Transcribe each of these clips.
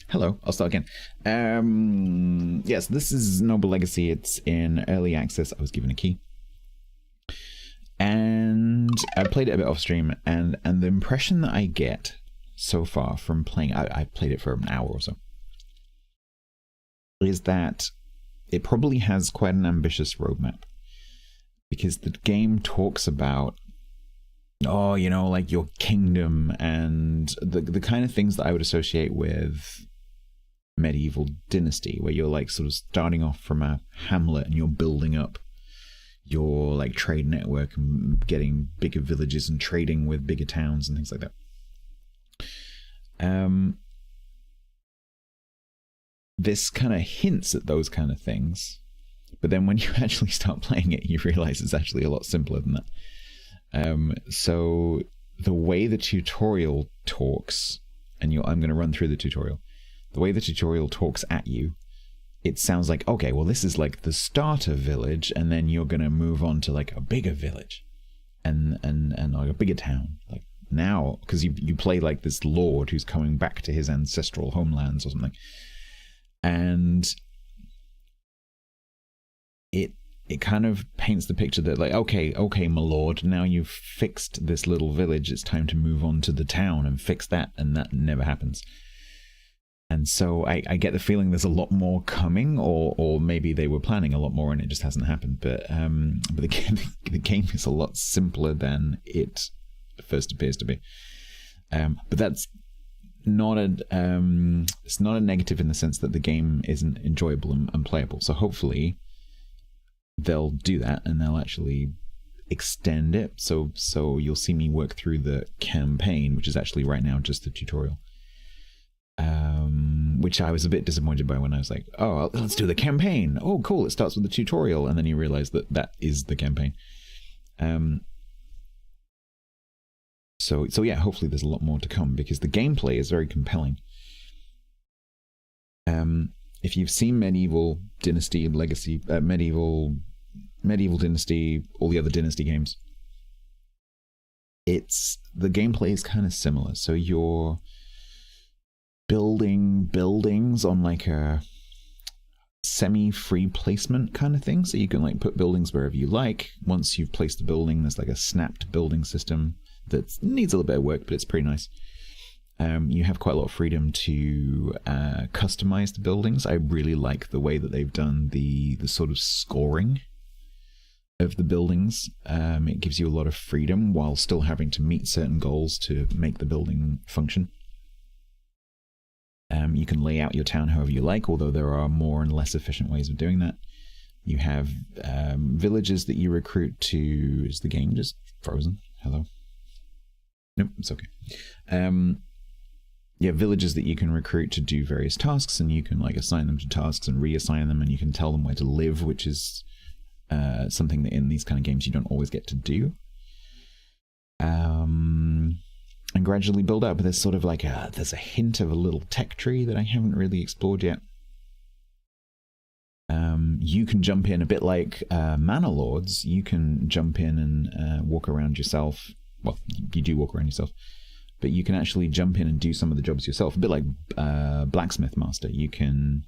Hello, I'll start again. Yes, this is Noble Legacy. It's in early access. I was given a key. And I played it a bit off stream, and the impression that I get so far from playing, I played it for an hour or so, is that it probably has quite an ambitious roadmap. Because the game talks about, oh, you know, like your kingdom and the kind of things that I would associate with medieval dynasty, where you're like sort of starting off from a hamlet and you're building up your like trade network and getting bigger villages and trading with bigger towns and things like that. This kind of hints at those kind of things, but then when you actually start playing it, you realize it's actually a lot simpler than that. So the way the tutorial talks, and I'm going to run through the tutorial. The way the tutorial talks at you, it sounds like, okay, well, this is like the starter village, and then you're going to move on to like a bigger village and like a bigger town. Like now, because you play like this lord who's coming back to his ancestral homelands or something. And it kind of paints the picture that like, okay, my lord, now you've fixed this little village, it's time to move on to the town and fix that, and that never happens. And so I get the feeling there's a lot more coming, or maybe they were planning a lot more and it just hasn't happened. But the game is a lot simpler than it first appears to be. But that's not it's not a negative in the sense that the game isn't enjoyable and playable. So hopefully they'll do that and they'll actually extend it. So you'll see me work through the campaign, which is actually right now just the tutorial. Which I was a bit disappointed by when I was like, oh, let's do the campaign. Oh, cool, it starts with the tutorial. And then you realize that that is the campaign. So yeah, hopefully there's a lot more to come, because the gameplay is very compelling. If you've seen Medieval Dynasty and Legacy, Medieval Dynasty, all the other Dynasty games, the gameplay is kind of similar. So you're building buildings on like a semi-free placement kind of thing. So you can like put buildings wherever you like. Once you've placed the building, there's like a snapped building system that needs a little bit of work, but it's pretty nice. You have quite a lot of freedom to customize the buildings. I really like the way that they've done the sort of scoring of the buildings. It gives you a lot of freedom while still having to meet certain goals to make the building function. You can lay out your town however you like, although there are more and less efficient ways of doing that. You have villages that you recruit to... Is the game just frozen? Hello? Nope, it's okay. Yeah, villages that you can recruit to do various tasks, and you can like assign them to tasks and reassign them, and you can tell them where to live, which is something that in these kind of games you don't always get to do. And gradually build up. But there's sort of like there's a hint of a little tech tree that I haven't really explored yet. You can jump in a bit like Manor Lords. You can jump in and walk around yourself. Well, you do walk around yourself, but you can actually jump in and do some of the jobs yourself. A bit like Blacksmith Master. You can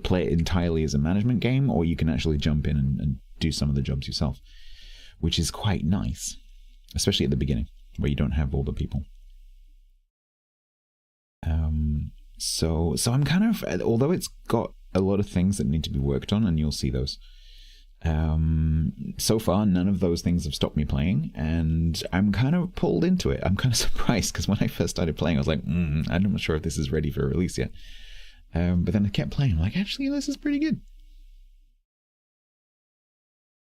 play it entirely as a management game, or you can actually jump in and do some of the jobs yourself, which is quite nice, especially at the beginning, where you don't have all the people. So I'm kind of, although it's got a lot of things that need to be worked on, and you'll see those. So far, none of those things have stopped me playing, and I'm kind of pulled into it. I'm kind of surprised, because when I first started playing, I was like, I'm not sure if this is ready for release yet. But then I kept playing. I'm like, actually, this is pretty good.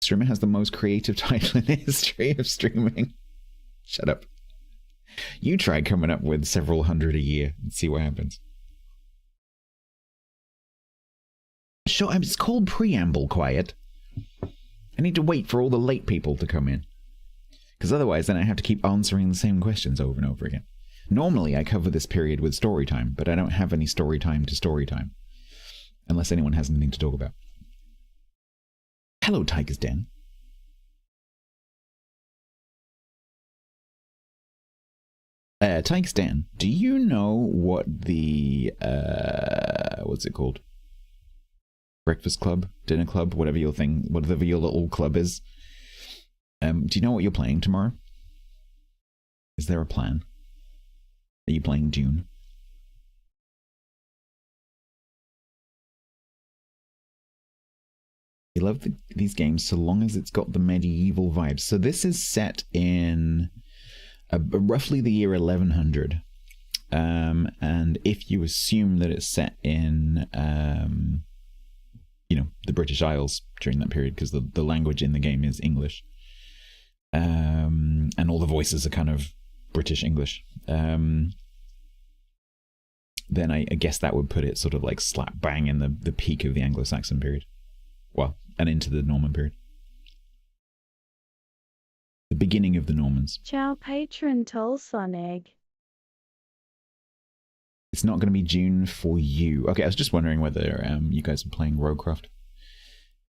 Streamer has the most creative title in the history of streaming. Shut up. You try coming up with several hundred a year and see what happens. Sure, it's called Preamble, Quiet. I need to wait for all the late people to come in, because otherwise then I have to keep answering the same questions over and over again. Normally I cover this period with story time, but I don't have any story time to story time, unless anyone has anything to talk about. Hello, Tiger's Den. Tykestan, do you know what the what's it called? Breakfast club, dinner club, whatever your little club is. Do you know what you're playing tomorrow? Is there a plan? Are you playing Dune? I love these games so long as it's got the medieval vibes. So this is set in roughly the year 1100. And if you assume that it's set in, the British Isles during that period, because the language in the game is English. And all the voices are kind of British English. Then I guess that would put it sort of like slap bang in the peak of the Anglo-Saxon period. Well, and into the Norman period. The beginning of the Normans. Ciao, patron Tolsonig. It's not going to be June for you. Okay, I was just wondering whether you guys are playing Roguecraft.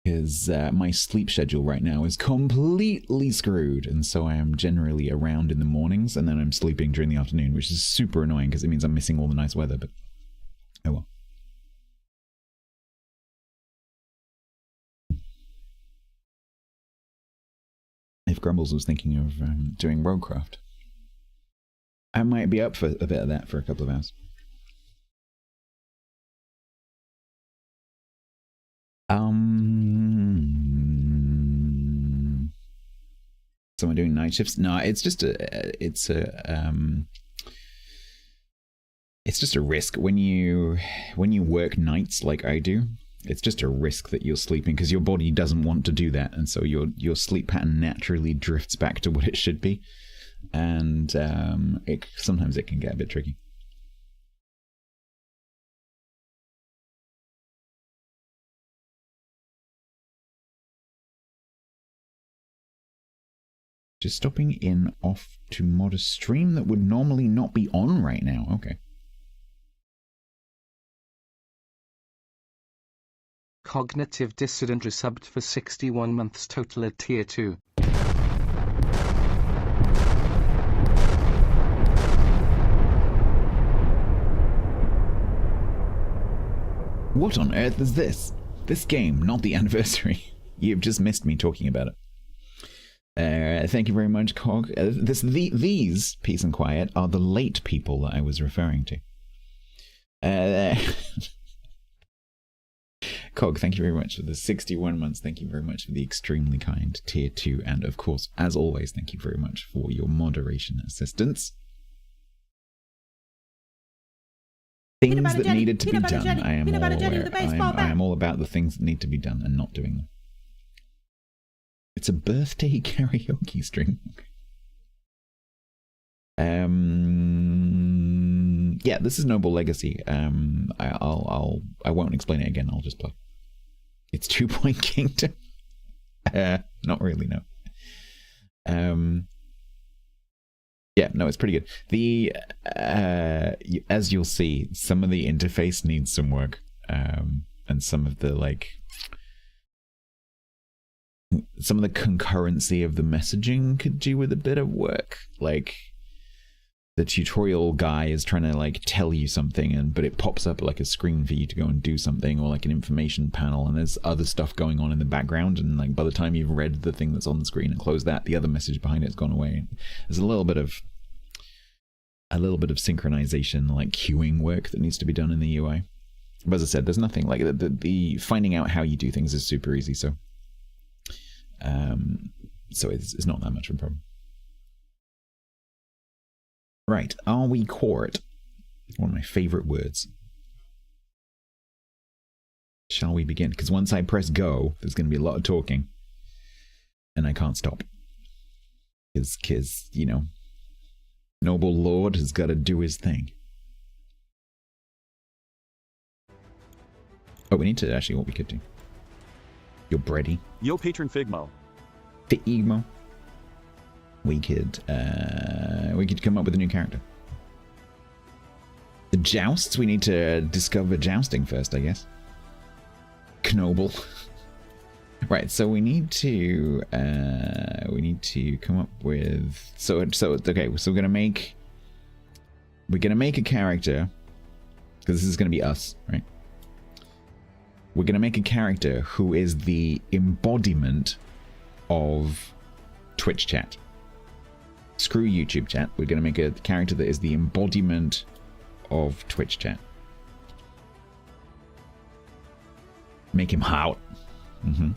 Because my sleep schedule right now is completely screwed. And so I am generally around in the mornings and then I'm sleeping during the afternoon, which is super annoying because it means I'm missing all the nice weather. But oh well. If Grumbles was thinking of doing Roguecraft, I might be up for a bit of that for a couple of hours. So I'm doing night shifts. No, it's just a risk when you work nights like I do. It's just a risk that you're sleeping because your body doesn't want to do that, and so your sleep pattern naturally drifts back to what it should be, and sometimes it can get a bit tricky. Just stopping in off to mod a stream that would normally not be on right now. Okay. Cognitive dissident resubbed for 61 months total at tier 2. What on earth is this? This game, not the anniversary. You've just missed me talking about it. Thank you very much, Cog. These, Peace and Quiet, are the late people that I was referring to. Cog, thank you very much for the 61 months. Thank you very much for the extremely kind tier 2. And of course, as always, thank you very much for your moderation assistance. Things that needed to be done. I am all aware. I am all about the things that need to be done and not doing them. It's a birthday karaoke stream. Yeah, this is Noble Legacy. I won't explain it again. I'll just play. It's 2 Point Kingdom. Not really, no. Yeah, no, it's pretty good. As you'll see, some of the interface needs some work, and some of the concurrency of the messaging could do with a bit of work. Like, the tutorial guy is trying to tell you something, but it pops up like a screen for you to go and do something, or like an information panel, and there's other stuff going on in the background, and by the time you've read the thing that's on the screen and closed that, the other message behind it's gone away. There's a little bit of synchronization, queuing work that needs to be done in the UI. But as I said, there's nothing like the finding out how you do things is super easy, so it's not that much of a problem. Right, are we court? One of my favorite words. Shall we begin? Because once I press go, there's going to be a lot of talking. And I can't stop. Because, Noble Lord has got to do his thing. Oh, we need to actually, what we could do. Your bready. Yo, patron Figmo. Figmo. We could come up with a new character. The jousts, we need to discover jousting first, I guess. Knoble. Right, so we need to come up with okay, so we're gonna make we're going to make a character, because this is going to be us, right? We're going to make a character who is the embodiment of Twitch chat. Screw YouTube chat. We're going to make a character that is the embodiment of Twitch chat. Make him hot. Mm-hmm.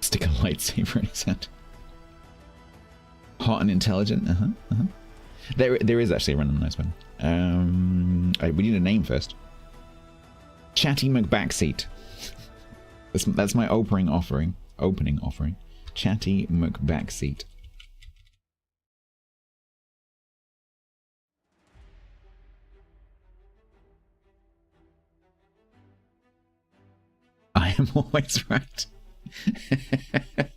Stick a lightsaber in his hand. Hot and intelligent. There is actually a random nice one. We need a name first. Chatty McBackseat. That's my opening offering. Chatty McBackseat. I am always right.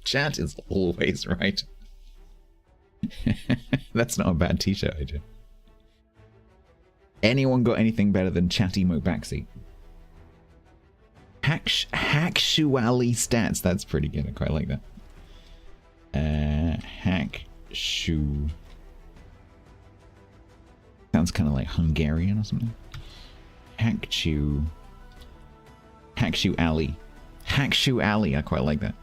Chat is always right. That's not a bad t-shirt idea. Anyone got anything better than Chatty McBackseat? Hackshuali stats. That's pretty good. I quite like that. Hackshu. Sounds kind of like Hungarian or something. Hackshu Ali. Hackshu Ali. I quite like that.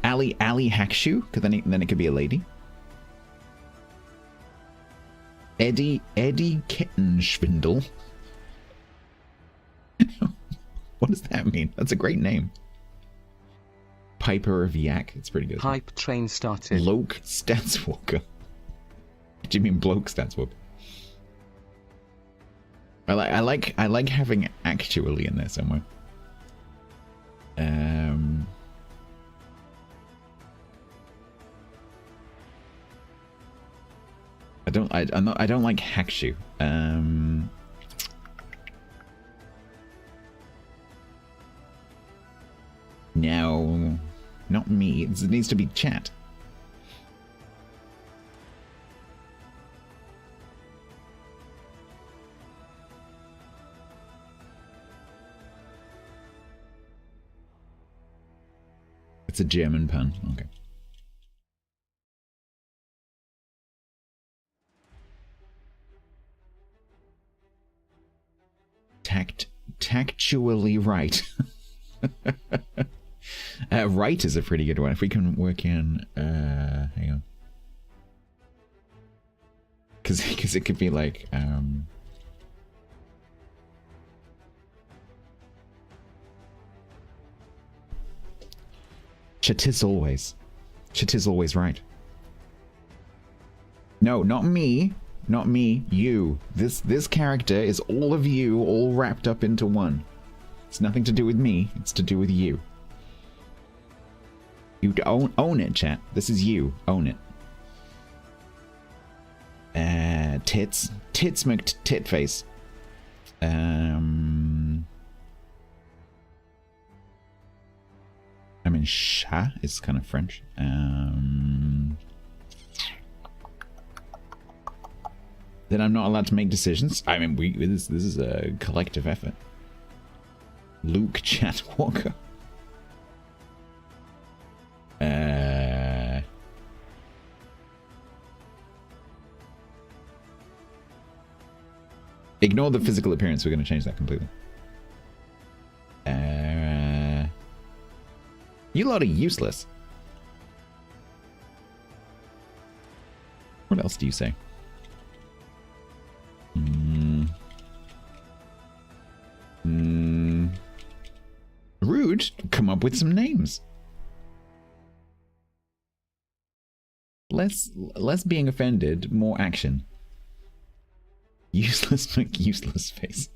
Ali Hackshu, because then it could be a lady. Eddie Kittenschwindel. What does that mean? That's a great name. Piper of Yak. It's pretty good. Hype train started. Bloke Statswalker. Do you mean bloke Statswalker? I like having actually in there somewhere. I don't like Hackshu. No, not me. It needs to be chat. It's a German pun. Okay. Tactually right. Right is a pretty good one. If we can work in, hang on, because it could be like Chat is always right. No, not me. Not me, you. This character is all of you, all wrapped up into one. It's nothing to do with me, it's to do with you. You own it, chat. This is you. Own it. Tits McTitface. I mean, chat is kind of French. Then I'm not allowed to make decisions. I mean, this is a collective effort. Luke Chatwalker. Ignore the physical appearance. We're going to change that completely. You lot are useless. What else do you say? Rude. Come up with some names. Less being offended, more action. Useless McUseless face.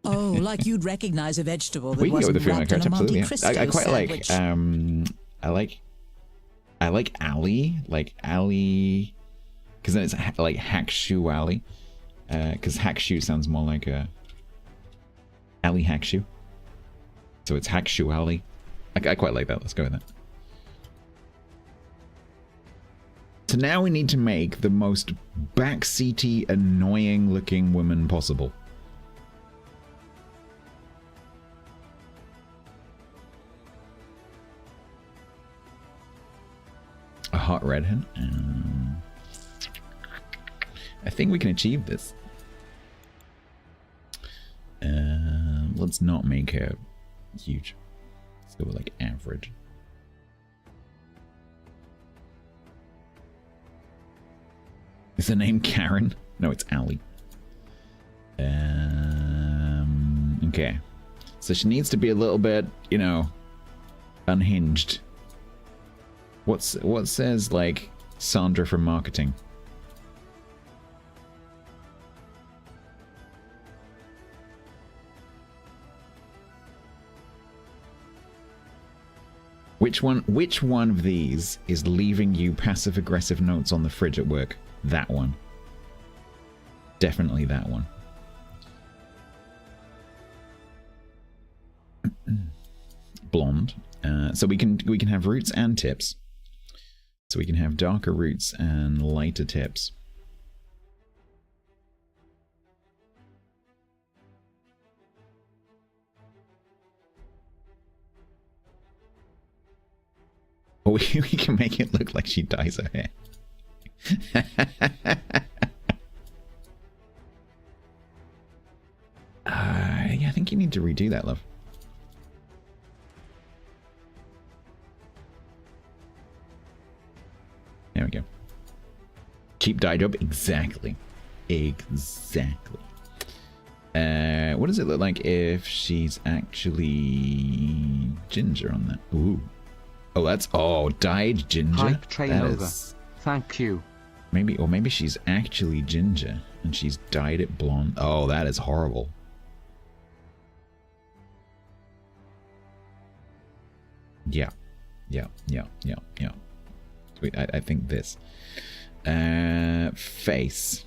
Oh, like you'd recognize a vegetable that We can go with wasn't the female wrapped in character, a Monte absolutely. Yeah. Cristo I quite sandwich. I like Ali, because then it's like Hackshoe Ali, because Hackshoe sounds more like a Ali Hackshoe, so it's Hackshoe Ali. I quite like that. Let's go with that. So now we need to make the most backseaty, annoying looking woman possible. hot redhead. I think we can achieve this. Let's not make her huge. Let's go with like average. Is her name Karen? No, it's Allie. Okay. So she needs to be a little bit, you know, unhinged. What says like Sandra from marketing? Which one of these is leaving you passive aggressive notes on the fridge at work? That one. Definitely that one. Blonde. So we can have roots and tips. So we can have darker roots and lighter tips. Or we can make it look like she dyes her hair. Yeah, I think you need to redo that, love. There we go. Keep dyed up. Exactly. Exactly. What does it look like if she's actually ginger on that? Ooh. Oh, that's dyed ginger. Hype train over. Thank you. Maybe she's actually ginger and she's dyed it blonde. Oh, that is horrible. Yeah. I think this. Face.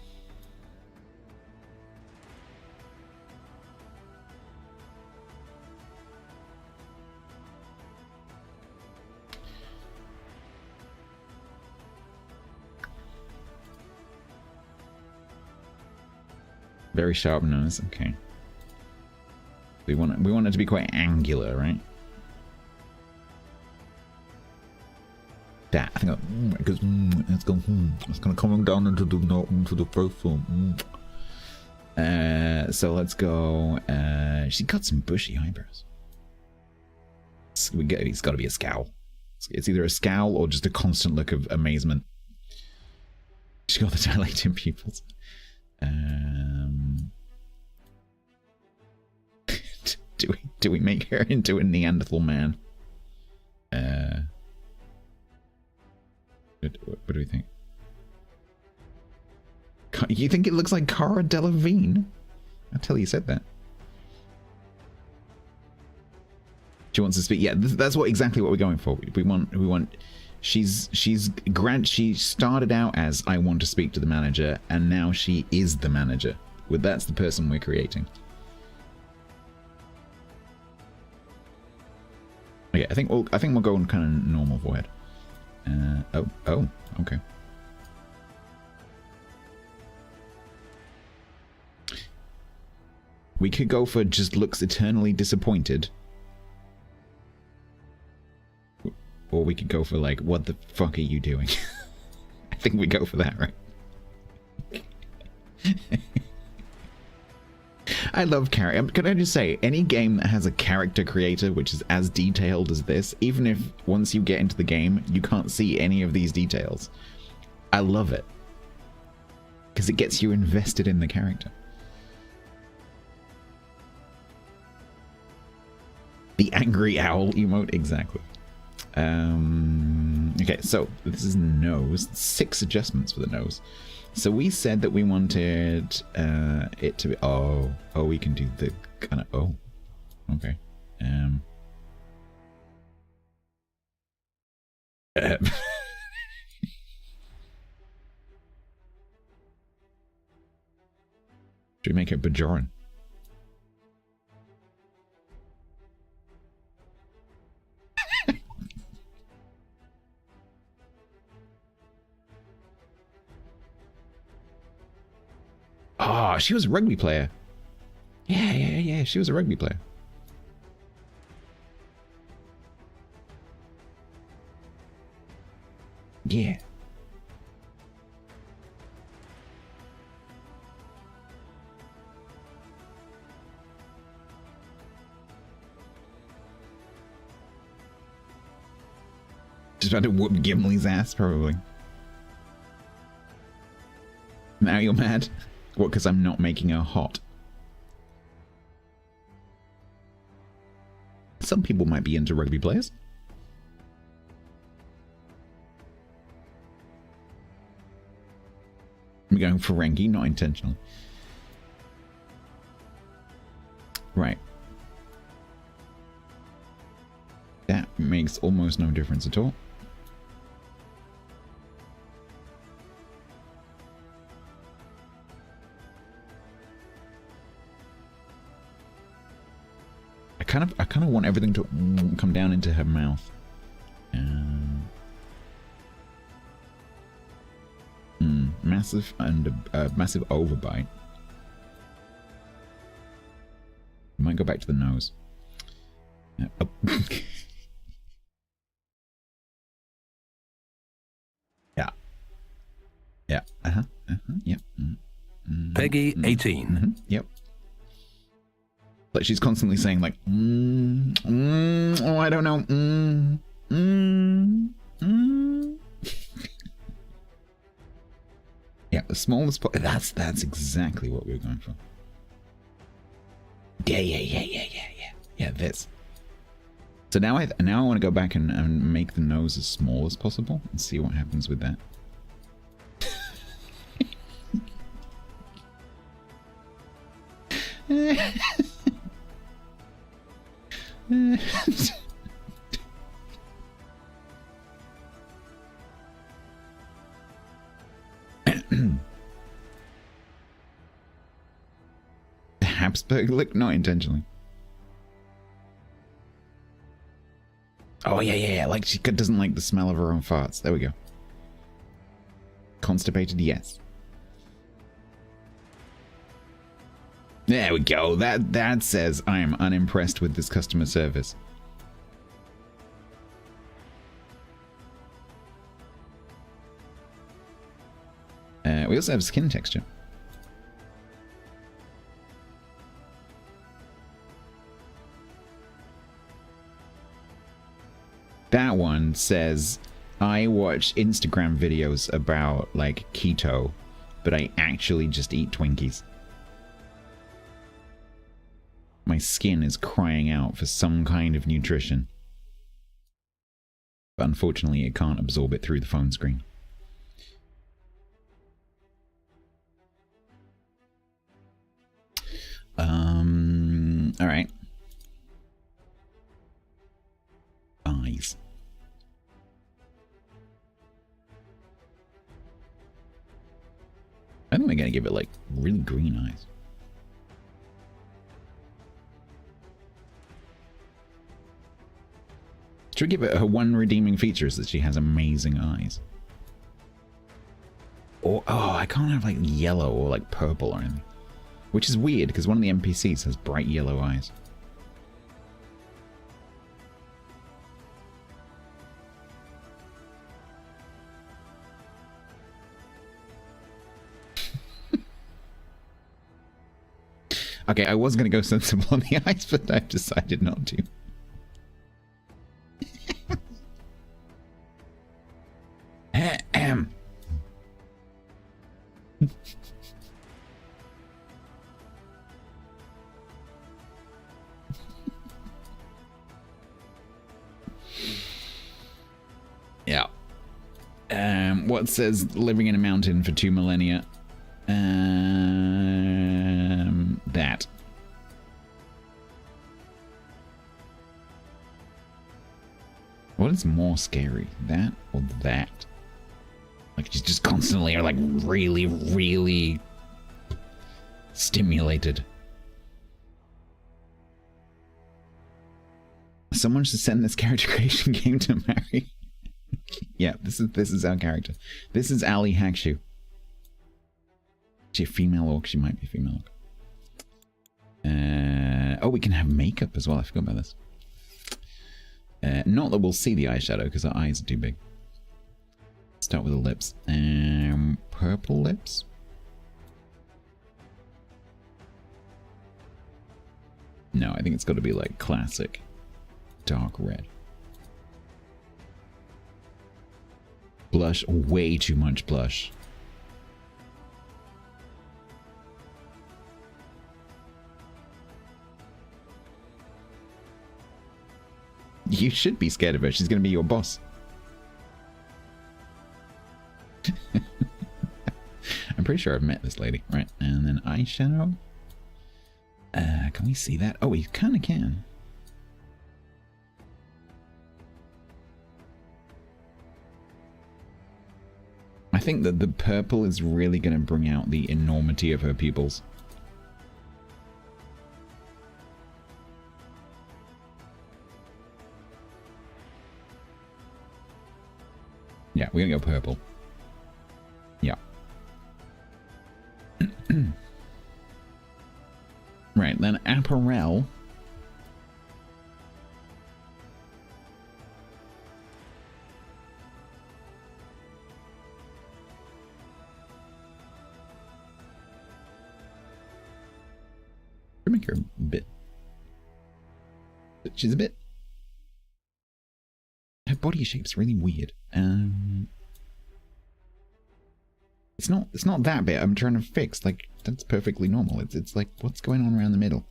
Very sharp nose. Okay. We want it to be quite angular, right? That I think because it's gonna come down into the first one. So let's go. She got some bushy eyebrows. It's got to be a scowl. It's either a scowl or just a constant look of amazement. She got the dilating pupils. Do we make her into a Neanderthal man? What do we think? You think it looks like Cara Delevingne? Until you said that. She wants to speak. Yeah, that's exactly what we're going for. We want. She started out as I want to speak to the manager, and now she is the manager. That's the person we're creating. Okay, I think we'll go on kind of normal forehead. Oh, okay. We could go for just looks eternally disappointed. Or we could go for like, what the fuck are you doing? I think we go for that, right? I love character. Can I just say, any game that has a character creator which is as detailed as this, even if once you get into the game, you can't see any of these details, I love it. Because it gets you invested in the character. The angry owl emote, exactly. Okay, so this is nose. 6 adjustments for the nose. So we said that we wanted it to be... Oh, we can do the kind of... Oh, okay. Should we make it Bajoran? Oh, she was a rugby player. Yeah. She was a rugby player. Yeah. Just about to whoop Gimli's ass, probably. Now you're mad? What, because I'm not making her hot? Some people might be into rugby players. I'm going Ferengi, not intentional. Right. That makes almost no difference at all. I kind of want everything to come down into her mouth. Massive and a massive overbite. Might go back to the nose. Oh. Yeah. Yeah. Yep. Peggy 18. Yep. Like she's constantly saying like, oh, I don't know. Yeah, the smallest part. That's exactly what we were going for. Yeah, this. So now I want to go back and make the nose as small as possible and see what happens with that. Habsburg lick? Not intentionally. Oh, yeah. Like she doesn't like the smell of her own farts. There we go. Constipated, yes. There we go. That says I am unimpressed with this customer service. We also have skin texture. That one says, I watch Instagram videos about, like, keto, but I actually just eat Twinkies. My skin is crying out for some kind of nutrition. But unfortunately, it can't absorb it through the phone screen. Alright. Eyes. I think we're gonna give it, like, really green eyes. Should we give it her one redeeming feature is that she has amazing eyes? Or, oh, I can't have, like, yellow or, like, purple or anything. Which is weird, because one of the NPCs has bright yellow eyes. Okay, I was going to go sensible on the eyes, but I've decided not to. Yeah. What says living in a mountain for 2 millennia? That. What is more scary, that or that? Like she's just constantly, or like really, really stimulated. Someone should send this character creation game to Mary. Yeah, this is our character. This is Ali Hackshoe. Is she a female orc? She might be a female orc. Oh, we can have makeup as well. I forgot about this. Not that we'll see the eyeshadow because her eyes are too big. Start with the lips. Purple lips? No, I think it's got to be like classic dark red. Blush, way too much blush. You should be scared of her. She's going to be your boss. I'm pretty sure I've met this lady. Right, and then eyeshadow. Can we see that? Oh, we kind of can. I think that the purple is really going to bring out the enormity of her pupils. Yeah, we're going to go purple. Yeah. Right, then apparel. Make her a bit. She's a bit. Her body shape's really weird. It's not that bit I'm trying to fix. Like, that's perfectly normal. It's like, what's going on around the middle?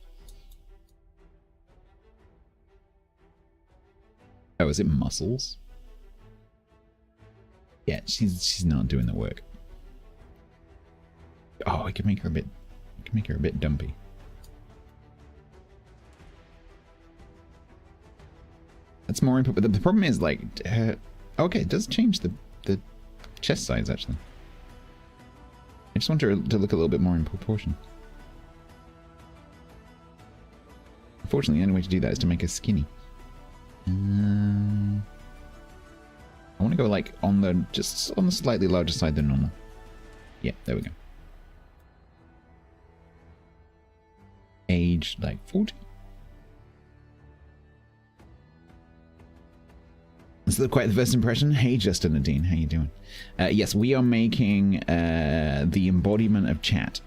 Oh, is it muscles? Yeah, she's not doing the work. Oh, I can make her a bit dumpy. That's more input, but the problem is, like, okay, it does change the chest size, actually. I just want her to look a little bit more in proportion. Unfortunately, the only way to do that is to make her skinny. I want to go, like, just on the slightly larger side than normal. Yeah, there we go. Age, like, 40? This is quite the first impression. Hey, Justin Nadine, how you doing? Yes, we are making the embodiment of chat.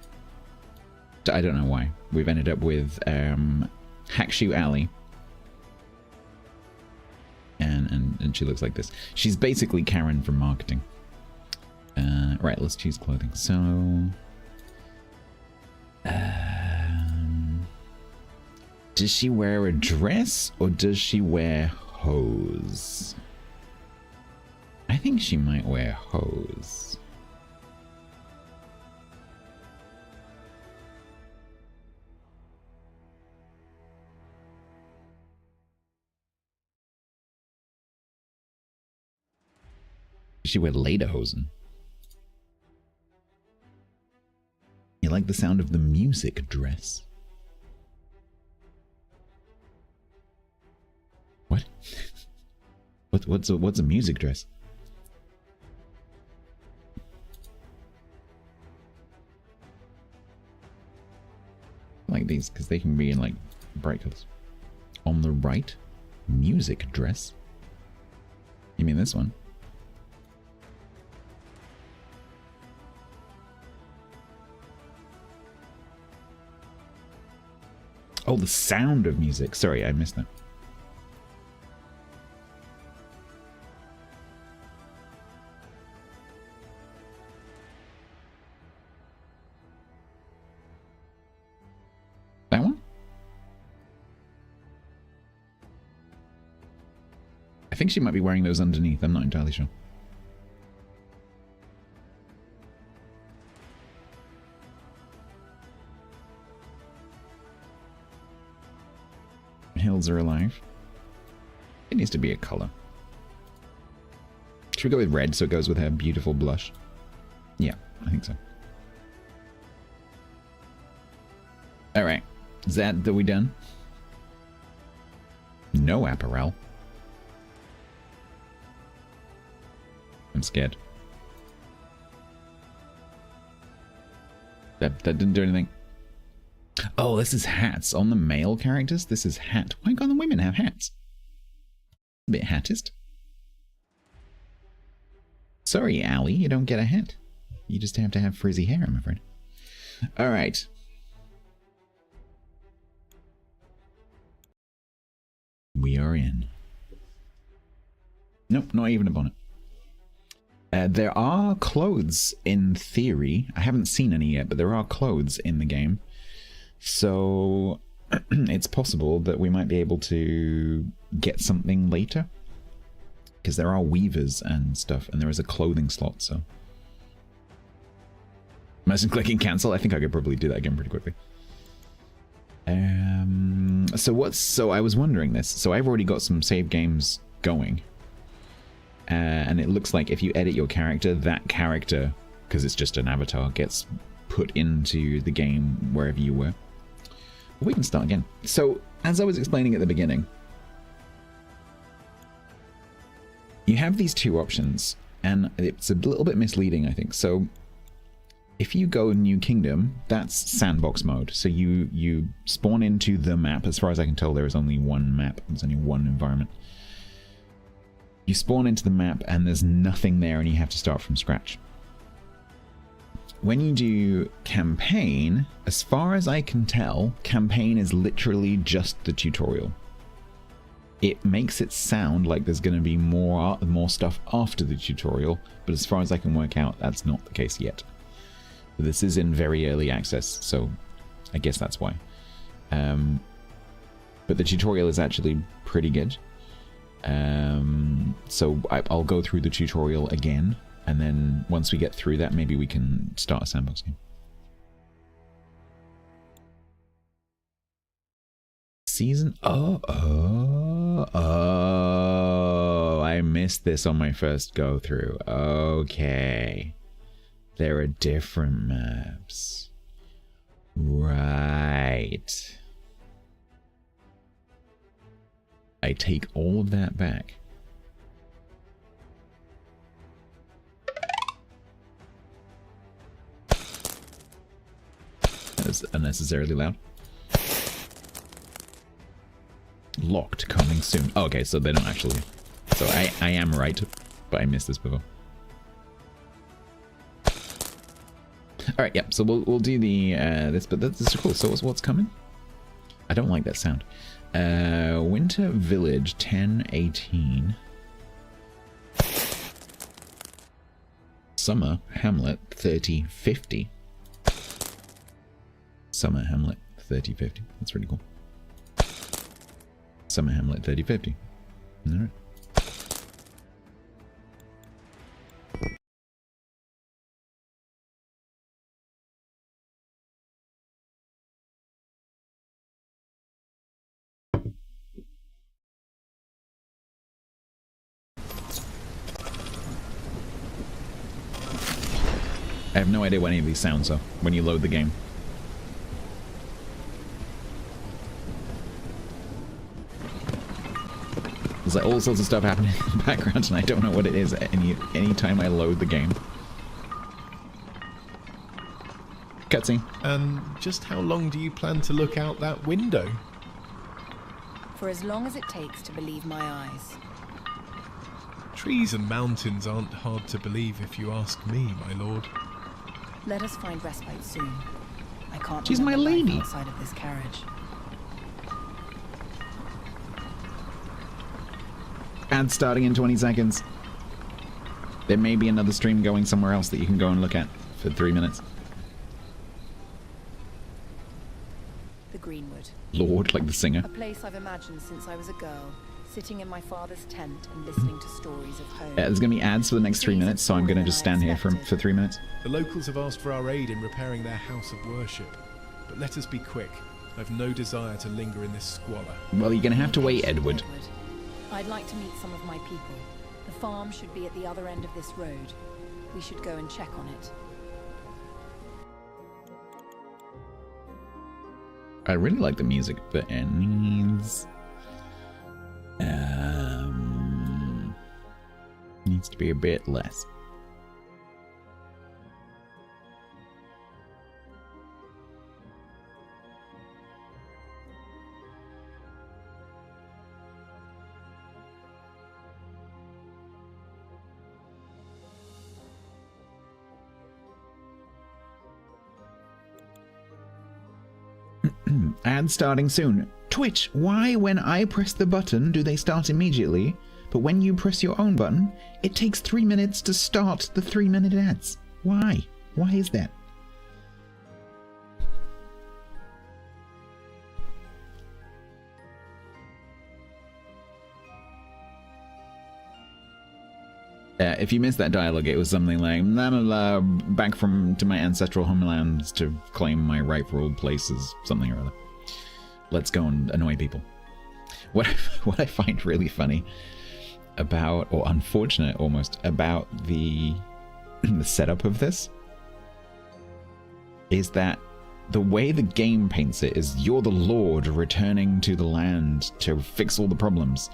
I don't know why. We've ended up with Hackshoe Alley. And she looks like this. She's basically Karen from marketing. Right, let's choose clothing. So... does she wear a dress or does she wear hose? I think she might wear hose. Does she wear lederhosen? You like the sound of the music dress? What? What's a music dress? Like these, because they can be in like bright colors. On the right, music dress. You mean this one? Oh, the sound of music. Sorry, I missed that. That one? I think she might be wearing those underneath. I'm not entirely sure. Hills are alive. It needs to be a color. Should we go with red so it goes with her beautiful blush? Yeah, I think so. Alright. Is that we done? No apparel. I'm scared. That didn't do anything. Oh, this is hats. On the male characters, this is hat. Why can't the women have hats? A bit hattist. Sorry, Allie, you don't get a hint. You just have to have frizzy hair, I'm afraid. All right. We are in. Nope, not even a bonnet. There are clothes in theory. I haven't seen any yet, but there are clothes in the game. So it's possible that we might be able to get something later. Because there are weavers and stuff, and there is a clothing slot, so. Imagine clicking cancel. I think I could probably do that again pretty quickly. So I was wondering this. So I've already got some save games going. And it looks like if you edit your character, that character, because it's just an avatar, gets put into the game wherever you were. We can start again. So, as I was explaining at the beginning, you have these two options, and it's a little bit misleading, I think. So, if you go New Kingdom, that's sandbox mode. So you spawn into the map. As far as I can tell, there is only one map. There's only one environment. You spawn into the map and there's nothing there and you have to start from scratch. When you do campaign, as far as I can tell, campaign is literally just the tutorial. It makes it sound like there's going to be more stuff after the tutorial, but as far as I can work out, that's not the case yet. This is in very early access, so I guess that's why. But the tutorial is actually pretty good. So I'll go through the tutorial again, and then once we get through that, maybe we can start a sandbox game. Season... Oh, I missed this on my first go through. Okay. There are different maps. Right. I take all of that back. That is unnecessarily loud. Locked, coming soon. Oh, okay, so they don't actually... So I am right, but I missed this before. Alright, yep, so we'll do the this, but this is cool. So what's coming? I don't like that sound. Winter Village 1018. Summer Hamlet 3050. Summer Hamlet 3050. That's pretty cool. Summer Hamlet 3050. Alright. I have no idea what any of these sounds are when you load the game. There's like all sorts of stuff happening in the background and I don't know what it is any time I load the game. Cutscene. And just how long do you plan to look out that window? For as long as it takes to believe my eyes. Trees and mountains aren't hard to believe if you ask me, my lord. Let us find respite soon. I can't. She's my lady. Outside of this carriage. Ad starting in 20 seconds. There may be another stream going somewhere else that you can go and look at for 3 minutes. The Greenwood. Lord, like the singer. A place I've imagined since I was a girl, sitting in my father's tent and listening to stories of home. There's going to be ads for the next 3 minutes, so I'm going to just stand here for 3 minutes. The locals have asked for our aid in repairing their house of worship. But let us be quick. I've no desire to linger in this squalor. Well, you're going to have to wait, Edward. I'd like to meet some of my people. The farm should be at the other end of this road. We should go and check on it. I really like the music, but it needs to be a bit less. Ads starting soon. Twitch, why when I press the button do they start immediately, but when you press your own button, it takes 3 minutes to start the 3-minute ads? Why? Why is that? If you missed that dialogue, it was something like, blah, blah, blah, back to my ancestral homelands to claim my rightful places, something or other. Let's go and annoy people. What I find really funny about, or unfortunate almost, about the setup of this is that the way the game paints it is you're the Lord returning to the land to fix all the problems.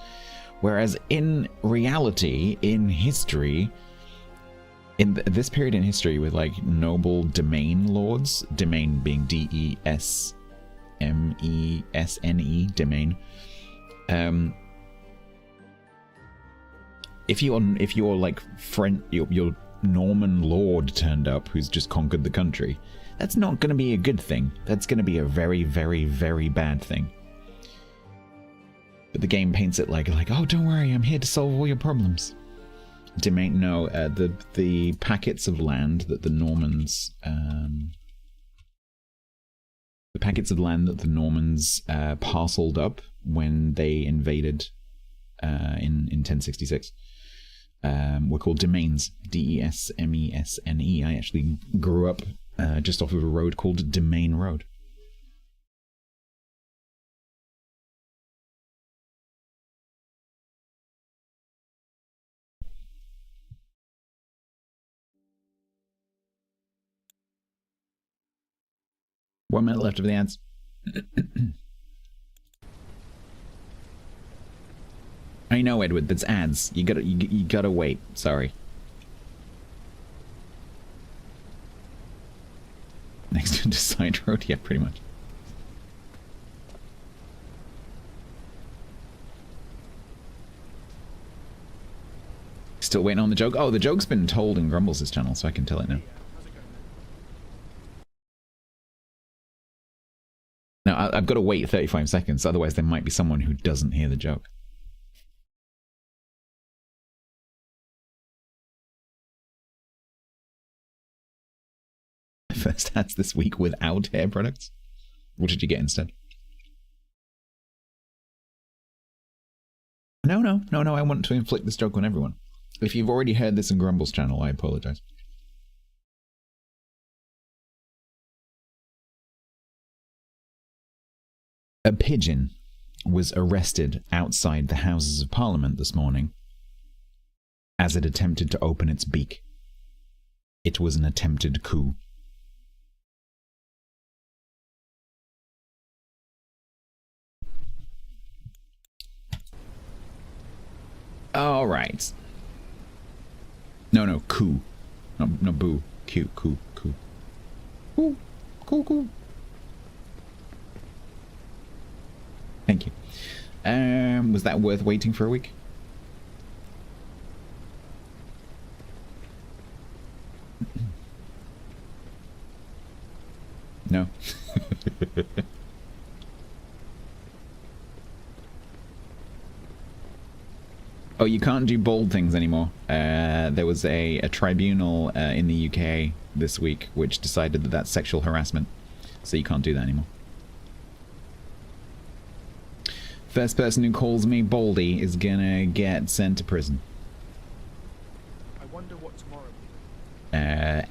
Whereas in reality, in history, in this period in history with like noble domain lords, domain being D-E-S-M-E-S-N-E, domain. If you're like your Norman lord turned up who's just conquered the country, that's not going to be a good thing. That's going to be a very, very, very bad thing. But the game paints it like, oh, don't worry, I'm here to solve all your problems. Domain, no, the packets of land that the Normans, parceled up when they invaded in 1066 were called domains. D-E-S-M-E-S-N-E. I actually grew up just off of a road called Domain Road. One minute left of the ads. I know, Edward, that's ads. You gotta wait. Sorry. Next to side road, yeah, pretty much. Still waiting on the joke. Oh, the joke's been told in Grumbles' channel, so I can tell it now. Now, I've got to wait 35 seconds, otherwise there might be someone who doesn't hear the joke. First ads this week without hair products? What did you get instead? No, I want to inflict this joke on everyone. If you've already heard this in Grumble's channel, I apologize. A pigeon was arrested outside the Houses of Parliament this morning as it attempted to open its beak. It was an attempted coup. All right. No, coup. No, boo. Coup. Coup. Thank you. Was that worth waiting for a week? No. Oh, you can't do bold things anymore. There was a tribunal in the UK this week which decided that that's sexual harassment. So you can't do that anymore. First person who calls me Baldy is gonna get sent to prison. I wonder what tomorrow will be.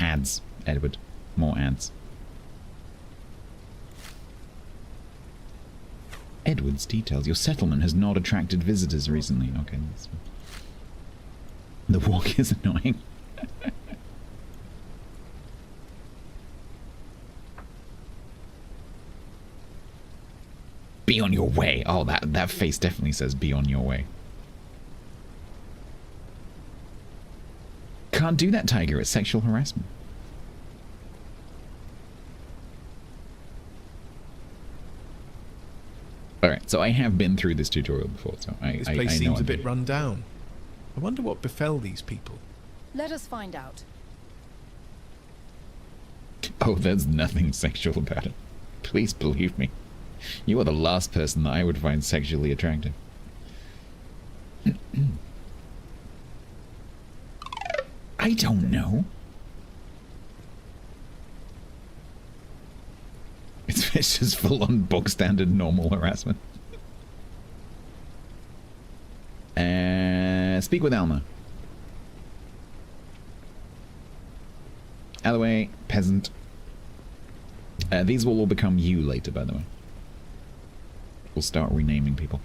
Ads, Edward. More ads. Edward's details. Your settlement has not attracted visitors recently. Okay, that's fine. The walk is annoying. Be on your way. Oh, that face definitely says be on your way. Can't do that, Tiger. It's sexual harassment. Alright, so I have been through this tutorial before, so This place seems a bit run down. I wonder what befell these people. Let us find out. Oh, there's nothing sexual about it. Please believe me. You are the last person that I would find sexually attractive. I don't know. It's just full-on bog standard normal harassment. Speak with Alma. Alloway, peasant. These will all become you later, by the way. We'll start renaming people.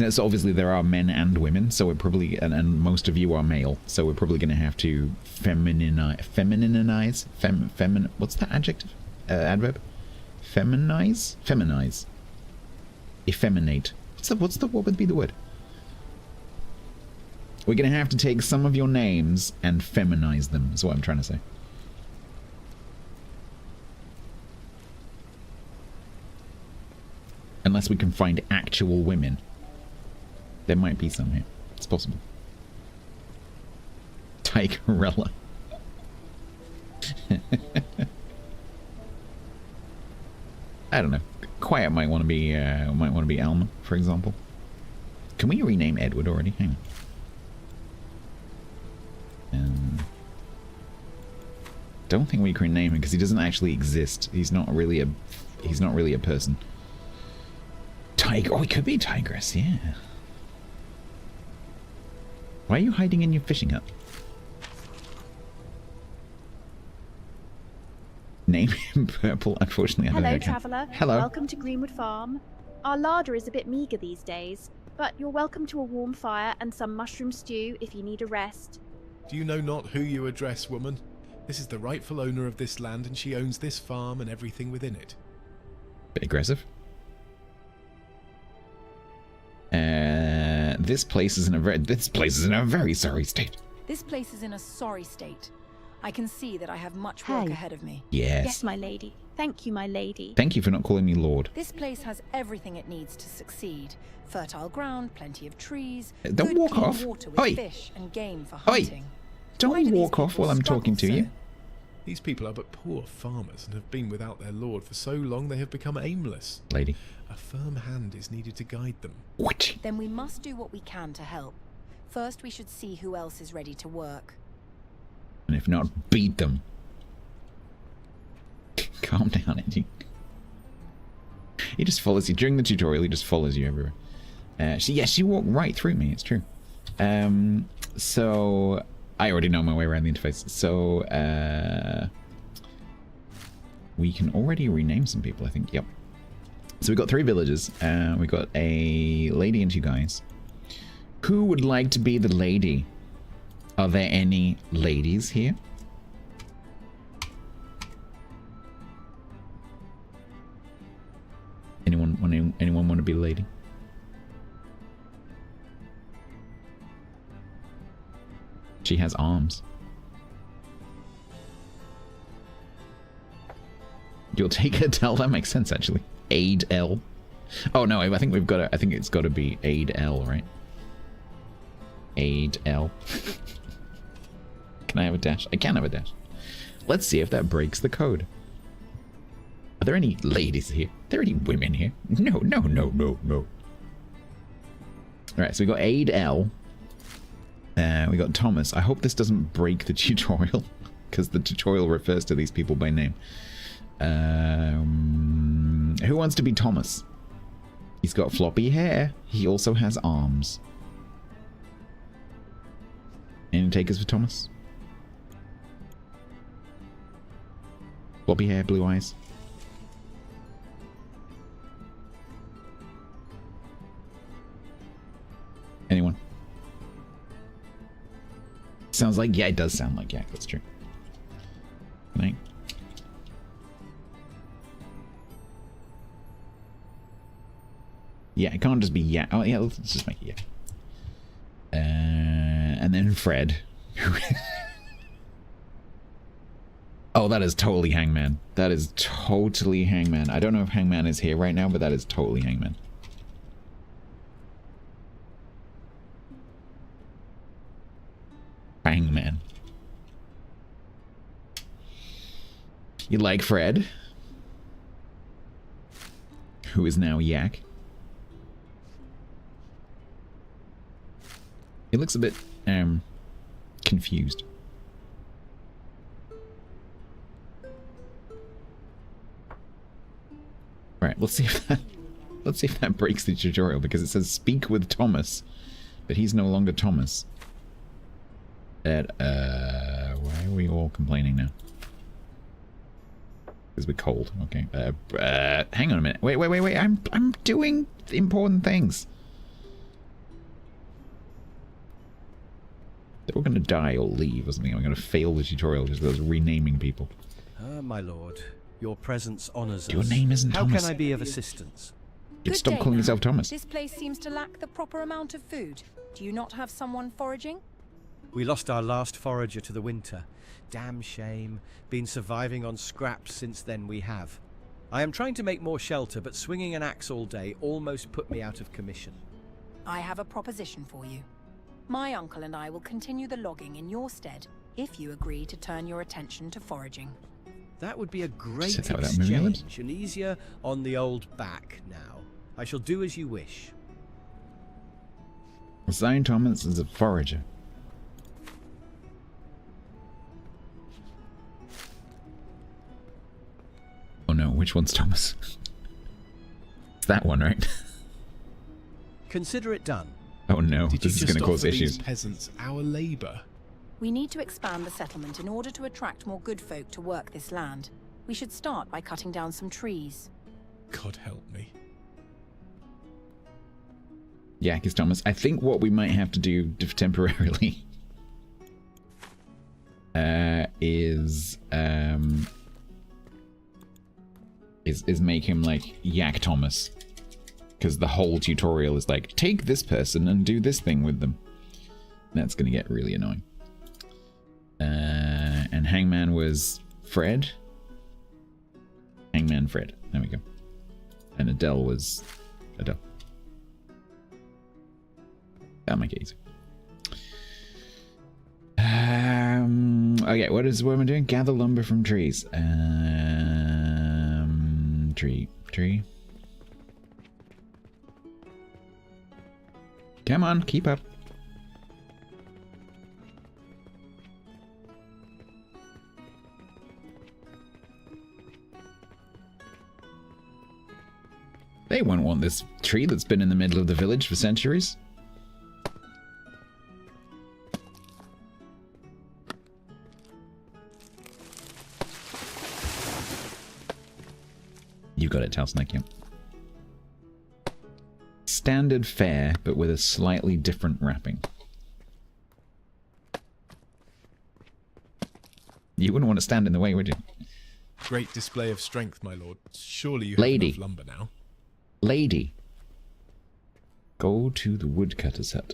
So obviously there are men and women, so we're probably, and most of you are male, so we're probably going to have to femininize, what's that adjective? Adverb? Feminize. Effeminate. What would be the word? We're going to have to take some of your names and feminize them, is what I'm trying to say. Unless we can find actual women. There might be some here. It's possible. Tigerella. I don't know. Quiet might want to be Alma, for example. Can we rename Edward already? Hang on. Don't think we can rename him because he doesn't actually exist. He's not really a person. Tiger. Oh, he could be Tigress, yeah. Why are you hiding in your fishing hut? Name him Purple. Unfortunately, I don't Hello, think I can. traveller. Hello. Welcome to Greenwood Farm. Our larder is a bit meagre these days, but you're welcome to a warm fire and some mushroom stew if you need a rest. Do you know not who you address, woman? This is the rightful owner of this land, and she owns this farm and everything within it. Bit aggressive. This place is in a very sorry state. This place is in a sorry state. I can see that I have much work Hey. ahead of me. Yes. Yes, my lady. Thank you, my lady. Thank you for not calling me Lord. This place has everything it needs to succeed. Fertile ground, plenty of trees, Don't good walk clean off. water with Oi. fish and game for Oi. hunting. Why Don't do these walk off people while I'm talking to struggle you. so? These people are but poor farmers and have been without their lord for so long they have become aimless. Lady. A firm hand is needed to guide them. What? Then we must do what we can to help. First, we should see who else is ready to work. And if not, beat them. Calm down, Eddie. He just follows you. During the tutorial, he just follows you everywhere. She walked right through me, it's true. So I already know my way around the interface. So we can already rename some people, I think. Yep. So we've got 3 villagers. We've got a lady and 2 guys. Who would like to be the lady? Are there any ladies here? Anyone want to be the lady? She has arms. You'll take Adele. That makes sense, actually. Aid L. Oh no, I think we've got to. I think it's got to be Aid L, right? Aid L. Can I have a dash? I can have a dash. Let's see if that breaks the code. Are there any ladies here? Are there any women here? No. Alright, so we got Aid L. We got Thomas. I hope this doesn't break the tutorial, because the tutorial refers to these people by name. Who wants to be Thomas? He's got floppy hair. He also has arms. Any takers for Thomas? Floppy hair, blue eyes. Anyone? Sounds like, yeah, it does sound like, yeah, that's true. Right. Yeah, it can't just be yeah. Oh, yeah, let's just make it yeah. And then Fred. Oh, that is totally Hangman. That is totally Hangman. I don't know if Hangman is here right now, but that is totally Hangman. Hangman. You like Fred? who is now Yak. He looks a bit confused. Right, let's see if that breaks the tutorial, because it says speak with Thomas, but he's no longer Thomas. Why are we all complaining now? Because we're cold. Okay. Hang on a minute. Wait. I'm doing important things. They're all going to die or leave or something. I'm going to fail the tutorial just because I was renaming people. My lord, your presence honors us. Your name isn't How Thomas. can I be of assistance? You'd stop calling yourself Thomas. This place seems to lack the proper amount of food. Do you not have someone foraging? We lost our last forager to the winter. Damn shame. Been surviving on scraps since then we have. I am trying to make more shelter, but swinging an axe all day almost put me out of commission. I have a proposition for you. My uncle and I will continue the logging in your stead if you agree to turn your attention to foraging. That would be a great Said that without moving your lips. exchange, and easier on the old back now. I shall do as you wish. Assign Thomas as a forager. Oh no, which one's Thomas? It's that one, right? Consider it done. Oh no, Did you this is just going to cause offer these issues. peasants our labour? We need to expand the settlement in order to attract more good folk to work this land. We should start by cutting down some trees. God help me. Yak is Thomas. I think what we might have to do temporarily is make him like Yak Thomas, because the whole tutorial is like, take this person and do this thing with them. That's gonna get really annoying. And Hangman was Fred. Hangman Fred. There we go. And Adele was Adele. That'll make it easy. Okay, what am I doing? Gather lumber from trees. Tree. Come on, keep up. They won't want this tree that's been in the middle of the village for centuries. You got it, Talsnack, yeah. Standard fare, but with a slightly different wrapping. You wouldn't want to stand in the way, would you? Great display of strength, my lord. Surely you Lady. have enough lumber now. Lady. Go to the woodcutter's hut.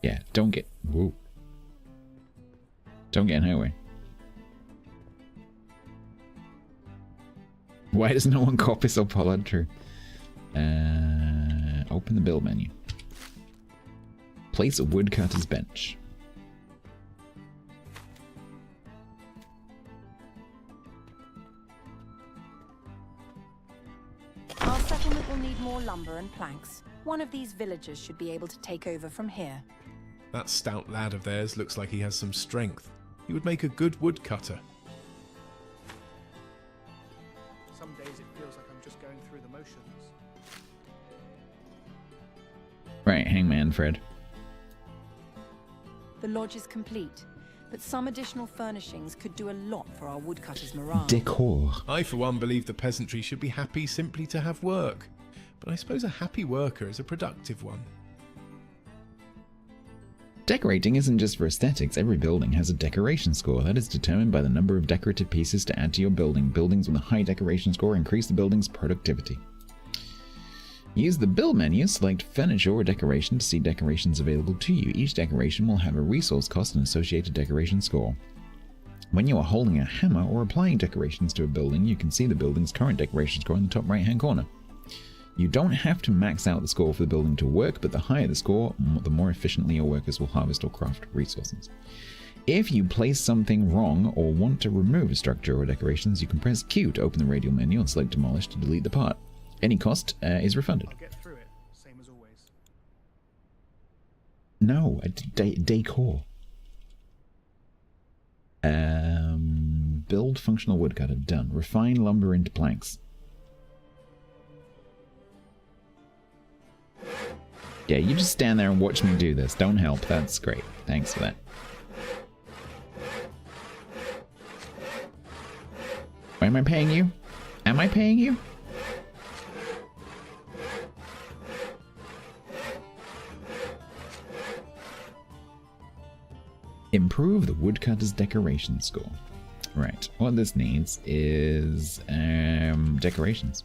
Yeah, don't get... Whoa. Don't get in her way. Why does no one copy so Pollard? True. Open the build menu. Place a woodcutter's bench. Our settlement will need more lumber and planks. One of these villagers should be able to take over from here. That stout lad of theirs looks like he has some strength. He would make a good woodcutter. Some days it feels like I'm just going through the motions. Right, Hangman Fred. The lodge is complete, but some additional furnishings could do a lot for our woodcutters' morale. Decor. I, for one, believe the peasantry should be happy simply to have work. But I suppose a happy worker is a productive one. Decorating isn't just for aesthetics. Every building has a decoration score that is determined by the number of decorative pieces to add to your building. Buildings with a high decoration score increase the building's productivity. Use the build menu, select furniture or decoration to see decorations available to you. Each decoration will have a resource cost and associated decoration score. When you are holding a hammer or applying decorations to a building, you can see the building's current decoration score in the top right hand corner. You don't have to max out the score for the building to work, but the higher the score, the more efficiently your workers will harvest or craft resources. If you place something wrong or want to remove a structure or decorations, you can press Q to open the radial menu and select Demolish to delete the part. Any cost is refunded. I'll get through it, same as always. No, decor. Build functional woodcutter, done. Refine lumber into planks. Yeah, you just stand there and watch me do this. Don't help. That's great. Thanks for that. Why am I paying you? Am I paying you? Improve the woodcutter's decoration score. Right, what this needs is decorations.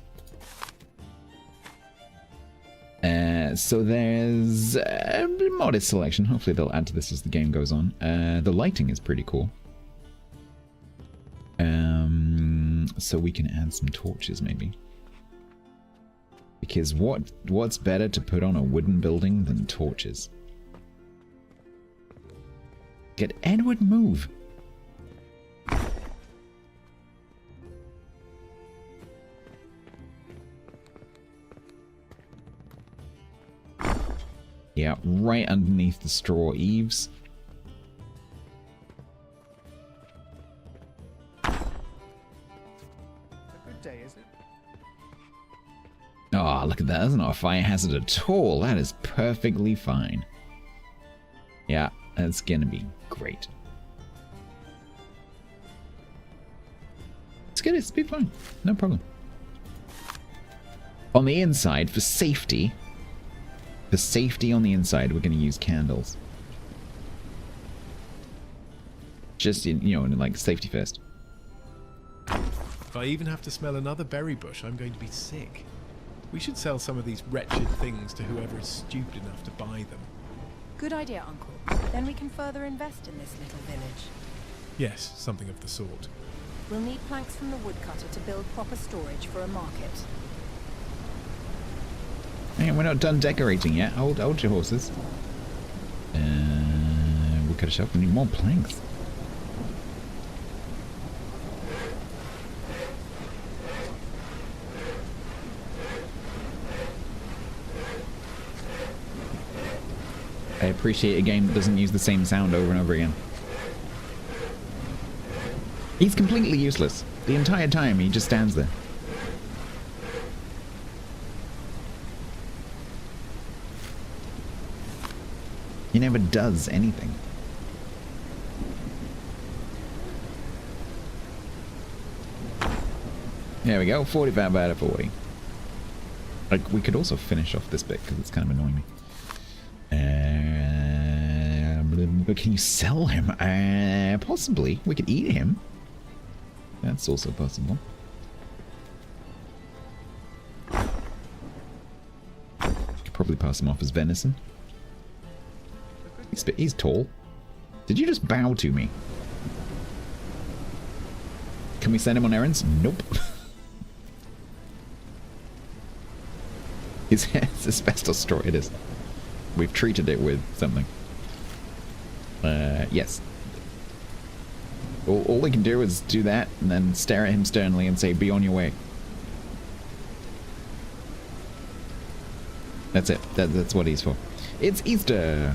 So there's a modest selection. Hopefully they'll add to this as the game goes on. The lighting is pretty cool. So we can add some torches maybe. Because what's better to put on a wooden building than torches? Get Edward, move! Yeah, right underneath the straw eaves. A good day, is it? Oh, look at that. That's not a fire hazard at all. That is perfectly fine. Yeah, that's gonna be great. It's gonna be fine. No problem. On the inside, for safety on the inside, we're gonna use candles. Just in, you know, like safety first. If I even have to smell another berry bush, I'm going to be sick. We should sell some of these wretched things to whoever is stupid enough to buy them. Good idea, Uncle. Then we can further invest in this little village. Yes, something of the sort. We'll need planks from the woodcutter to build proper storage for a market. Hey, we're not done decorating yet. Hold your horses. Woodcutter shop. We need more planks. I appreciate a game that doesn't use the same sound over and over again. He's completely useless. The entire time he just stands there. He never does anything. There we go, 45 out of 40. Like, we could also finish off this bit because it's kind of annoying me. But can you sell him? Possibly. We could eat him. That's also possible. Could probably pass him off as venison. He's tall. Did you just bow to me? Can we send him on errands? Nope. It's asbestos straw, it is. We've treated it with something. Yes. All we can do is do that and then stare at him sternly and say, be on your way. That's it. That's what he's for. It's Easter!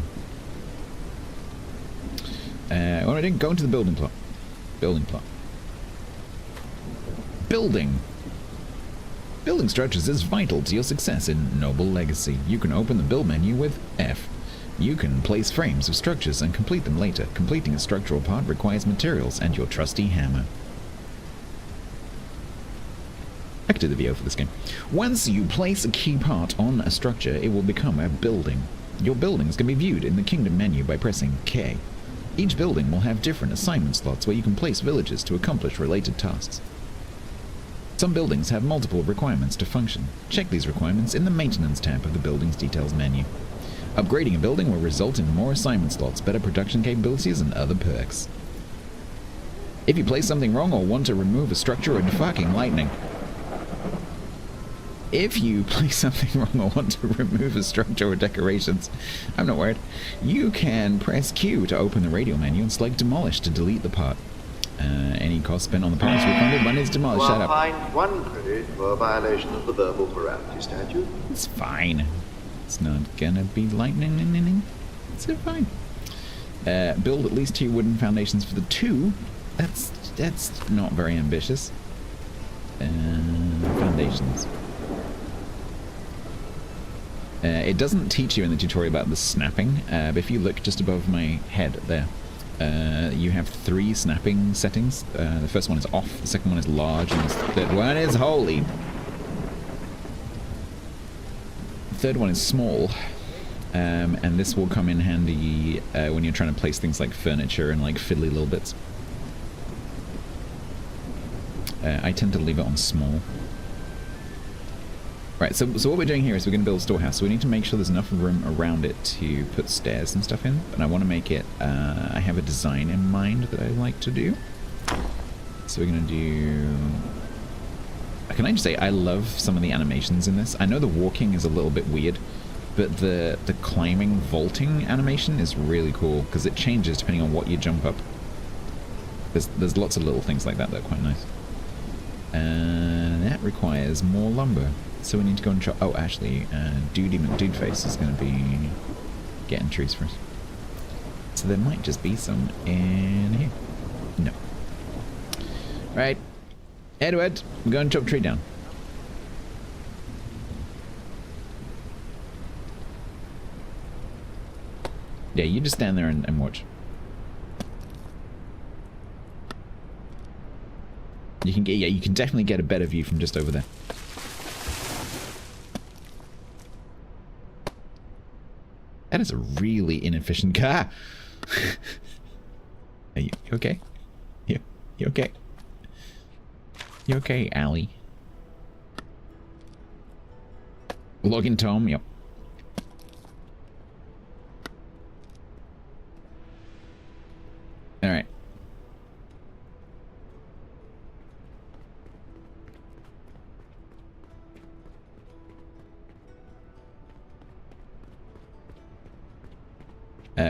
What am I doing? Go into the building plot. Building plot. Building! Building structures is vital to your success in Noble Legacy. You can open the build menu with F. You can place frames of structures and complete them later. Completing a structural part requires materials and your trusty hammer. I could do the VO for this game. Once you place a key part on a structure, it will become a building. Your buildings can be viewed in the Kingdom menu by pressing K. Each building will have different assignment slots where you can place villagers to accomplish related tasks. Some buildings have multiple requirements to function. Check these requirements in the Maintenance tab of the Buildings Details menu. Upgrading a building will result in more assignment slots, better production capabilities, and other perks. If you place something wrong or want to remove a structure or fucking lightning. If you place something wrong or want to remove a structure or decorations, I'm not worried, you can press Q to open the radial menu and select Demolish to delete the part. Any cost spent on the part is refunded when it's demolished. Shut up. Fined 1 credit for violation of the verbal morality statute. It's fine. It's not gonna be lightning. It's fine. Build at least 2 wooden foundations for the 2. That's not very ambitious. Foundations. It doesn't teach you in the tutorial about the snapping, but if you look just above my head there, you have 3 snapping settings. The first one is off, the second one is large, and the third one is holy. The third one is small, and this will come in handy when you're trying to place things like furniture and like fiddly little bits. I tend to leave it on small. Right, so what we're doing here is we're going to build a storehouse, so we need to make sure there's enough room around it to put stairs and stuff in, and I want to make it, I have a design in mind that I like to do. So we're going to do... Can I just say, I love some of the animations in this. I know the walking is a little bit weird, but the climbing, vaulting animation is really cool, because it changes depending on what you jump up. There's lots of little things like that that are quite nice. And that requires more lumber. So we need to go and chop... Oh, actually, Duty McDudeface is going to be getting trees for us. So there might just be some in here. No. Right. Edward, I'm going to chop a tree down. Yeah, you just stand there and watch. You can get, yeah, you can definitely get a better view from just over there. That is a really inefficient car. Are you okay? You okay? You okay, Allie? Login Tom, yep. Alright.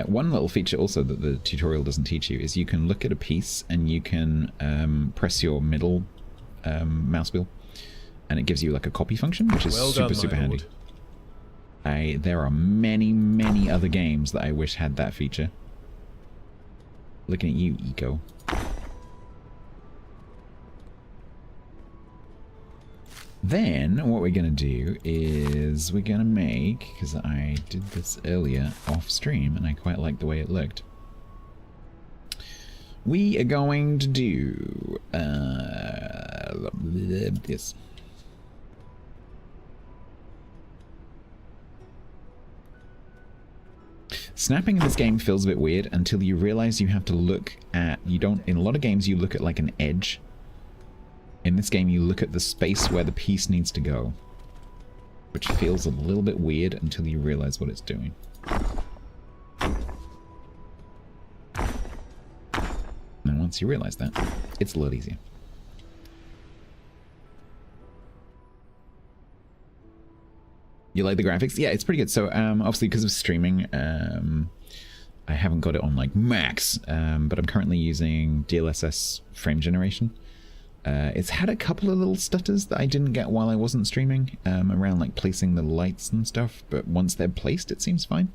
One little feature also that the tutorial doesn't teach you is you can look at a piece and you can press your middle mouse wheel and it gives you like a copy function, which is super handy. There are many other games that I wish had that feature. Looking at you, Eco. Then, what we're going to do is we're going to make, because I did this earlier off stream and I quite like the way it looked. We are going to do this. Snapping in this game feels a bit weird until you realize you have to look at, in a lot of games you look at like an edge. In this game, you look at the space where the piece needs to go, which feels a little bit weird until you realize what it's doing. And once you realize that, it's a lot easier. You like the graphics? Yeah, it's pretty good. So, obviously, because of streaming, I haven't got it on, like, max, but I'm currently using DLSS frame generation. It's had a couple of little stutters that I didn't get while I wasn't streaming, around like placing the lights and stuff, but once they're placed it seems fine.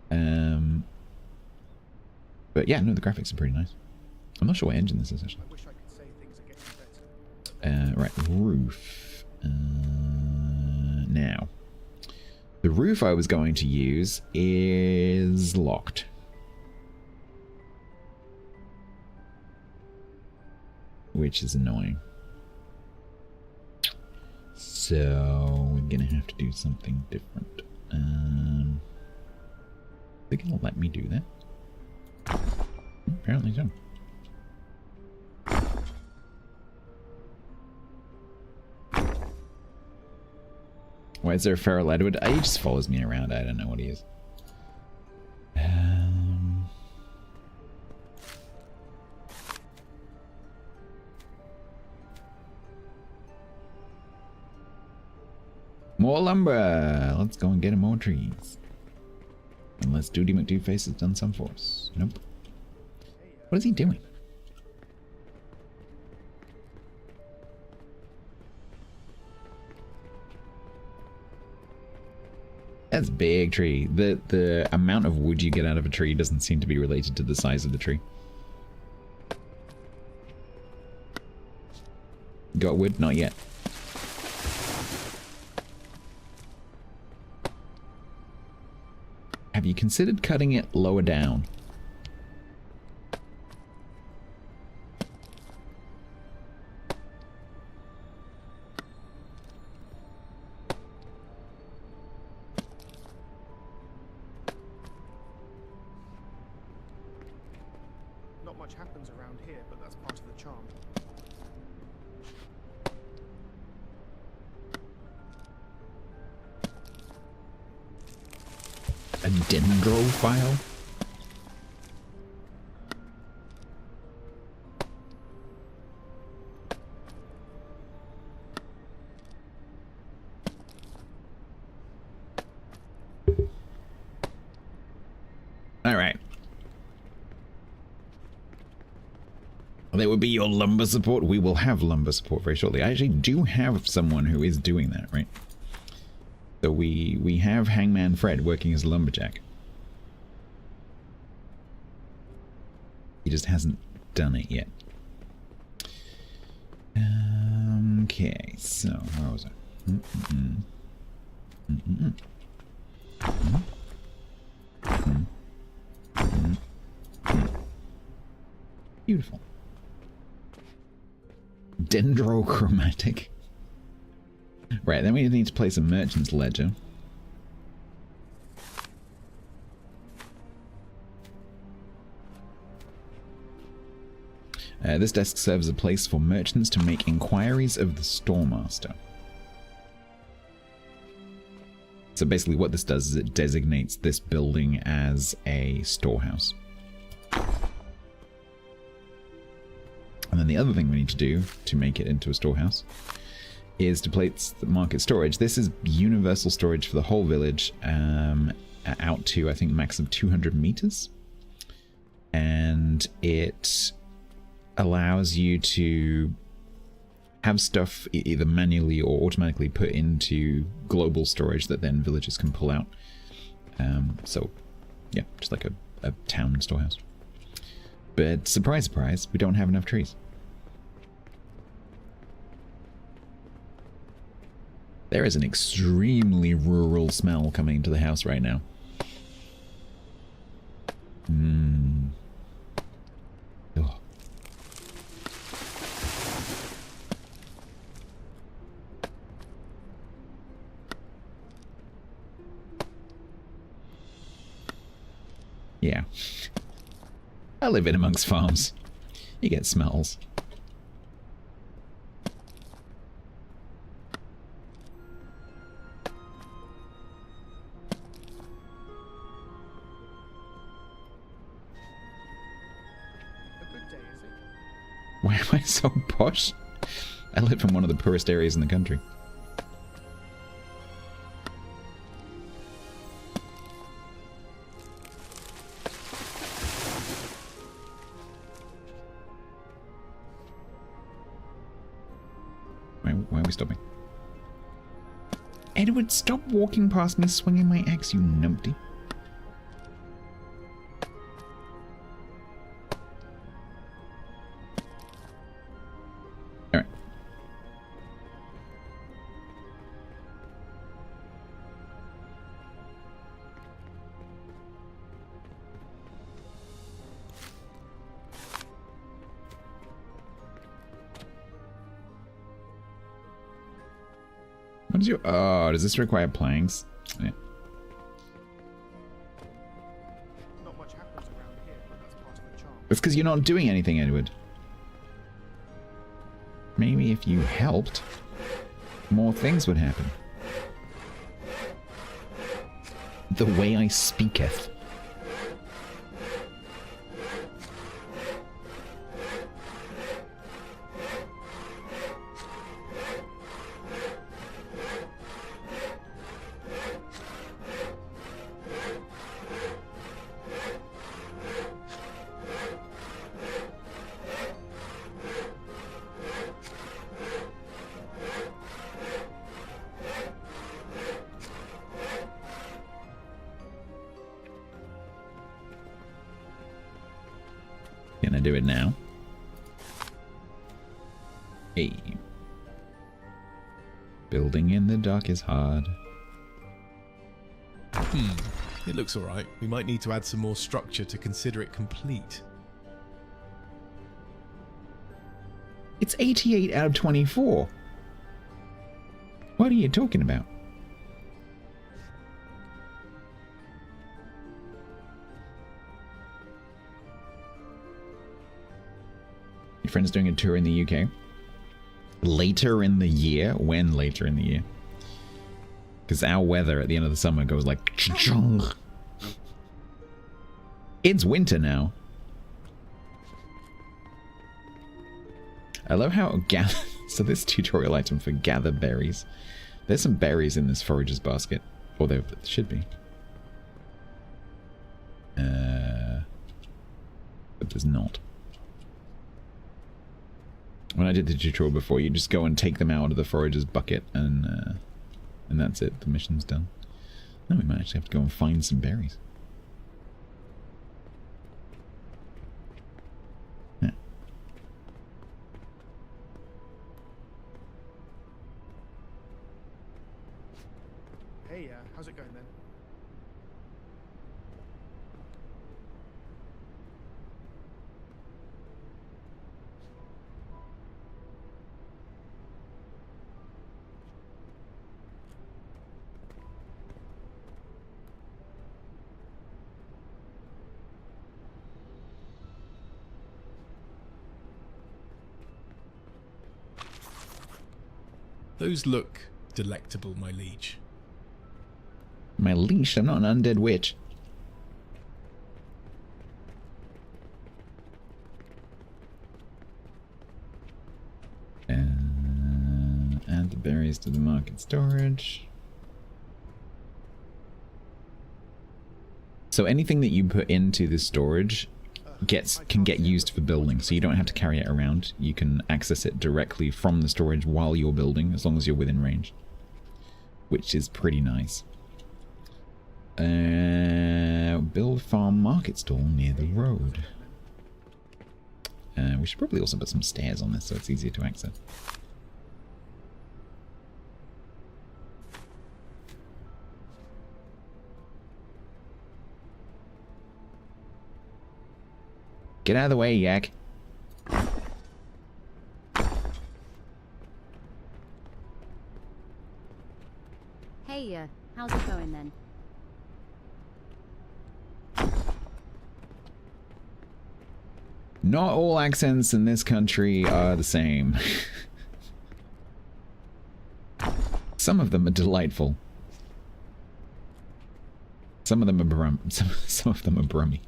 But yeah, no, the graphics are pretty nice. I'm not sure what engine this is actually. Right, roof. Now, the roof I was going to use is locked. Which is annoying. So we're gonna have to do something different. They're gonna let me do that? Apparently so. Why is there a feral Edward? He just follows me around. I don't know what he is. More lumber. Let's go and get more trees. Unless Duty McDoface has done some for us. Nope. What is he doing? That's a big tree. The amount of wood you get out of a tree doesn't seem to be related to the size of the tree. Got wood? Not yet. Have you considered cutting it lower down? Not much happens around here, but that's part of the charm. A dendrophile? Alright. There would be your lumber support. We will have lumber support very shortly. I actually do have someone who is doing that, right? So we have Hangman Fred working as a lumberjack. He just hasn't done it yet. Okay, so where was I? Beautiful. Dendrochromatic. Right, then we need to place a merchant's ledger. This desk serves as a place for merchants to make inquiries of the storemaster. So basically what this does is it designates this building as a storehouse. And then the other thing we need to do to make it into a storehouse is to place the market storage. This is universal storage for the whole village, out to, I think, max of 200 meters. And it allows you to have stuff either manually or automatically put into global storage that then villagers can pull out. So, yeah, just like a town storehouse. But surprise, surprise, we don't have enough trees. There is an extremely rural smell coming into the house right now. Oh. Yeah. I live in amongst farms. You get smells. Why am I so posh? I live in one of the poorest areas in the country. Why are we stopping? Edward, stop walking past me swinging my axe, you numpty. Alright. What is your... Oh, does this require planks? Yeah. Not much happens around here, but that's part of the charm. It's because you're not doing anything, Edward. Maybe if you helped, more things would happen. The way I speaketh. Gonna do it now. Hey. Building in the dark is hard. It looks alright. We might need to add some more structure to consider it complete. It's 88 out of 24. What are you talking about? Your friend's doing a tour in the UK. Later in the year? When later in the year? Because our weather at the end of the summer goes like... Cha-chung. It's winter now. I love how gather... So this tutorial item for gather berries. There's some berries in this forager's basket. Or there should be. But there's not. When I did the tutorial before, you just go and take them out of the forager's bucket and that's it. The mission's done. Now we might actually have to go and find some berries. Yeah. Hey, how's it going then? Those look delectable, my liege. My leash? I'm not an undead witch. Add the berries to the market storage. So anything that you put into the storage can get used for building, so you don't have to carry it around. You can access it directly from the storage while you're building, as long as you're within range, which is pretty nice. Build farm market stall near the road. We should probably also put some stairs on this so it's easier to access. Get out of the way, yak. Hey, how's it going then? Not all accents in this country are the same. Some of them are delightful. Some of them are some of them are Brummy.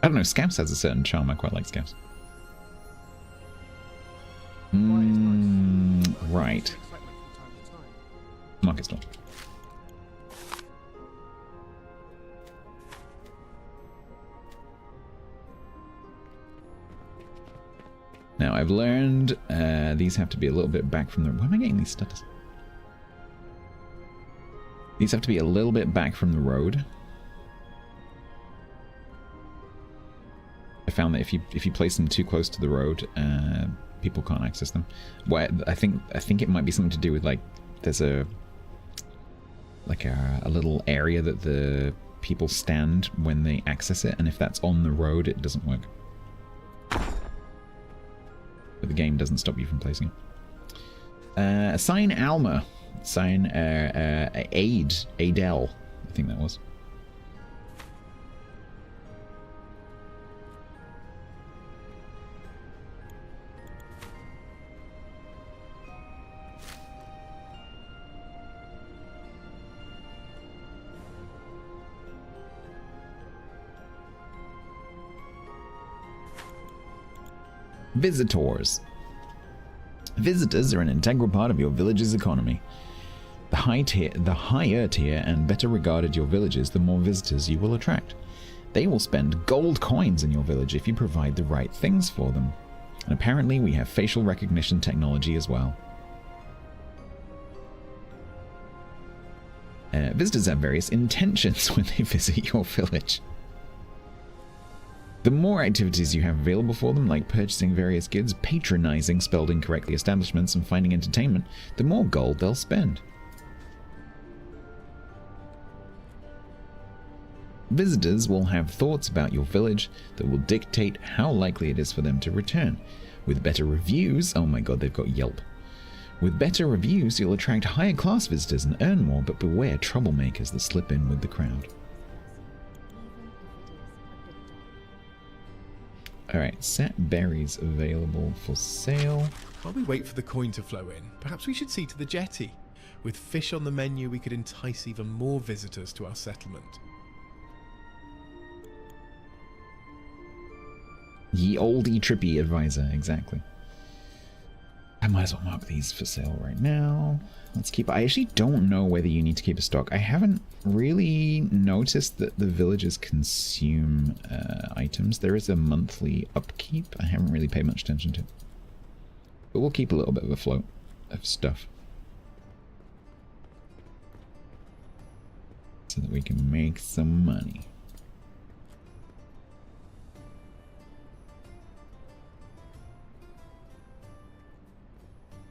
I don't know, Scouts has a certain charm. I quite like Scouts. Right. Market stall. Now I've learned these have to be a little bit back from the... Why am I getting these stutters? These have to be a little bit back from the road. I found that if you place them too close to the road, people can't access them. Well, I think it might be something to do with, like, there's a little area that the people stand when they access it, and if that's on the road, it doesn't work. But the game doesn't stop you from placing it. Assign Alma. Assign Adele. I think that was. Visitors. Visitors are an integral part of your village's economy. The higher tier and better regarded your village is, the more visitors you will attract. They will spend gold coins in your village if you provide the right things for them. And apparently we have facial recognition technology as well. Visitors have various intentions when they visit your village. The more activities you have available for them, like purchasing various goods, patronizing spelled incorrectly establishments, and finding entertainment, the more gold they'll spend. Visitors will have thoughts about your village that will dictate how likely it is for them to return. With better reviews, oh my god, they've got Yelp. With better reviews, you'll attract higher class visitors and earn more, but beware troublemakers that slip in with the crowd. Alright, set berries available for sale. While we wait for the coin to flow in, perhaps we should see to the jetty. With fish on the menu, we could entice even more visitors to our settlement. Ye oldie trippy advisor, exactly. I might as well mark these for sale right now. Let's keep... I actually don't know whether you need to keep a stock. I haven't really noticed that the villagers consume items. There is a monthly upkeep. I haven't really paid much attention to. But we'll keep a little bit of a float of stuff. So that we can make some money.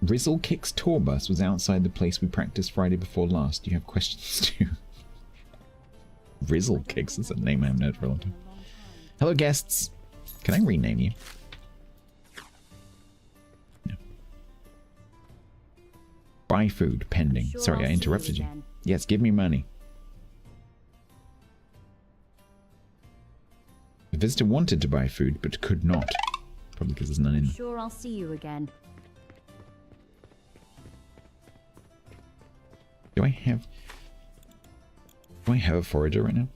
Rizzle Kicks tour bus was outside the place we practiced Friday before last. Do you have questions too? Rizzle Kicks is a name I haven't heard for a long time. Hello guests. Can I rename you? No. Buy food pending. Sorry, I interrupted you. Yes, give me money. The visitor wanted to buy food but could not. Probably because there's none in. Sure, I'll see you again. Do I have a forager right now?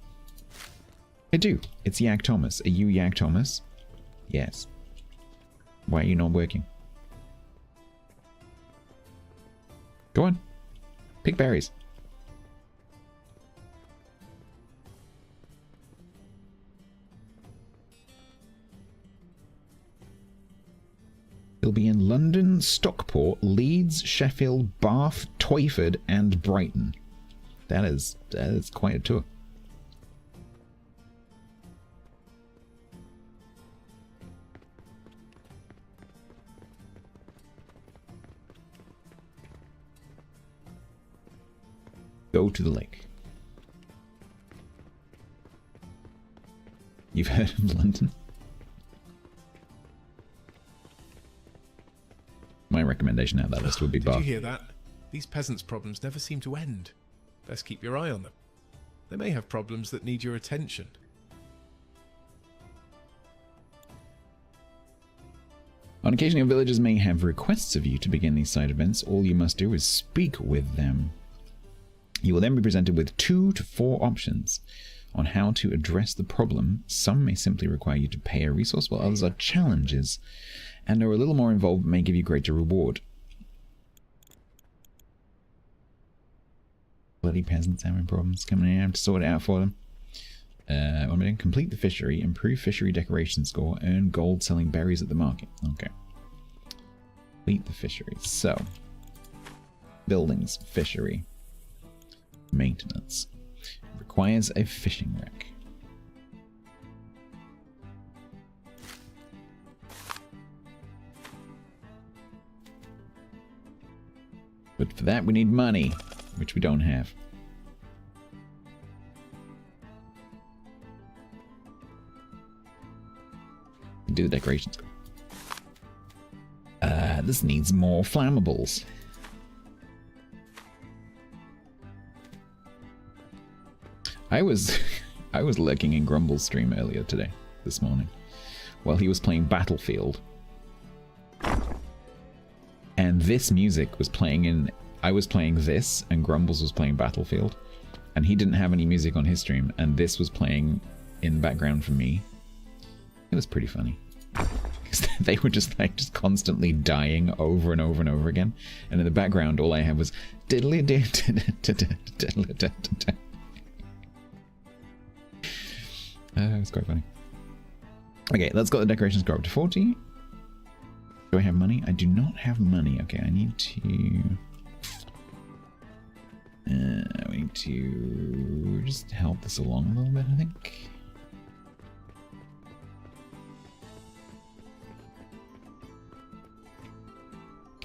I do. It's Yak Thomas. Are you Yak Thomas? Yes. Why are you not working? Go on. Pick berries. He'll be in London, Stockport, Leeds, Sheffield, Bath, Twyford, and Brighton. That is quite a tour. Go to the lake. You've heard of London? My recommendation out of that list would be Bath. Did you hear that? These peasants' problems never seem to end. Best keep your eye on them. They may have problems that need your attention. On occasion, your villagers may have requests of you to begin these side events. All you must do is speak with them. You will then be presented with 2 to 4 options on how to address the problem. Some may simply require you to pay a resource, while others are challenges and are a little more involved but may give you greater reward. Bloody peasants having problems coming in. I have to sort it out for them. What am I doing? Complete the fishery, improve fishery decoration score, earn gold selling berries at the market. Okay. Complete the fishery. So, buildings, fishery, maintenance. Requires a fishing wreck. But for that we need money, which we don't have. Do the decorations. This needs more flammables. I was lurking in Grumble's stream earlier this morning, while he was playing Battlefield. And this music was playing I was playing this, and Grumbles was playing Battlefield. And he didn't have any music on his stream, and this was playing in the background for me. It was pretty funny. Because they were just constantly dying over and over and over again. And in the background, all I had was diddly diddly. It was quite funny. Okay, let's got the decorations go up to 40. Do I have money? I do not have money. Okay, I need to... we need to just help this along a little bit, I think.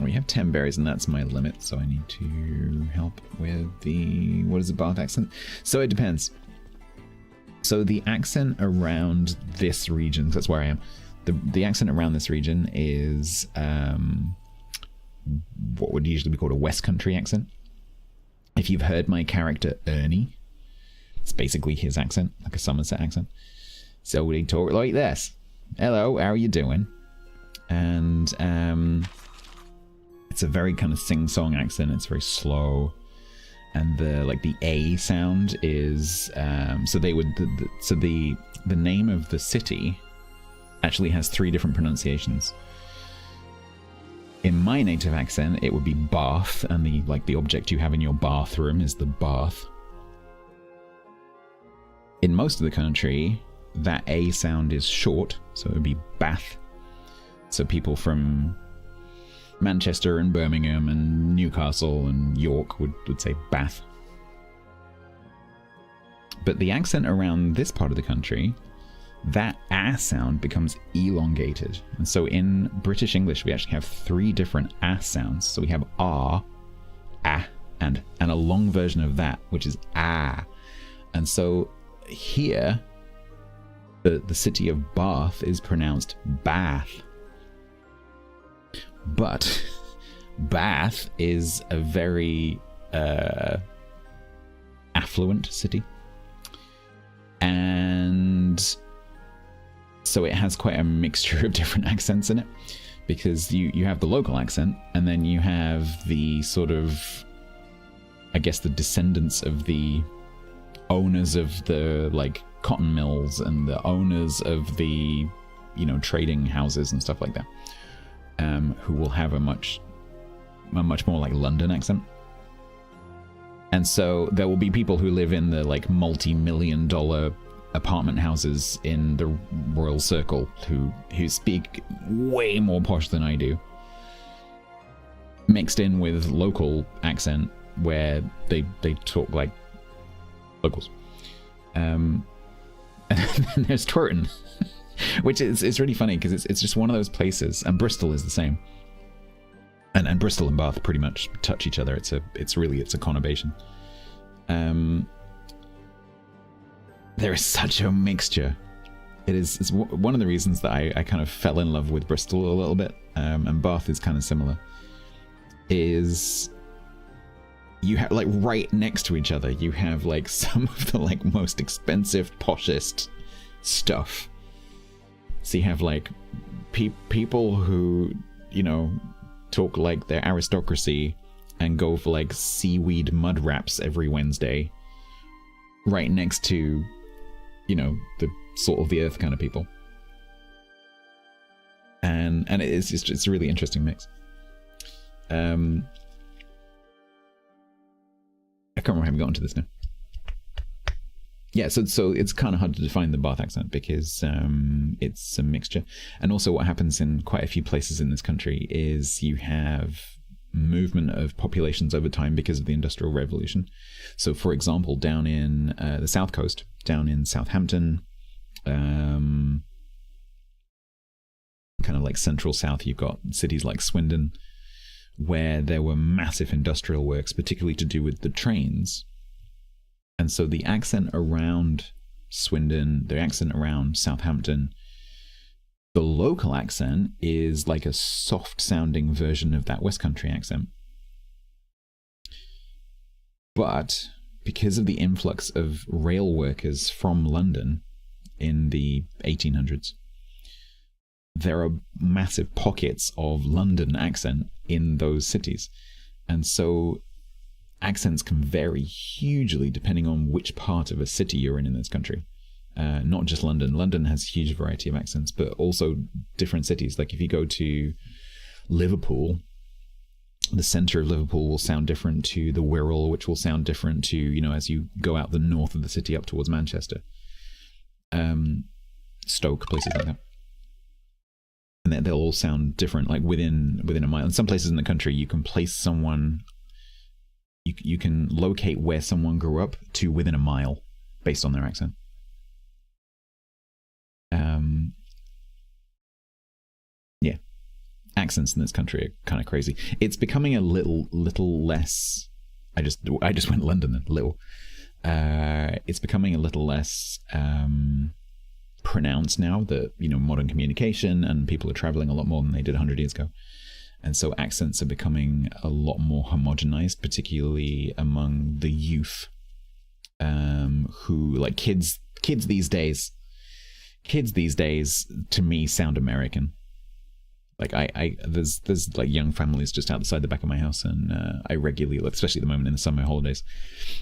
We have 10 berries and that's my limit, so I need to help with the... what is the Bath accent? So it depends. So the accent around this region, that's where I am, the accent around this region is what would usually be called a West Country accent. If you've heard my character Ernie, it's basically his accent, like a Somerset accent. So they talk like this. Hello, how are you doing? And it's a very kind of sing-song accent. It's very slow, and the A sound is so they would the name of the city actually has 3 different pronunciations. In my native accent, it would be bath, and the object you have in your bathroom is the bath. In most of the country, that A sound is short, so it would be bath. So people from Manchester and Birmingham and Newcastle and York would say Bath. But the accent around this part of the country, that A sound becomes elongated. And so in British English, we actually have 3 different A sounds. So we have R, A, and a long version of that, which is A. And so here, the city of Bath is pronounced Bath. But Bath is a very affluent city, and so it has quite a mixture of different accents in it, because you have the local accent, and then you have the sort of, I guess, the descendants of the owners of the cotton mills and the owners of the trading houses and stuff like that. Who will have a much more like London accent. And so there will be people who live in the multi-million-dollar apartment houses in the Royal Circle who speak way more posh than I do, mixed in with local accent where they talk like locals. And then there's Twerton. Which is really funny because it's just one of those places, and Bristol is the same. And Bristol and Bath pretty much touch each other. It's a conurbation. There is such a mixture. It's one of the reasons that I kind of fell in love with Bristol a little bit, and Bath is kind of similar. Is you have right next to each other, you have some of the most expensive, poshest stuff. So you have people who, talk like they're aristocracy and go for seaweed mud wraps every Wednesday, right next to, the salt of the earth kind of people. And it's a really interesting mix. I can't remember how we got into this now. Yeah, so it's kind of hard to define the Bath accent because it's a mixture. And also what happens in quite a few places in this country is you have movement of populations over time because of the Industrial Revolution. So, for example, down in the South Coast, down in Southampton, kind of central south, you've got cities like Swindon, where there were massive industrial works, particularly to do with the trains. And so the accent around Swindon, the accent around Southampton, the local accent is like a soft-sounding version of that West Country accent. But because of the influx of rail workers from London in the 1800s, there are massive pockets of London accent in those cities. And so accents can vary hugely depending on which part of a city you're in this country. Not just London. London has a huge variety of accents, but also different cities. Like if you go to Liverpool, the centre of Liverpool will sound different to the Wirral, which will sound different to, as you go out the north of the city up towards Manchester. Stoke, places like that. And they'll all sound different, like within a mile. In some places in the country, you can place someone, you can locate where someone grew up to within a mile based on their accent. Yeah, accents in this country are kind of crazy. It's becoming a little less. I just went London a little. It's becoming a little less pronounced now that, you know, modern communication and people are traveling a lot more than they did 100 years ago, and so accents are becoming a lot more homogenized, particularly among the youth, who, like, kids these days to me sound American. Like there's like young families just outside the back of my house, and I regularly, like, especially at the moment in the summer holidays,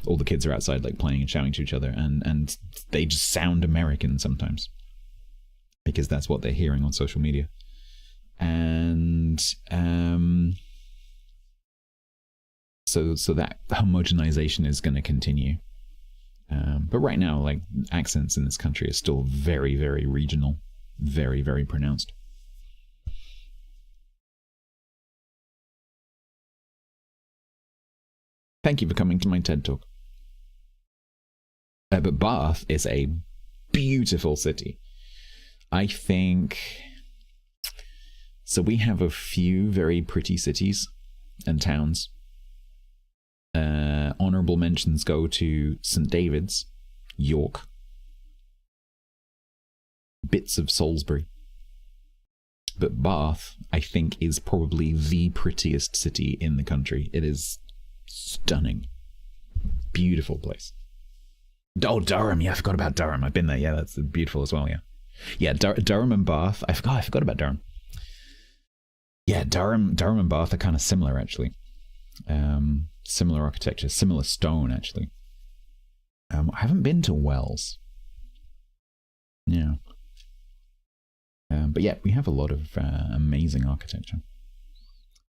all the kids are outside, like, playing and shouting to each other, and they just sound American sometimes because that's what they're hearing on social media. And so that homogenization is going to continue. But right now, like, accents in this country are still very, very regional, very, very pronounced. Thank you for coming to my TED Talk. But Bath is a beautiful city. I think... So we have a few very pretty cities and towns. Honourable mentions go to St. David's, York, bits of Salisbury. But Bath, I think, is probably the prettiest city in the country. It is stunning. Beautiful place. Oh, Durham. Yeah, I forgot about Durham. I've been there. Yeah, that's beautiful as well. Yeah. Yeah, Durham and Bath. I forgot about Durham. Yeah, Durham and Bath are kind of similar, actually. Similar architecture, similar stone, actually. I haven't been to Wells. Yeah. But yeah, we have a lot of amazing architecture.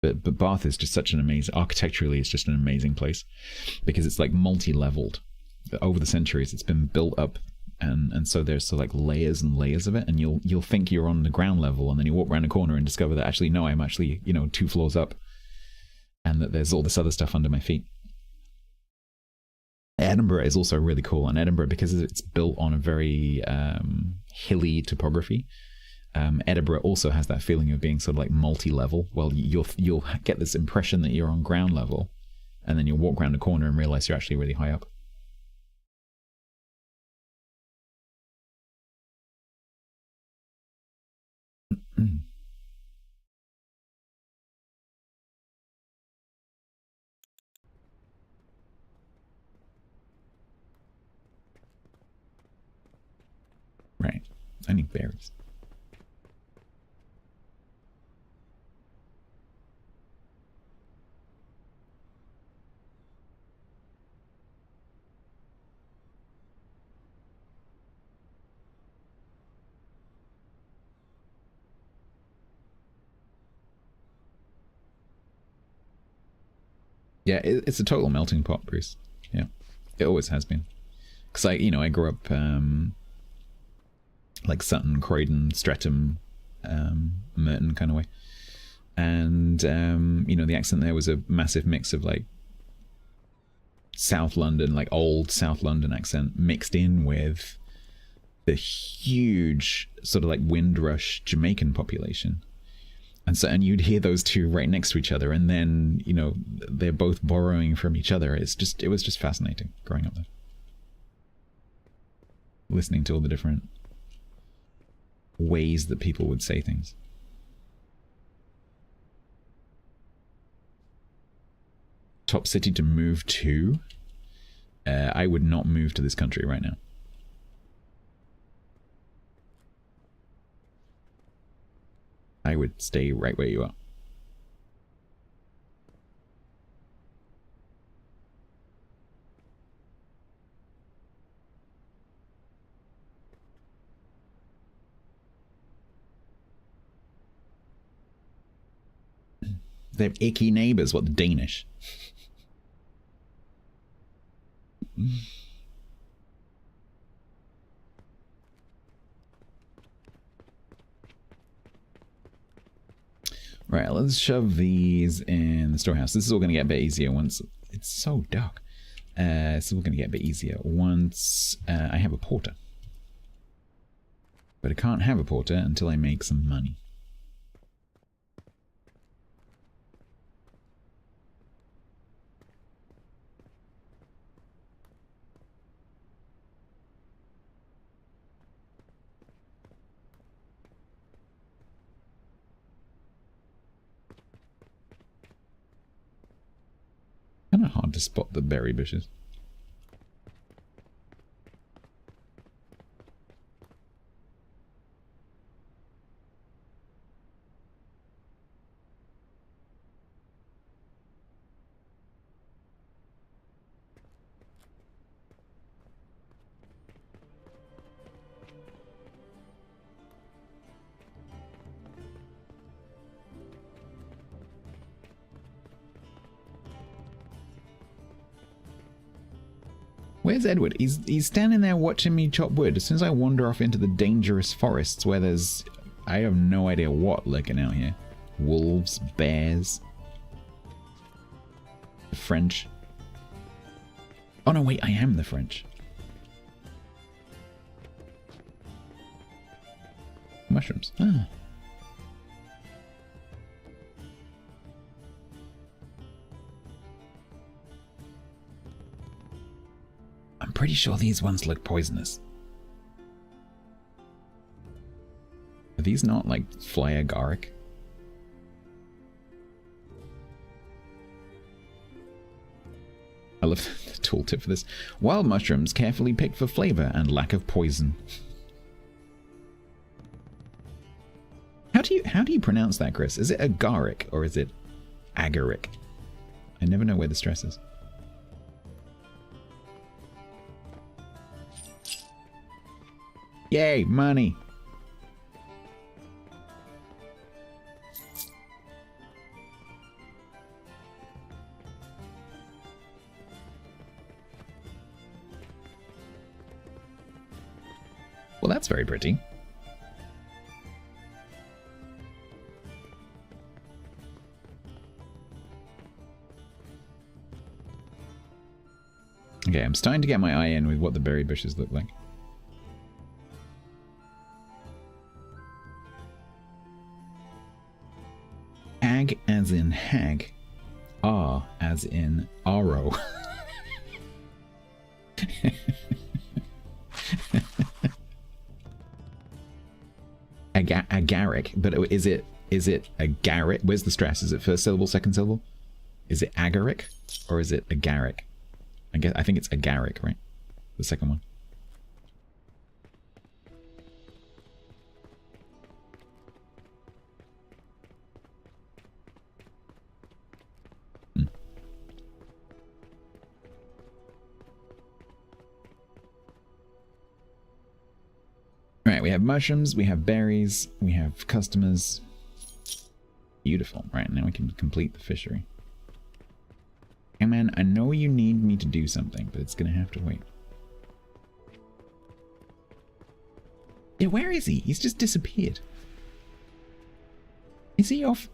But Bath is just such an amazing, architecturally, it's just an amazing place because it's like multi-leveled. Over the centuries, it's been built up, and so there's so like layers and layers of it, and you'll think you're on the ground level, and then you walk around a corner and discover that actually no, I'm actually, you know, 2 floors up, and that there's all this other stuff under my feet. Edinburgh is also really cool, and Edinburgh, because it's built on a very hilly topography. Edinburgh also has that feeling of being sort of like multi-level. Well, you'll get this impression that you're on ground level, and then you'll walk around a corner and realize you're actually really high up. Right. I need berries. Yeah, it's a total melting pot, Bruce. Yeah, it always has been. Because I grew up like Sutton, Croydon, Streatham, Merton kind of way, and the accent there was a massive mix of like South London, like old South London accent, mixed in with the huge sort of like Windrush Jamaican population. And you'd hear those two right next to each other, and then, they're both borrowing from each other. It was just fascinating growing up there. Listening to all the different ways that people would say things. Top city to move to? I would not move to this country right now. I would stay right where you are. They have icky neighbors. What, the Danish? Right, let's shove these in the storehouse. This is all going to get a bit easier once... It's so dark. It's all going to get a bit easier once I have a porter. But I can't have a porter until I make some money. Kind of hard to spot the berry bushes. Where's Edward? He's standing there watching me chop wood. As soon as I wander off into the dangerous forests where there's... I have no idea what lurking out here. Wolves, bears... The French. Oh no, wait, I am the French. Mushrooms. Ah. I'm pretty sure these ones look poisonous. Are these not like fly agaric? I love the tooltip for this. Wild mushrooms carefully picked for flavor and lack of poison. How do you pronounce that, Chris? Is it agaric or is it agaric? I never know where the stress is. Yay, money! Well, that's very pretty. Okay, I'm starting to get my eye in with what the berry bushes look like. Ag as in hag. R as in arrow. Agaric, but is it agaric? Where's the stress? Is it first syllable, second syllable? Is it agaric or is it agaric? I think it's agaric, right? The second one. Right, we have mushrooms, we have berries, we have customers. Beautiful. Right, now we can complete the fishery. Hey man, I know you need me to do something, but it's gonna have to wait. Yeah, where is he? He's just disappeared. Is he off?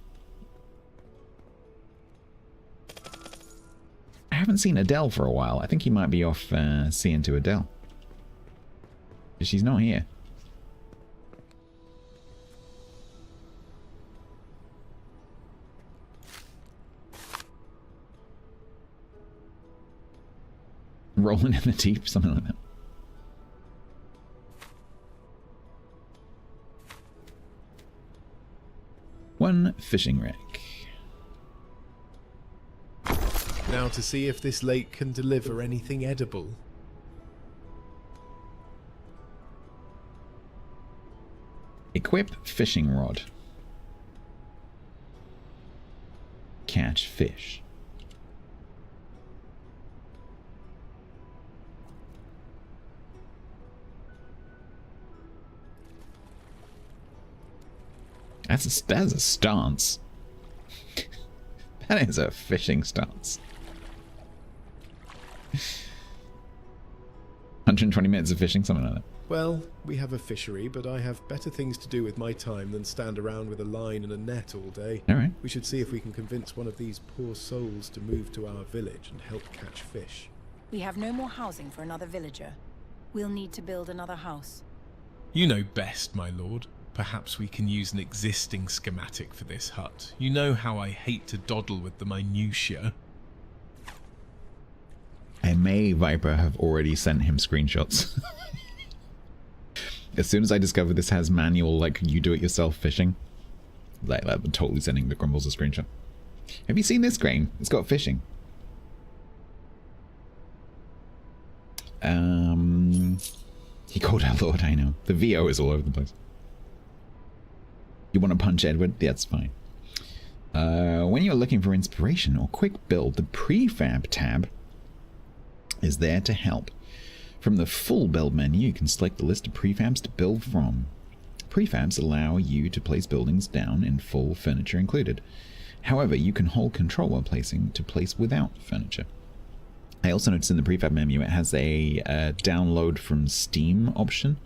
I haven't seen Adele for a while. I think he might be off seeing to Adele. But she's not here. Rolling in the deep, something like that. One fishing wreck. Now to see if this lake can deliver anything edible. Equip fishing rod. Catch fish. That's a stance. That is a fishing stance. 120 minutes of fishing, something like that. Well, we have a fishery, but I have better things to do with my time than stand around with a line and a net all day. All right. We should see if we can convince one of these poor souls to move to our village and help catch fish. We have no more housing for another villager. We'll need to build another house. You know best, my lord. Perhaps we can use an existing schematic for this hut. You know how I hate to dawdle with the minutiae. I may, Viper, have already sent him screenshots. As soon as I discover this has manual, like, you do-it-yourself fishing, like, I'm totally sending the Grumbles a screenshot. Have you seen this grain? It's got fishing. He called our lord, I know. The VO is all over the place. You want to punch Edward? That's fine. When you're looking for inspiration or quick build, the prefab tab is there to help. From the full build menu, you can select the list of prefabs to build from. Prefabs allow you to place buildings down in full, furniture included. However, you can hold control while placing to place without furniture. I also noticed in the prefab menu it has a download from Steam option.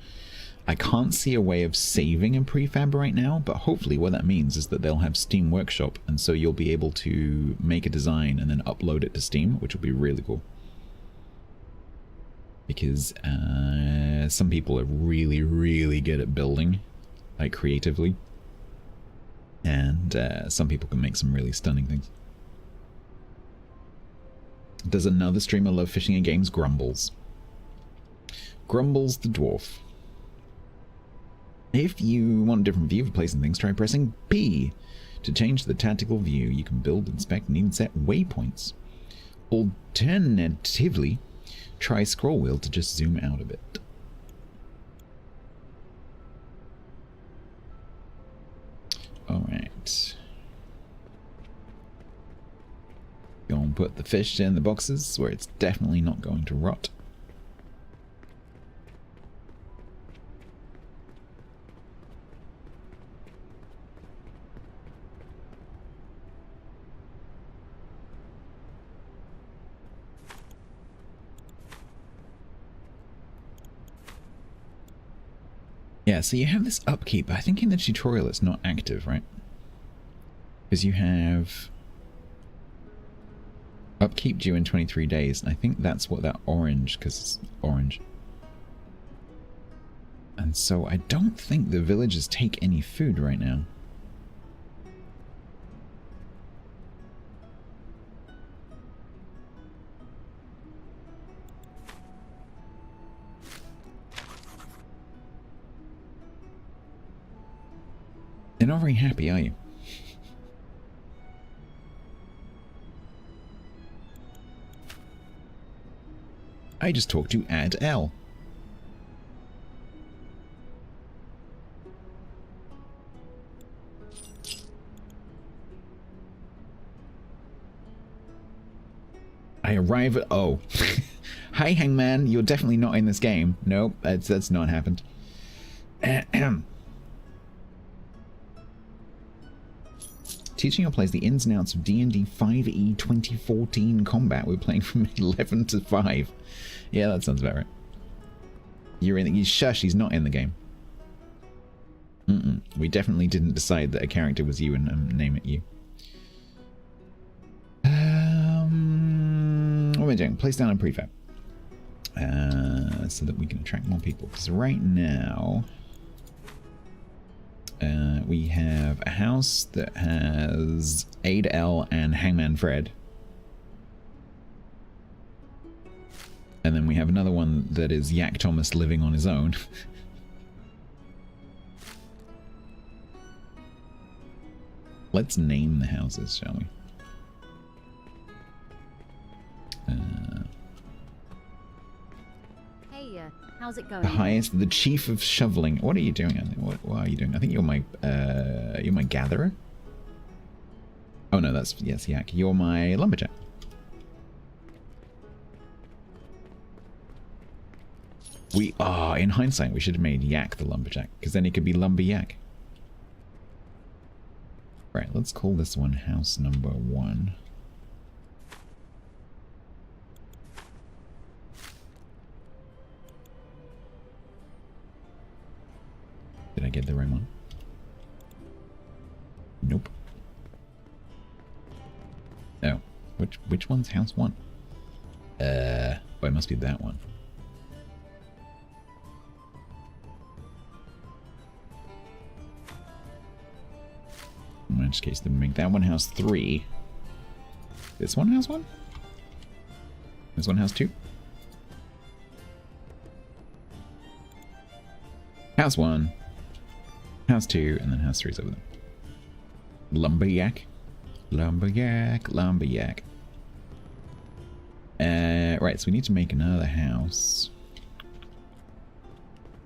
I can't see a way of saving a prefab right now, but hopefully what that means is that they'll have Steam Workshop, and so you'll be able to make a design and then upload it to Steam, which will be really cool. Because some people are really, really good at building, like creatively. And some people can make some really stunning things. Does another streamer love fishing in games? Grumbles. Grumbles the dwarf. If you want a different view for placing things, try pressing B. To change the tactical view, you can build, inspect, and even set waypoints. Alternatively, try scroll wheel to just zoom out a bit. Alright. Go and put the fish in the boxes where it's definitely not going to rot. Yeah, so you have this upkeep. I think in the tutorial it's not active, right? Because you have upkeep due in 23 days, and I think that's what that orange, because it's orange. And so I don't think the villagers take any food right now. They're not very happy, are you? I just talked to Add L. I arrive at... Oh. Hi, Hangman. You're definitely not in this game. Nope, that's not happened. Teaching your players the ins and outs of D&D 5e 2014 combat. We're playing from 11 to 5. Yeah, that sounds about right. You're in. Shush, he's not in the game. We definitely didn't decide that a character was you and name it you. What am I doing? Place down a prefab. So that we can attract more people. Because right now... we have a house that has Aid L and Hangman Fred. And then we have another one that is Yak Thomas living on his own. Let's name the houses, shall we? Hey, how's it going? The highest, the chief of shoveling. What are you doing? What are you doing? I think you're my gatherer. Oh no, that's yes, Yak. You're my lumberjack. We are, in hindsight, we should have made Yak the lumberjack, because then he could be Lumber Yak. Right, let's call this one house number 1. get the right one? Nope. Oh, which one's house 1? Oh, it must be that one. In which case, then make that one house 3. This one house 1? This one house 2? House 1, house 2, and then house 3's over there. Lumberjack. Lumberjack, lumberjack. Right, so we need to make another house.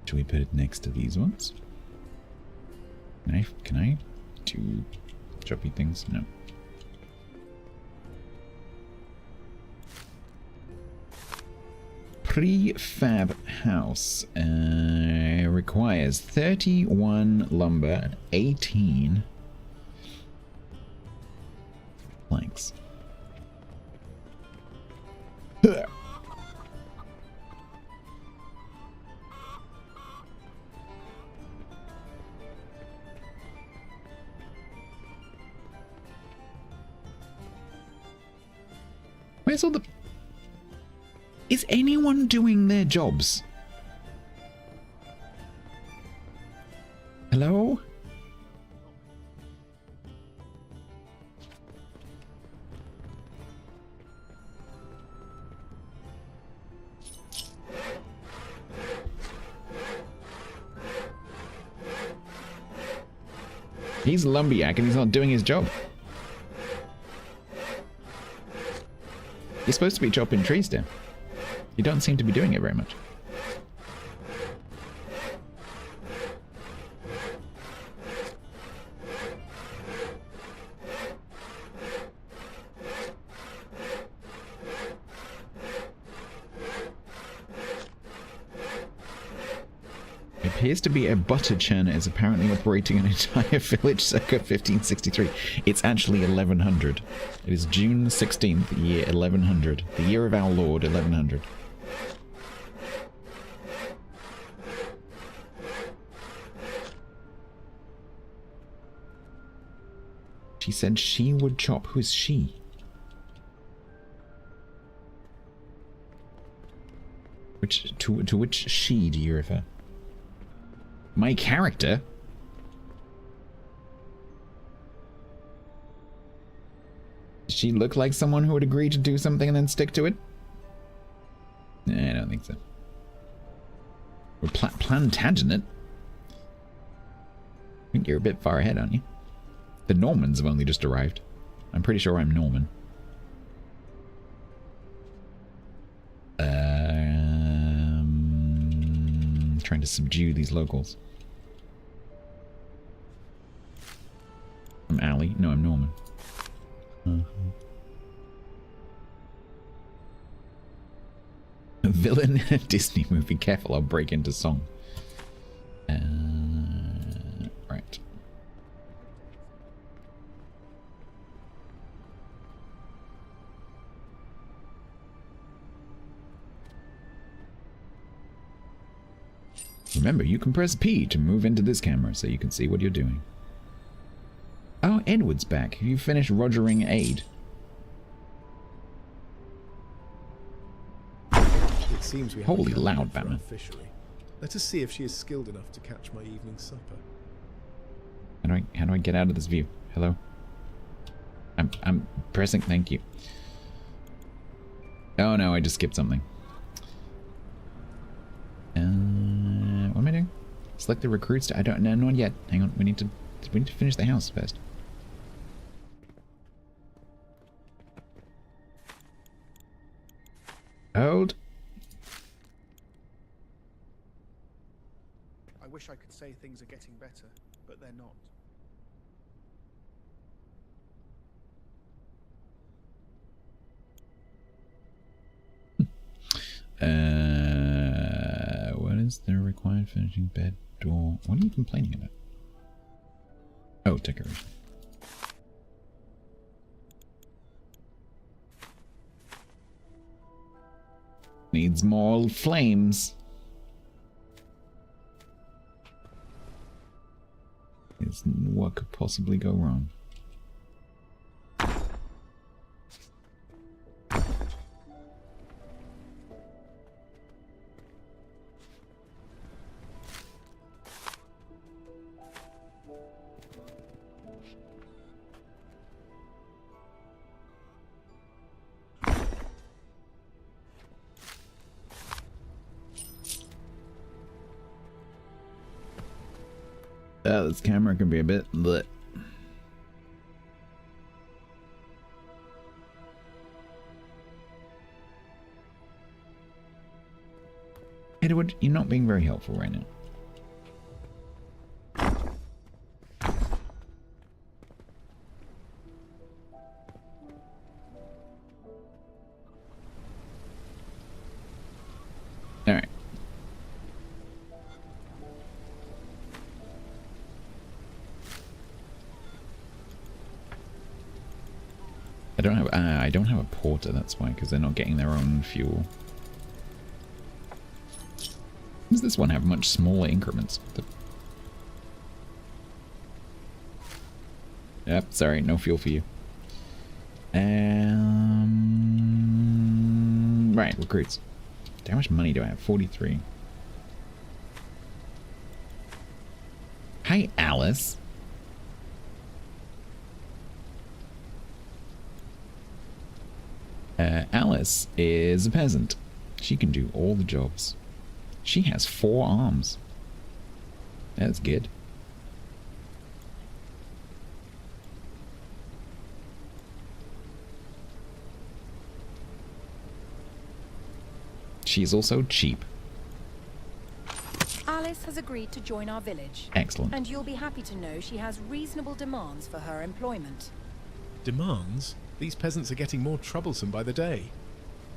Should we put it next to these ones? Can I do choppy things? No. Prefab house requires 31 lumber, 18 planks. Where's all the... Is anyone doing their jobs? Hello? He's a lumberjack and he's not doing his job. You're supposed to be chopping trees down. You don't seem to be doing it very much. Appears to be a butter churner is apparently operating an entire village circa 1563. It's actually 1100. It is June 16th, year 1100. The year of our Lord, 1100. She said she would chop. Who is she? To which she do you refer? My character? Does she look like someone who would agree to do something and then stick to it? Nah, I don't think so. Or Plantagenet? I think you're a bit far ahead, aren't you? The Normans have only just arrived. I'm pretty sure I'm Norman. Trying to subdue these locals. I'm Ali. No, I'm Norman. A villain in a Disney movie. Careful, I'll break into song. Right. Remember, you can press P to move into this camera so you can see what you're doing. Oh, Edward's back. Have you finished rogering aid? It seems we have Holy loud, Batman. Let us see if she is skilled enough to catch my evening supper. How do I get out of this view? Hello? I'm pressing, thank you. Oh no, I just skipped something. What am I doing? Select the recruits. I don't know, not yet. Hang on, we need to finish the house first. Hold. I wish I could say things are getting better, but they're not. What is the required finishing bed door? What are you complaining about? Oh, decoration. Needs more flames. is what could possibly go wrong. This camera can be a bit bleh. Edward, you're not being very helpful right now. Alright. I don't have a porter, that's why, because they're not getting their own fuel. Does this one have much smaller increments? Yep, sorry, no fuel for you. Right, recruits. How much money do I have? 43. Hi, Alice. Alice is a peasant. She can do all the jobs. She has 4 arms. That's good. She's also cheap. Alice has agreed to join our village. Excellent. And you'll be happy to know she has reasonable demands for her employment. Demands? These peasants are getting more troublesome by the day.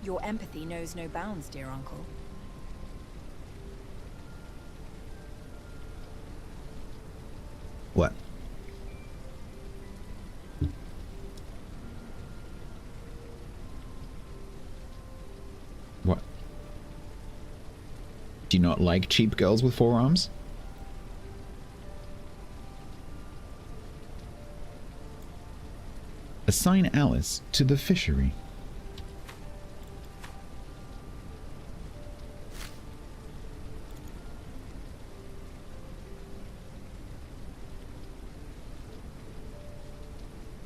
Your empathy knows no bounds, dear uncle. What? What? Do you not like cheap girls with 4 arms? Assign Alice to the fishery.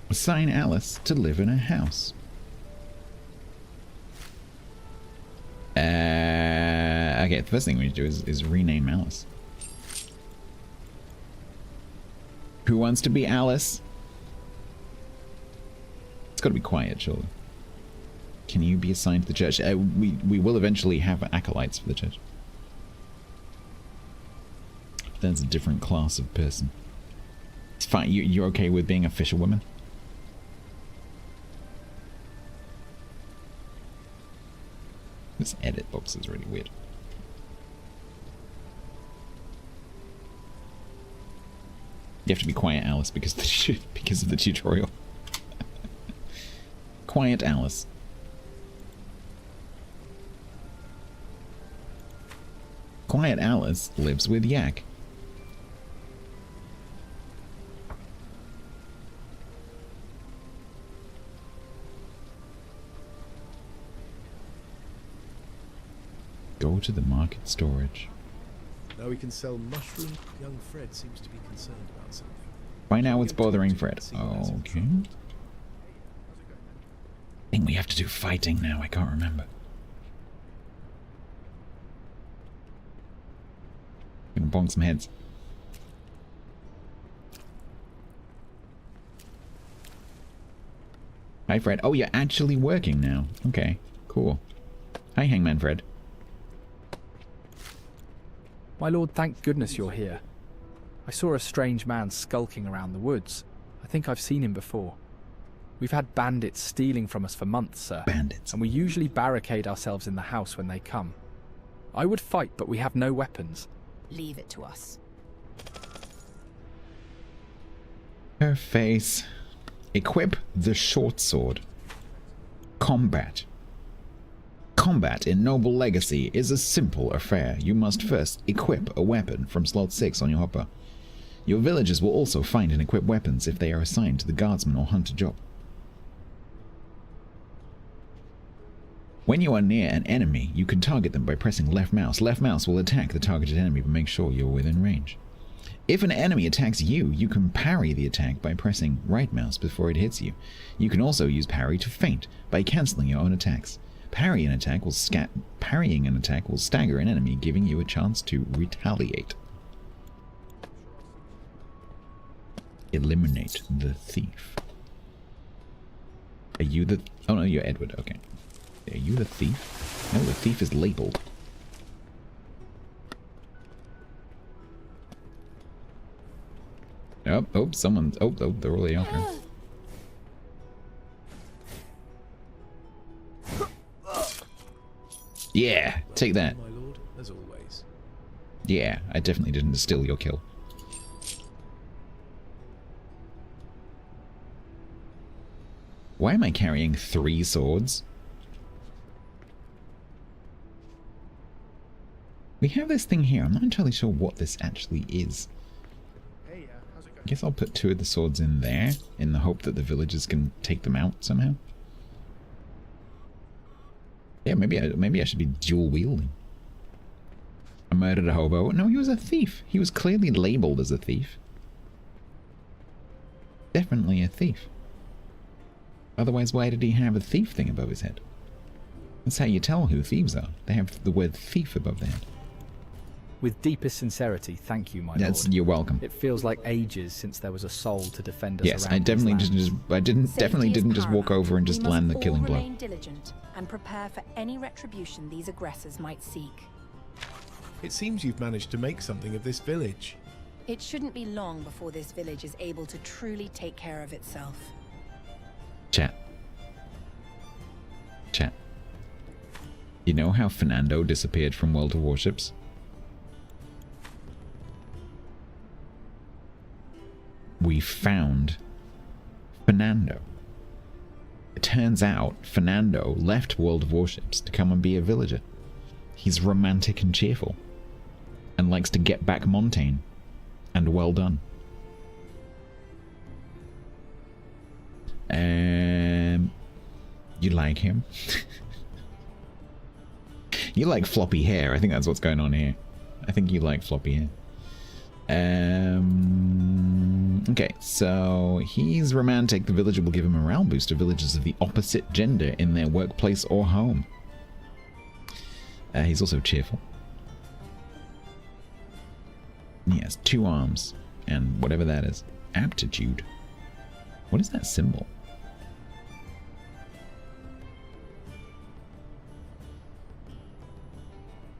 Assign Alice to live in a house. Okay, the first thing we need to do is rename Alice. Who wants to be Alice? It's got to be quiet, surely. Can you be assigned to the church? We will eventually have acolytes for the church. But that's a different class of person. It's fine. You're okay with being a fisherwoman? This edit box is really weird. You have to be quiet, Alice, because of the tutorial. Quiet Alice. Quiet Alice lives with Yak. Go to the market storage. Now we can sell mushroom. Young Fred seems to be concerned about something. Find out what's bothering Fred. Okay. I think we have to do fighting now. I can't remember. Gonna bonk some heads. Hi, Fred. Oh, you're actually working now. Okay, cool. Hi, Hangman Fred. My lord, thank goodness you're here. I saw a strange man skulking around the woods. I think I've seen him before. We've had bandits stealing from us for months, sir. Bandits. And we usually barricade ourselves in the house when they come. I would fight, but we have no weapons. Leave it to us. Her face. Equip the short sword. Combat. Combat in Noble Legacy is a simple affair. You must first equip a weapon from slot 6 on your hopper. Your villagers will also find and equip weapons if they are assigned to the guardsman or hunter job. When you are near an enemy, you can target them by pressing left mouse. Left mouse will attack the targeted enemy, but make sure you're within range. If an enemy attacks you, you can parry the attack by pressing right mouse before it hits you. You can also use parry to feint by cancelling your own attacks. Parrying an attack will stagger an enemy, giving you a chance to retaliate. Eliminate the thief. Are you the... Oh no, you're Edward, okay. Are you the thief? No, the thief is labeled. Oh, someone's... Oh, they're already after him. Yeah, take that. My lord, as always. Yeah, I definitely didn't steal your kill. Why am I carrying 3 swords? We have this thing here. I'm not entirely sure what this actually is. Hey, how's it going? I guess I'll put 2 of the swords in there in the hope that the villagers can take them out somehow. Yeah, maybe I should be dual wielding. I murdered a hobo. No, he was a thief. He was clearly labeled as a thief. Definitely a thief. Otherwise, why did he have a thief thing above his head? That's how you tell who thieves are. They have the word thief above their head. With deepest sincerity, thank you, my lord. You're welcome. It feels like ages since there was a soul to defend us. Yes, around I definitely these lands. definitely didn't just walk over and just land the killing blow. Remain diligent and prepare for any retribution these aggressors might seek. It seems you've managed to make something of this village. It shouldn't be long before this village is able to truly take care of itself. Chat. You know how Fernando disappeared from World of Warships? We found Fernando. It turns out Fernando left World of Warships to come and be a villager. He's romantic and cheerful and likes to get back Montaigne. And well done. You like him? You like floppy hair. I think that's what's going on here. I think you like floppy hair. Okay, so he's romantic. The villager will give a morale boost to villagers of the opposite gender in their workplace or home. He's also cheerful. He has 2 arms and whatever that is. Aptitude. What is that symbol?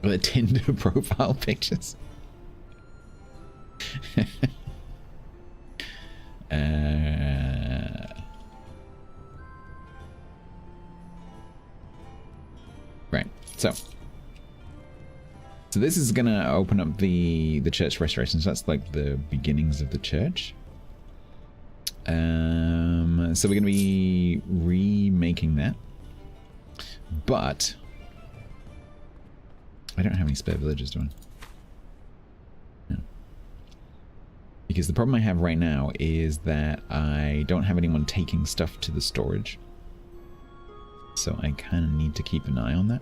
The Tinder profile pictures. Right. So this is gonna open up the church restoration. So that's like the beginnings of the church. So we're gonna be remaking that, but I don't have any spare villagers, do I? No. Because the problem I have right now is that I don't have anyone taking stuff to the storage. So I kind of need to keep an eye on that.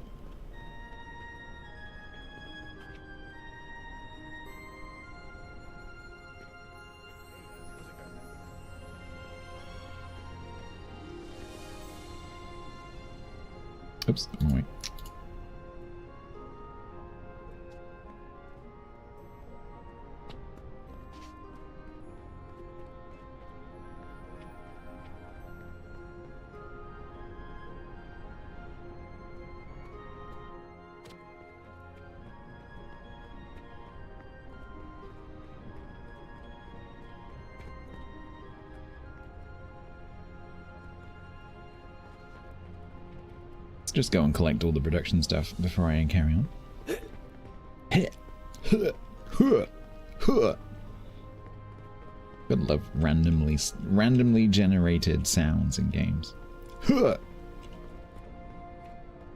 Oops, wrong way. Just go and collect all the production stuff before I carry on. Gotta love randomly generated sounds in games.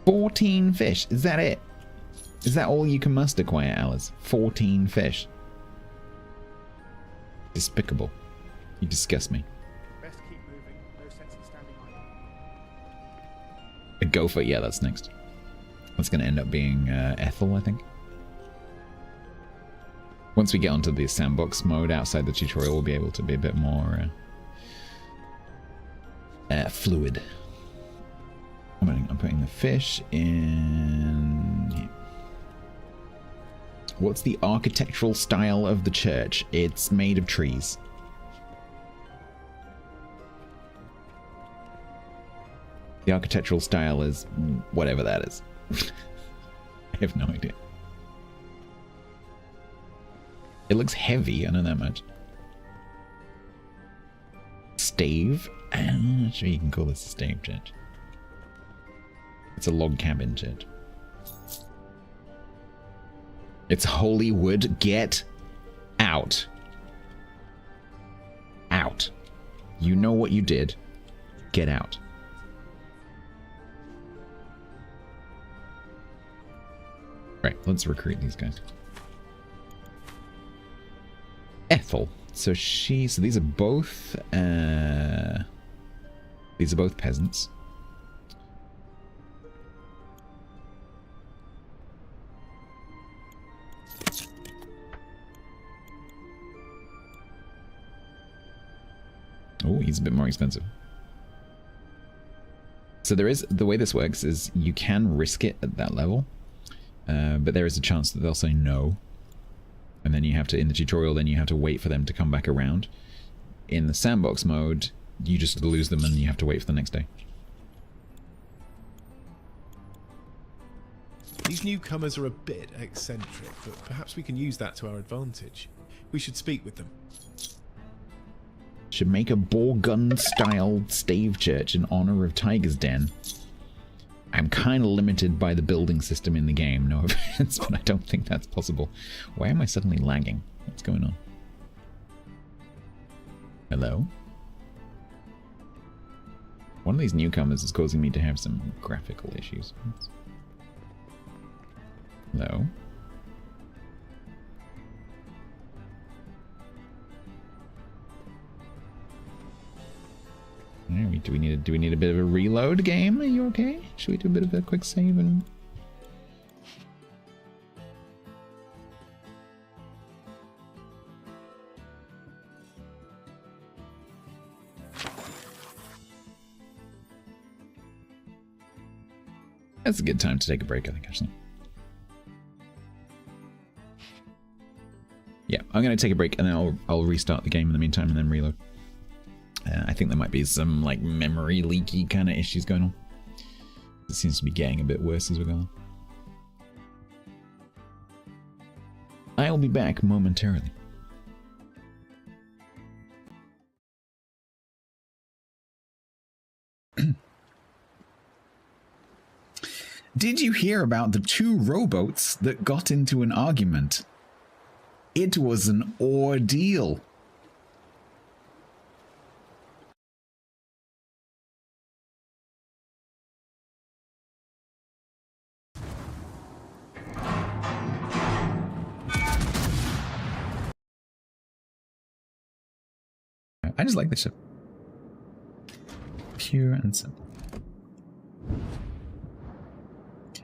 14 fish. Is that it? Is that all you can muster, Quiet Alice? 14 fish. Despicable. You disgust me. Best keep moving. No sense in standing idle. A gopher, yeah, that's next. That's going to end up being Ethel, I think. Once we get onto the sandbox mode outside the tutorial, we'll be able to be a bit more fluid. I'm putting the fish in here. What's the architectural style of the church? It's made of trees. The architectural style is whatever that is. I have no idea. It looks heavy, I know that much. Stave? I'm not sure you can call this a stave church. It's a log cabin church. It's holy wood. Get out. Out. You know what you did. Get out. Right, let's recruit these guys. Ethel. So these are both peasants. Oh, he's a bit more expensive. So the way this works is you can risk it at that level, but there is a chance that they'll say no. And then you have to, in the tutorial, then you have to wait for them to come back around. In the sandbox mode, you just lose them and you have to wait for the next day. These newcomers are a bit eccentric, but perhaps we can use that to our advantage. We should speak with them. Should make a bore gun style stave church in honor of Tiger's Den. I'm kind of limited by the building system in the game, no offense, but I don't think that's possible. Why am I suddenly lagging? What's going on? Hello? One of these newcomers is causing me to have some graphical issues. Hello? Do we need a bit of a reload game? Are you okay? Should we do a bit of a quick save and... That's a good time to take a break, I think, actually. Yeah, I'm going to take a break and then I'll restart the game in the meantime and then reload. I think there might be some like memory leaky kind of issues going on. It seems to be getting a bit worse as we go on. I'll be back momentarily. Did you hear about the two rowboats that got into an argument? It was an ordeal. I just like this ship. Pure and simple.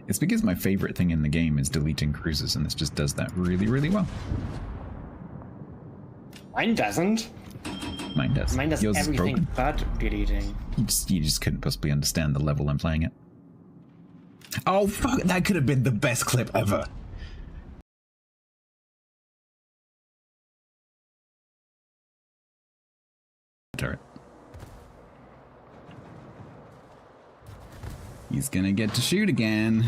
It's because my favorite thing in the game is deleting cruises, and this just does that really, really well. Mine doesn't. Mine does. Mine does Yours everything but deleting. You just couldn't possibly understand the level I'm playing at. Oh fuck! That could have been the best clip ever. Turret. He's gonna get to shoot again.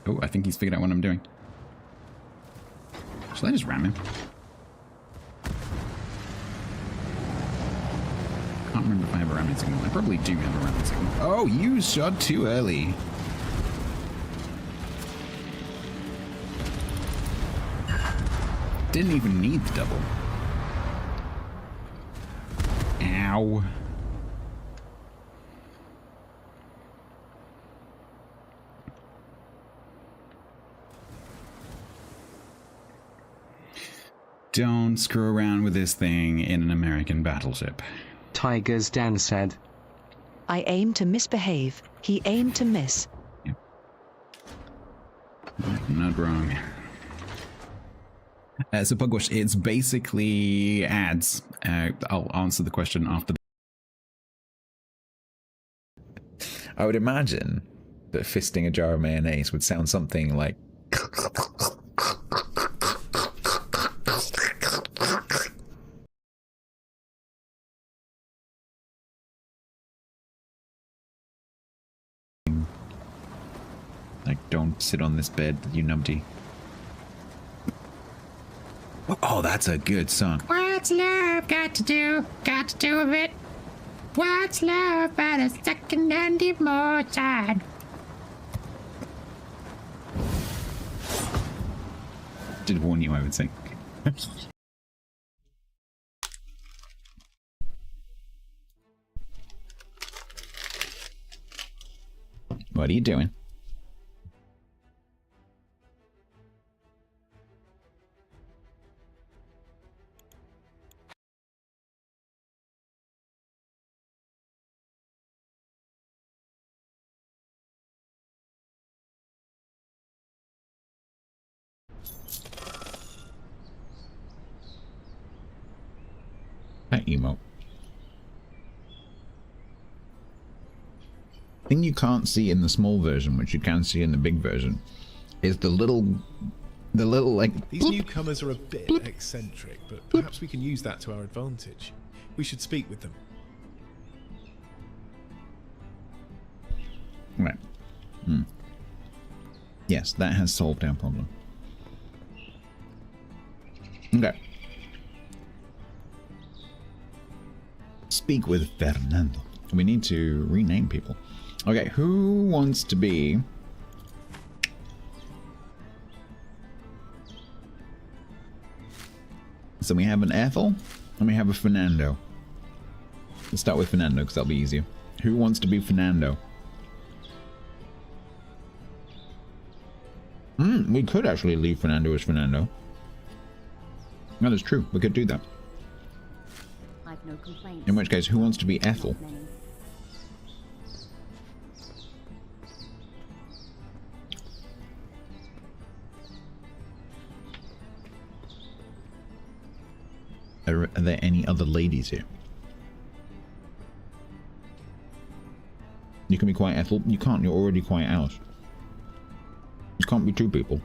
Oh, I think he's figured out what I'm doing. Should I just ram him? Can't remember if I have a ramming signal. I probably do have a ramming signal. Oh, you shot too early. Didn't even need the double. Ow. Don't screw around with this thing in an American battleship. Tiger's Den said. I aim to misbehave. He aimed to miss. Yep. Not wrong. So Pugwash, it's basically ads. I'll answer the question after. I would imagine that fisting a jar of mayonnaise would sound something like. Like, don't sit on this bed, you numpty. Oh, that's a good song. What's love got to do? Got to do with it? What's love but a second-hand emotion? Did warn you, I would say. What are you doing? That emote. Thing you can't see in the small version, which you can see in the big version, is the little like. These newcomers are a bit eccentric, but perhaps we can use that to our advantage. We should speak with them. Right. Yes, that has solved our problem. Okay. Speak with Fernando. We need to rename people. Okay, who wants to be... So we have an Ethel, and we have a Fernando. Let's start with Fernando, because that'll be easier. Who wants to be Fernando? We could actually leave Fernando as Fernando. No, that's true. We could do that. I've no complaints. In which case, who wants to be Ethel? Are there any other ladies here? You can be quite Ethel. You can't. You're already quite Alice. You can't be two people.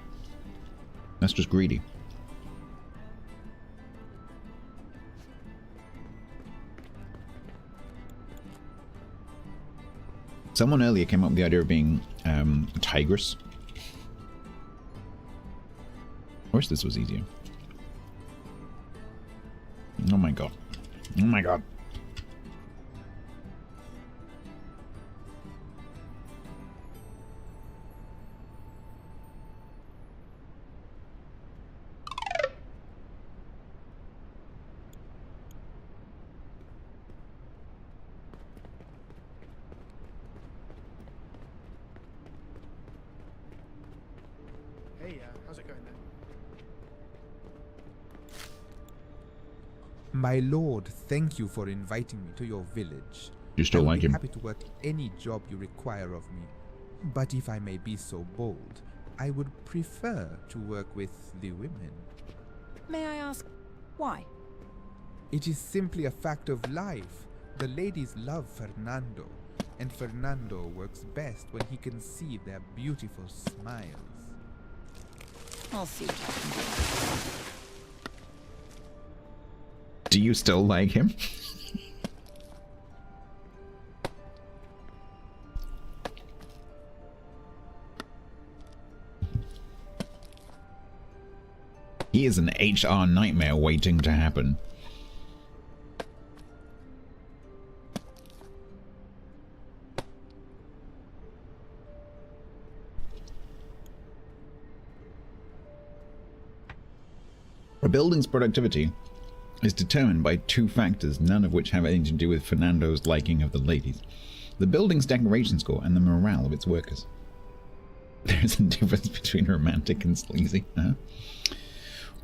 That's just greedy. Someone earlier came up with the idea of being a tigress. I wish this was easier. Oh my god. Oh my god. Hey, how's it going then? My lord, thank you for inviting me to your village. You still like him? I'm happy to work any job you require of me. But if I may be so bold, I would prefer to work with the women. May I ask why? It is simply a fact of life. The ladies love Fernando, and Fernando works best when he can see their beautiful smiles. I'll see what I can do. Do you still like him? He is an HR nightmare waiting to happen. A building's productivity is determined by two factors, none of which have anything to do with Fernando's liking of the ladies. The building's decoration score and the morale of its workers. There's a difference between romantic and sleazy.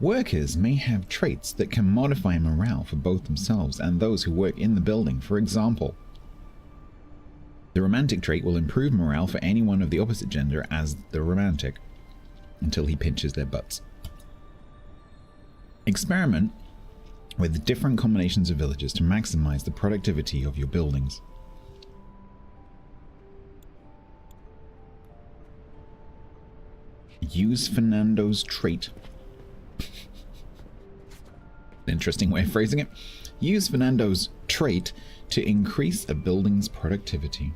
Workers may have traits that can modify morale for both themselves and those who work in the building. For example, the romantic trait will improve morale for anyone of the opposite gender as the romantic until he pinches their butts. Experiment with different combinations of villagers to maximize the productivity of your buildings. Use Fernando's trait. Interesting way of phrasing it. Use Fernando's trait to increase a building's productivity.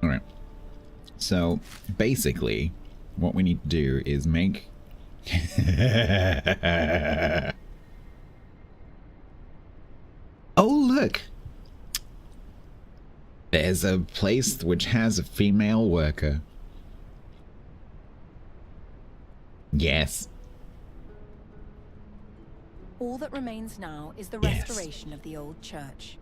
Alright. So, basically, what we need to do is make... Oh, look! There's a place which has a female worker. Yes. All that remains now is the restoration of the old church.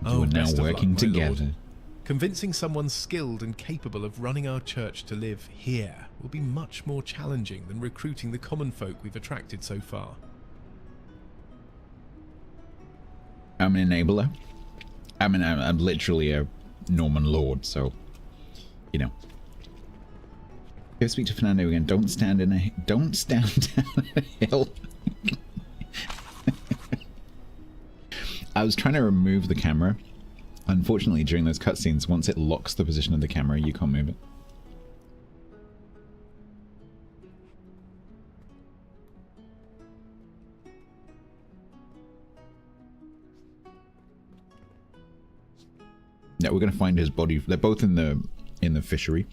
You are now best of working luck, my together. lord. Convincing someone skilled and capable of running our church to live here will be much more challenging than recruiting the common folk we've attracted so far. I'm an enabler. I'm literally a Norman lord, so you know. Go speak to Fernando again. Don't stand down a hill. I was trying to remove the camera. Unfortunately, during those cutscenes, once it locks the position of the camera, you can't move it. Yeah, we're gonna find his body. They're both in the fishery.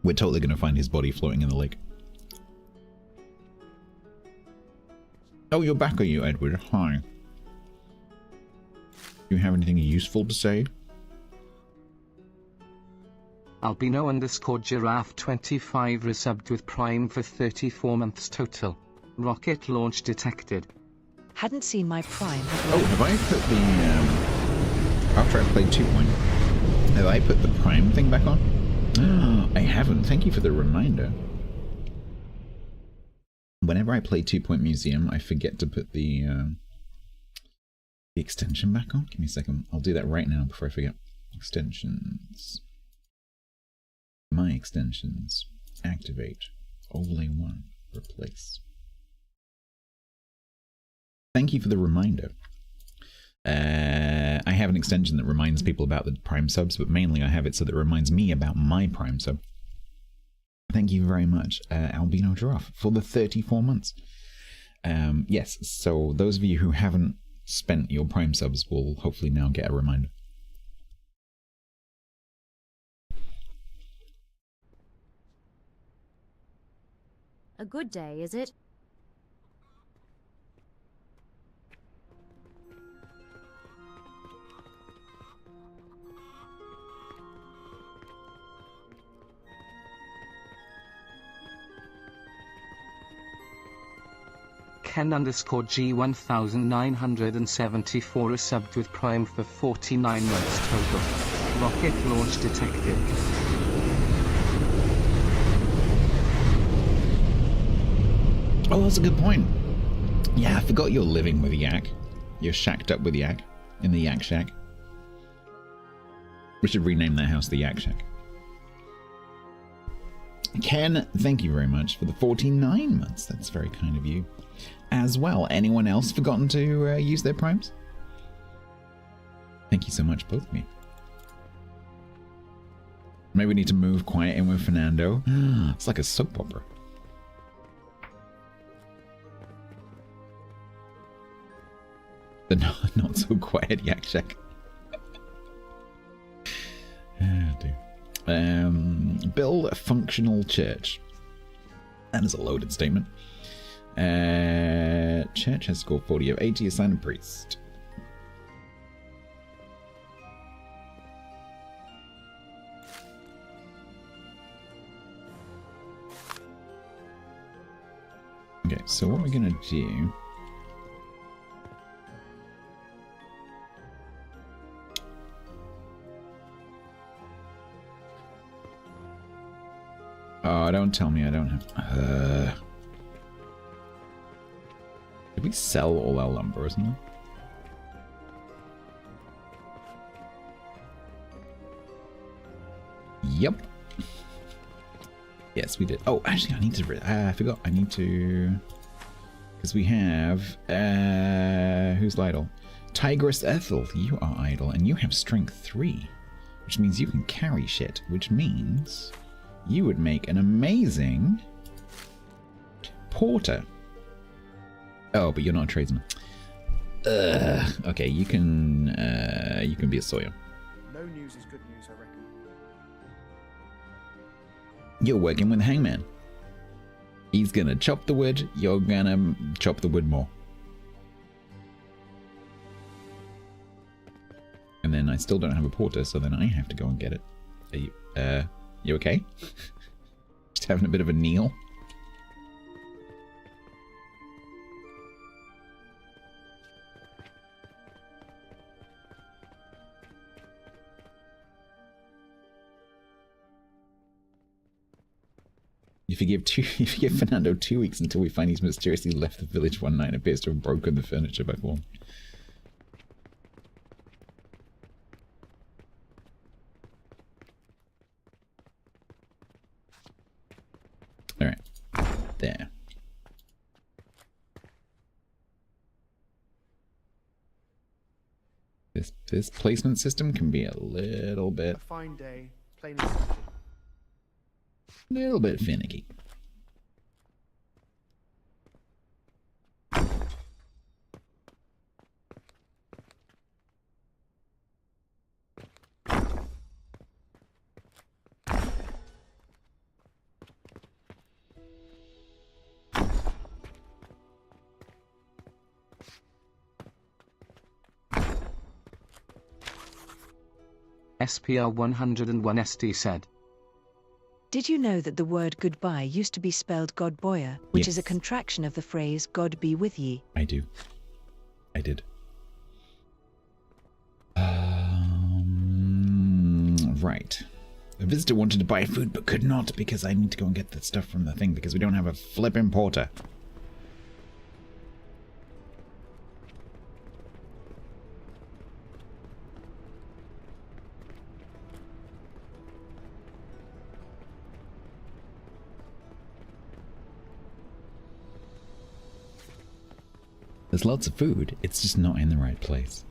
We're totally gonna find his body floating in the lake. Oh, you're back, are you, Edward? Hi. Do you have anything useful to say? Albino_giraffe25 resubbed with Prime for 34 months total. Rocket launch detected. Hadn't seen my Prime. Oh, have I put the after I played 2 point, have I put the Prime thing back on? I haven't. Thank you for the reminder. Whenever I play 2 Point Museum, I forget to put the extension back on. Give me a second. I'll do that right now before I forget. Extensions. My extensions. Activate. Overlay 1. Replace. Thank you for the reminder. I have an extension that reminds people about the Prime subs, but mainly I have it so that it reminds me about my Prime sub. Thank you very much, Albino Giraffe, for the 34 months. Yes, so those of you who haven't spent your Prime subs will hopefully now get a reminder. A good day, is it? Ken_G1974 is subbed with Prime for 49 months total. Rocket launch detected. Oh, that's a good point. Yeah, I forgot you're living with Yak. You're shacked up with Yak. In the Yak Shack. We should rename that house the Yak Shack. Ken, thank you very much for the 49 months. That's very kind of you. As well, anyone else forgotten to use their primes? Thank you so much, both of you. Maybe we need to move quiet in with Fernando. It's like a soap opera. The not so quiet Yak Shack. Build a functional church. That is a loaded statement. Church has scored 40 of 80, assign a priest. Okay, so what we're gonna do... Oh, don't tell me I don't have... Did we sell all our lumber or something? Yep. Yes, we did. Oh, actually, I need to... I forgot. I need to... Because we have... who's idle? Tigress Ethel, you are idle, and you have strength 3. Which means you can carry shit. Which means you would make an amazing... porter. Oh, but you're not a tradesman. Okay, you can be a sawyer. No news is good news, I reckon. You're working with Hangman. He's gonna chop the wood, you're gonna chop the wood more. And then I still don't have a porter, so then I have to go and get it. Are you okay? Just having a bit of a kneel. If you give Fernando 2 weeks until we find he's mysteriously left the village one night and appears to have broken the furniture by fall. Alright. There. This placement system can be a little bit... A fine day, plain and simple. A little bit finicky. SPR 101 ST said. Did you know that the word goodbye used to be spelled Godboya, which Yes. is a contraction of the phrase God be with ye? I do. I did. Right. A visitor wanted to buy food but could not because I need to go and get the stuff from the thing because we don't have a flippin' porter. There's lots of food, it's just not in the right place.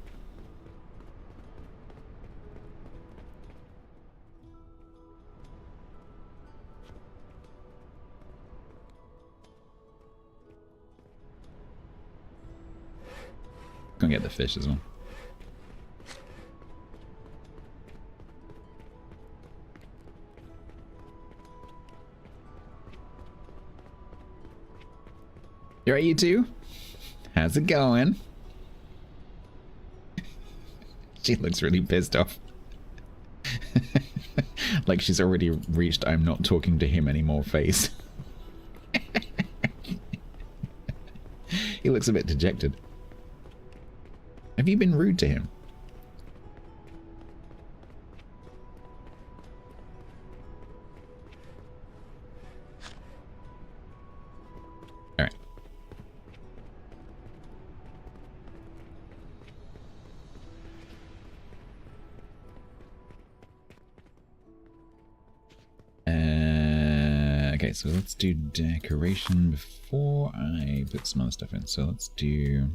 Go and get the fish as well. You alright, you two? How's it going? She looks really pissed off. Like she's already reached I'm not talking to him anymore phase. He looks a bit dejected. Have you been rude to him? Alright. Okay, so let's do decoration before I put some other stuff in. So let's do...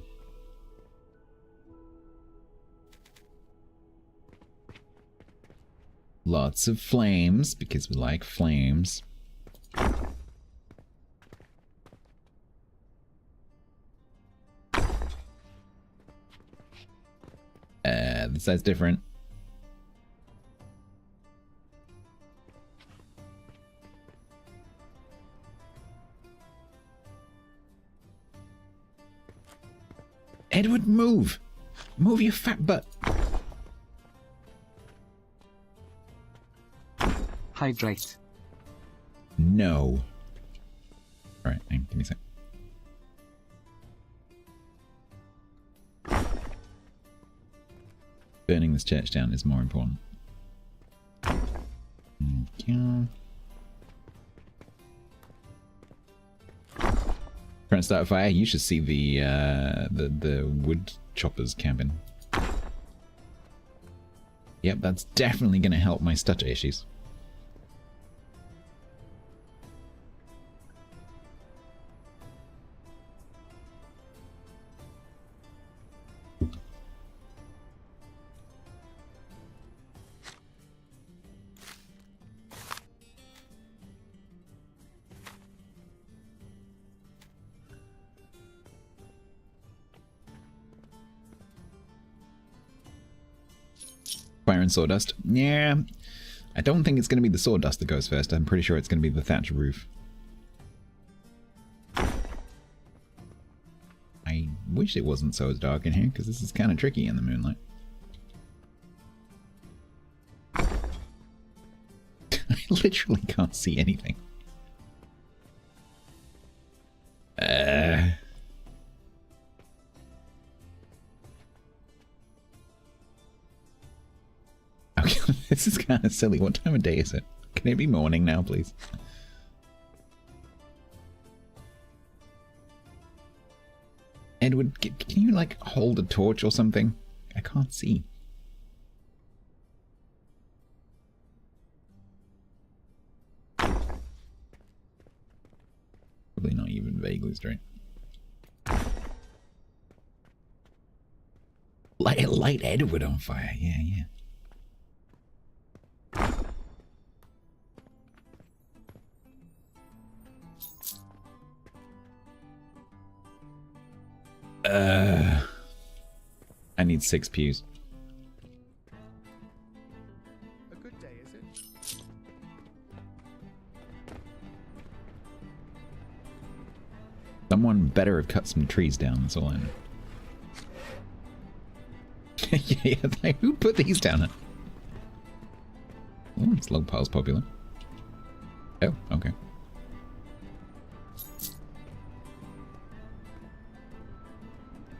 lots of flames, because we like flames. This side's different. Edward, move! Move your fat butt! Hydrate. No. Alright, give me a sec. Burning this church down is more important. Okay. Trying to start a fire? You should see the wood choppers camping. Yep, that's definitely going to help my stutter issues. Fire and sawdust. Yeah, I don't think it's going to be the sawdust that goes first. I'm pretty sure it's going to be the thatch roof. I wish it wasn't so dark in here, because this is kind of tricky in the moonlight. I literally can't see anything. Okay, this is kind of silly. What time of day is it? Can it be morning now, please? Edward, can you, like, hold a torch or something? I can't see. Probably not even vaguely straight. Light Edward on fire. Yeah, yeah. I need 6 pews. A good day, is it? Someone better have cut some trees down, that's all I know. Yeah, like, who put these down? Oh, slug pile's popular. Oh, okay.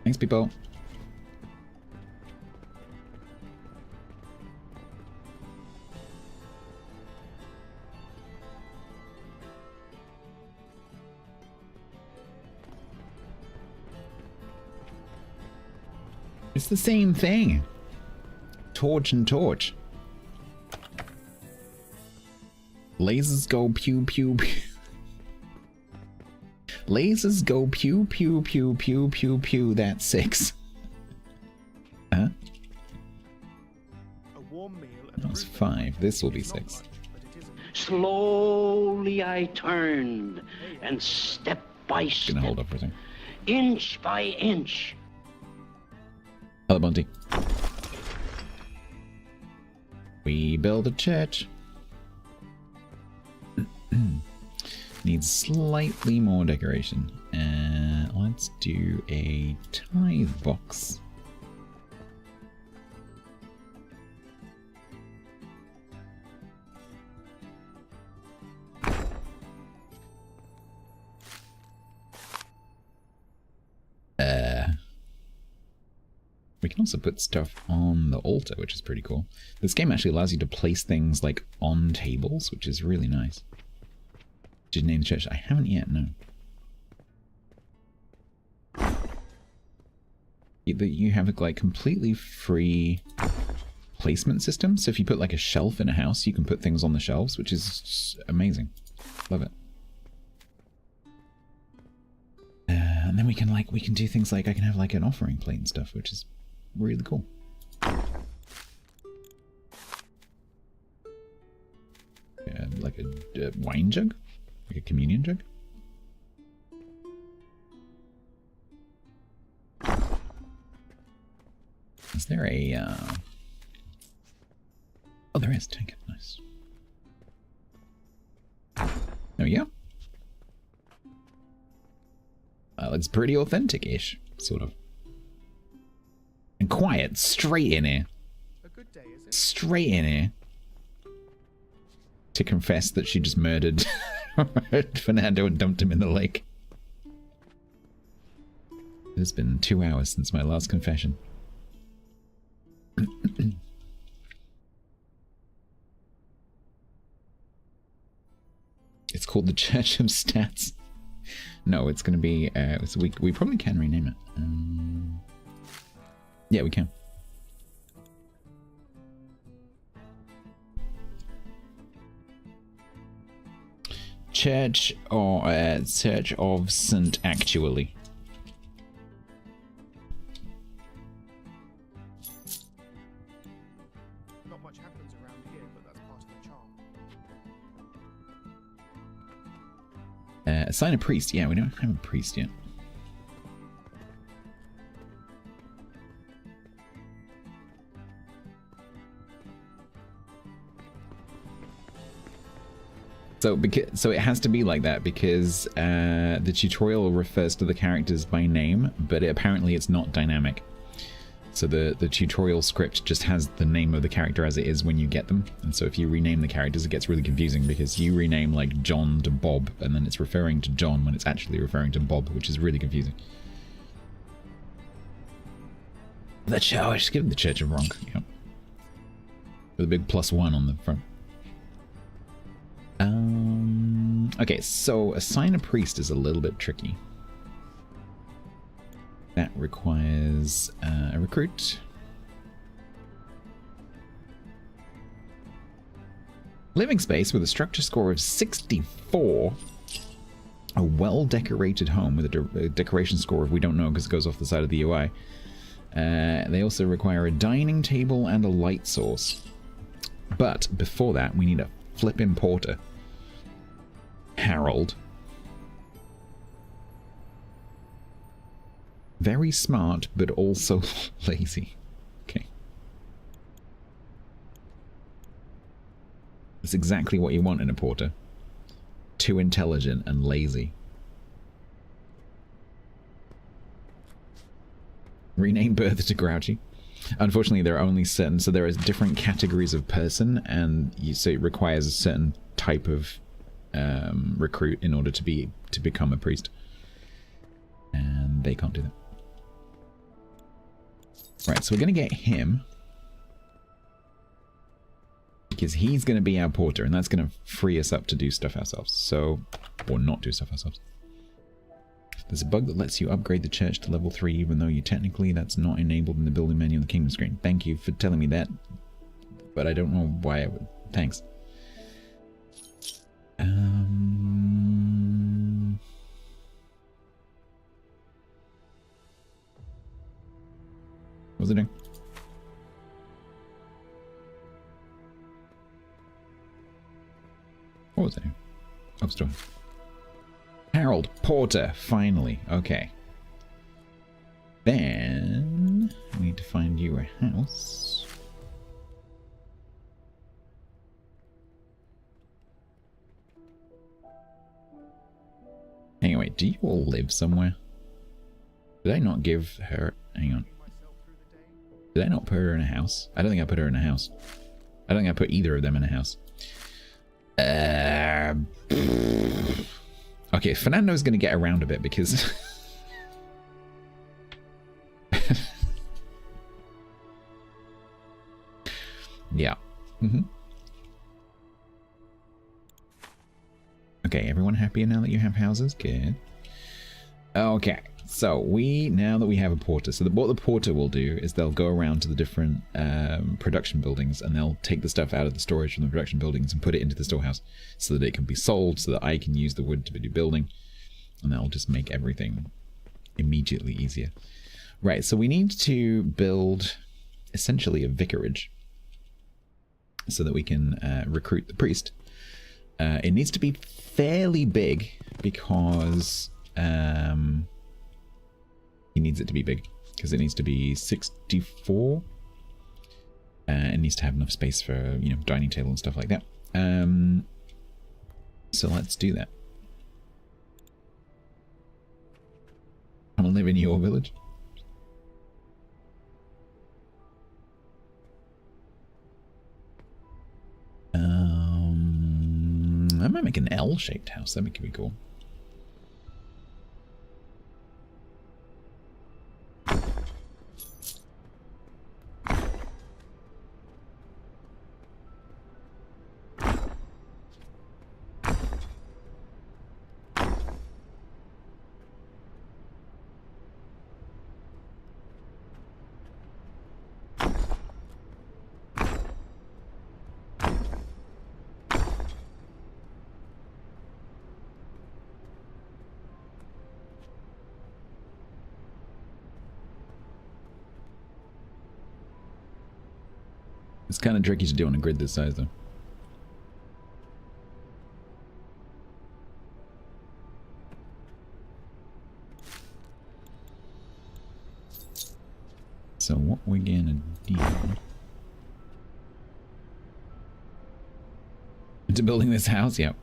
Thanks, people. It's the same thing. Torch and torch. Lasers go pew pew pew. Lasers go pew pew pew pew pew pew. That's 6. Huh? A warm meal. That's 5. This will be 6. Slowly I turned, and step by step, Gonna hold up for a second. inch by inch. Hello, Bunty. We build a church. Needs slightly more decoration. Let's do a tithe box. We can also put stuff on the altar, which is pretty cool. This game actually allows you to place things like on tables, which is really nice. Did you name the church? I haven't yet, no. You have a like completely free placement system. So if you put like a shelf in a house, you can put things on the shelves, which is amazing. Love it. And then we can do things like I can have like an offering plate and stuff, which is really cool. Like a wine jug? Like a communion jug? Is there a... Oh, there is. Take it. Nice. There we go. It's pretty authentic-ish, sort of. And quiet, straight in here. A good day, is it? Straight in here. To confess that she just murdered Fernando and dumped him in the lake. It has been 2 hours since my last confession. It's called the Church of Stats. No, it's going to be... we probably can rename it. Yeah, we can. Church of St. Actually. Not much happens around here, but that's part of the charm. Assign a priest. Yeah, we don't have a priest yet. So it has to be like that because the tutorial refers to the characters by name, but apparently it's not dynamic. So the tutorial script just has the name of the character as it is when you get them. And so if you rename the characters, it gets really confusing because you rename like John to Bob, and then it's referring to John when it's actually referring to Bob, which is really confusing. The church, give the Church of Ronk, yep. With a big +1 on the front. Okay, so assign a priest is a little bit tricky. That requires a recruit. Living space with a structure score of 64. A well-decorated home with a decoration score of we don't know because it goes off the side of the UI. They also require a dining table and a light source. But before that, we need a flippin' porter. Harold. Very smart, but also lazy. Okay. That's exactly what you want in a porter. Too intelligent and lazy. Rename Bertha to Grouchy. Unfortunately, there are only certain... So there are different categories of person, and so it requires a certain type of recruit in order to become a priest. And they can't do that. Right, so we're going to get him. Because he's going to be our porter, and that's going to free us up to do stuff ourselves. So, or not do stuff ourselves. There's a bug that lets you upgrade the church to level 3, even though technically that's not enabled in the building menu on the kingdom screen. Thank you for telling me that. But I don't know why I would. Thanks. What was it doing? What was it doing? Oh, it's doing. Harold Porter, finally. Okay. Then we need to find you a house. Hang on, wait, do you all live somewhere? Did I not give her... Hang on. Did I not put her in a house? I don't think I put her in a house. I don't think I put either of them in a house. Okay, Fernando's going to get around a bit because... yeah. Okay, everyone happier now that you have houses? Good. Okay, so now that we have a porter, so what the porter will do is they'll go around to the different production buildings and they'll take the stuff out of the storage from the production buildings and put it into the storehouse so that it can be sold, so that I can use the wood to do building, and that'll just make everything immediately easier. Right, so we need to build essentially a vicarage so that we can recruit the priest. It needs to be fairly big because he needs it to be big because it needs to be 64. It needs to have enough space for, dining table and stuff like that. So let's do that. I want to live in your village. I might make an L-shaped house. That could be cool. It's kind of tricky to do on a grid this size, though. So what we're gonna do... To building this house? Yep.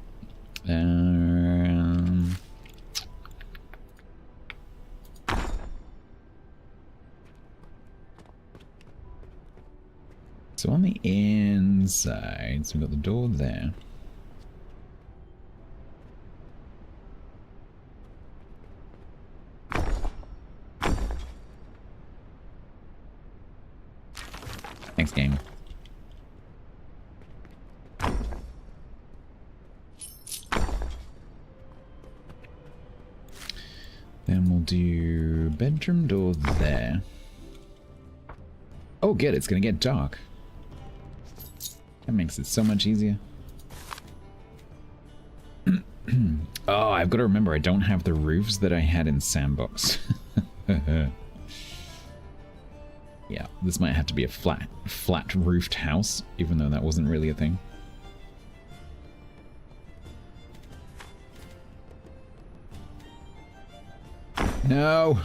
So on the inside, so we've got the door there. Thanks, game. Then we'll do bedroom door there. Oh, good, it's gonna get dark. That makes it so much easier. Oh, I've got to remember I don't have the roofs that I had in Sandbox. Yeah, this might have to be a flat roofed house, even though that wasn't really a thing. No!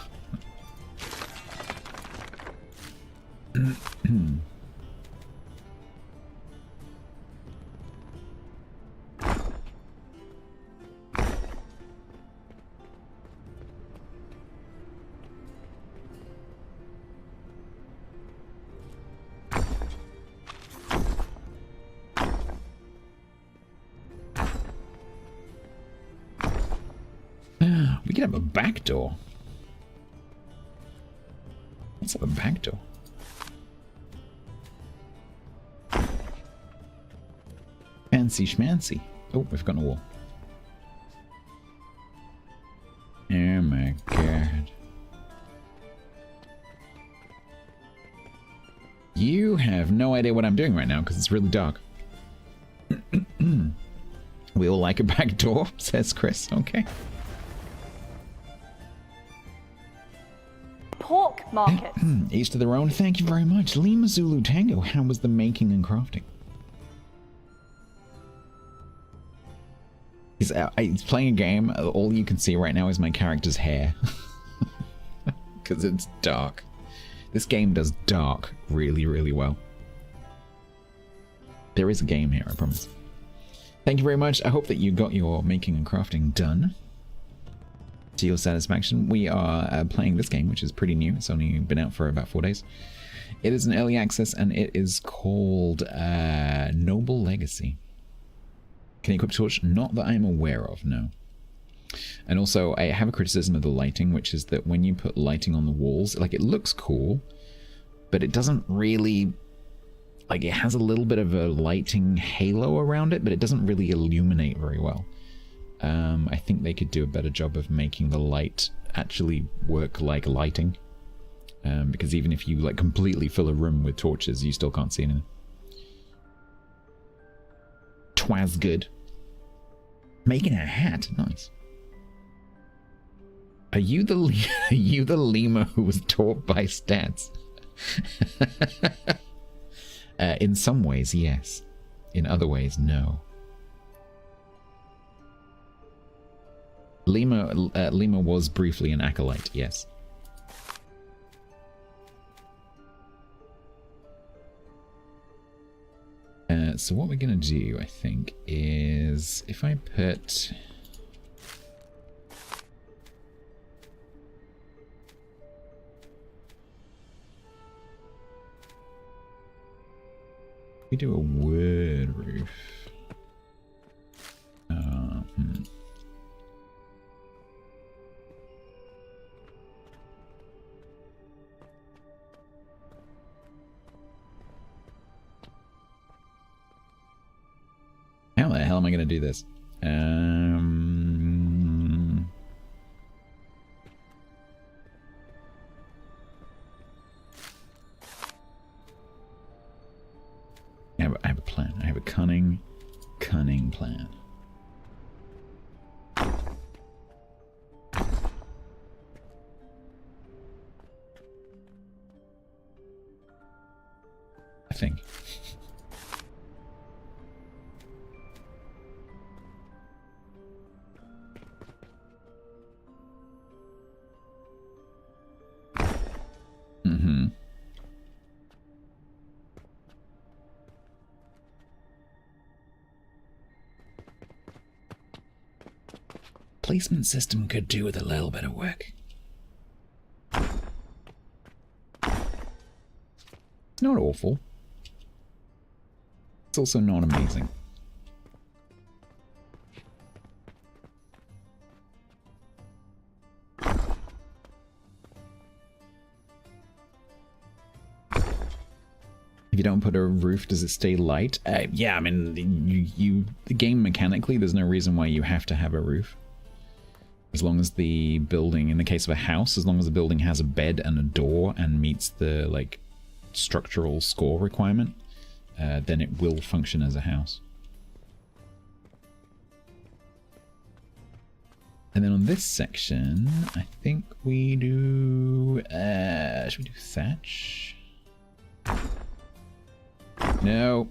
We could have a back door. Let's have a back door. Fancy schmancy. Oh, we've got a wall. Oh my god. You have no idea what I'm doing right now because it's really dark. We all like a back door, says Chris. Okay. Pork market. Each to their own. Thank you very much. Lima Zulu Tango, how was the making and crafting? He's playing a game. All you can see right now is my character's hair. Because it's dark. This game does dark really, really well. There is a game here, I promise. Thank you very much. I hope that you got your making and crafting done to your satisfaction. We are playing this game, which is pretty new. It's only been out for about 4 days. It is an early access, and it is called Noblelegacy. Can you equip a torch? Not that I'm aware of, no. And also, I have a criticism of the lighting, which is that when you put lighting on the walls, like, it looks cool, but it doesn't really... Like, it has a little bit of a lighting halo around it, but it doesn't really illuminate very well. I think they could do a better job of making the light actually work like lighting. Because even if you, like, completely fill a room with torches, you still can't see anything. Twas good. Making a hat, nice. Are you the lemur who was taught by Stats? In some ways, yes. In other ways, no. Lima was briefly an acolyte, yes. So what we're gonna do, I think, is if I put... We do a wood roof. How the hell am I going to do this? I have a plan. I have a cunning plan. I think. Mm-hmm. Placement system could do with a little bit of work. It's not awful. It's also not amazing. If you don't put a roof, does it stay light? Yeah, I mean, the game mechanically, there's no reason why you have to have a roof. As long as the building, in the case of a house, as long as the building has a bed and a door and meets the, like, structural score requirement, then it will function as a house. And then on this section, I think we do... should we do thatch? No.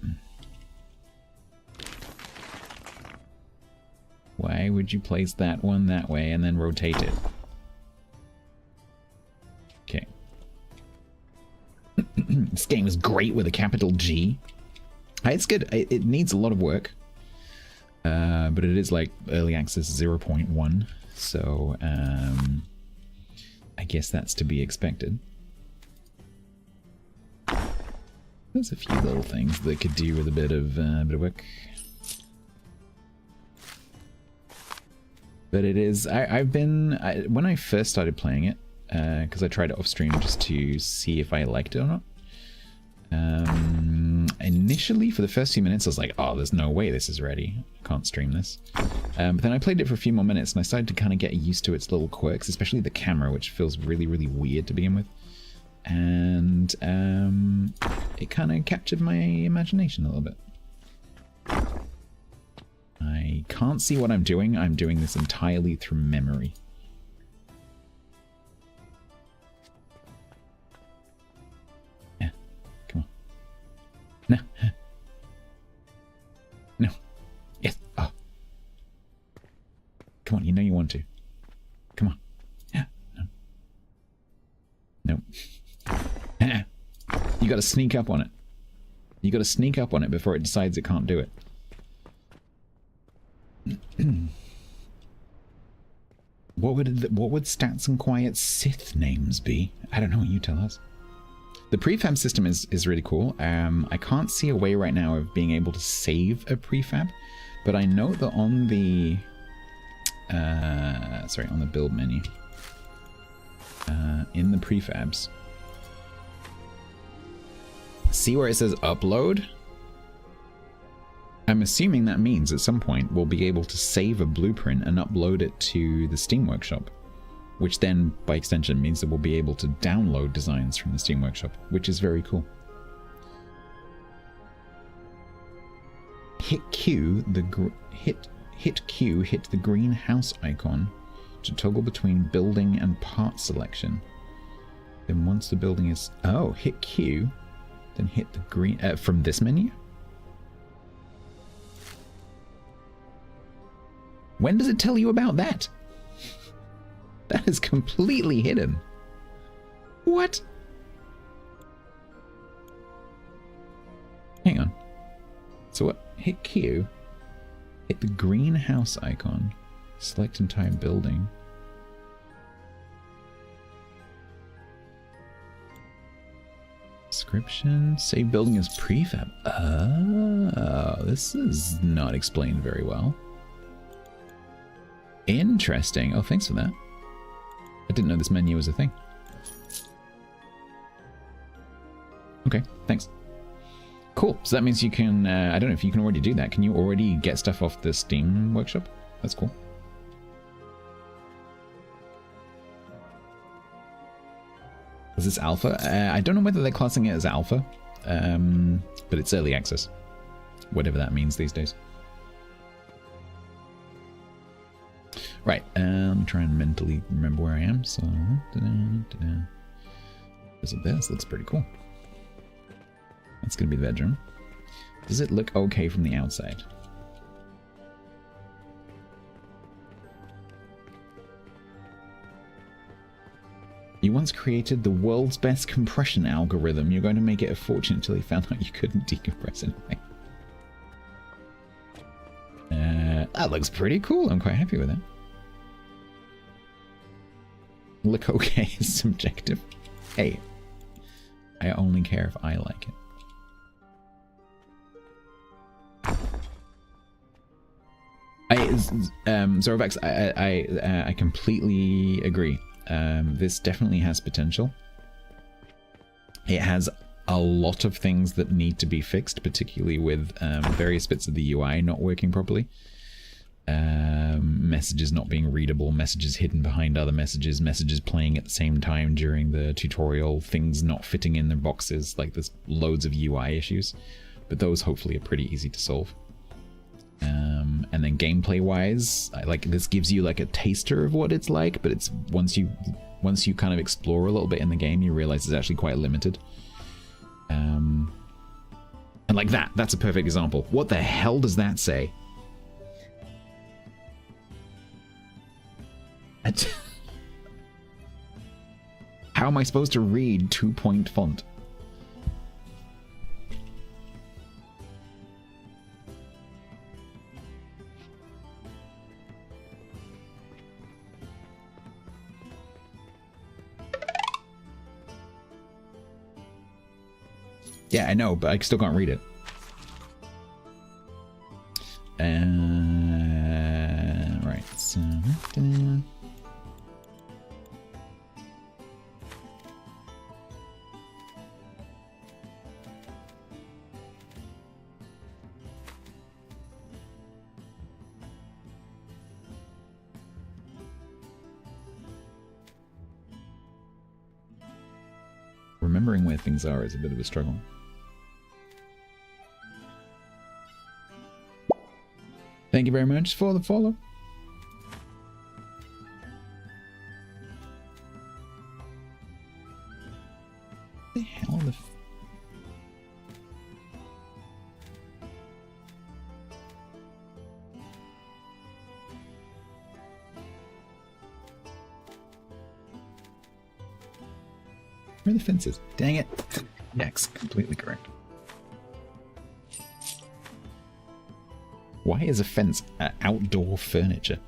Why would you place that one that way and then rotate it? Okay. This game is great with a capital G. It's good. It needs a lot of work. But it is like early access 0.1. So, I guess that's to be expected. There's a few little things that could do with a bit of work. But it is, when I first started playing it, because I tried it off stream just to see if I liked it or not. Initially, for the first few minutes, I was like, oh, there's no way this is ready. I can't stream this. But then I played it for a few more minutes and I started to kind of get used to its little quirks, especially the camera, which feels really, really weird to begin with. And it kind of captured my imagination a little bit. I can't see what I'm doing. I'm doing this entirely through memory. Yeah, come on. No. No. Yes. Oh. Come on, you know you want to. Come on. Yeah. No. Nope. You gotta sneak up on it. You gotta sneak up on it before it decides it can't do it. What would Stats and Quiet's Sith names be? I don't know, you tell us. The prefab system is really cool. I can't see a way right now of being able to save a prefab, but I know that on the on the build menu, in the prefabs, see where it says upload? I'm assuming that means at some point we'll be able to save a blueprint and upload it to the Steam Workshop, which then, by extension, means that we'll be able to download designs from the Steam Workshop, which is very cool. Hit Q, hit the green house icon to toggle between building and part selection. Then once the building is... Oh, hit Q, then hit the green... from this menu? When does it tell you about that? That is completely hidden. What? Hang on. So what? Hit Q. Hit the green house icon. Select entire building. Description. Save building as prefab. Oh, this is not explained very well. Interesting. Oh, thanks for that. I didn't know this menu was a thing. Okay, thanks. Cool. So that means you can, I don't know if you can already do that. Can you already get stuff off the Steam Workshop? That's cool. Is this alpha? I don't know whether they're classing it as alpha, but it's early access. Whatever that means these days. Right, let me try and mentally remember where I am. So, this looks pretty cool. That's going to be the bedroom. Does it look okay from the outside? You once created the world's best compression algorithm. You're going to make it a fortune until you found out you couldn't decompress anyway. That looks pretty cool. I'm quite happy with it. Look okay is subjective. Hey, I only care if I like it. Zorovax, I completely agree. This definitely has potential. It has a lot of things that need to be fixed, particularly with various bits of the UI not working properly. Messages not being readable, messages hidden behind other messages, messages playing at the same time during the tutorial, things not fitting in their boxes. Like, there's loads of UI issues, but those hopefully are pretty easy to solve. And then gameplay wise, like, this gives you like a taster of what it's like, but it's once you kind of explore a little bit in the game, you realize it's actually quite limited. And like that's a perfect example. What the hell does that say? How am I supposed to read 2-point font? Yeah, I know, but I still can't read it. Right, so... Remembering where things are is a bit of a struggle. Thank you very much for the follow. What the hell the Where are the fences? Dang it. Yes, completely correct. Why is a fence outdoor furniture?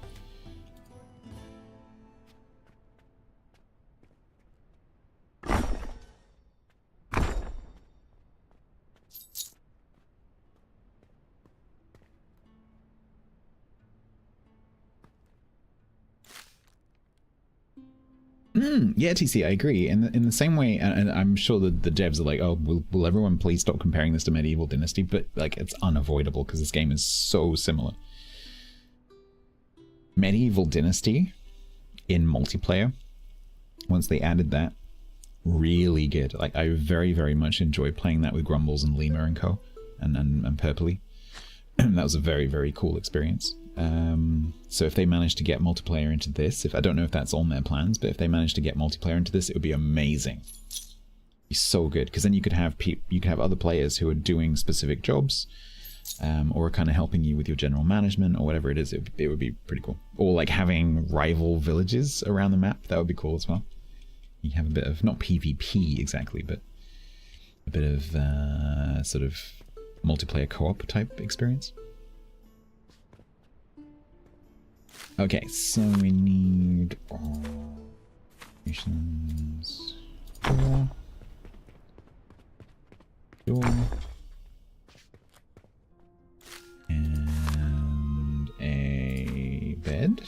Yeah, TC, I agree. In the same way, and I'm sure that the devs are like, oh, will everyone please stop comparing this to Medieval Dynasty? But like, it's unavoidable because this game is so similar. Medieval Dynasty in multiplayer, once they added that, really good. Like, I very, very much enjoy playing that with Grumbles and Lima and co, and Purpley. That was a very, very cool experience. So if they manage to get multiplayer into this, I don't know if that's on their plans, but if they manage to get multiplayer into this, it would be amazing. It'd be so good, because then you could have other players who are doing specific jobs, or kind of helping you with your general management or whatever it is. It would be pretty cool. Or like having rival villages around the map. That would be cool as well. You have a bit of, not PvP exactly, but a bit of sort of multiplayer co-op type experience. Okay, so we need missions. Door. And a bed.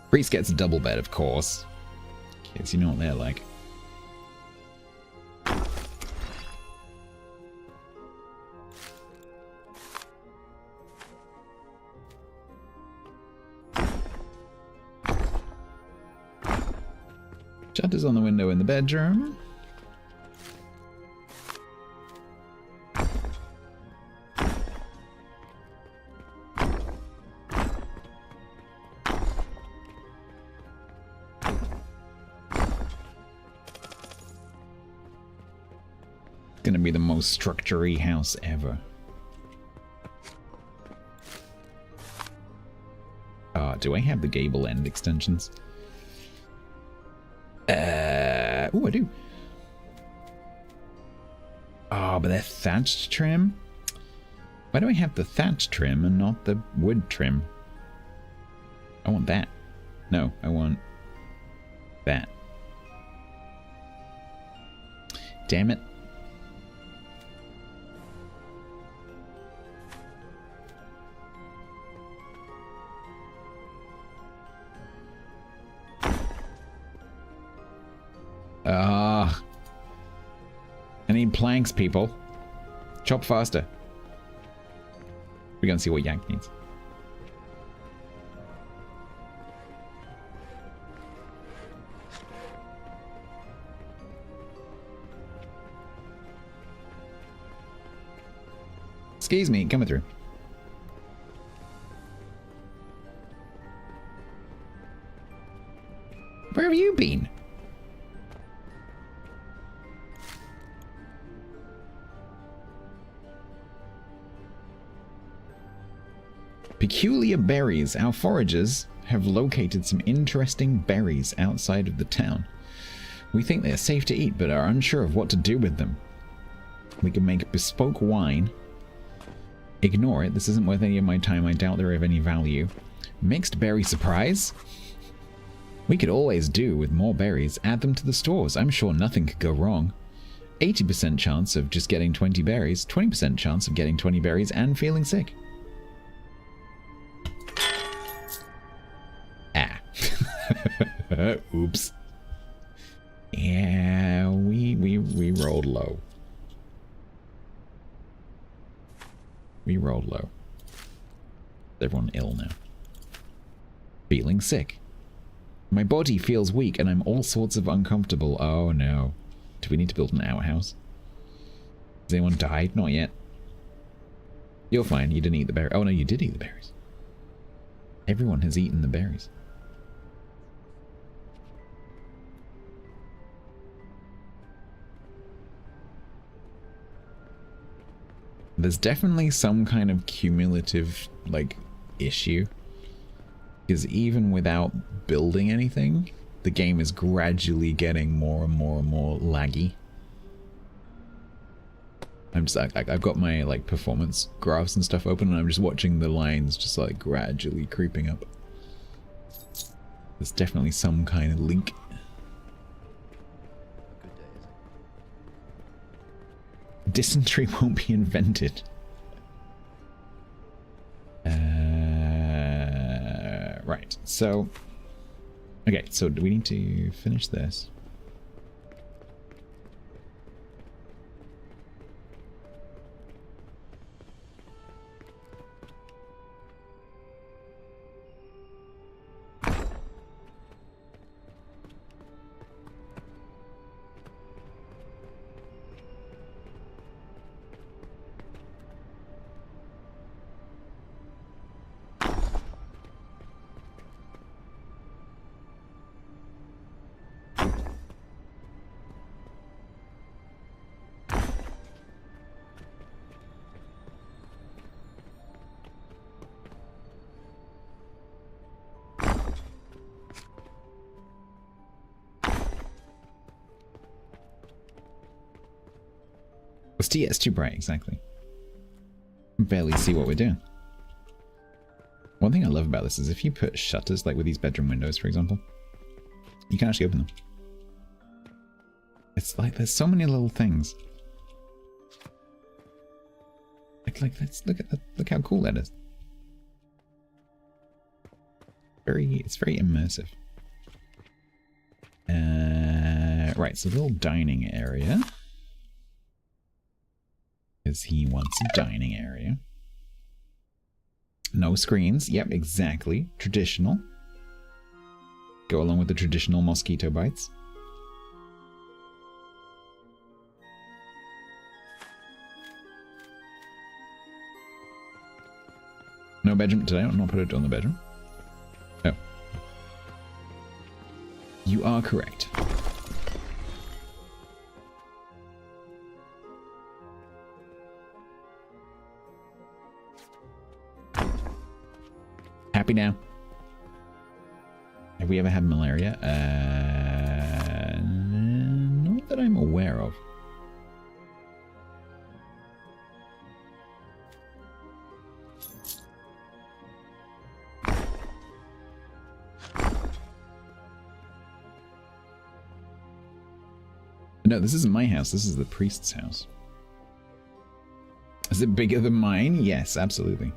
Priest gets a double bed, of course. Kids, you know what they're like. Shutters on the window in the bedroom. going to be the most structure-y house ever. Do I have the gable end extensions? Oh, I do. Oh, but they're thatched trim? Why do I have the thatched trim and not the wood trim? I want that. No, I want that. Damn it. I need planks, people. Chop faster. We're gonna see what Yank needs. Excuse me, coming through. Where have you been? Peculiar berries. Our foragers have located some interesting berries outside of the town. We think they are safe to eat, but are unsure of what to do with them. We can make bespoke wine. Ignore it. This isn't worth any of my time. I doubt they're of any value. Mixed berry surprise? We could always do with more berries. Add them to the stores. I'm sure nothing could go wrong. 80% chance of just getting 20 berries. 20% chance of getting 20 berries and feeling sick. Oops. Yeah, we rolled low. We rolled low. Is everyone ill now? Feeling sick. My body feels weak and I'm all sorts of uncomfortable. Oh no. Do we need to build an outhouse? Has anyone died? Not yet. You're fine. You didn't eat the berries. Oh no, you did eat the berries. Everyone has eaten the berries. There's definitely some kind of cumulative, like, issue. Because even without building anything, the game is gradually getting more and more and more laggy. I'm just, I've got my, like, performance graphs and stuff open, and I'm just watching the lines just, like, gradually creeping up. There's definitely some kind of link. Dysentery won't be invented. Right, so... Okay, so do we need to finish this? It's too bright, exactly. Barely see what we're doing. One thing I love about this is if you put shutters, like with these bedroom windows, for example, you can actually open them. It's like there's so many little things. Like let's look at that. Look how cool that is. It's very immersive. Right, so little dining area. Because he wants a dining area. No screens. Yep, exactly. Traditional. Go along with the traditional mosquito bites. No bedroom. Did I not put it on the bedroom? Oh. You are correct. Happy now. Have we ever had malaria? Not that I'm aware of. No, this isn't my house. This is the priest's house. Is it bigger than mine? Yes, absolutely.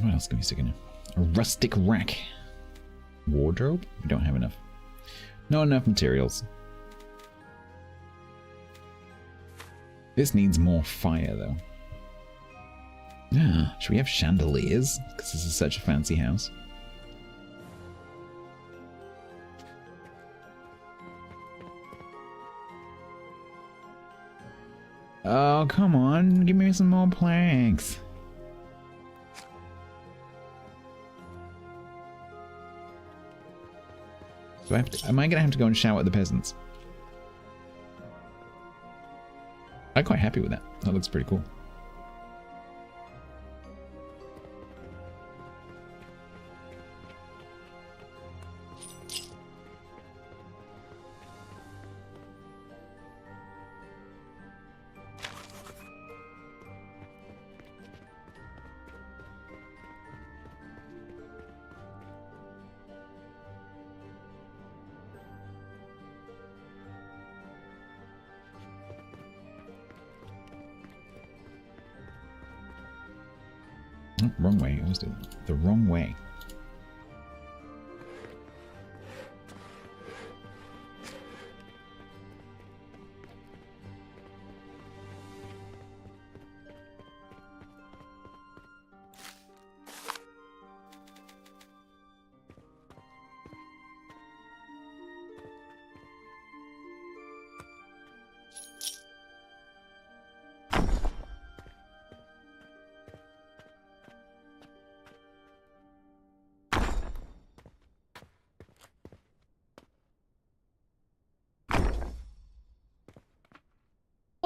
What else can we stick in here? A rustic rack. Wardrobe? We don't have enough. Not enough materials. This needs more fire, though. Ah, should we have chandeliers? Because this is such a fancy house. Oh, come on. Give me some more planks. Do I have to, am I going to have to go and shout at the peasants? I'm quite happy with that. That looks pretty cool. Oh, wrong way. I always do the wrong way.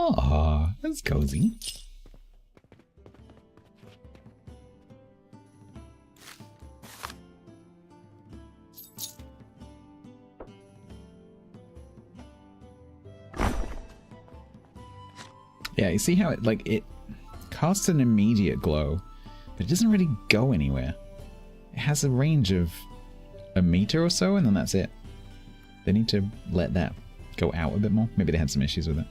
Oh, that's cozy. Yeah, you see how it casts an immediate glow, but it doesn't really go anywhere. It has a range of a meter or so, and then that's it. They need to let that go out a bit more. Maybe they had some issues with it.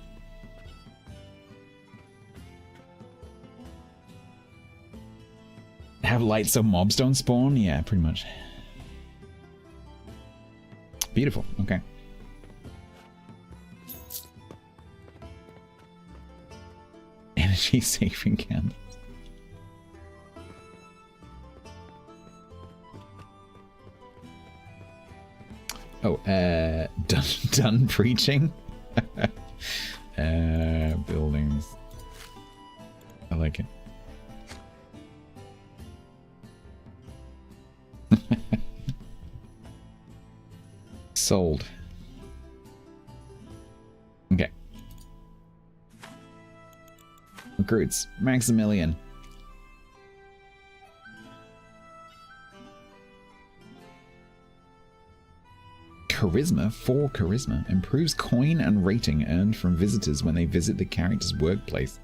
Have lights so mobs don't spawn? Yeah, pretty much. Beautiful. Okay. Energy saving candles. Oh, done preaching? Buildings. I like it. Sold. Okay. Recruits. Maximilian. Charisma. 4 charisma. Improves coin and rating earned from visitors when they visit the character's workplace.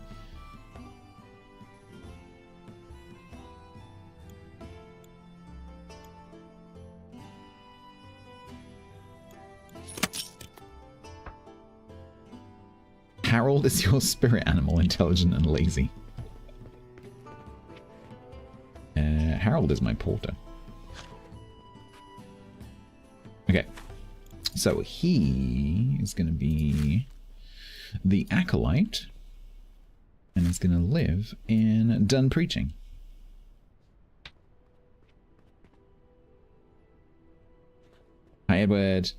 Harold is your spirit animal, intelligent and lazy. Harold is my porter. Okay. So he is going to be the acolyte and is going to live in Done Preaching. Hi, Edward.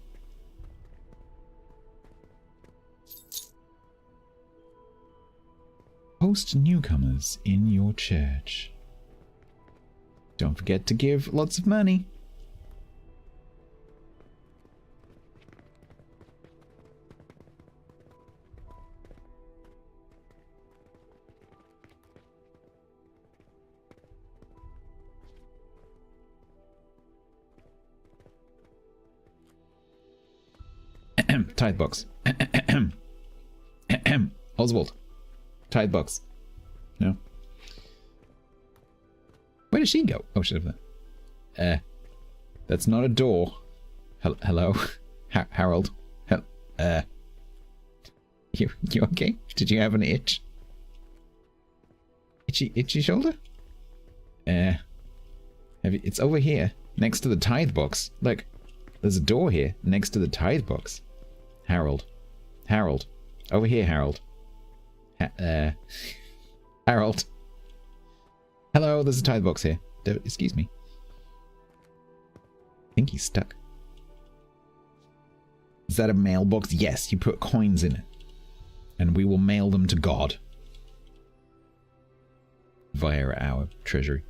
Host newcomers in your church. Don't forget to give lots of money. Tithe box. Oswald. Tithe box. No. Where did she go? Oh, she's over there. That's not a door. Hello? Harold? You okay? Did you have an itch? Itchy shoulder? It's over here, next to the tithe box. Look, there's a door here, next to the tithe box. Harold. Over here, Harold. Harold. Hello, there's a tithe box here. Excuse me. I think he's stuck. Is that a mailbox? Yes, you put coins in it. And we will mail them to God. Via our treasury.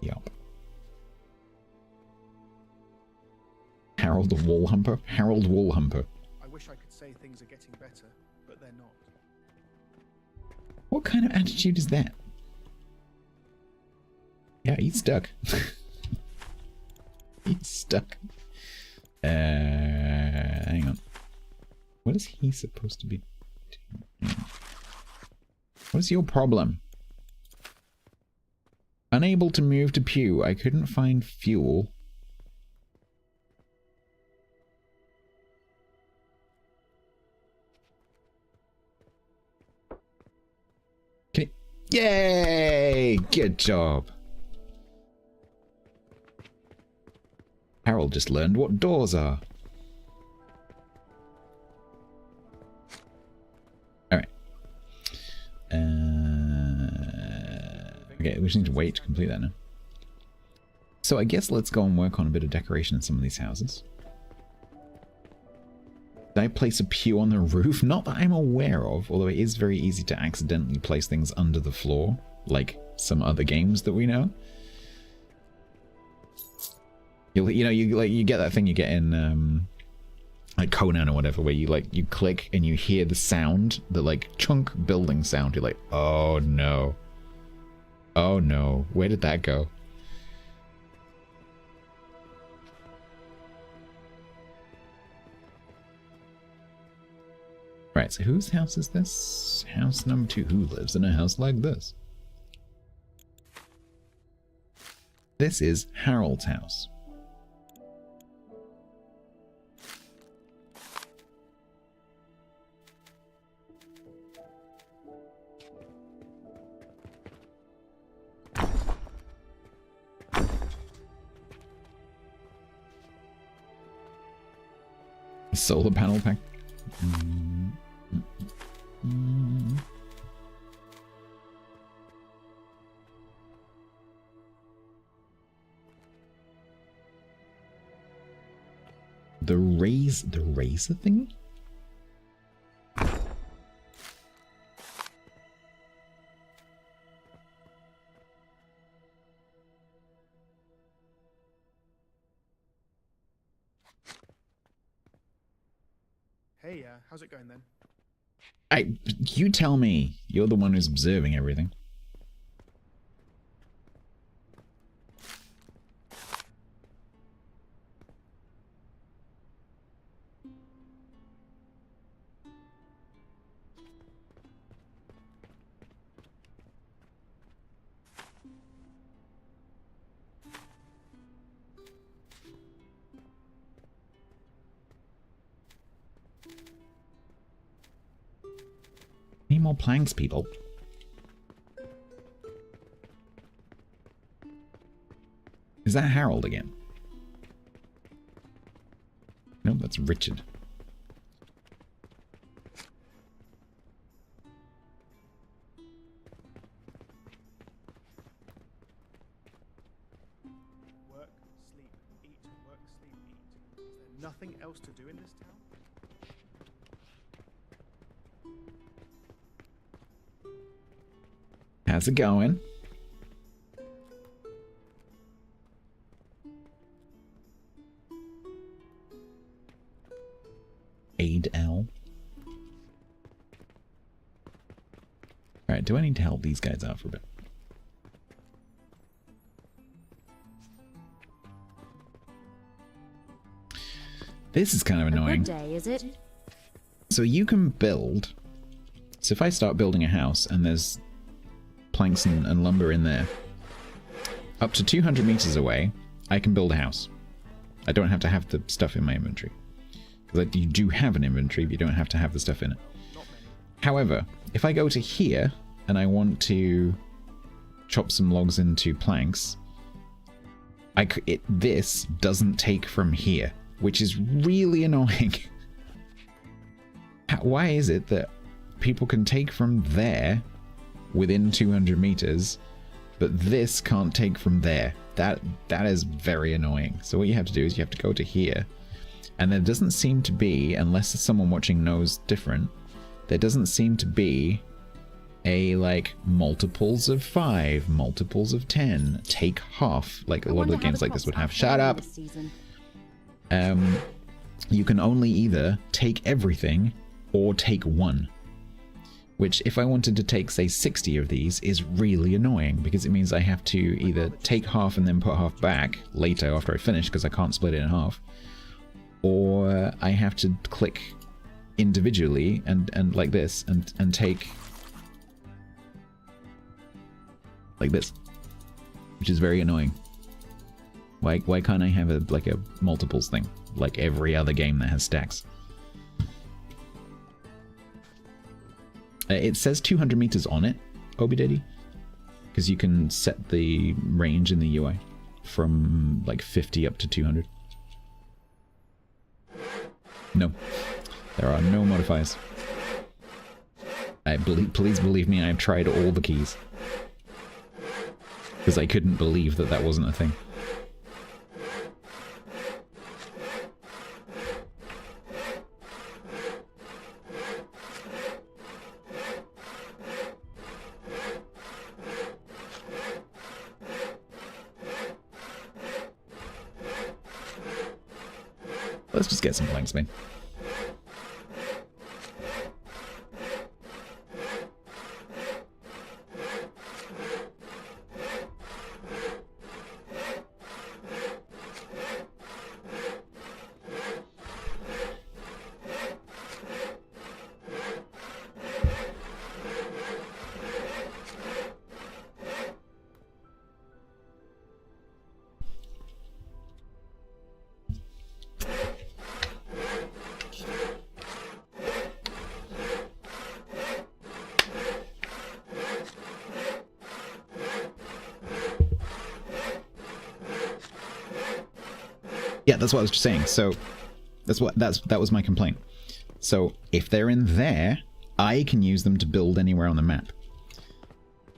Yup. Harold the Wallhumper? Harold Wallhumper. I wish I could say things are getting better, but they're not. What kind of attitude is that? Yeah, he's stuck. He's stuck. Hang on. What is he supposed to be doing? What is your problem? Unable to move to Pew. I couldn't find fuel. Can you... Yay! Good job. Harold just learned what doors are. Alright. Okay, we just need to wait to complete that now. So I guess let's go and work on a bit of decoration in some of these houses. Did I place a pew on the roof? Not that I'm aware of, although it is very easy to accidentally place things under the floor, like some other games that we know. You get that thing you get in like Conan or whatever, where you click and you hear the sound, the like chunk building sound. You're like, oh no. Oh no, where did that go? Right, so whose house is this? House number 2. Who lives in a house like this? This is Harold's house. Solar panel pack. The razor thing? Hey, how's it going then? You tell me. You're the one who's observing everything. Need more planks, people. Is that Harold again? Nope, that's Richard. Work, sleep, eat, work, sleep, eat. Is there nothing else to do in this town? How's it going? Aid L. Alright, do I need to help these guys out for a bit? This is kind of annoying. A good day, is it? So you can build... So if I start building a house and there's planks and lumber in there, up to 200 meters away, I can build a house. I don't have to have the stuff in my inventory. Like, you do have an inventory, but you don't have to have the stuff in it. However, if I go to here and I want to chop some logs into planks, this doesn't take from here, which is really annoying. Why is it that people can take from there within 200 meters, but this can't take from there? That is very annoying. So what you have to do is you have to go to here, and there doesn't seem to be, unless someone watching knows different, there doesn't seem to be a like multiples of 5, multiples of 10, take half, like a lot of the games like this would have. Shut up! You can only either take everything or take one. Which, if I wanted to take, say, 60 of these, is really annoying, because it means I have to either take half and then put half back later after I finish, because I can't split it in half, or I have to click individually and like this, and take like this, which is very annoying. Why can't I have a multiples thing, like every other game that has stacks? It says 200 meters on it, Obididdy, because you can set the range in the UI from like 50 up to 200. No, there are no modifiers. Please believe me, I've tried all the keys, because I couldn't believe that that wasn't a thing. Let's just get some planks made. Yeah, that's what I was just saying. So that was my complaint. So if they're in there, I can use them to build anywhere on the map.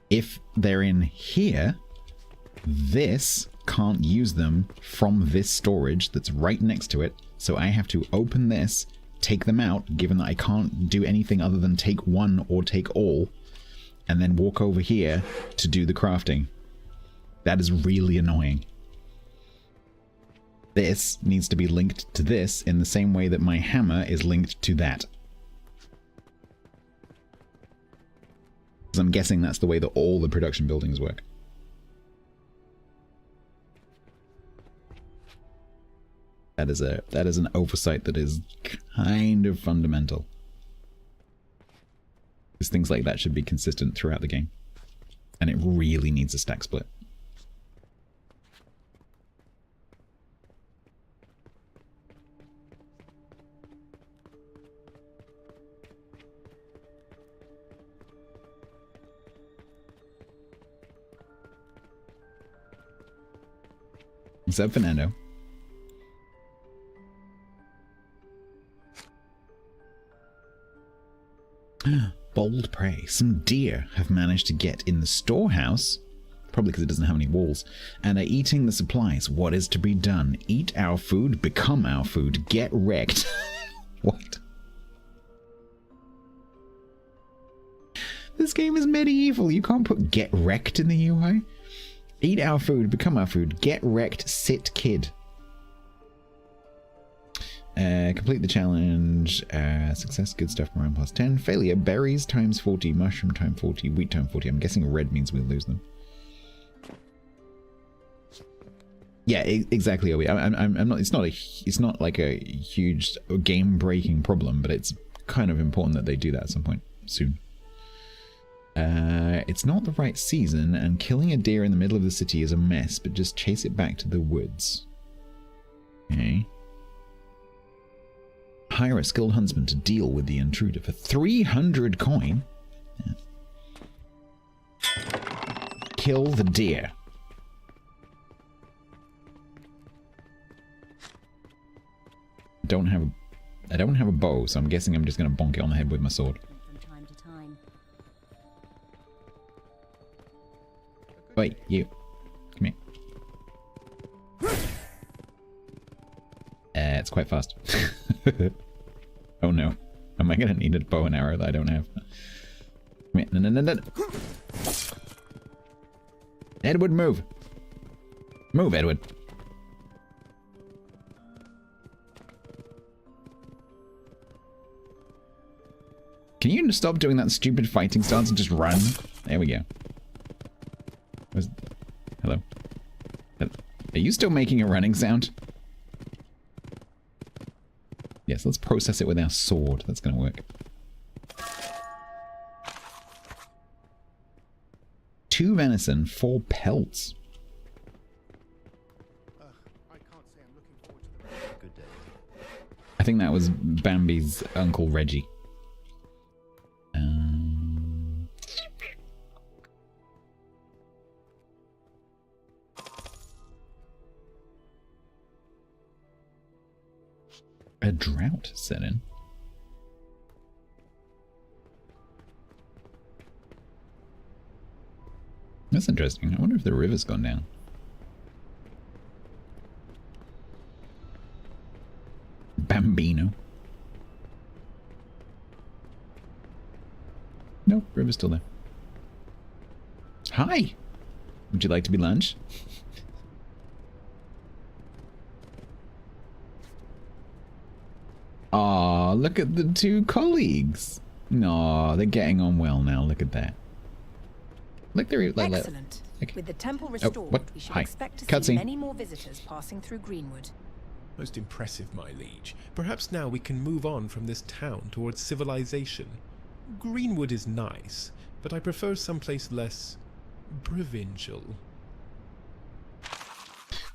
If they're in here, this can't use them from this storage that's right next to it. So I have to open this, take them out, given that I can't do anything other than take one or take all, and then walk over here to do the crafting. That is really annoying. This needs to be linked to this in the same way that my hammer is linked to that. Because I'm guessing that's the way that all the production buildings work. That is an oversight that is kind of fundamental. Because things like that should be consistent throughout the game. And it really needs a stack split. What's up, Fernando? Bold prey. Some deer have managed to get in the storehouse, probably because it doesn't have any walls, and are eating the supplies. What is to be done? Eat our food, become our food, get wrecked. What? This game is medieval. You can't put get wrecked in the UI. Eat our food, become our food, get wrecked, sit kid. Complete the challenge. Success, good stuff, around plus 10. Failure, berries times 40, mushroom times 40, wheat times 40. I'm guessing red means we lose them. Yeah, exactly. I'm not. It's not like a huge game-breaking problem, but it's kind of important that they do that at some point soon. It's not the right season, and killing a deer in the middle of the city is a mess. But just chase it back to the woods. Okay. Hire a skilled huntsman to deal with the intruder for 300 coin. Yeah. Kill the deer. I don't have a bow, so I'm guessing I'm just going to bonk it on the head with my sword. From time to time. Wait, you. Come here. It's quite fast. Oh no. Am I going to need a bow and arrow that I don't have? Come here. No. Edward, move. Move, Edward. Can you stop doing that stupid fighting stance and just run? There we go. Hello? Are you still making a running sound? Yes, let's process it with our sword. That's going to work. 2 venison, 4 pelts. I think that was Bambi's Uncle Reggie. A drought set in. That's interesting. I wonder if the river's gone down. Bambino. Nope, river's still there. Hi! Would you like to be lunch? Aw, look at the 2 colleagues. No, they're getting on well now. Look at that. Look, they're excellent. Okay. With the temple restored, we should expect to see many more visitors passing through Greenwood. Most impressive, my liege. Perhaps now we can move on from this town towards civilization. Greenwood is nice, but I prefer someplace less provincial.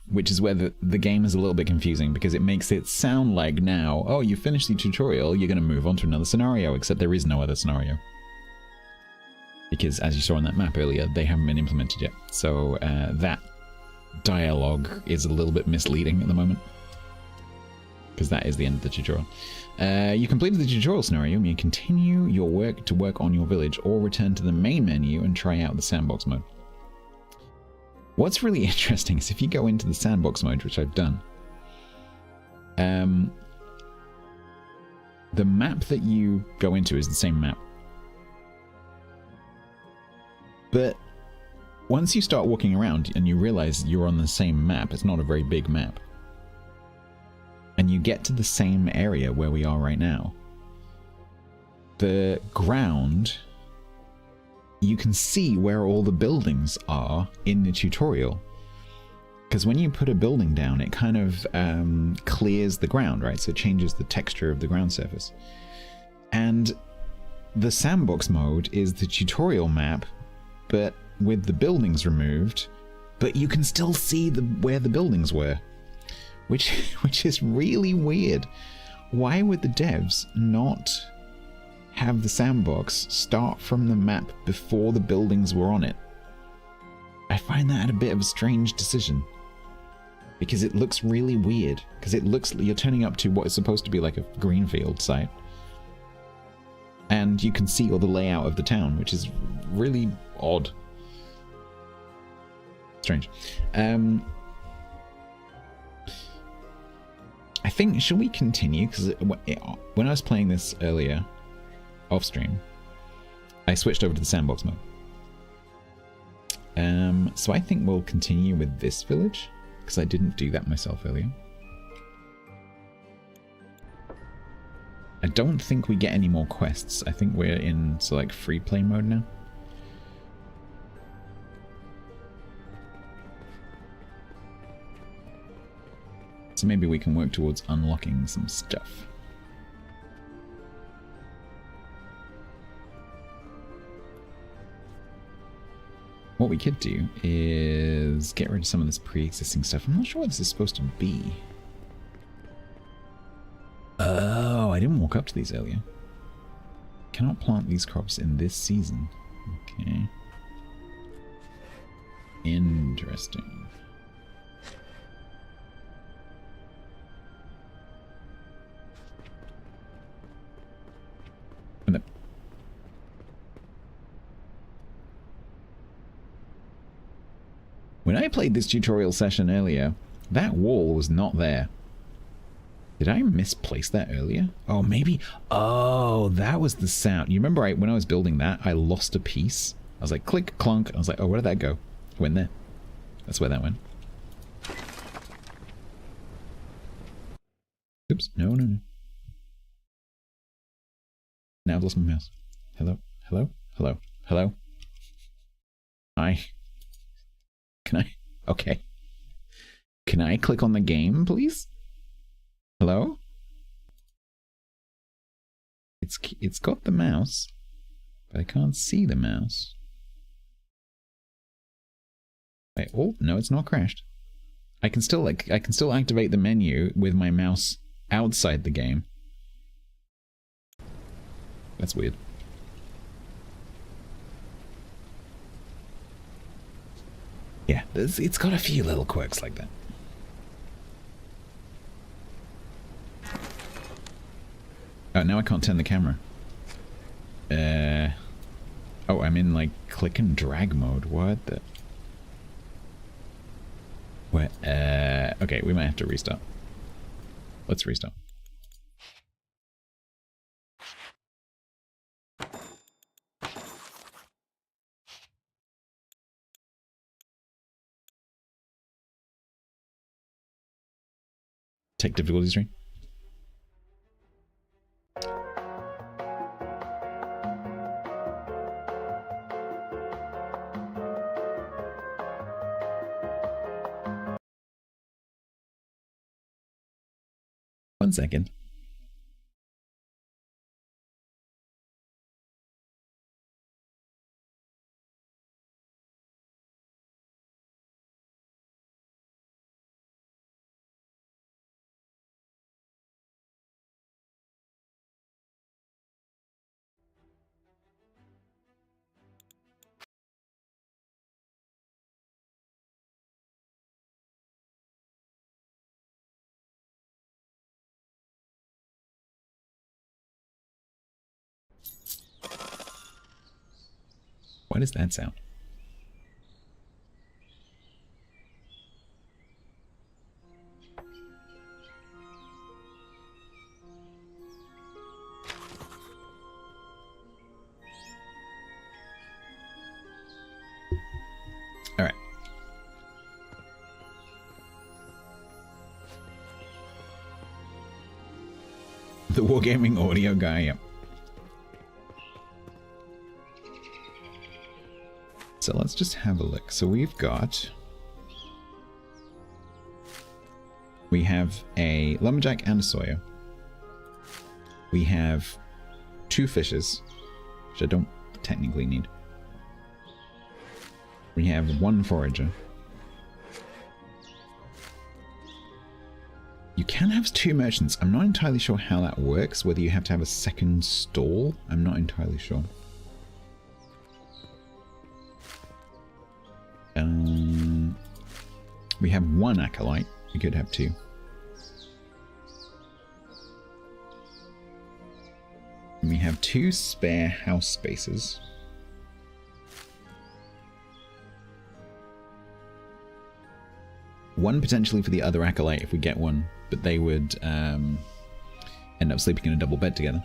Which is where the game is a little bit confusing, because it makes it sound like now, oh, you finished the tutorial, you're going to move on to another scenario, except there is no other scenario. Because, as you saw on that map earlier, they haven't been implemented yet. So that dialogue is a little bit misleading at the moment. Because that is the end of the tutorial. You completed the tutorial scenario, and you continue your work to work on your village, or return to the main menu and try out the sandbox mode. What's really interesting is if you go into the sandbox mode, which I've done, the map that you go into is the same map. But once you start walking around and you realize you're on the same map, it's not a very big map, and you get to the same area where we are right now, the ground, you can see where all the buildings are in the tutorial. Because when you put a building down, it kind of clears the ground, right? So it changes the texture of the ground surface. And the sandbox mode is the tutorial map, but with the buildings removed, but you can still see where the buildings were, which is really weird. Why would the devs not have the sandbox start from the map before the buildings were on it? I find that a bit of a strange decision, because it looks really weird, because it looks you're turning up to what is supposed to be like a greenfield site, and you can see all the layout of the town, which is really odd. Strange. I think, should we continue? Because when I was playing this earlier off stream, I switched over to the sandbox mode. So I think we'll continue with this village, because I didn't do that myself earlier. I don't think we get any more quests. I think we're in like free play mode now. So maybe we can work towards unlocking some stuff. What we could do is get rid of some of this pre-existing stuff. I'm not sure what this is supposed to be. Oh, I didn't walk up to these earlier. Cannot plant these crops in this season. Okay. Interesting. When I played this tutorial session earlier, that wall was not there. Did I misplace that earlier? Oh, maybe. Oh, that was the sound. You remember when I was building that, I lost a piece. I was like, click, clunk. I was like, oh, where did that go? It went there. That's where that went. Oops. No, no, no. Now I've lost my mouse. Hello? Hello? Hello? Hello? Hi. Can I? Okay. Can I click on the game, please? Hello? It's got the mouse, but I can't see the mouse. Wait, oh no, it's not crashed. I can still activate the menu with my mouse outside the game. That's weird. Yeah, it's got a few little quirks like that. Oh, now I can't turn the camera. Oh, I'm in like click and drag mode. What the? What? Okay, we might have to restart. Let's restart. Take difficulty screen. One second. What does that sound? All right. The Wargaming audio guy, yep. So let's just have a look. So we have a lumberjack and a sawyer. We have 2 fishes, which I don't technically need. We have 1 forager. You can have 2 merchants. I'm not entirely sure how that works, whether you have to have a second stall. I'm not entirely sure. We have 1 acolyte. We could have 2. And we have 2 spare house spaces. One potentially for the other acolyte if we get one, but they would end up sleeping in a double bed together.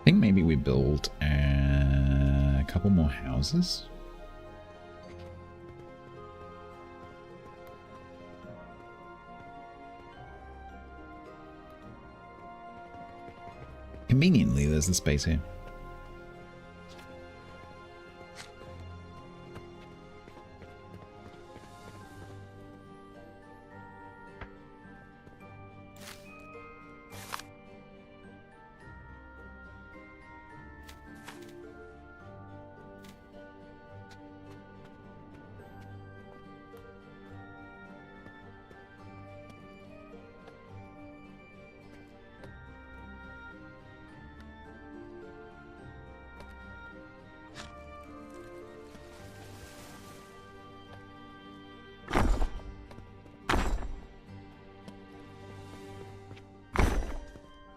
I think maybe we build a couple more houses. Conveniently, there's the space here.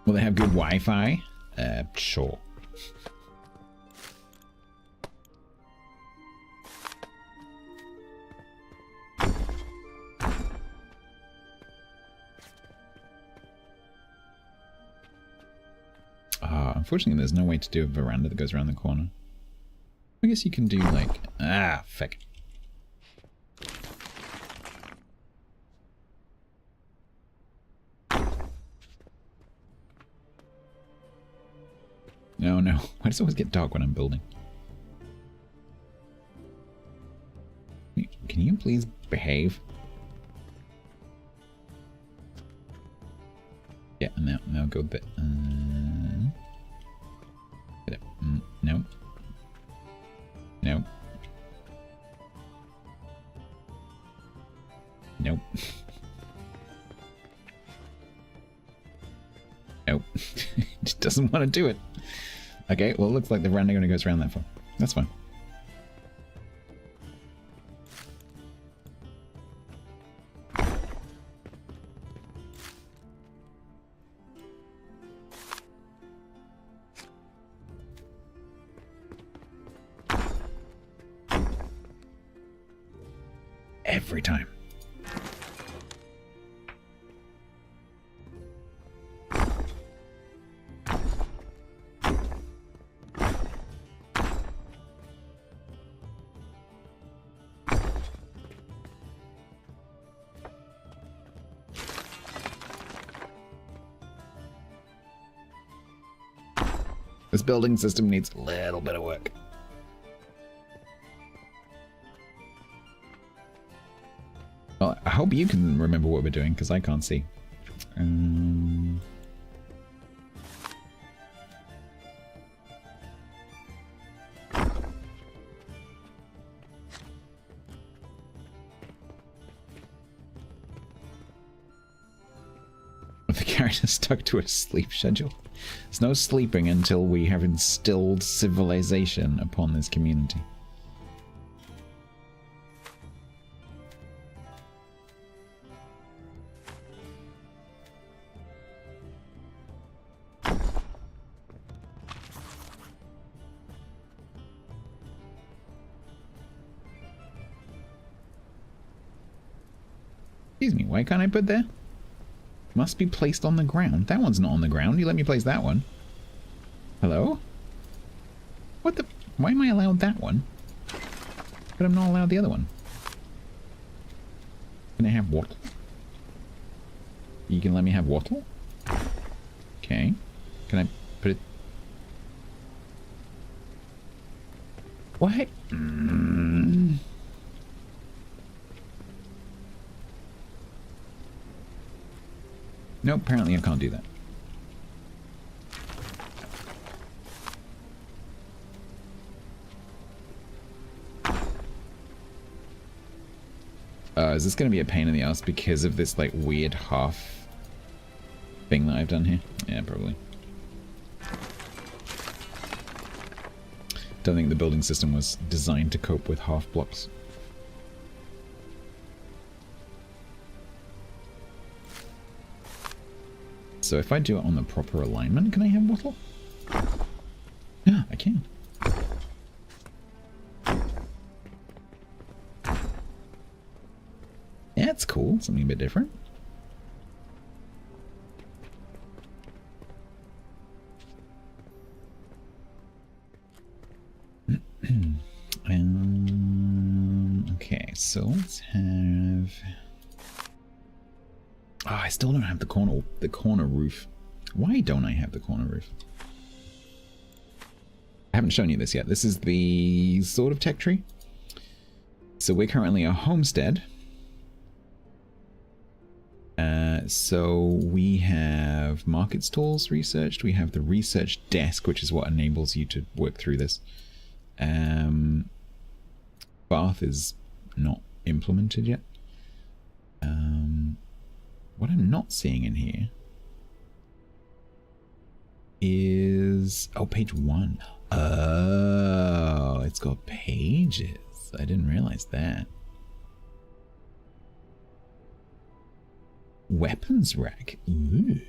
Will they have good Wi-Fi? Sure. Unfortunately, there's no way to do a veranda that goes around the corner. I guess you can do like... Ah, feck. No, no. Why does it always get dark when I'm building? Can you please behave? Yeah, now go a bit. No. No. Nope. Nope. Just doesn't want to do it. Okay, well, it looks like the veranda only goes around that far. That's fine. Every time. This building system needs a little bit of work. Well, I hope you can remember what we're doing, because I can't see. The character's stuck to a sleep schedule. There's no sleeping until we have instilled civilization upon this community. Excuse me, why can't I put there? Must be placed on the ground. That one's not on the ground. You let me place that one. Hello? What the... Why am I allowed that one? But I'm not allowed the other one. Can I have wattle? You can let me have wattle? Okay. Can I put it... What? No, apparently I can't do that. Is this going to be a pain in the ass because of this, like, weird half thing that I've done here? Yeah, probably. Don't think the building system was designed to cope with half blocks. So if I do it on the proper alignment, can I have wattle? Yeah, I can. Yeah, it's cool. Something a bit different. Okay, so let's have... Oh, I still don't have the corner roof. Why don't I have the corner roof? I haven't shown you this yet. This is the sort of tech tree. So we're currently a homestead. So we have market stalls researched. We have the research desk, which is what enables you to work through this. Bath is not implemented yet. What I'm not seeing in here is... oh, page 1. Oh, it's got pages. I didn't realize that. Weapons rack. Ooh.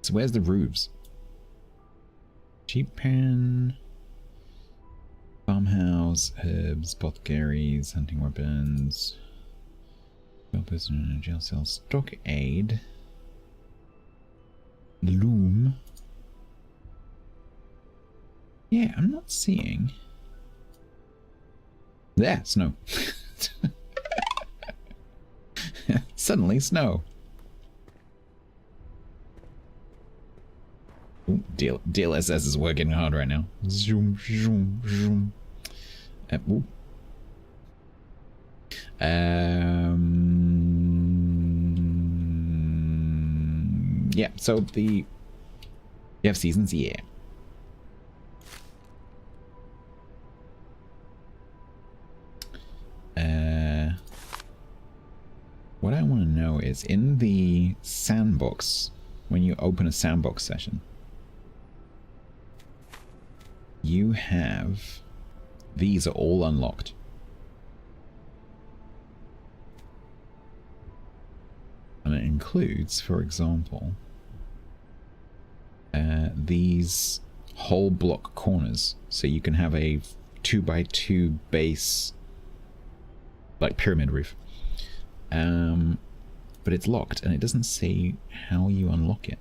So where's the roofs? Sheep pen, farmhouse, herbs, apothecaries, hunting weapons, person in a jail cell, stock aid, loom. Yeah, I'm not seeing. There, snow. Suddenly, snow. Ooh, DLSS is working hard right now. Zoom, zoom, zoom. Ooh. Yeah, so you have seasons, yeah. What I want to know is in the sandbox, when you open a sandbox session, you have, these are all unlocked. And it includes, for example, these whole block corners. So you can have a 2x2 base, like pyramid roof. But it's locked and it doesn't say how you unlock it.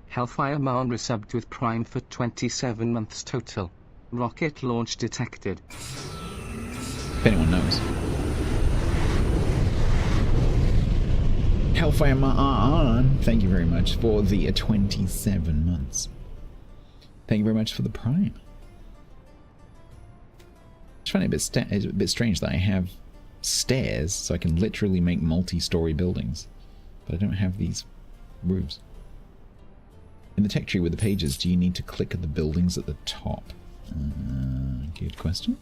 Hellfire Man resubbed with Prime for 27 months total. Rocket launch detected. If anyone knows. Hellfire Man, thank you very much for the 27 months. Thank you very much for the Prime. I just find it a bit strange that I have stairs so I can literally make multi-story buildings, but I don't have these roofs. In the tech tree with the pages, do you need to click at the buildings at the top? Good question.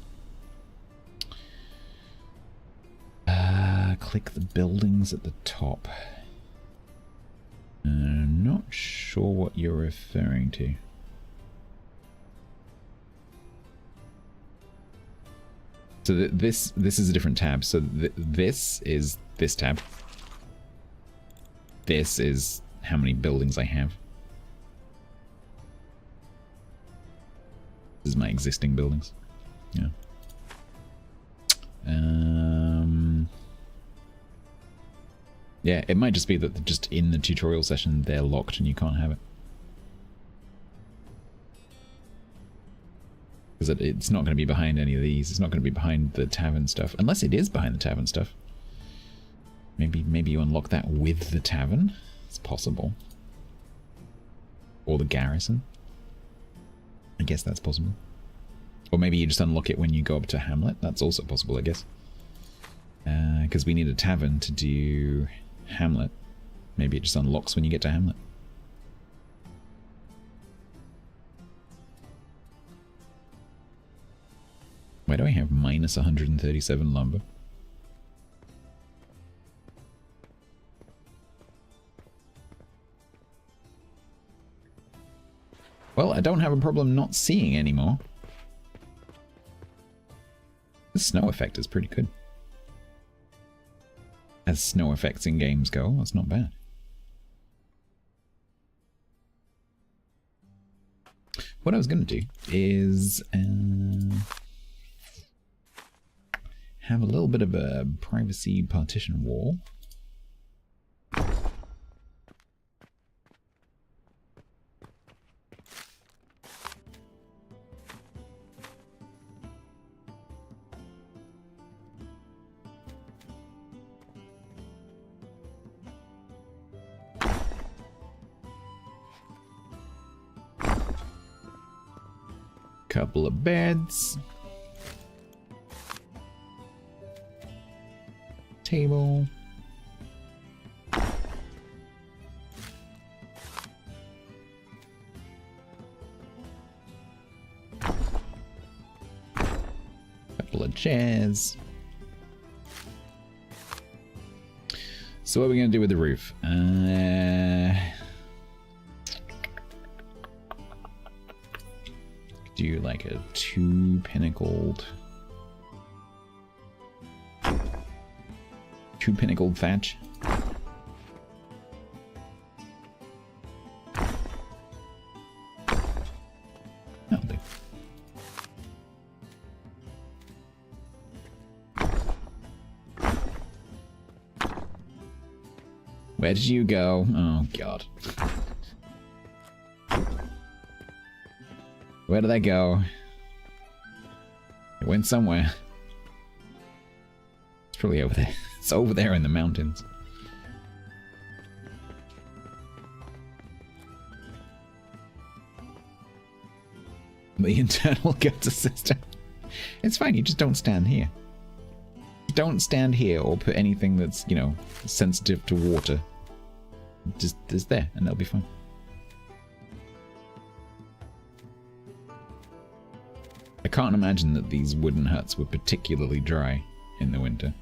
Click the buildings at the top. Not sure what you're referring to. So this is a different tab. So this is this tab. This is how many buildings I have. This is my existing buildings. Yeah. Yeah, it might just be that just in the tutorial session they're locked and you can't have it. Because it's not going to be behind any of these. It's not going to be behind the tavern stuff. Unless it is behind the tavern stuff. Maybe you unlock that with the tavern. It's possible. Or the garrison. I guess that's possible. Or maybe you just unlock it when you go up to Hamlet. That's also possible, I guess. Because we need a tavern to do Hamlet. Maybe it just unlocks when you get to Hamlet. Why do I have minus 137 lumber? Well, I don't have a problem not seeing anymore. The snow effect is pretty good. As snow effects in games go, that's not bad. What I was going to do is have a little bit of a privacy partition wall. Couple of beds. Table. Couple of chairs. So what are we going to do with the roof? Do like a two-pinnacled thatch. That'll do. Where did you go? Oh, God. Where did I go? It went somewhere. It's probably over there. It's over there in the mountains. The internal gutter system. It's fine, you just don't stand here. Don't stand here or put anything that's, you know, sensitive to water. Just there, and that'll be fine. I can't imagine that these wooden huts were particularly dry in the winter.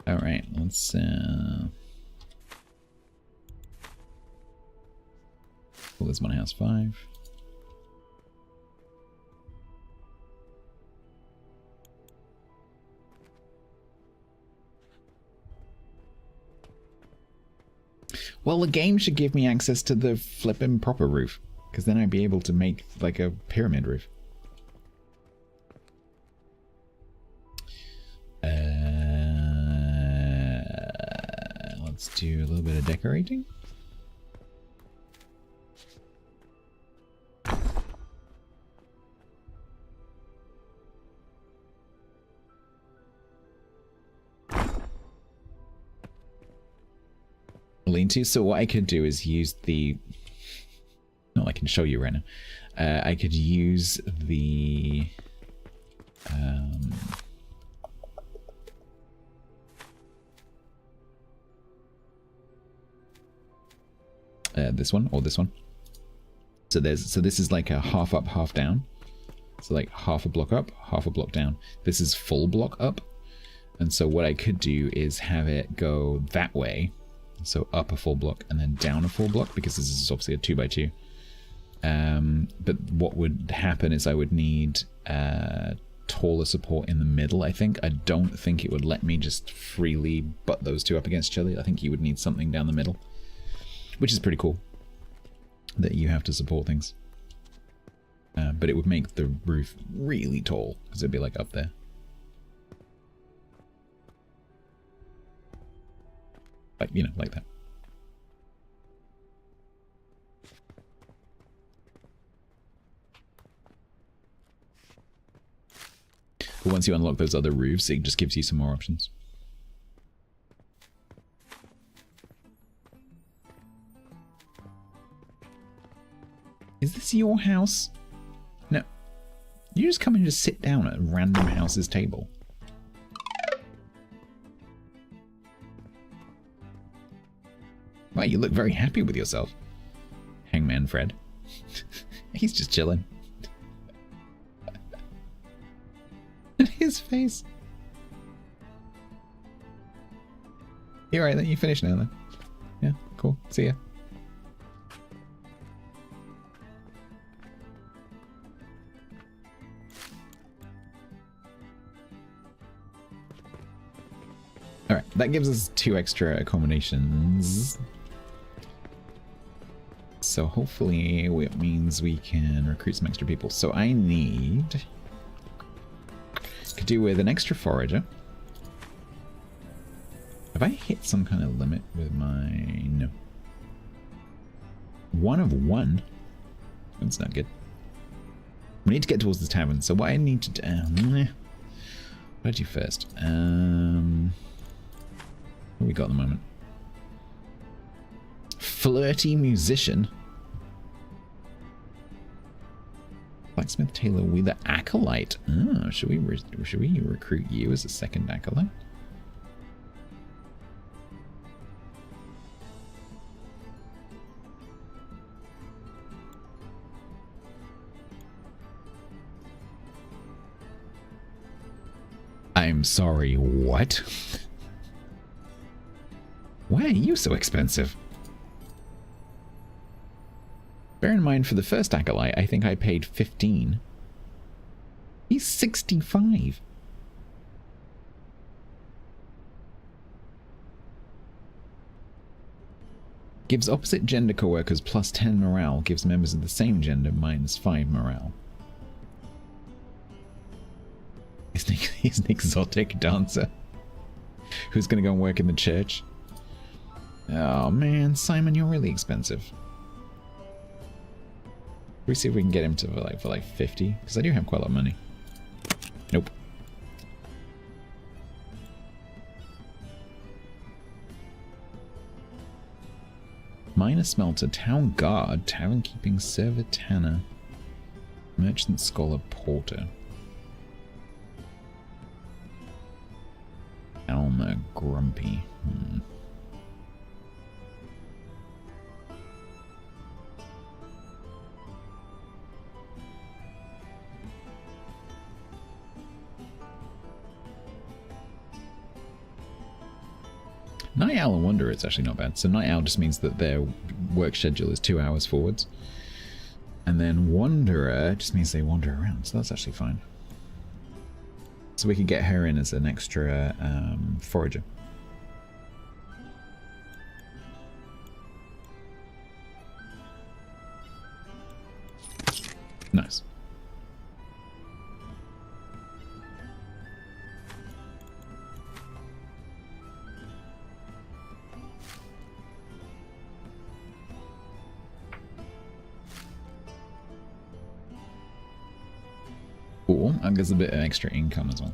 Alright, let's well, there's one house 5. Well, the game should give me access to the flippin' proper roof, because then I'd be able to make like a pyramid roof. Let's do a little bit of decorating. Lean-to. So what I could do is use the... No, I can show you right now. I could use the... this one or this one. So this is like a half up, half down. So like half a block up, half a block down. This is full block up. And so what I could do is have it go that way. So up a full block and then down a full block, because this is obviously a 2x2. But what would happen is I would need taller support in the middle, I think. I don't think it would let me just freely butt those two up against each other. I think you would need something down the middle, which is pretty cool that you have to support things. But it would make the roof really tall, because it'd be like up there. Like, you know, like that. But once you unlock those other roofs, it just gives you some more options. Is this your house? No. You just come and just sit down at a random house's table. Wow, you look very happy with yourself, Hangman Fred. He's just chilling. And his face. You alright then? You finished now then? Yeah, cool. See ya. Alright, that gives us 2 extra accommodations. So hopefully it means we can recruit some extra people. So I need... Could do with an extra forager. Have I hit some kind of limit with my... No. 1 of 1? That's not good. We need to get towards the tavern. So what I need to do... 31st. What we got at the moment? Flirty musician. Blacksmith Taylor with the acolyte. Oh, should we recruit you as a second acolyte? I'm sorry, what? Why are you so expensive? Bear in mind, for the first acolyte, I think I paid 15. He's 65. Gives opposite gender co-workers plus 10 morale. Gives members of the same gender minus 5 morale. He's an exotic dancer who's going to go and work in the church. Oh man, Simon, you're really expensive. Can we see if we can get him to for like 50? Because I do have quite a lot of money. Nope. Miner smelter, town guard, tavern keeping server tanner, merchant scholar porter. Alma grumpy. Night Owl and Wanderer is actually not bad. So Night Owl just means that their work schedule is 2 hours forwards. And then Wanderer just means they wander around. So that's actually fine. So we could get her in as an extra forager. Nice. Cool, that gives a bit of extra income as well.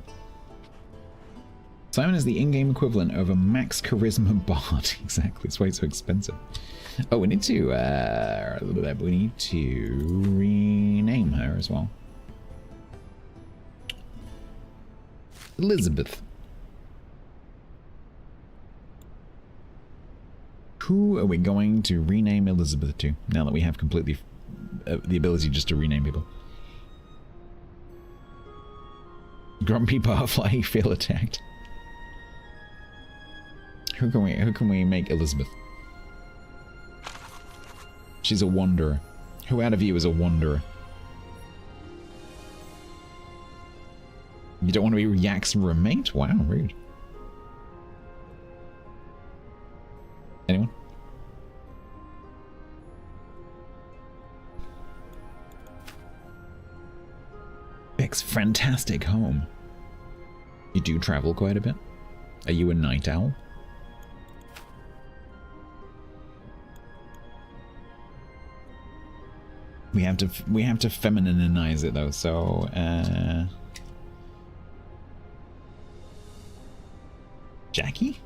Simon is the in-game equivalent of a max charisma bard. Exactly, that's why it's so expensive. Oh, we need to rename her as well. Elizabeth. Who are we going to rename Elizabeth to now that we have completely the ability just to rename people? Grumpy Barfly, feel attacked. Who can we make Elizabeth? She's a wanderer. Who out of you is a wanderer? You don't want to be Yak's roommate? Wow, rude. Anyone? Beck's fantastic home. You do travel quite a bit? Are you a night owl? We have to femininize it though, so Jackie?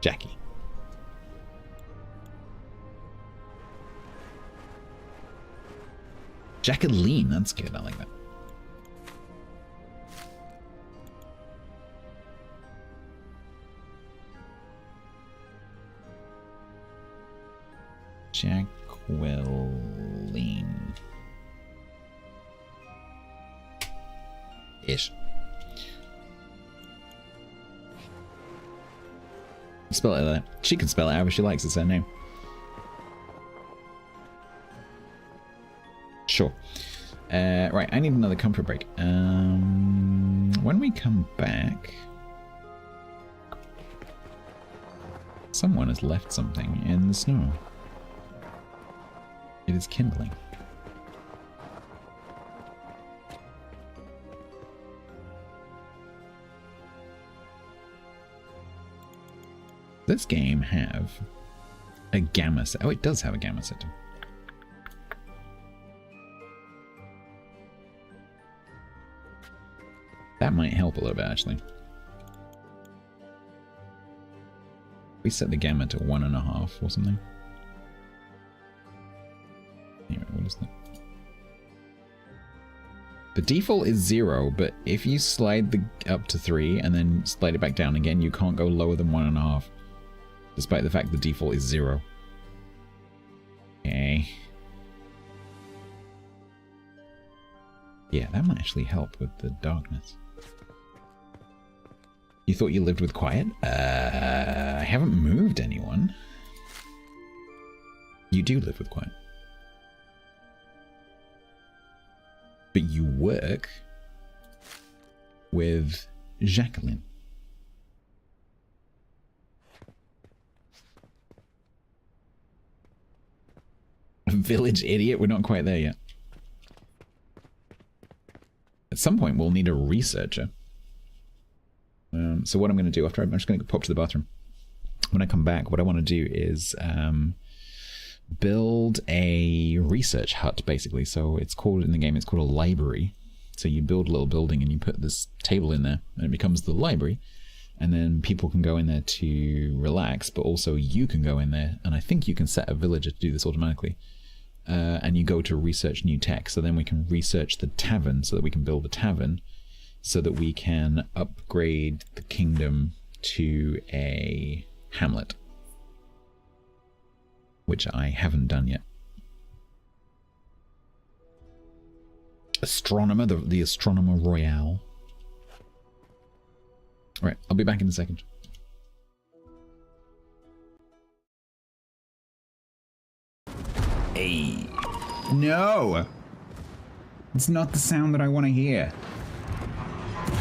Jackie. Jacqueline, that's good, I like that. Jacqueline. Ish. Spell it like that. She can spell it however she likes, it's her name. Sure. Right, I need another comfort break. When we come back... Someone has left something in the snow. It is kindling. Does this game have a gamma set? Oh, it does have a gamma setting. That might help a little bit, actually. We set the gamma to 1.5 or something. Anyway, what is that? The default is 0, but if you slide the up to 3 and then slide it back down again, you can't go lower than 1.5. Despite the fact the default is 0. Okay. Yeah, that might actually help with the darkness. You thought you lived with quiet? I haven't moved anyone. You do live with quiet. But you work with Jacqueline. Village idiot? We're not quite there yet. At some point, we'll need a researcher. So what I'm going to do after I'm just going to pop to the bathroom. When I come back, what I want to do is build a research hut, basically. So it's called, in the game, it's called a library. So you build a little building and you put this table in there and it becomes the library. And then people can go in there to relax, but also you can go in there. And I think you can set a villager to do this automatically. And you go to research new tech. So then we can research the tavern so that we can build the tavern so that we can upgrade the kingdom to a hamlet. Which I haven't done yet. Astronomer, the Astronomer Royale. Alright, I'll be back in a second. Hey. No! It's not the sound that I want to hear.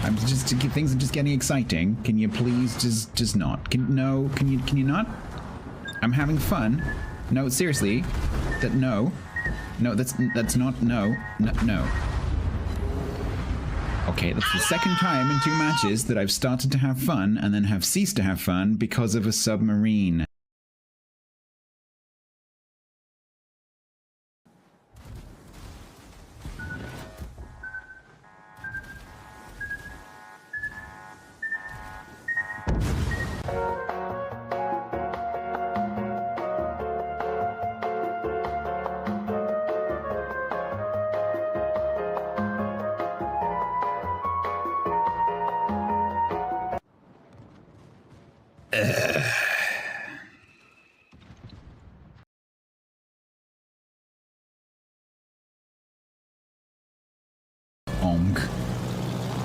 I'm just, things are just getting exciting. Can you please just not? Can you not? I'm having fun. No, seriously. No, that's not, no. Okay, that's the second time in 2 matches that I've started to have fun and then have ceased to have fun because of a submarine.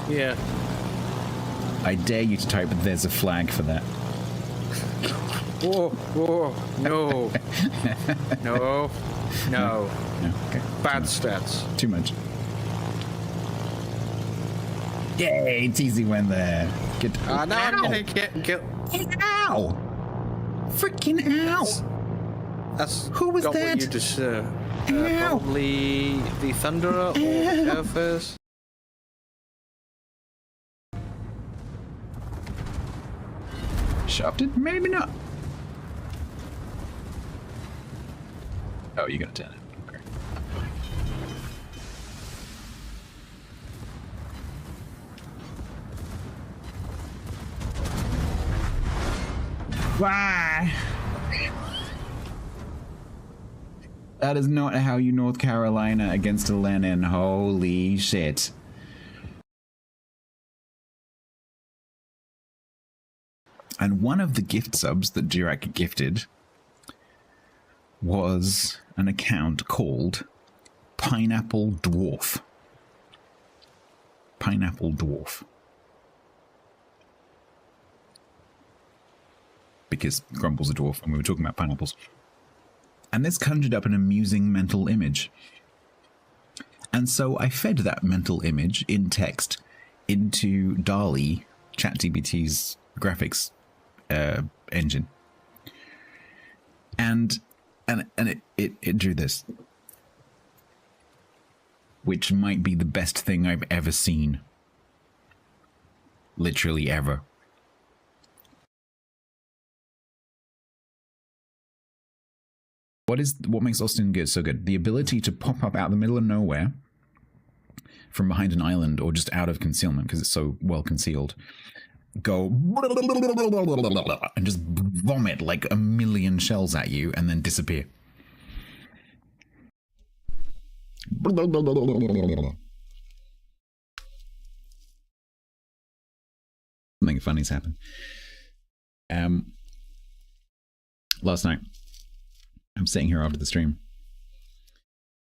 Yeah. I dare you to type, but there's a flag for that. Oh, no. No. Okay. Bad stats. Too much. Yay, Teasy went there. Good. Now I'm gonna get... Ow! Freaking ow! That's who was got that? What you deserve. Probably the Thunderer or Airfares. Shoved it? Maybe not. Oh, you're gonna turn it. Okay. Why? That is not how you North Carolina against a Lenin. Holy shit. And one of the gift subs that Dirac gifted was an account called Pineapple Dwarf. Pineapple Dwarf. Because Grumble's a dwarf and we were talking about pineapples. And this conjured up an amusing mental image. And so I fed that mental image in text into DALL-E, ChatGPT's graphics engine, and it drew this, which might be the best thing I've ever seen, literally ever. What makes Austin good so good? The ability to pop up out of the middle of nowhere from behind an island or just out of concealment because it's so well concealed, go and just vomit like 1,000,000 shells at you and then disappear. Something funny's happened. Last night, I'm sitting here after the stream,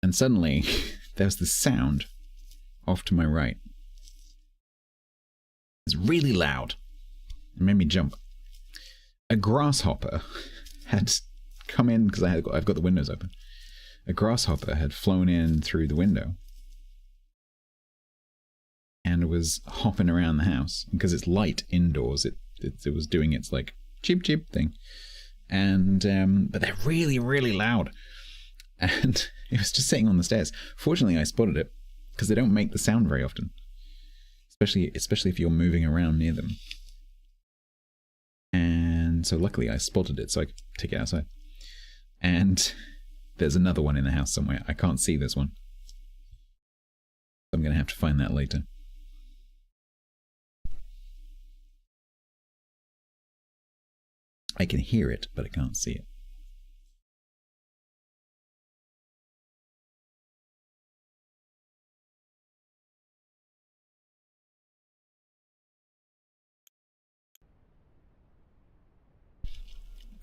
and suddenly there's this sound off to my right. It's really loud. It made me jump. A grasshopper had come in because I've got the windows open. A grasshopper had flown in through the window and was hopping around the house because it's light indoors. It was doing its like cheep cheep thing, and but they're really, really loud, and it was just sitting on the stairs. Fortunately, I spotted it because they don't make the sound very often, especially if you're moving around near them. And so luckily I spotted it, so I could take it outside. And there's another one in the house somewhere. I can't see this one, so I'm gonna have to find that later. I can hear it, but I can't see it.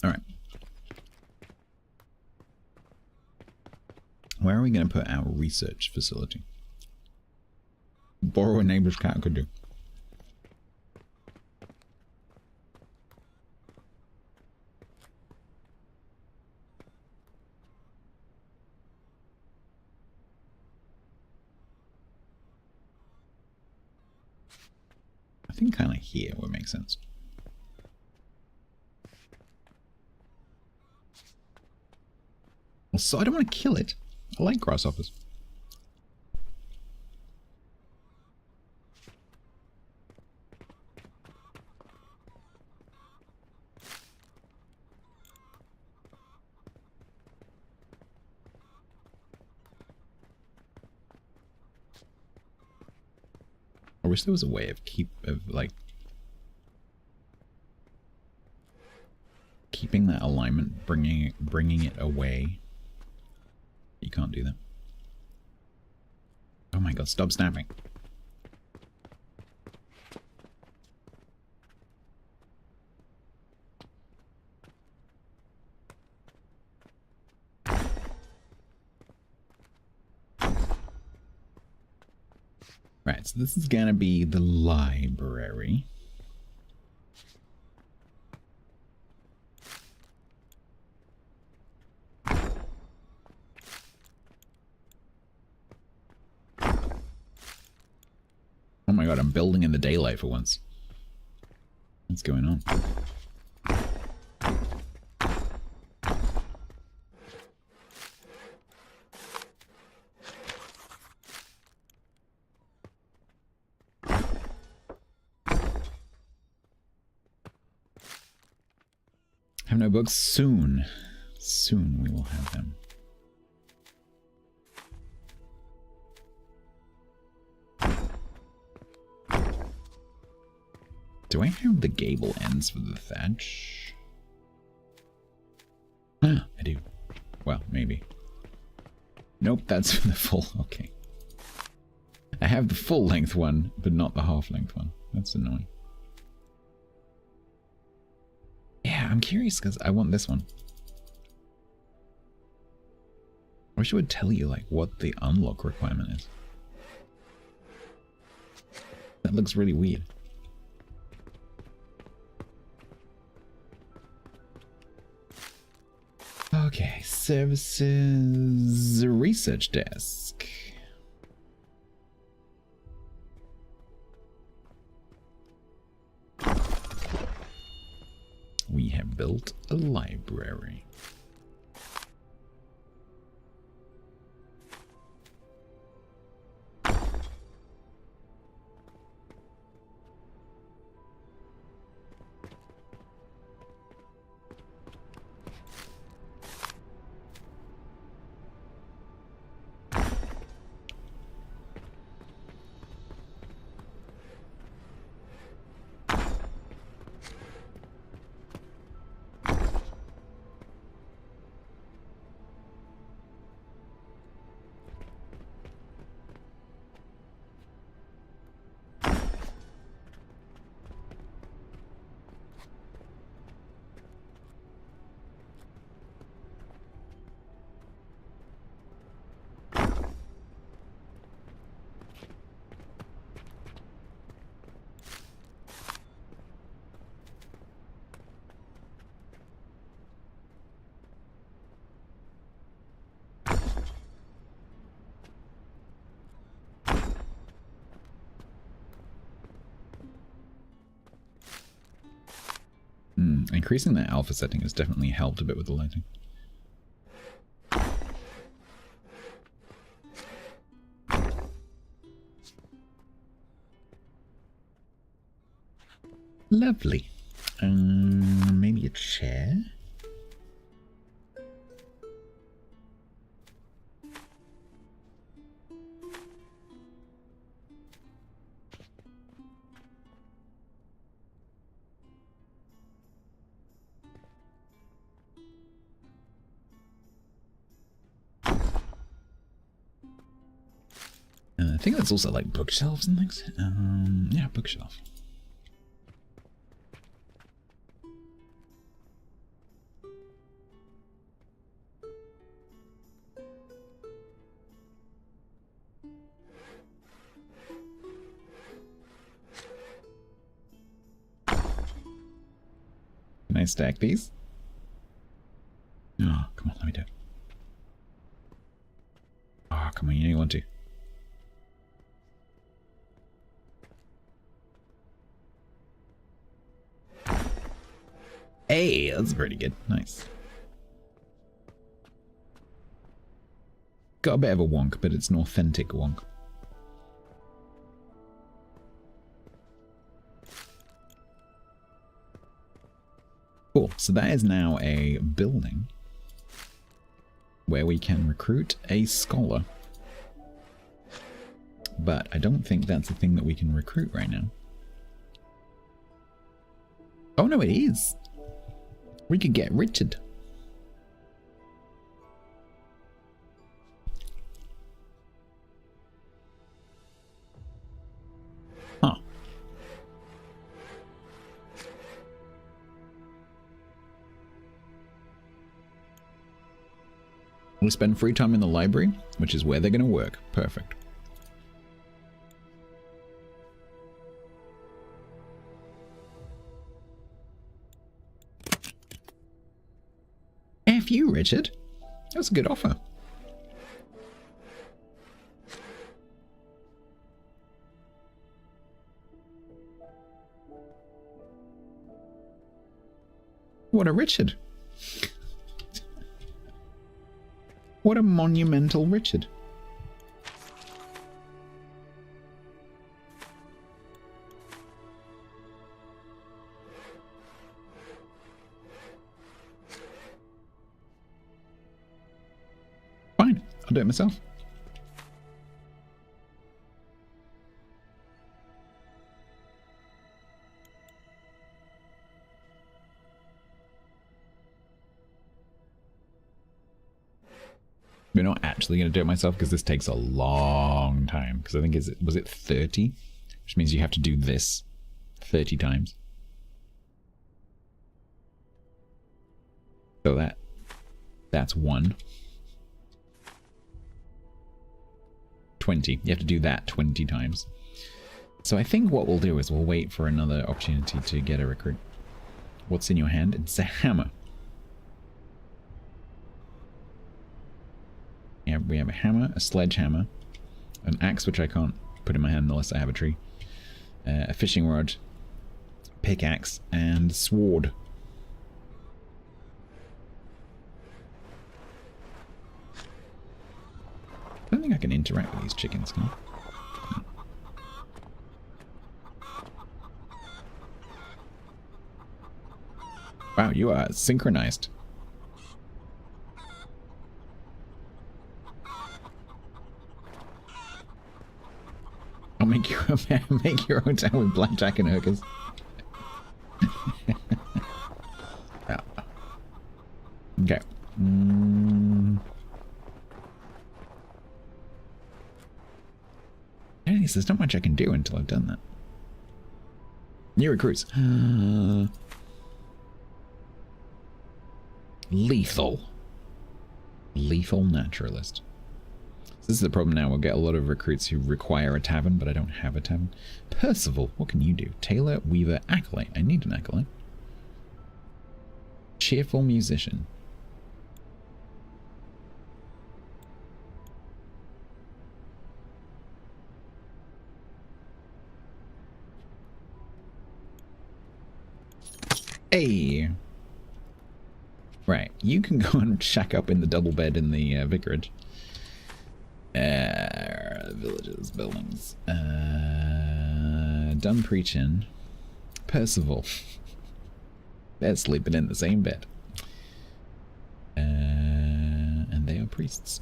All right. Where are we going to put our research facility? Borrow a neighbor's cat could do. I think kind of here would make sense. So I don't want to kill it. I like grasshoppers. I wish there was a way of keeping that alignment, bringing it away. You can't do that. Oh my god, stop snapping. Right, so this is gonna be the library. Oh my god, I'm building in the daylight for once. What's going on? Have no books? Soon. Soon we will have them. Do I have the gable ends for the thatch? Ah, I do. Well, maybe. Nope, that's for the full. Okay. I have the full length one, but not the half length one. That's annoying. Yeah, I'm curious because I want this one. I wish it would tell you like what the unlock requirement is. That looks really weird. Okay, services, research desk. We have built a library. Increasing that alpha setting has definitely helped a bit with the lighting. Lovely. Maybe a chair? I think that's also like bookshelves and things. Yeah, bookshelf. Can I stack these? Oh, come on, let me do it. Oh, come on, you know you want to. Hey, that's pretty good. Nice. Got a bit of a wonk, but it's an authentic wonk. Cool. So that is now a building where we can recruit a scholar. But I don't think that's a thing that we can recruit right now. Oh no, it is. We could get Richard. Huh. We spend free time in the library, which is where they're going to work. Perfect. F you, Richard. That's a good offer. What a Richard. What a monumental Richard. Fine, I'll do it myself. We're not actually going to do it myself because this takes a long time. Because I think was it 30? Which means you have to do this 30 times. So that's 1. 20. You have to do that 20 times. So I think what we'll do is we'll wait for another opportunity to get a recruit. What's in your hand? It's a hammer. Yeah, we have a hammer, a sledgehammer, an axe which I can't put in my hand unless I have a tree, a fishing rod, pickaxe, and sword. I don't think I can interact with these chickens, can I? Wow, you are synchronized. I'll make your own town with blackjack and hookers. Yeah. Okay. Anyways, there's not much I can do until I've done that. New recruits. Lethal. Lethal naturalist. This is the problem now. We'll get a lot of recruits who require a tavern, but I don't have a tavern. Percival, what can you do? Tailor, weaver, acolyte. I need an acolyte. Cheerful musician. Hey. Right, you can go and shack up in the double bed in the vicarage. Villages, buildings. Done preaching. Percival. They're sleeping in the same bed. And they are priests.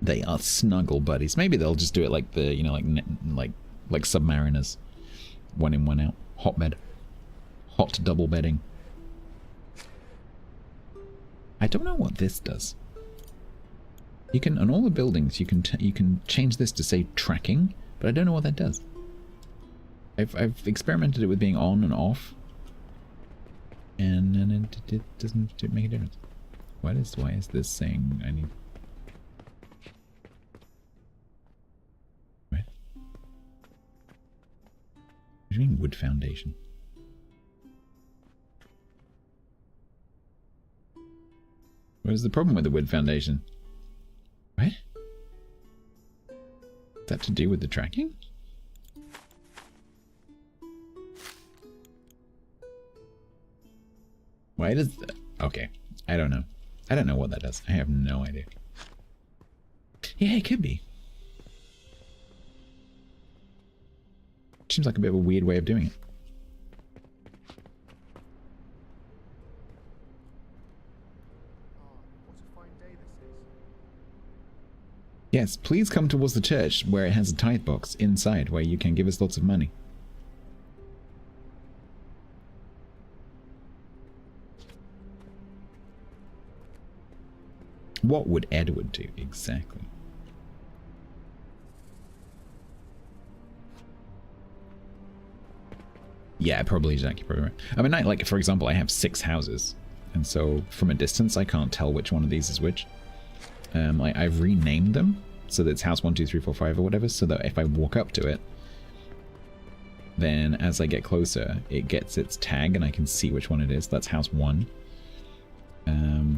They are snuggle buddies. Maybe they'll just do it like the, you know, like submariners. One in, one out. Hot bed. Hot double bedding. I don't know what this does. You can, on all the buildings, you can change this to say tracking, but I don't know what that does. I've experimented it with being on and off, and it doesn't make a difference. Why is this saying I need? What do you mean wood foundation? What is the problem with the wood foundation? What? Is that to do with the tracking? Why does that? Okay, I don't know. I don't know what that does. I have no idea. Yeah, it could be. Seems like a bit of a weird way of doing it. Yes, please come towards the church where it has a tithe box inside where you can give us lots of money. What would Edward do exactly? Yeah, probably exactly. Probably right. I mean, like for example, I have 6 houses, and so from a distance, I can't tell which one of these is which. Like I've renamed them so that it's house 1, 2, 3, 4, 5 or whatever, so that if I walk up to it, then as I get closer, it gets its tag and I can see which one it is. That's house 1.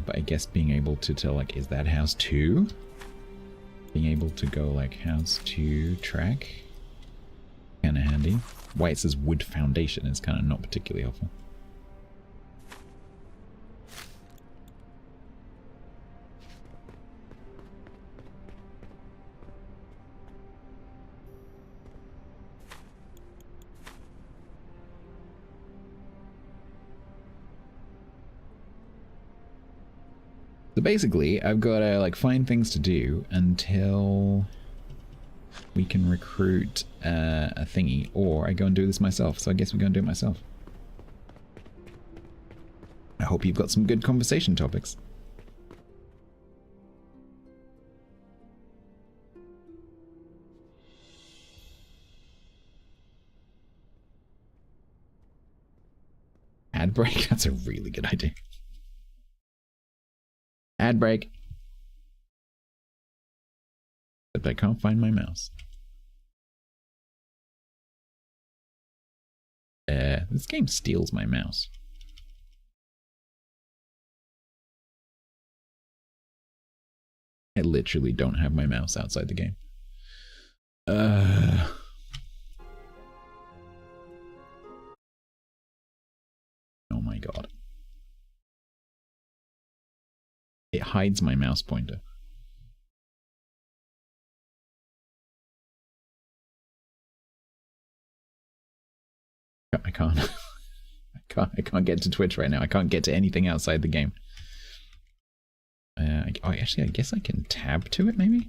But I guess being able to tell, like, is that house 2? Being able to go like house 2 track, kind of handy. Why it says wood foundation is kind of not particularly helpful. So basically, I've got to like find things to do until we can recruit a thingy, or I go and do this myself. So I guess we go and do it myself. I hope you've got some good conversation topics. Ad break? That's a really good idea. Ad break. But I can't find my mouse. This game steals my mouse. I literally don't have my mouse outside the game. Oh my god. It hides my mouse pointer. I can't get to Twitch right now. I can't get to anything outside the game. Actually, I guess I can tab to it, maybe?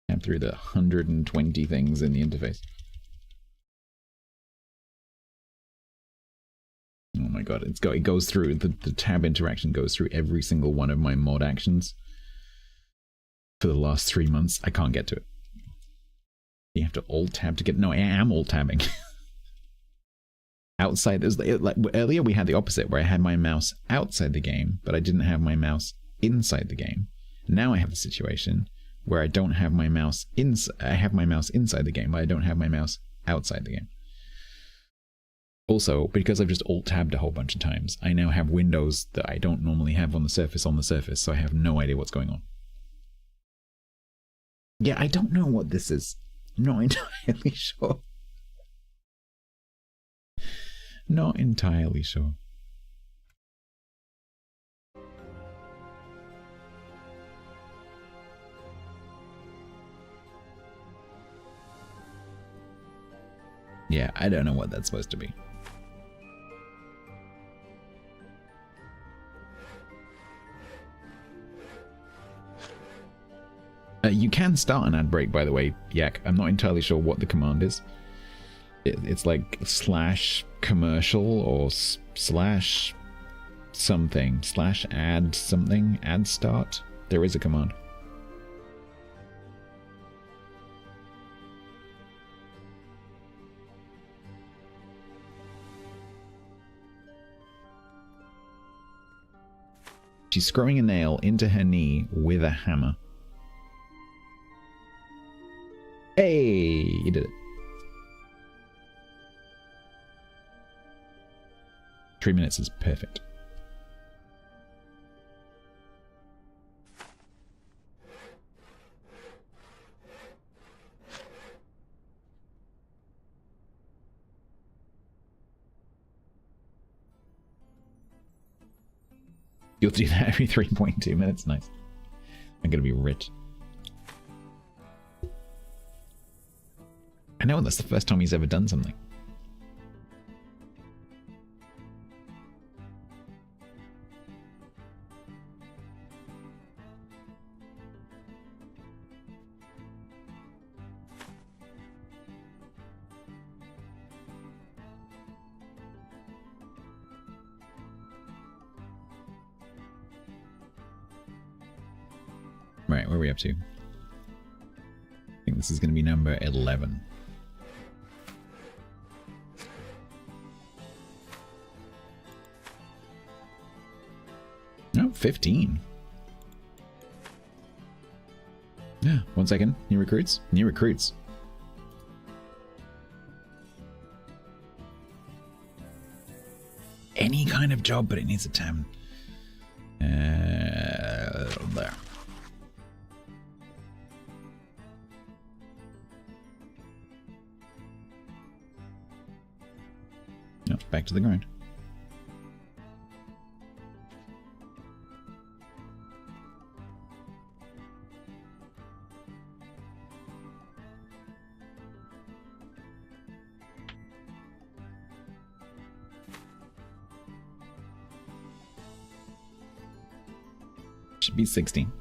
Tab through the 120 things in the interface. Oh my god, it goes through, the tab interaction goes through every single one of my mod actions. For the last 3 months, I can't get to it. You have to alt tab to get. No, I am alt tabbing. Outside, like earlier we had the opposite, where I had my mouse outside the game, but I didn't have my mouse inside the game. Now I have the situation where I don't have my mouse I have my mouse inside the game, but I don't have my mouse outside the game. Also, because I've just alt-tabbed a whole bunch of times, I now have windows that I don't normally have on the Surface, so I have no idea what's going on. Yeah, I don't know what this is. Not entirely sure. Not entirely sure. Yeah, I don't know what that's supposed to be. You can start an ad break, by the way, Yak. I'm not entirely sure what the command is. It's like /commercial or / something / add something, add start. There is a command. She's screwing a nail into her knee with a hammer. Hey, you did it. 3 minutes is perfect. You'll do that every 3.2 minutes? Nice. I'm gonna be rich. I know that's the first time he's ever done something. Right, where are we up to? I think this is going to be number 11. No, 15. Yeah, 1 second. New recruits? New recruits. Any kind of job, but it needs a 10. There. No, back to the grind. Should be 16.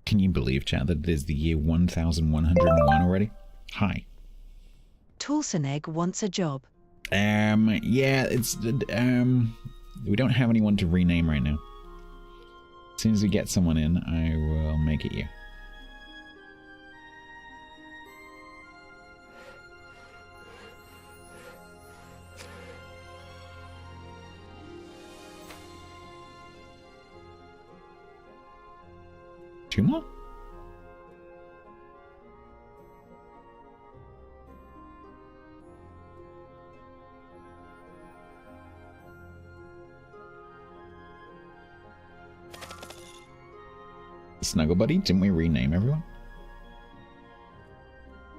Can you believe, chat, that it is the year 1101 already? Hi. Tulsanegg wants a job. Yeah, it's, we don't have anyone to rename right now. As soon as we get someone in, I will make it you. Two more? Snuggle Buddy? Didn't we rename everyone?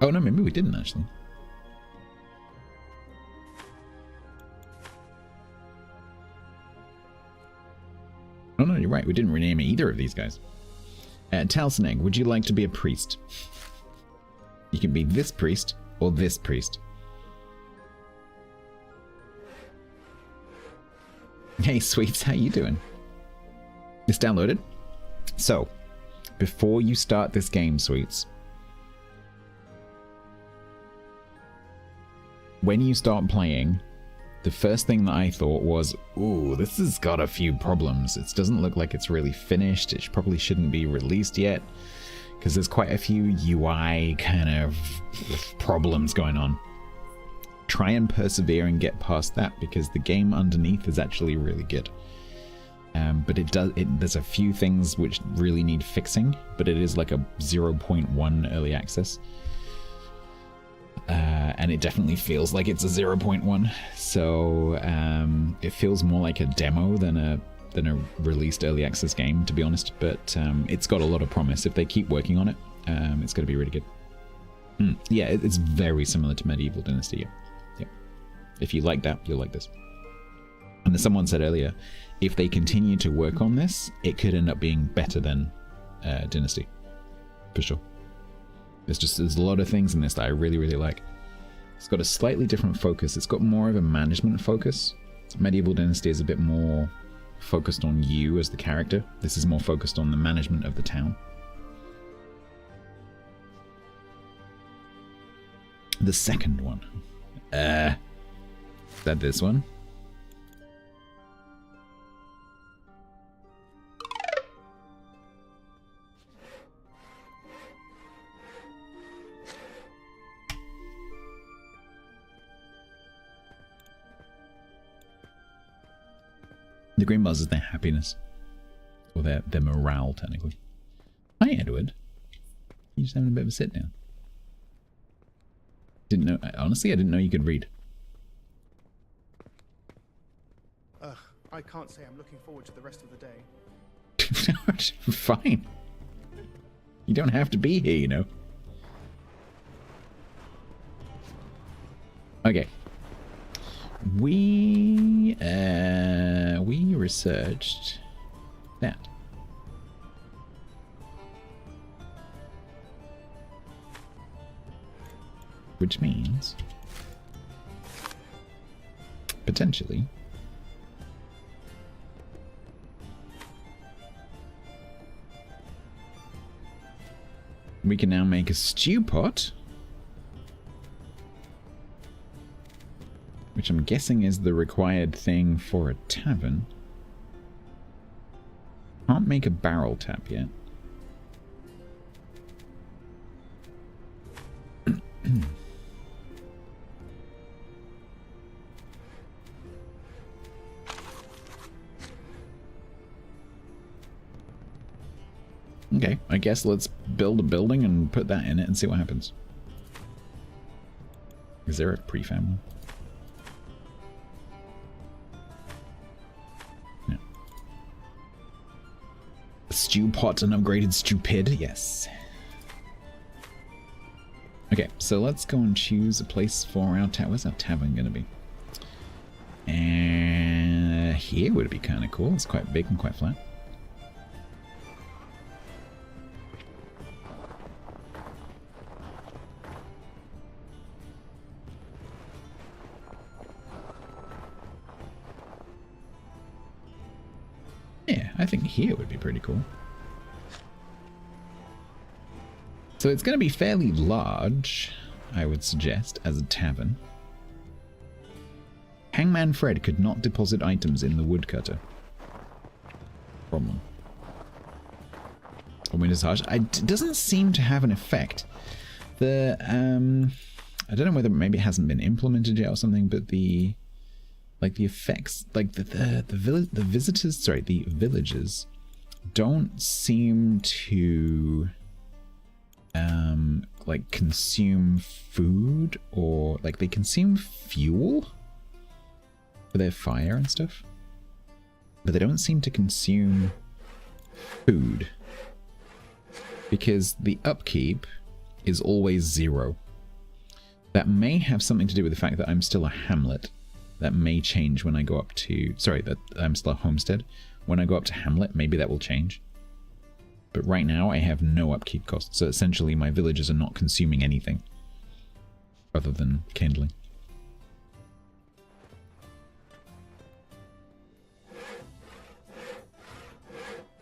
Oh no, maybe we didn't actually. Oh no, you're right. We didn't rename either of these guys. Talsneg, would you like to be a priest? You can be this priest or this priest. Hey, Sweets, how you doing? It's downloaded. So, before you start this game, Sweets, when you start playing, the first thing that I thought was, ooh, this has got a few problems. It doesn't look like it's really finished. It probably shouldn't be released yet. because there's quite a few UI kind of problems going on. Try and persevere and get past that, because the game underneath is actually really good. But there's a few things which really need fixing, but it is like a 0.1 early access. And it definitely feels like it's a 0.1. So it feels more like a demo than a released early access game, to be honest. But it's got a lot of promise. If they keep working on it, it's going to be really good. Yeah, it's very similar to Medieval Dynasty. Yeah. If you like that, you'll like this. And as someone said earlier, if they continue to work on this, it could end up being better than Dynasty, for sure. There's a lot of things in this that I really, really like. It's got a slightly different focus. It's got more of a management focus. Medieval Dynasty is a bit more focused on you as the character. This is more focused on the management of the town. The second one. Is that this one? The green bars is their happiness. Or their morale, technically. Hi, Edward. You just having a bit of a sit down. Didn't know. Honestly, I didn't know you could read. I can't say I'm looking forward to the rest of the day. Fine. You don't have to be here, you know. Okay. We researched that. Which means potentially we can now make a stew pot, which I'm guessing is the required thing for a tavern. Can't make a barrel tap yet. Okay, I guess let's build a building and put that in it and see what happens. Is there a prefab one? No. A stew pot and upgraded stupid, yes. Okay, so let's go and choose a place for our tavern. Where's our tavern gonna be? And here would be kind of cool. It's quite big and quite flat. Yeah, I think here would be pretty cool. So it's going to be fairly large, I would suggest, as a tavern. Hangman Fred could not deposit items in the woodcutter. Problem. Or Winter's Harsh. It doesn't seem to have an effect. The I don't know whether maybe it hasn't been implemented yet or something, but the effects, like the visitors, sorry, the villagers don't seem to like consume food, or like they consume fuel for their fire and stuff, but they don't seem to consume food because the upkeep is always 0. That may have something to do with the fact that I'm still a hamlet. That may change when I go up to, sorry, that I'm still a homestead. When I go up to hamlet, maybe that will change. But right now, I have no upkeep costs, so essentially my villagers are not consuming anything other than kindling.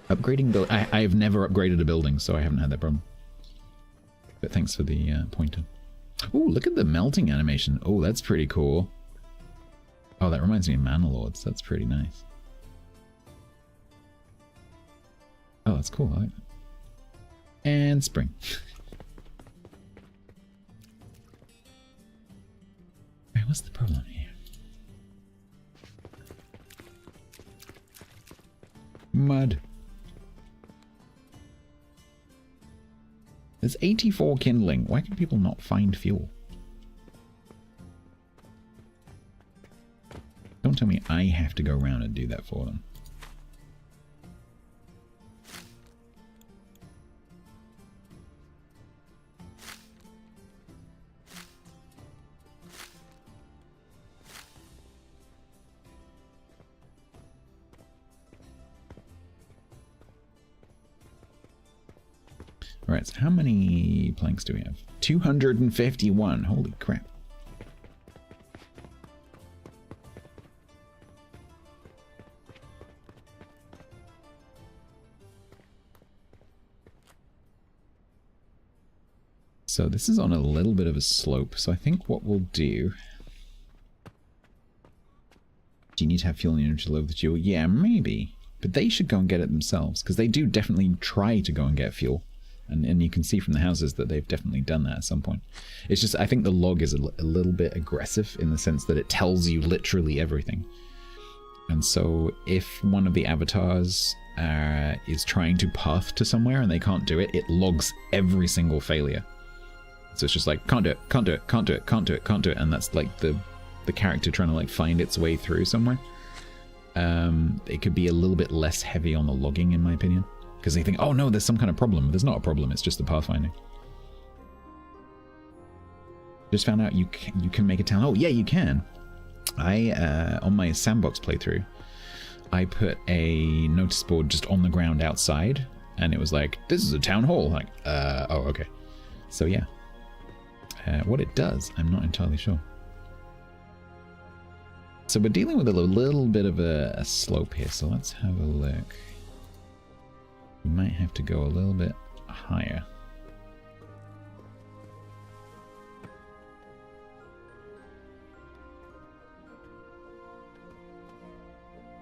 Upgrading build. I've never upgraded a building, so I haven't had that problem. But thanks for the pointer. Oh, look at the melting animation. Oh, that's pretty cool. Oh, that reminds me of Manor Lords. That's pretty nice. Oh, that's cool. I like that. And spring. Right, what's the problem here? Mud. There's 84 kindling. Why can people not find fuel? Don't tell me I have to go around and do that for them. Alright, so how many planks do we have? 251. Holy crap. So this is on a little bit of a slope, so I think what we'll do... Do you need to have fuel in order to load the fuel? Yeah, maybe. But they should go and get it themselves, because they do definitely try to go and get fuel. And you can see from the houses that they've definitely done that at some point. It's just, I think the log is a little bit aggressive in the sense that it tells you literally everything. And so if one of the avatars is trying to path to somewhere and they can't do it, it logs every single failure. So it's just like, can't do it, can't do it, can't do it, can't do it, can't do it. And that's like the character trying to like find its way through somewhere. It could be a little bit less heavy on the logging, in my opinion. Because they think, oh no, there's some kind of problem. There's not a problem, it's just the pathfinding. Just found out you can make a town. Oh yeah, you can. On my sandbox playthrough, I put a notice board just on the ground outside, and it was like, this is a town hall. Like, oh, okay. So yeah. What it does, I'm not entirely sure. So we're dealing with a little bit of a slope here, so let's have a look. We might have to go a little bit higher.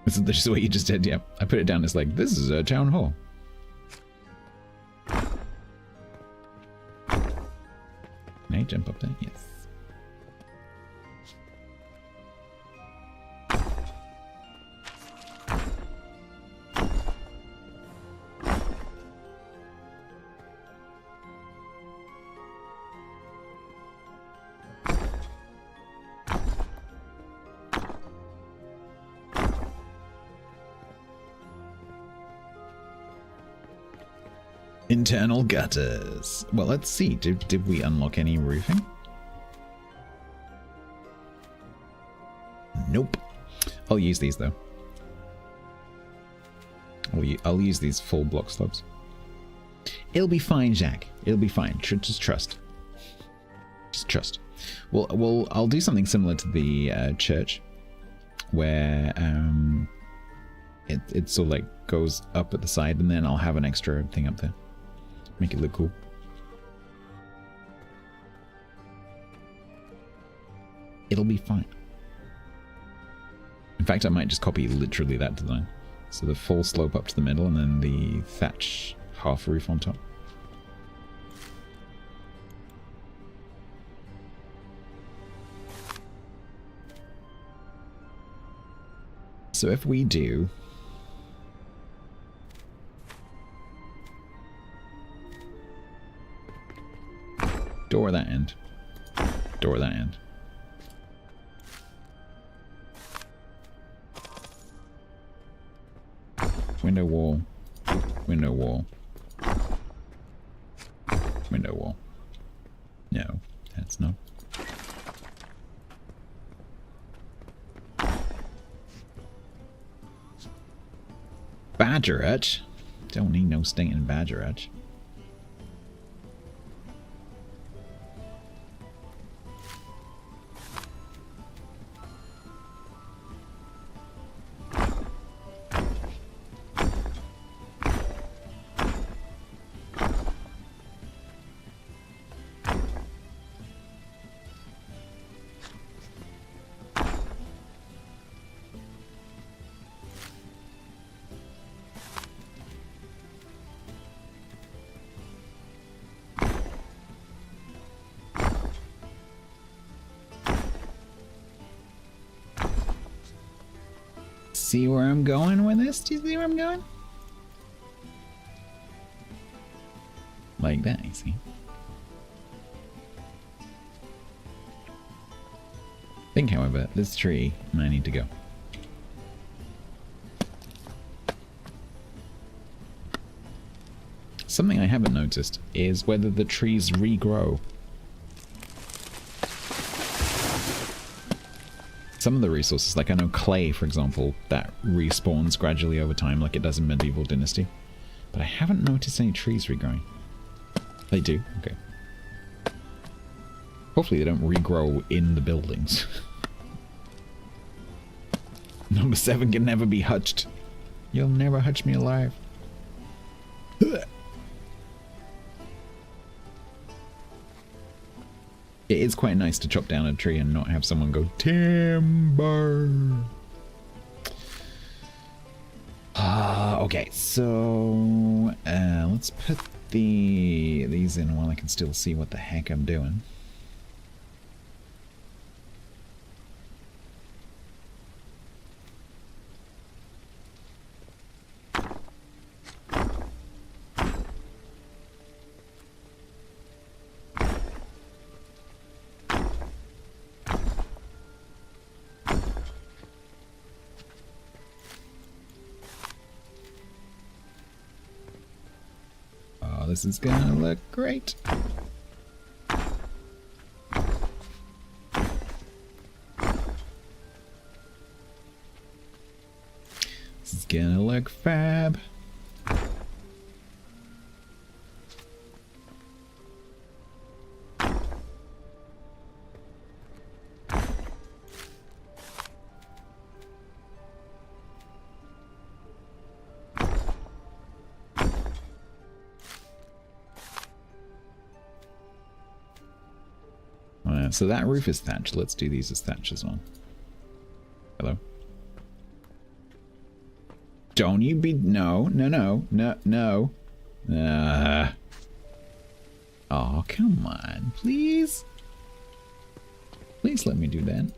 This is what you just did, yeah. I put it down as like, this is a town hall. Can I jump up there? Yes. Internal gutters. Well, let's see. Did we unlock any roofing? Nope. I'll use these though. I'll use these full block slopes. It'll be fine, Jack. It'll be fine. Just trust. Just trust. Well, I'll do something similar to the church, where it sort of like goes up at the side, and then I'll have an extra thing up there. Make it look cool. It'll be fine. In fact, I might just copy literally that design. So the full slope up to the middle, and then the thatch half roof on top. So if we do... door that end. Door that end. Window wall. Window wall. Window wall. No, that's not. Badger hutch? Don't need no stinking badger hutch. see where I'm going with this? Do you see where I'm going? Like that, you see. I think, however, this tree might need to go. Something I haven't noticed is whether the trees regrow. Some of the resources, like I know clay, for example, that respawns gradually over time like it does in Medieval Dynasty. But I haven't noticed any trees regrowing. They do? Okay. Hopefully they don't regrow in the buildings. Number 7 can never be hutched. You'll never hutch me alive. It is quite nice to chop down a tree and not have someone go, timber. Okay, so let's put these in while I can still see what the heck I'm doing. This is gonna look great. This is gonna look fab. So that roof is thatched. Let's do these as thatch as well. Hello? Don't you be... No. Oh, come on. Please? Please let me do that.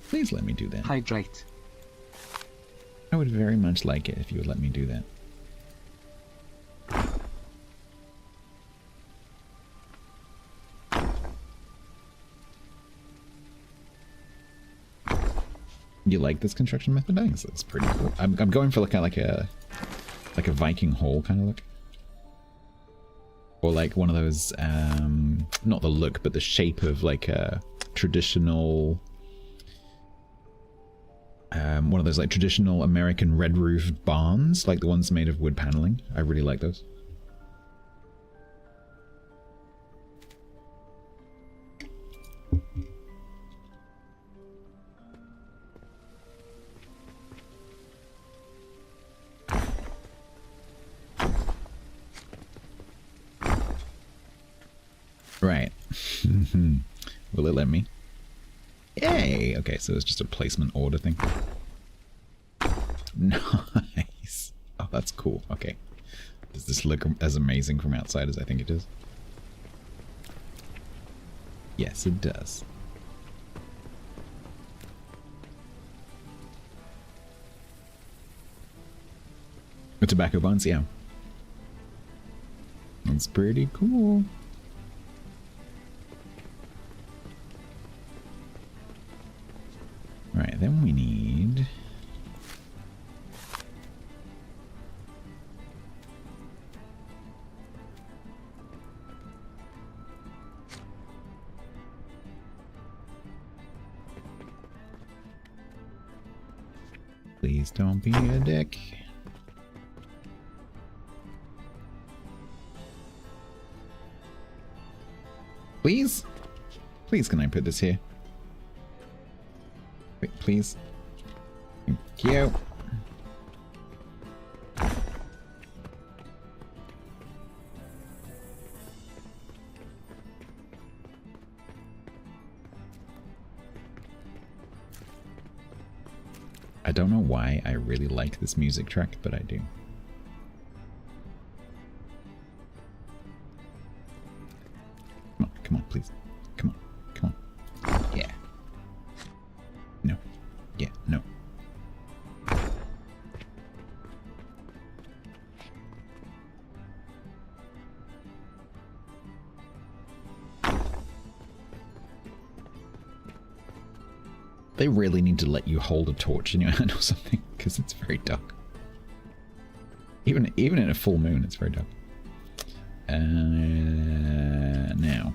Please let me do that. Hydrate. I would very much like it if you would let me do that. You like this construction method? I think it's pretty cool. I'm going for like a Viking hall kind of look, or like one of those not the look but the shape of like a traditional one of those like traditional American red roofed barns, like the ones made of wood paneling. I really like those. Right. Will it let me? Yay! Okay, so it's just a placement order thing. Nice. Oh, that's cool. Okay. Does this look as amazing from outside as I think it does? Yes, it does. The tobacco buns, yeah. That's pretty cool. Right, then we need... Please don't be a dick. Please? Please, can I put this here? Wait, please. Thank you. I don't know why I really like this music track, but I do. Come on, please. Come on, come on. Yeah. They really need to let you hold a torch in your hand or something, because it's very dark. Even in a full moon, it's very dark. Now,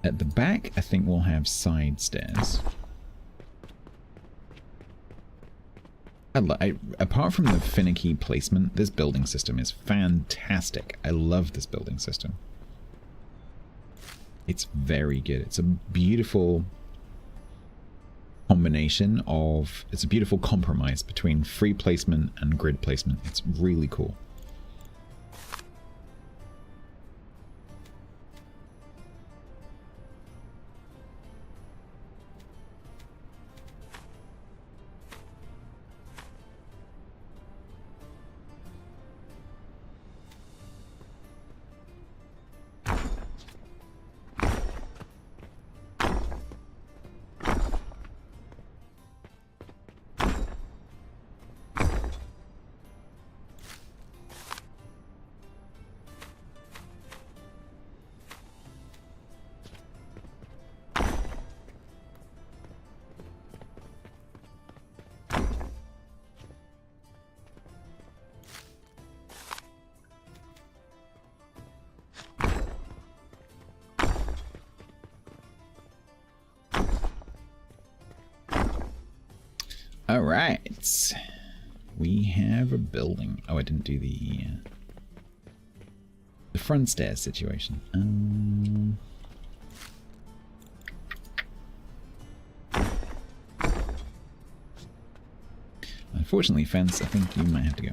at the back, I think we'll have side stairs. Apart from the finicky placement, this building system is fantastic. I love this building system. It's very good. It's a beautiful combination of... It's a beautiful compromise between free placement and grid placement. It's really cool. Alright, we have a building. Oh, I didn't do the front stairs situation. Unfortunately, fence, I think you might have to go.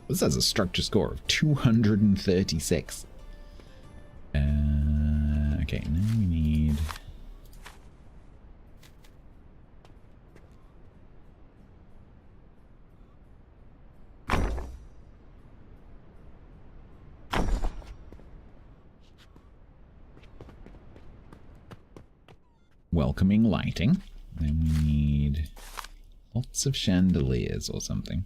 This has a structure score of 236. Okay, now we need... welcoming lighting. Then we need lots of chandeliers or something.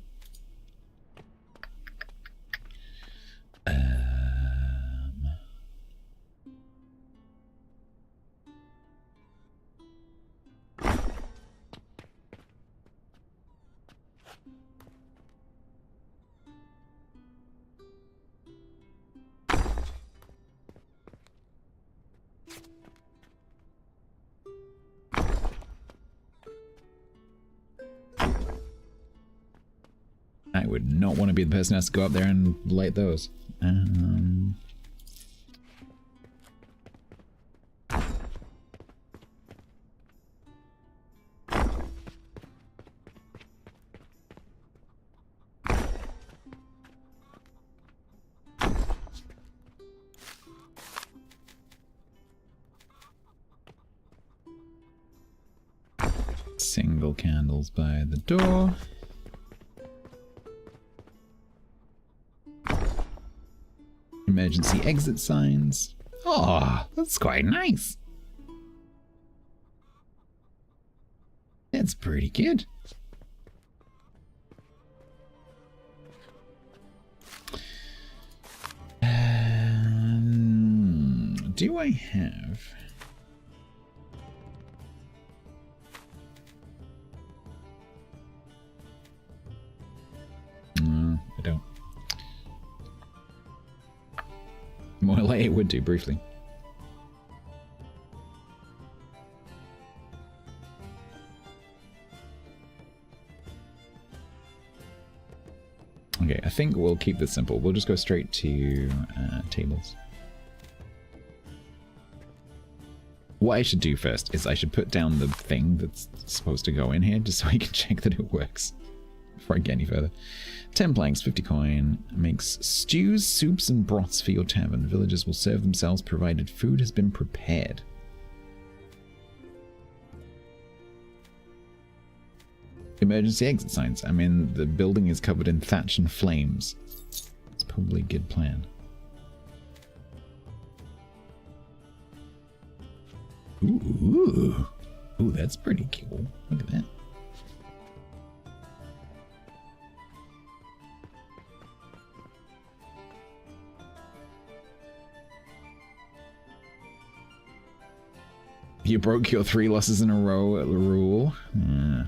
I would not want to be the person who has to go up there and light those. Single candles by the door. Emergency exit signs. Oh, that's quite nice. That's pretty good. Do I have... No, I don't. More like it would do, briefly. Okay, I think we'll keep this simple. We'll just go straight to tables. What I should do first is I should put down the thing that's supposed to go in here, just so I can check that it works before I get any further. 10 planks, 50 coin, makes stews, soups, and broths for your tavern. Villagers will serve themselves provided food has been prepared. Emergency exit signs. I mean, the building is covered in thatch and flames. It's probably a good plan. Ooh. Ooh, that's pretty cool. Look at that. You broke your 3 losses in a row rule. Yeah.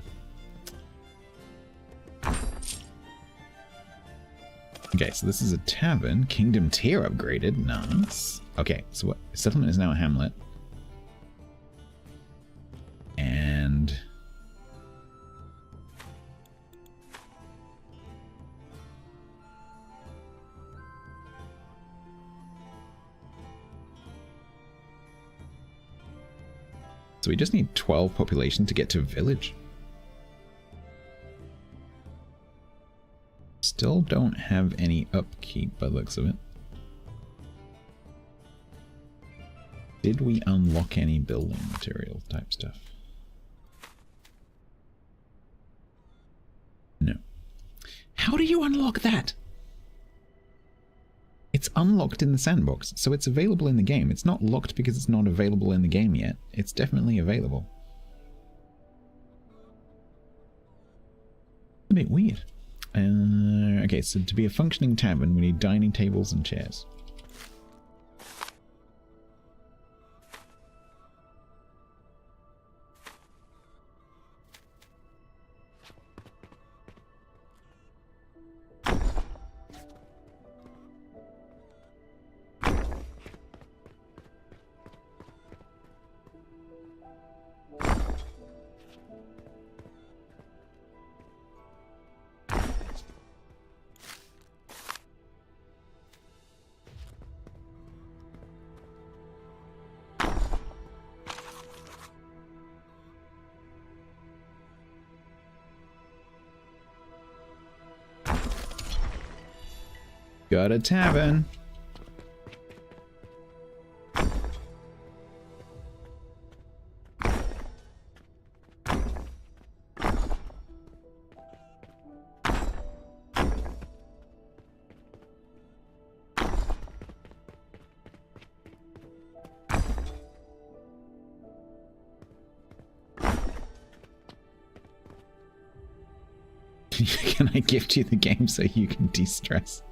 Okay, so this is a tavern. Kingdom tier upgraded. Nice. Okay, so what? Settlement is now a hamlet. And... so we just need 12 population to get to village. Still don't have any upkeep by the looks of it. Did we unlock any building material type stuff? No. How do you unlock that? It's unlocked in the sandbox, so it's available in the game. It's not locked because it's not available in the game yet. It's definitely available. A bit weird. Okay, so to be a functioning tavern, we need dining tables and chairs. Got a tavern. Can I gift you the game so you can de-stress?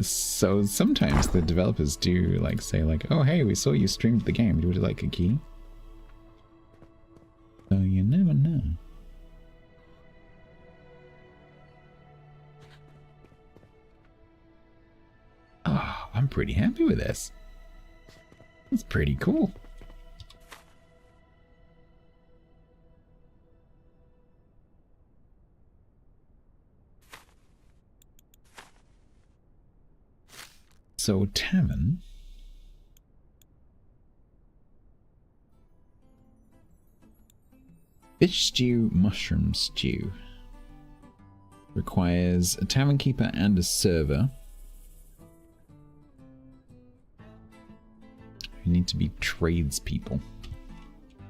So sometimes the developers do like say like, oh hey, we saw you streamed the game, would you like a key? So you never know. Oh, I'm pretty happy with this. It's pretty cool. So, tavern. Fish stew, mushroom stew. Requires a tavern keeper and a server. You need to be tradespeople.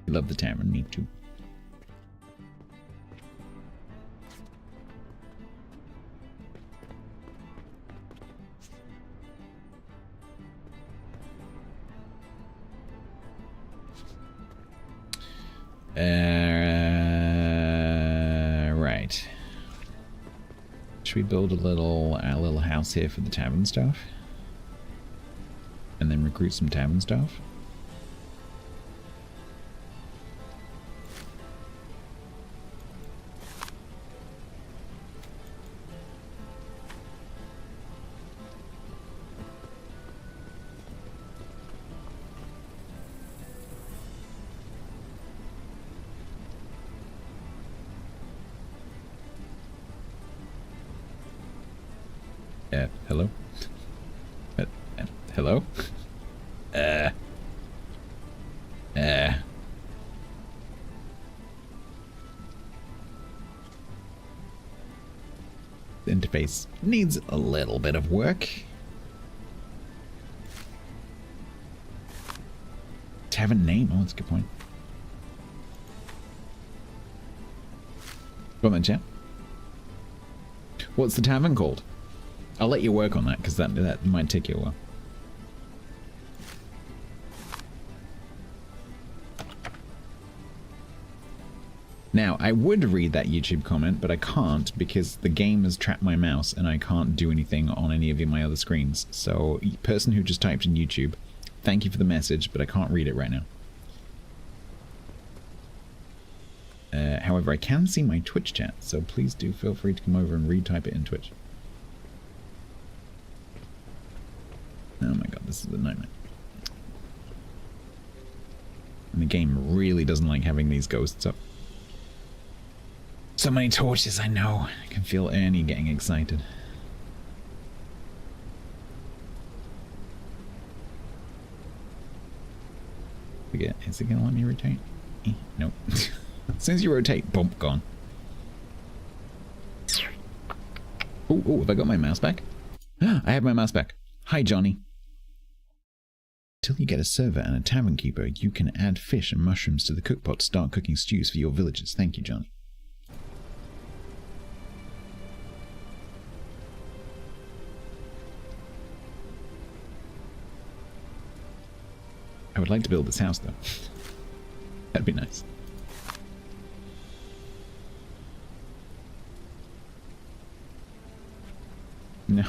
You love the tavern, me too. Right. Should we build a little house here for the tavern staff? And then recruit some tavern staff? Hello? Hello? The interface needs a little bit of work. Tavern name? Oh, that's a good point. Go on then, chat. What's the tavern called? I'll let you work on that, because that might take you a while. Now, I would read that YouTube comment, but I can't because the game has trapped my mouse and I can't do anything on any of my other screens. So, person who just typed in YouTube, thank you for the message, but I can't read it right now. However, I can see my Twitch chat, so please do feel free to come over and retype it in Twitch. Oh my god, this is a nightmare. And the game really doesn't like having these ghosts up. So many torches, I know. I can feel Ernie getting excited. Forget, is it gonna let me rotate? Nope. As soon as you rotate, boom, gone. Oh, have I got my mouse back? I have my mouse back. Hi, Johnny. Till you get a server and a tavern keeper, you can add fish and mushrooms to the cookpot to start cooking stews for your villagers. Thank you, Johnny. I would like to build this house, though. That'd be nice. No.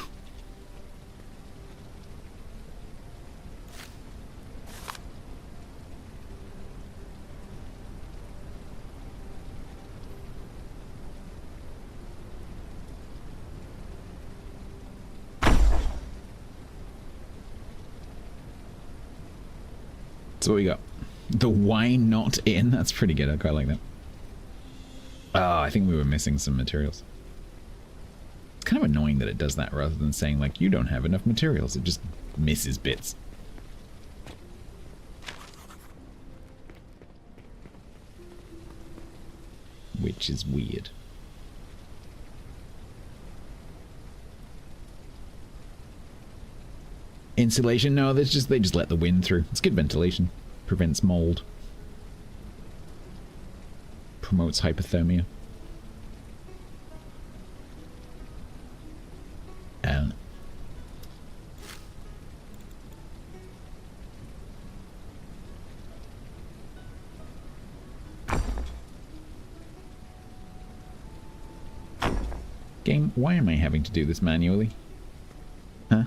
So what we got? The why not in? That's pretty good. I quite like that. Oh, I think we were missing some materials. It's kind of annoying that it does that rather than saying, like, you don't have enough materials. It just misses bits. Which is weird. Insulation? No, they just let the wind through. It's good ventilation. Prevents mold. Promotes hypothermia. Game, why am I having to do this manually? Huh?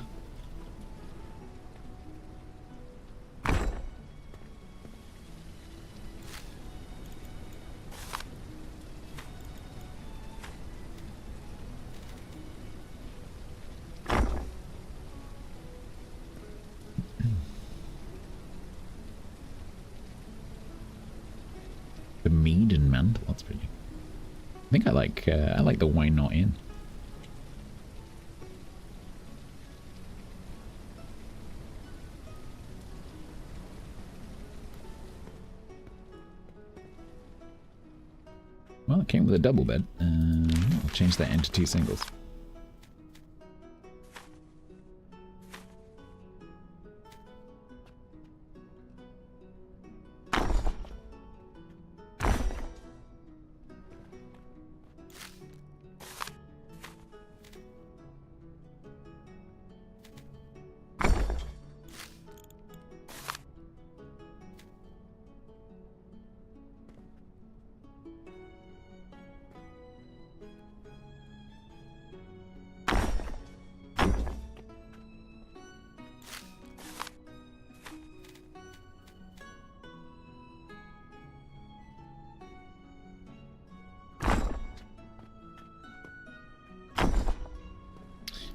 The mead and mantle, that's pretty good. I think I like the why not in. Well, it came with a double bed. I'll change that into 2 singles.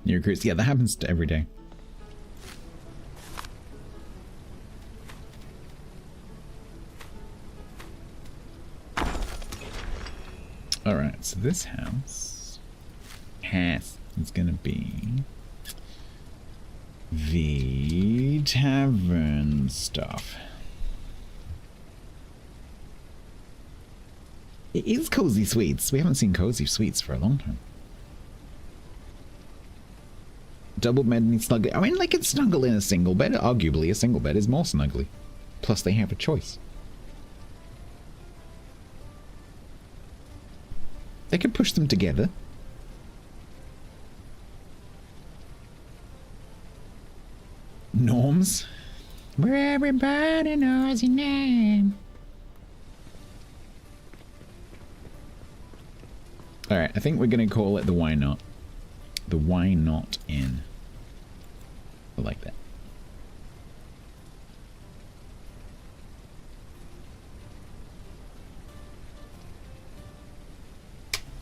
New recruits. Yeah, that happens to every day. Alright, so this house is gonna be the tavern stuff. It is Cozy Sweets. We haven't seen Cozy Sweets for a long time. Double bed and snuggle. I mean, they can snuggle in a single bed. Arguably, a single bed is more snuggly. Plus, they have a choice. They could push them together. Norms. Where everybody knows your name. Alright, I think we're going to call it the Why Not. The Why Not Inn. I like that.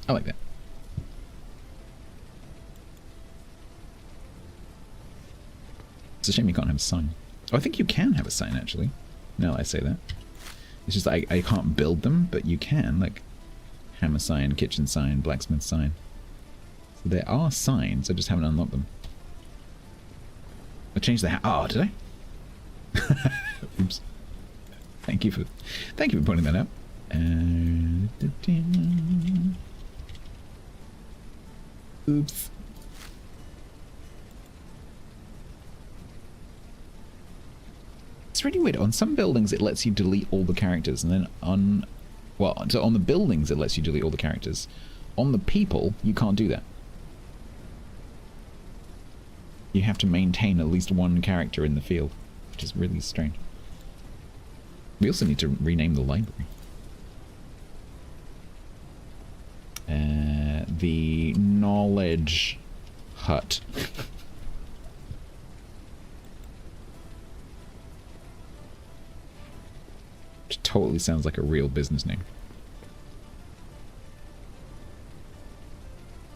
I like that. It's a shame you can't have a sign. Oh, I think you can have a sign, actually. Now that I say that. It's just I can't build them, but you can. Like, hammer sign, kitchen sign, blacksmith sign. So there are signs, I just haven't unlocked them. I changed the oh, did I? Oops. Thank you for pointing that out. Oops. It's really weird. On some buildings, it lets you delete all the characters, and then on the buildings, it lets you delete all the characters. On the people, you can't do that. You have to maintain at least one character in the field, which is really strange. We also need to rename the library. The Knowledge Hut. Which totally sounds like a real business name.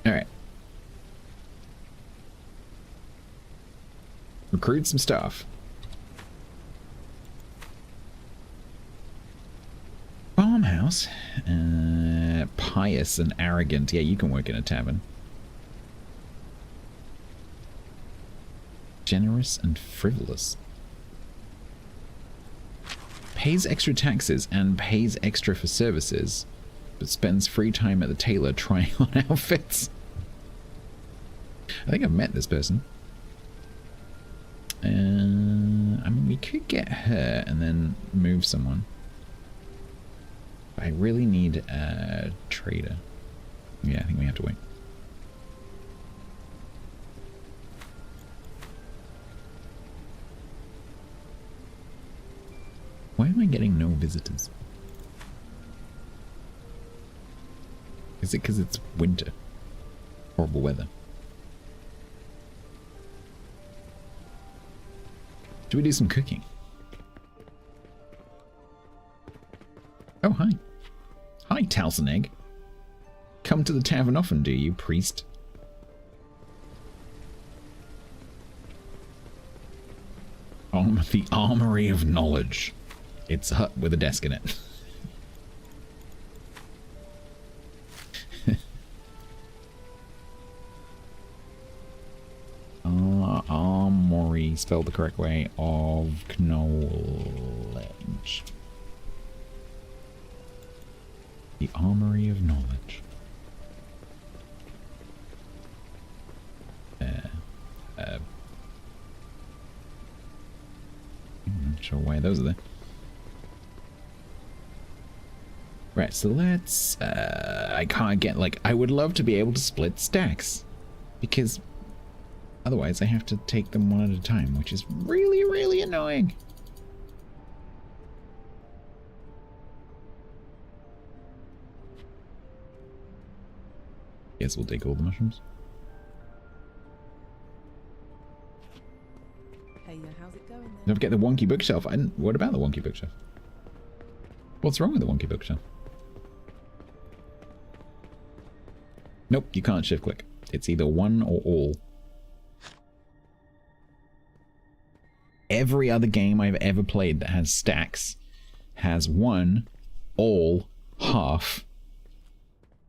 Alright. Recruit some stuff. Farmhouse. Pious and arrogant. Yeah, you can work in a tavern. Generous and frivolous. Pays extra taxes and pays extra for services, but spends free time at the tailor trying on outfits. I think I've met this person. I mean, we could get her and then move someone. I really need a trader. Yeah, I think we have to wait. Why am I getting no visitors? Is it because it's winter? Horrible weather. Should we do some cooking? Oh, hi. Hi, Talson Egg. Come to the tavern often, do you, priest? The Armory of Knowledge. It's a hut with a desk in it. Armory, spelled the correct way, of knowledge. The Armory of Knowledge. I'm not sure why those are there. Right, so let's... I can't get, like... I would love to be able to split stacks. Because otherwise I have to take them one at a time, which is really, really annoying. Guess we'll take all the mushrooms. Hey, how's it going then? Don't forget the wonky bookshelf. What about the wonky bookshelf? What's wrong with the wonky bookshelf? Nope, you can't shift click. It's either one or all. Every other game I've ever played that has stacks has one, all, half,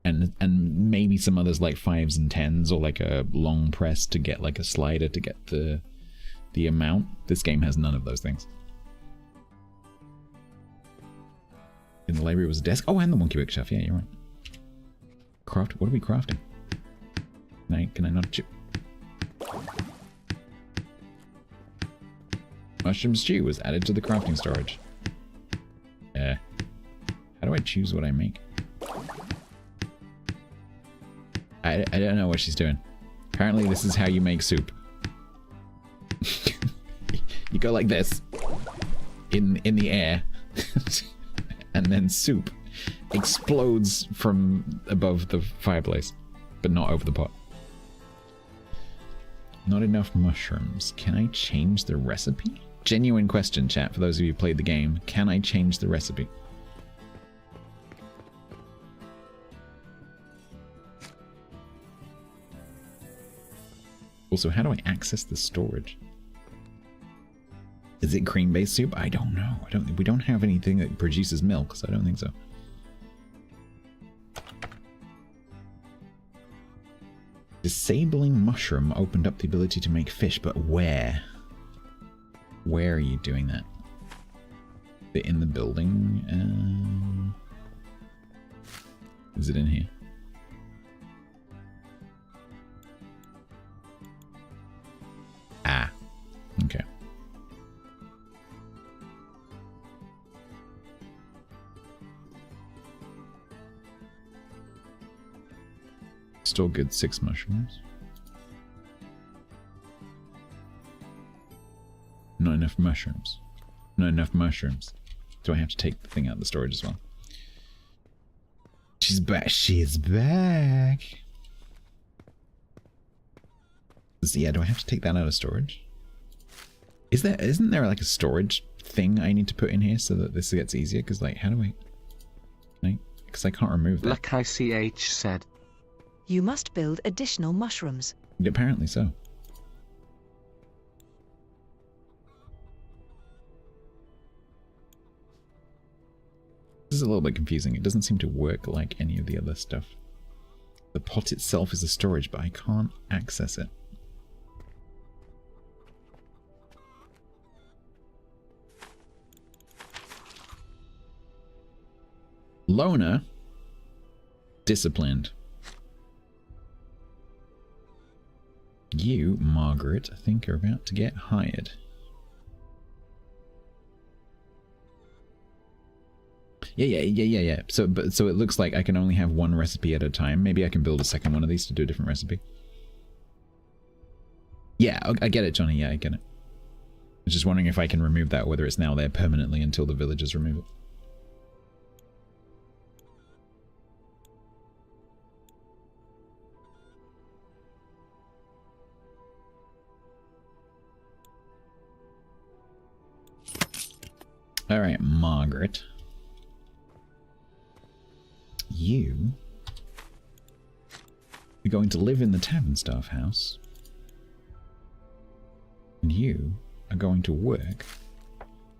and maybe some others like 5s and 10s, or like a long press to get like a slider to get the amount. This game has none of those things. In the library was a desk. Oh, and the monkey bookshelf. Yeah, you're right. Craft. What are we crafting? Can I not chip? Mushroom stew was added to the crafting storage. How do I choose what I make? I don't know what she's doing. Apparently this is how you make soup. You go like this in the air and then soup explodes from above the fireplace, but not over the pot. Not enough mushrooms. Can I change the recipe? Genuine question, chat, for those of you who played the game. Can I change the recipe? Also, how do I access the storage? Is it cream-based soup? I don't know. We don't have anything that produces milk, so I don't think so. Disabling mushroom opened up the ability to make fish, but where? Where are you doing that? Is it in the building? Is it in here? Ah, okay. Still good, 6 mushrooms. Not enough mushrooms. Not enough mushrooms. Do I have to take the thing out of the storage as well? She's back. She's back. Yeah, do I have to take that out of storage? Isn't there like a storage thing I need to put in here so that this gets easier? Because like, how do I? Because I can't remove that. Like ICH said. You must build additional mushrooms. Apparently so. This is a little bit confusing. It doesn't seem to work like any of the other stuff. The pot itself is a storage, but I can't access it. Loner. Disciplined. You, Margaret, I think are about to get hired. Yeah. So it looks like I can only have one recipe at a time. Maybe I can build a second one of these to do a different recipe. Yeah, I get it, Johnny. Yeah, I get it. I was just wondering if I can remove that, whether it's now there permanently until the villagers remove it. Alright, Margaret. You are going to live in the tavern staff house. And you are going to work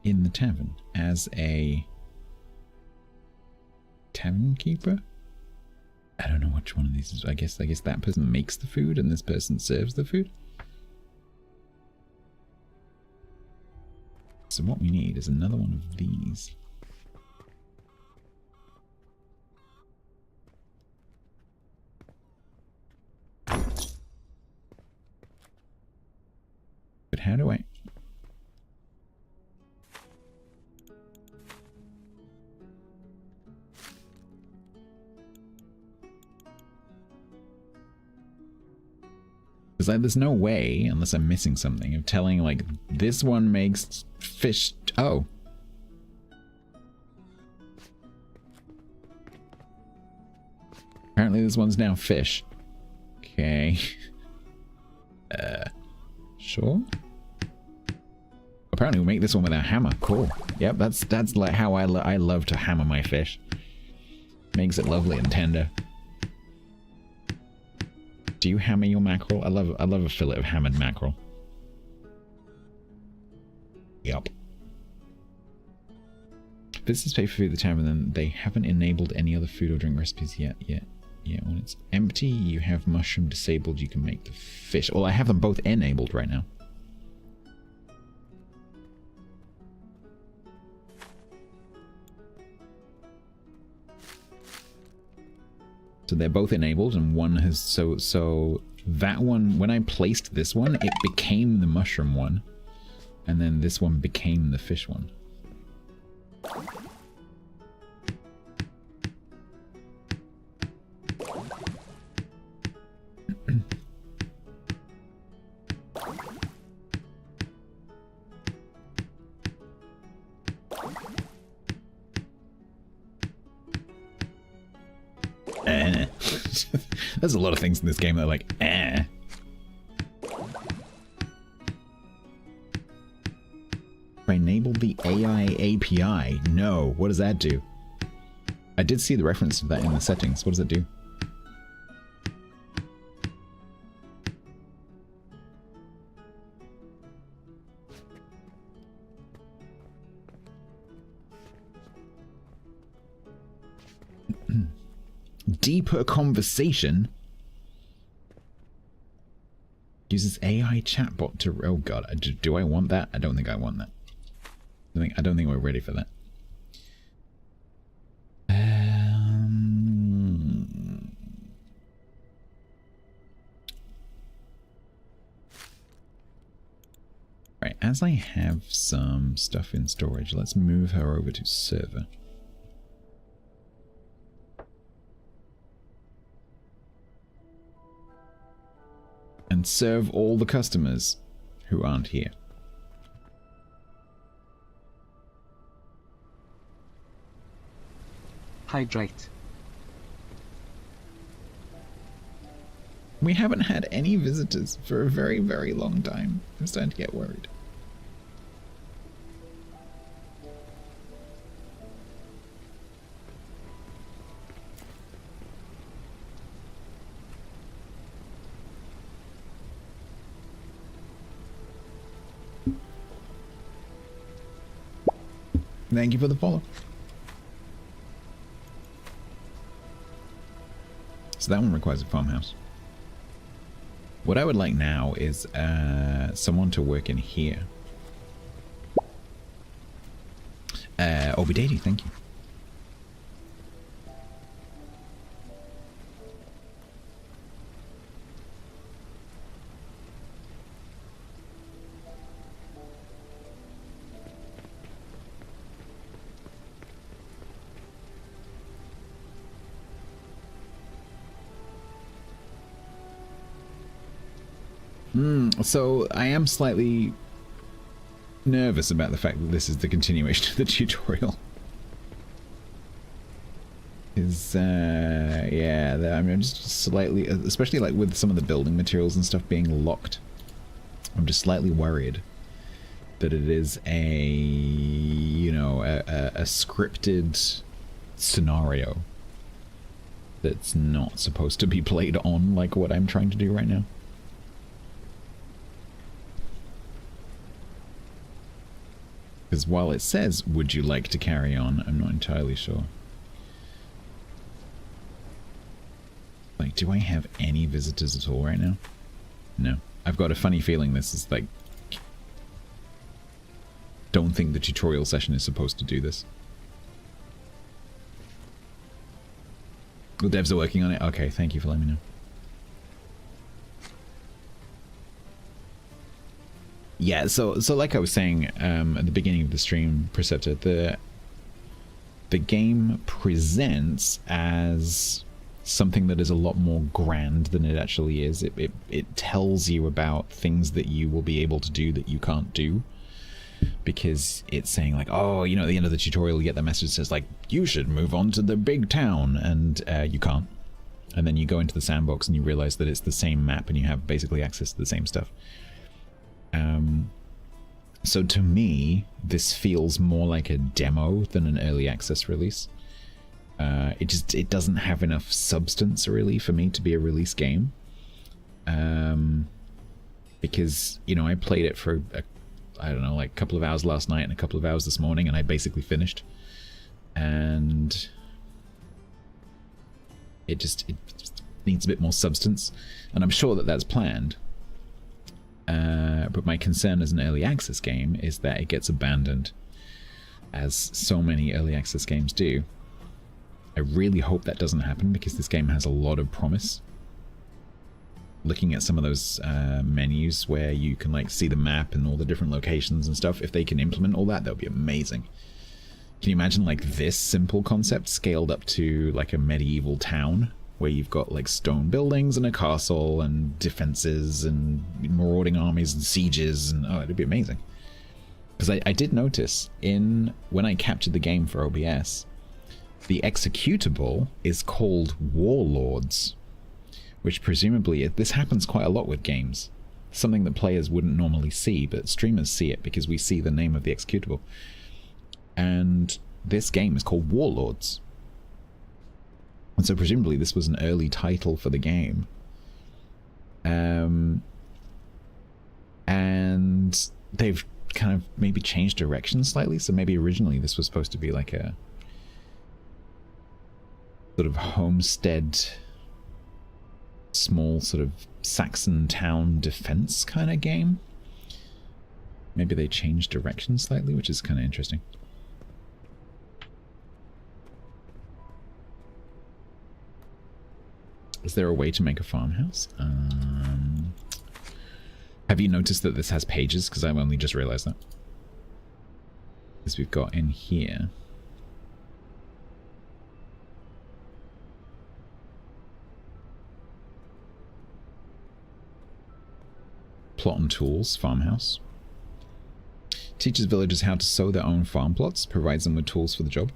in the tavern as a tavern keeper? I don't know which one of these is. I guess that person makes the food and this person serves the food. So what we need is another one of these. But how do I... Because like, there's no way, unless I'm missing something, of telling like this one makes fish. Oh. Apparently this one's now fish. Okay. Sure. Apparently we make this one with a hammer. Cool. Yep, that's like how I love to hammer my fish. Makes it lovely and tender. Do you hammer your mackerel? I love a fillet of hammered mackerel. Yup. Visitors pay for food at the tavern, then they haven't enabled any other food or drink recipes yet. Yeah, when it's empty, you have mushroom disabled, you can make the fish. Well, I have them both enabled right now. So they're both enabled, and one has... So that one, when I placed this one, it became the mushroom one. And then this one became the fish one. There's a lot of things in this game that are like, eh. If I enable the AI API, no. What does that do? I did see the reference to that in the settings. What does it do? Deeper conversation uses AI chatbot to. Oh god, do I want that? I don't think I want that. I don't think we're ready for that. Right, as I have some stuff in storage, let's move her over to server. And serve all the customers who aren't here. Hydrate. We haven't had any visitors for a very, very long time. I'm starting to get worried. Thank you for the follow. So that one requires a farmhouse. What I would like now is someone to work in here. Obidady, thank you. So I am slightly nervous about the fact that this is the continuation of the tutorial. Yeah, I'm just slightly, especially like with some of the building materials and stuff being locked, I'm just slightly worried that it is a, you know, a scripted scenario that's not supposed to be played on like what I'm trying to do right now. Because while it says, would you like to carry on, I'm not entirely sure. Like, do I have any visitors at all right now? No. I've got a funny feeling this is like... Don't think the tutorial session is supposed to do this. The devs are working on it? Okay, thank you for letting me know. Yeah, so like I was saying at the beginning of the stream, Preceptor, the game presents as something that is a lot more grand than it actually is. It tells you about things that you will be able to do that you can't do, because it's saying like, oh, you know, at the end of the tutorial you get that message that says like, you should move on to the big town, and you can't. And then you go into the sandbox and you realize that it's the same map and you have basically access to the same stuff. So to me, this feels more like a demo than an early access release. It doesn't have enough substance really for me to be a release game. Because, you know, I played it for, I don't know, like a couple of hours last night and a couple of hours this morning, and I basically finished. And it needs a bit more substance, and I'm sure that that's planned. But my concern as an early access game is that it gets abandoned, as so many early access games do. I really hope that doesn't happen, because this game has a lot of promise. Looking at some of those menus where you can like see the map and all the different locations and stuff, if they can implement all that, that would be amazing. Can you imagine like this simple concept scaled up to like a medieval town, where you've got like stone buildings and a castle and defenses and marauding armies and sieges, and oh, it'd be amazing. Because I did notice when I captured the game for OBS, the executable is called Warlords. which presumably, this happens quite a lot with games. Something that players wouldn't normally see, but streamers see it because we see the name of the executable. And this game is called Warlords. And so presumably this was an early title for the game. And they've kind of maybe changed direction slightly. So maybe originally this was supposed to be like a sort of homestead, small sort of Saxon town defense kind of game. Maybe they changed direction slightly, which is kind of interesting. Is there a way to make a farmhouse? Have you noticed that this has pages? Because I've only just realized that. As we've got in here. Plot and tools, farmhouse. Teaches villagers how to sow their own farm plots, provides them with tools for the job.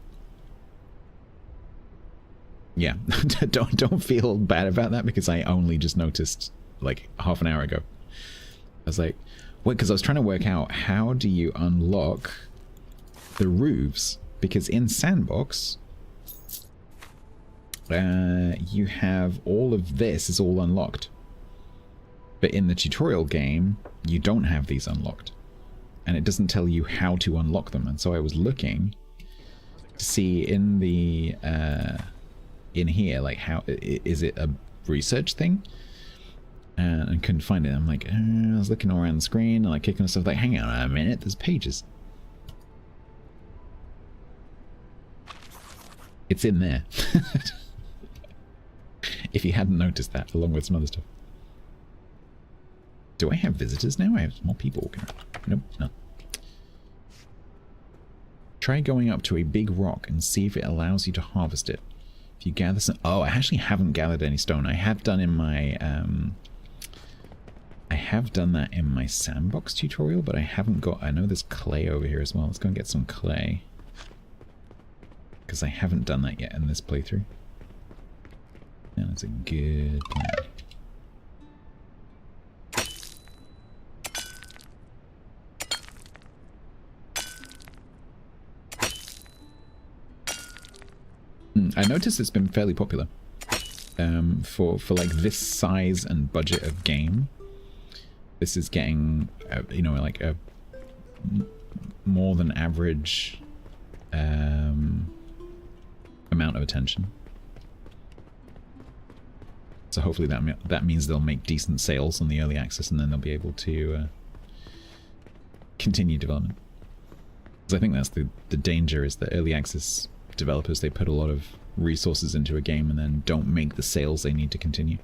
Yeah, don't feel bad about that because I only just noticed like half an hour ago. I was like, wait, because I was trying to work out how do you unlock the roofs, because in Sandbox you have all of this is all unlocked, but in the tutorial game you don't have these unlocked, and it doesn't tell you how to unlock them. And so I was looking to see in the in here, like, how is it a research thing, and couldn't find it. I'm like, I was looking all around the screen and like kicking stuff, like, hang on a minute, there's pages. It's in there. If you hadn't noticed that, along with some other stuff. Do I have visitors now? I have more people walking around. Nope, no. Try going up to a big rock and see if it allows you to harvest it. If you gather some... Oh, I actually haven't gathered any stone. I have done in my... I have done that in my Sandbox tutorial, but I haven't got... I know there's clay over here as well. Let's go and get some clay. Because I haven't done that yet in this playthrough. Yeah, that's a good plan. I noticed it's been fairly popular for like this size and budget of game. This is getting you know, like a more than average amount of attention. So hopefully that means they'll make decent sales on the early access, and then they'll be able to continue development. Because I think that's the danger, is that early access developers, they put a lot of resources into a game and then don't make the sales they need to continue.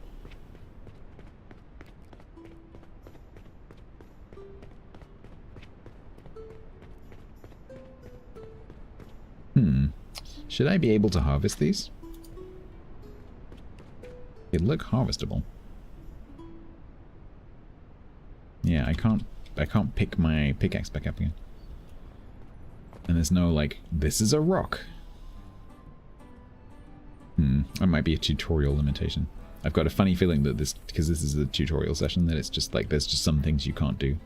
Should I be able to harvest these? They look harvestable. Yeah, I can't pick my pickaxe back up again. And there's no, like, this is a rock. That might be a tutorial limitation. I've got a funny feeling that this, because this is a tutorial session, that it's just like, there's just some things you can't do.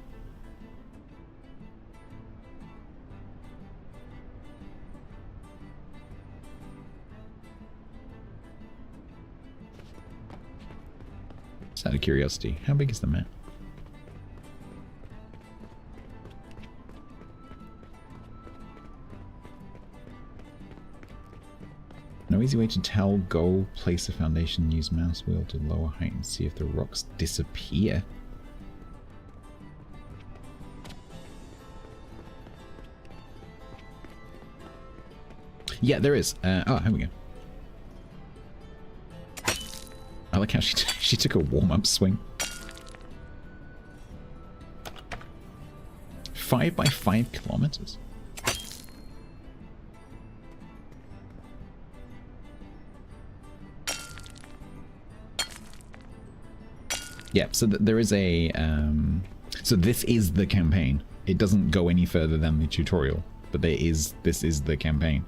Just out of curiosity, how big is the map? No easy way to tell. Go place a foundation, use mouse wheel to lower height and see if the rocks disappear. Yeah, there is. Oh, here we go. I like how she took a warm-up swing. 5 by 5 kilometers. Yeah, so there is a... so this is the campaign. It doesn't go any further than the tutorial, but this is the campaign.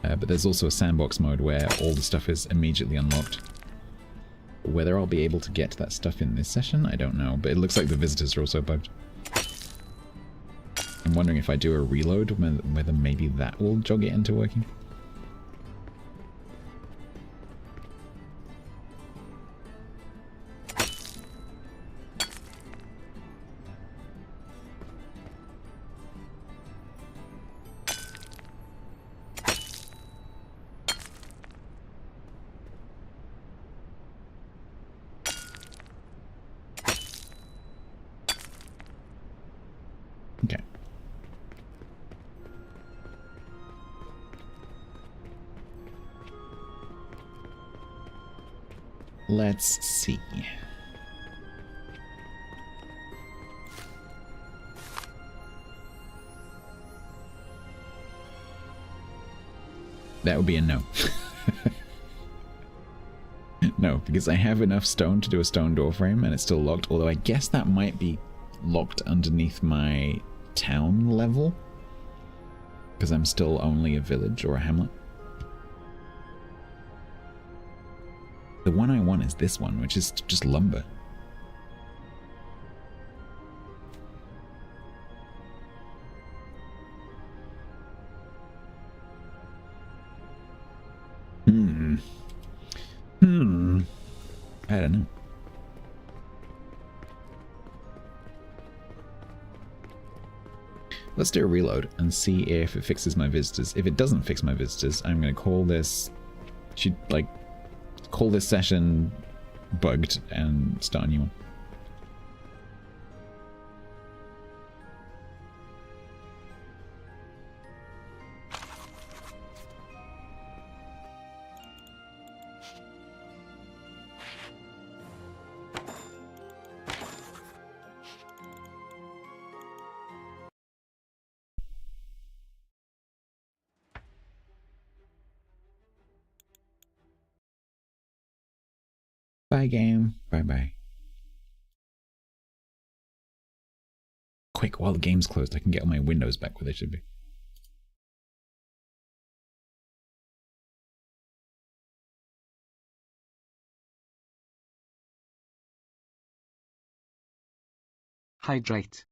But there's also a sandbox mode where all the stuff is immediately unlocked. Whether I'll be able to get to that stuff in this session, I don't know. But it looks like the visitors are also bugged. I'm wondering if I do a reload, whether maybe that will jog it into working. Okay. Let's see. That would be a no. No, because I have enough stone to do a stone door frame and it's still locked, although I guess that might be locked underneath my town level because I'm still only a village or a hamlet. The one I want is this one, which is just lumber. I don't know. Let's do a reload and see if it fixes my visitors. If it doesn't fix my visitors, I'm going to call this... call this session bugged and start a new one. Bye, game. Bye-bye. Quick, while the game's closed, I can get all my windows back where they should be. Hydrate.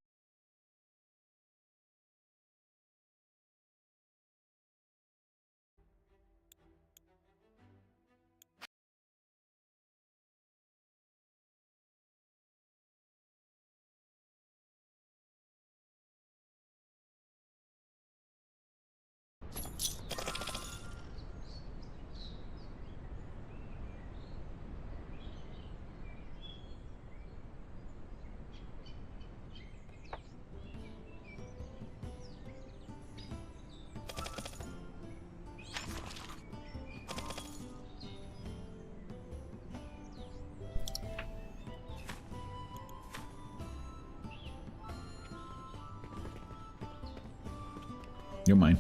You're mine.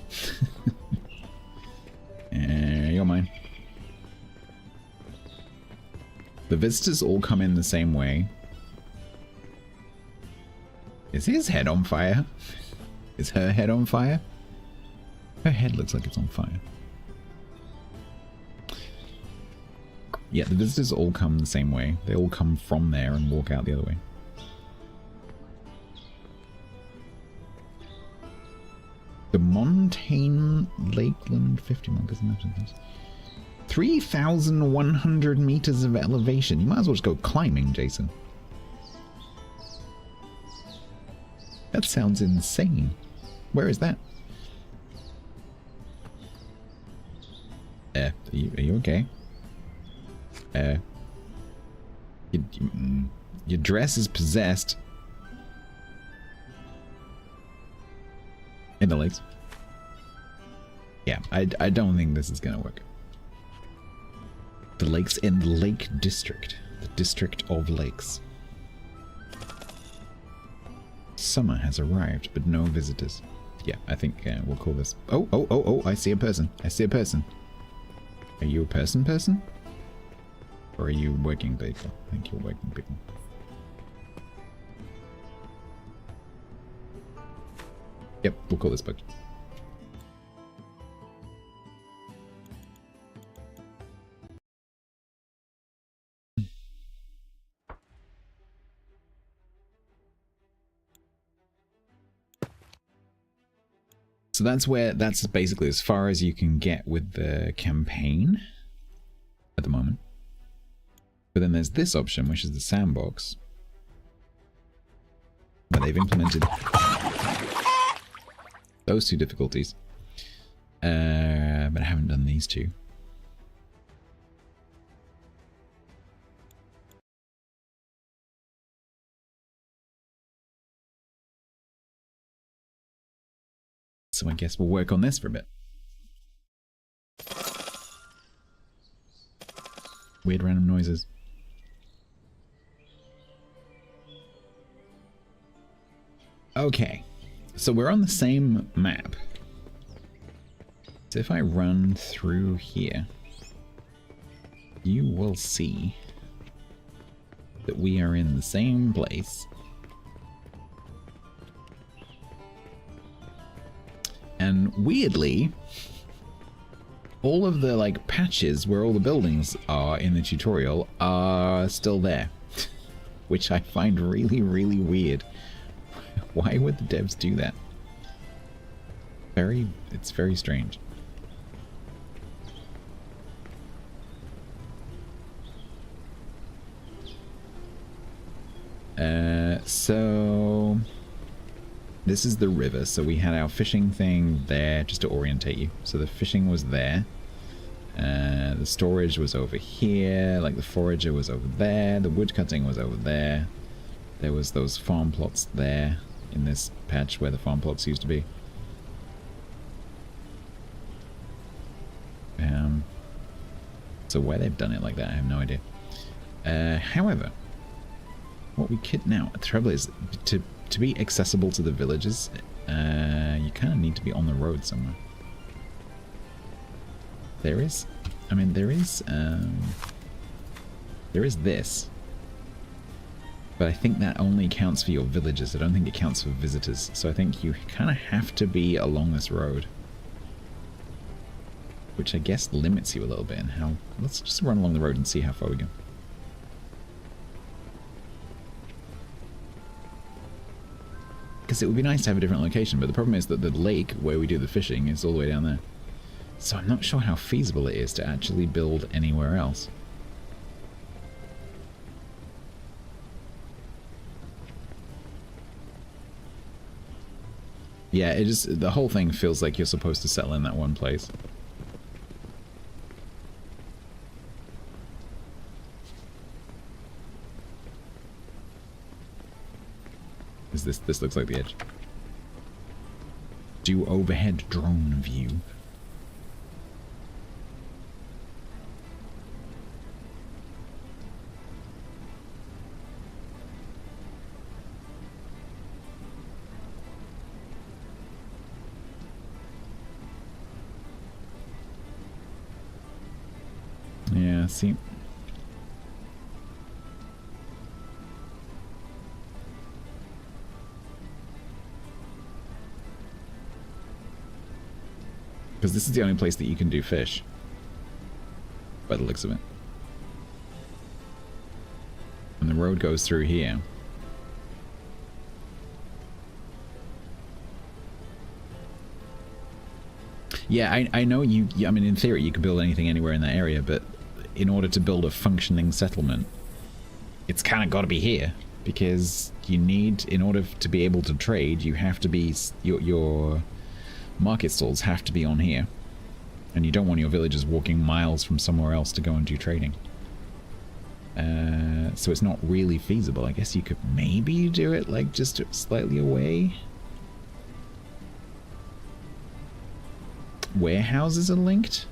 You're mine. The visitors all come in the same way. Is his head on fire? Is her head on fire? Her head looks like it's on fire. Yeah, the visitors all come the same way. They all come from there and walk out the other way. The Montaigne Lakeland 50 miles. 3,100 meters of elevation. You might as well just go climbing, Jason. That sounds insane. Where is that? Are you okay? Your dress is possessed. In the lakes. Yeah, I don't think this is gonna work. The lakes in the Lake District. The District of Lakes. Summer has arrived, but no visitors. Yeah, I think we'll call this... Oh, I see a person. I see a person. Are you a person? Or are you working people? I think you're working people. Yep, we'll call this book. So that's basically as far as you can get with the campaign at the moment. But then there's this option, which is the sandbox, where they've implemented those two difficulties. But I haven't done these two. So I guess we'll work on this for a bit. Weird random noises. Okay, so we're on the same map. So if I run through here, you will see that we are in the same place. And weirdly, all of the like patches where all the buildings are in the tutorial are still there, which I find really, really weird. Why would the devs do that? It's very strange. So this is the river. So we had our fishing thing there just to orientate you. So the fishing was there. The storage was over here. Like the forager was over there. The wood cutting was over there. There was those farm plots there in this patch where the farm plots used to be. So why they've done it like that, I have no idea. However, what we could now, the trouble is, to be accessible to the villages, you kind of need to be on the road somewhere. There is this. But I think that only counts for your villages. I don't think it counts for visitors. So I think you kind of have to be along this road. Which I guess limits you a little bit in how... Let's just run along the road and see how far we go. Because it would be nice to have a different location, but the problem is that the lake where we do the fishing is all the way down there. So I'm not sure how feasible it is to actually build anywhere else. Yeah, it just, the whole thing feels like you're supposed to settle in that one place. This looks like the edge. Do overhead drone view. Yeah, see. Because this is the only place that you can do fish. By the looks of it. And the road goes through here. Yeah, I know you... I mean, in theory, you could build anything anywhere in that area, but in order to build a functioning settlement, it's kind of got to be here. Because you need... In order to be able to trade, you have to be... Your market stalls have to be on here. And you don't want your villagers walking miles from somewhere else to go and do trading. So it's not really feasible. I guess you could maybe do it, like, just slightly away. Warehouses are linked?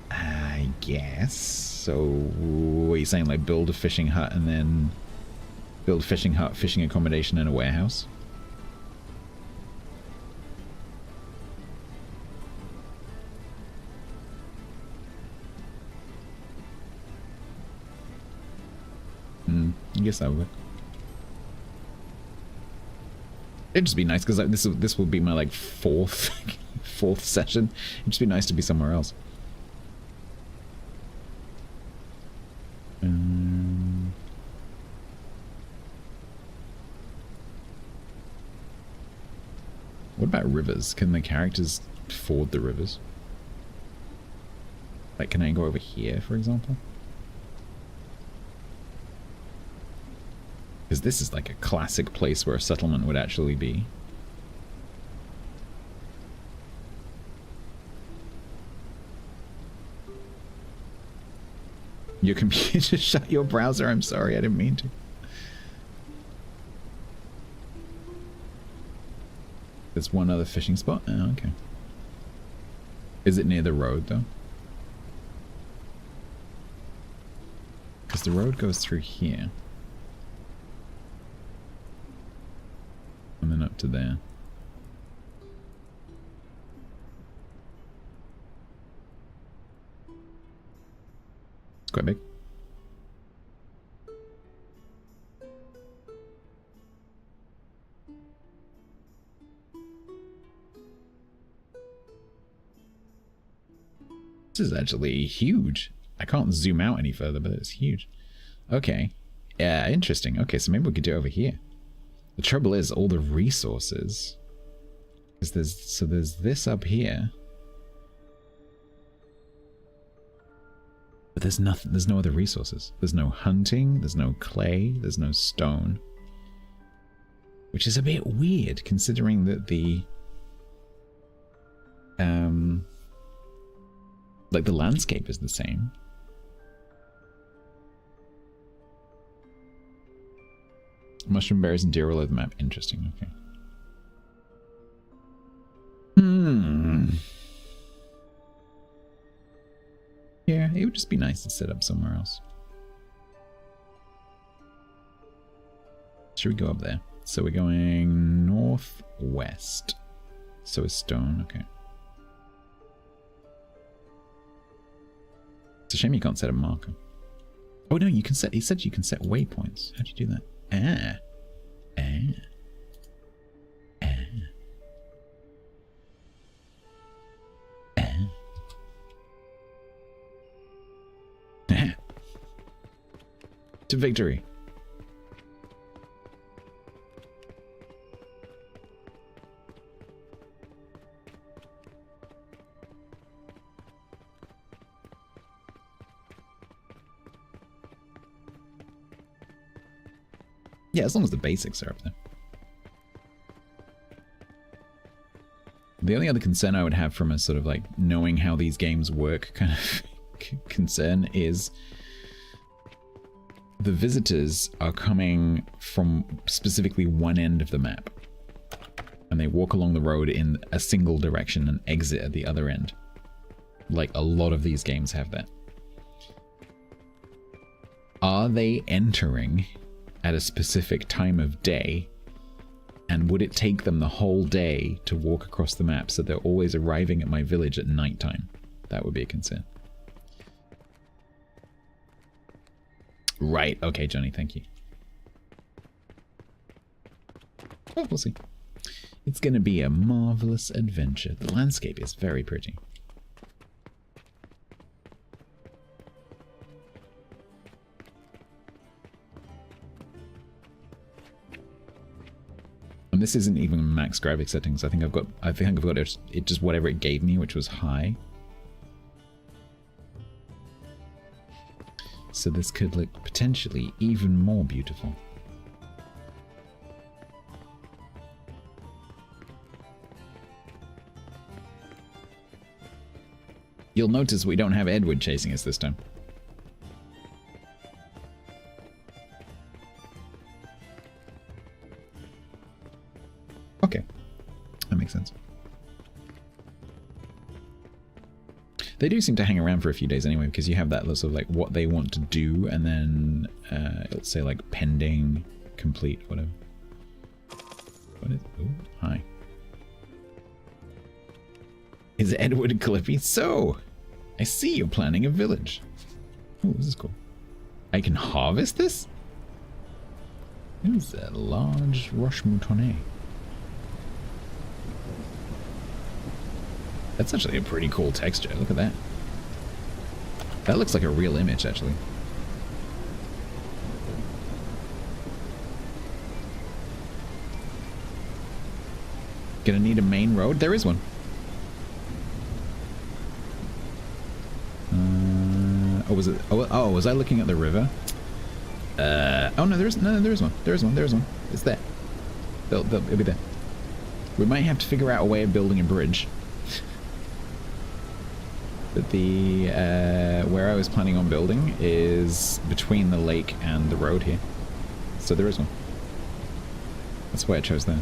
I guess. So, what are you saying? Like, build a fishing hut and then... Build a fishing hut, fishing accommodation, and a warehouse? I guess that would. It'd just be nice because like, this will be my like fourth session. It'd just be nice to be somewhere else. What about rivers? Can the characters ford the rivers? Like, can I go over here, for example? Because this is like a classic place where a settlement would actually be. Your computer shut your browser. I'm sorry, I didn't mean to. There's one other fishing spot? Oh, okay. Is it near the road, though? Because the road goes through here. And then up to there. It's quite big. This is actually huge. I can't zoom out any further, but it's huge. Okay. Yeah, interesting. Okay, so maybe we could do it over here. The trouble is all the resources. There's this up here. But there's nothing, there's no other resources. There's no hunting, there's no clay, there's no stone. Which is a bit weird considering that the like the landscape is the same. Mushroom berries and deer all over the map. Interesting, okay. Yeah, it would just be nice to set up somewhere else. Should we go up there? So we're going northwest. So is stone, okay. It's a shame you can't set a marker. Oh no, you can set, he said you can set waypoints. How do you do that? To victory. Yeah, as long as the basics are up there. The only other concern I would have from a sort of like knowing how these games work kind of concern is the visitors are coming from specifically one end of the map. And they walk along the road in a single direction and exit at the other end. Like a lot of these games have that. Are they entering at a specific time of day, and would it take them the whole day to walk across the map so they're always arriving at my village at nighttime? That would be a concern. Right, okay, Johnny, thank you. Well, we'll see. It's going to be a marvelous adventure. The landscape is very pretty. And this isn't even max graphic settings. I think I've got it just whatever it gave me, which was high. So this could look potentially even more beautiful. You'll notice we don't have Edward chasing us this time. Okay, that makes sense. They do seem to hang around for a few days anyway, because you have that sort of like what they want to do, and then it'll say like pending, complete, whatever. What is? Oh, hi. Is Edward Clippy? So, I see you're planning a village. Oh, this is cool. I can harvest this? It is a large roche moutonnet. That's actually a pretty cool texture. Look at that. That looks like a real image, actually. Gonna need a main road? There is one. Oh, was it? Oh, was I looking at the river? Oh no, there is one. There is one. It's there. It'll be there. We might have to figure out a way of building a bridge. But the where I was planning on building is between the lake and the road here. So there is one. That's why I chose that.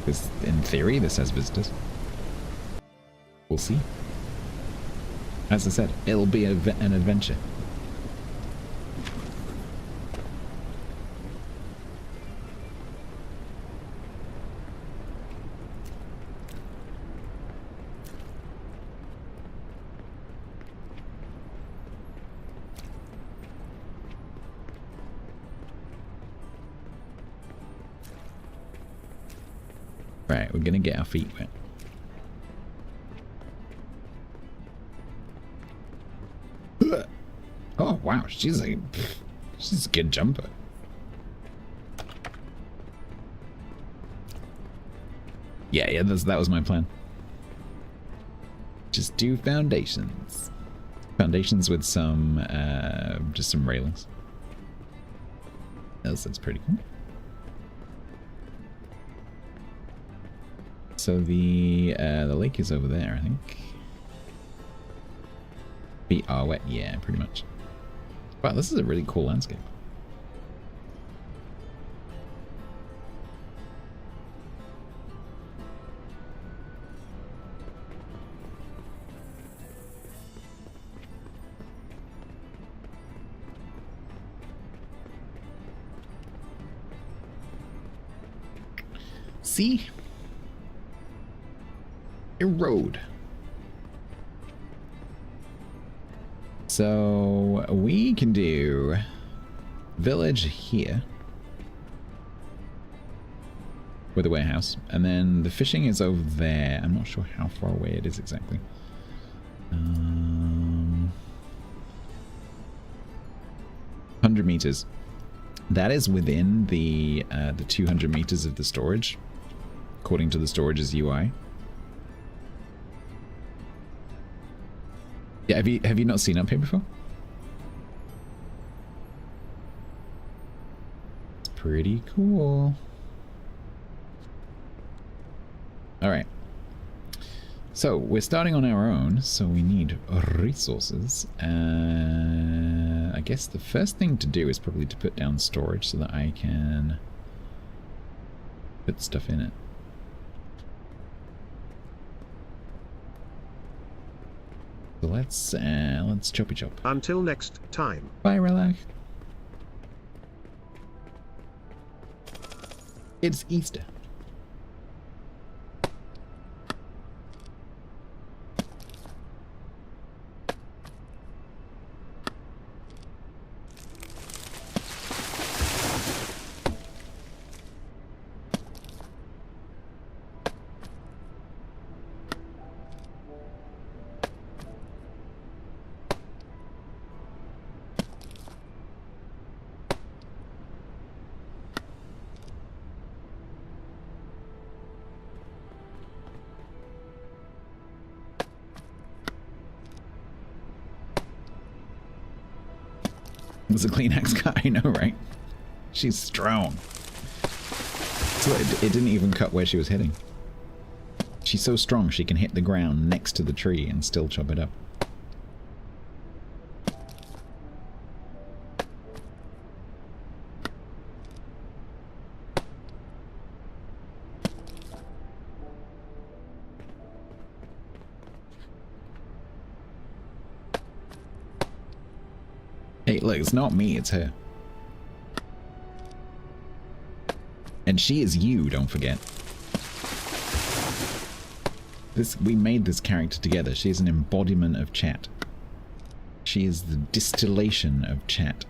Because in theory, this has visitors. We'll see. As I said, it'll be an adventure. Right, we're gonna get our feet wet. Oh wow, she's a good jumper. Yeah, that was my plan. Just do foundations. Foundations with some just some railings. That's pretty cool. So the lake is over there, I think. Feet are wet, yeah, pretty much. Wow, this is a really cool landscape. See? A road. So we can do village here with a warehouse, and then the fishing is over there. I'm not sure how far away it is exactly. 100 meters. That is within the 200 meters of the storage, according to the storage's UI. Yeah, have you not seen up here before? It's pretty cool. Alright. So, we're starting on our own, so we need resources. I guess the first thing to do is probably to put down storage so that I can put stuff in it. So let's choppy chop. Until next time. Bye, Relax. It's Easter. It's a clean axe cut, I know, right? She's strong. So it didn't even cut where she was hitting. She's so strong she can hit the ground next to the tree and still chop it up. Hey, look, it's not me, it's her. And she is you, don't forget. We made this character together. She is an embodiment of chat. She is the distillation of chat.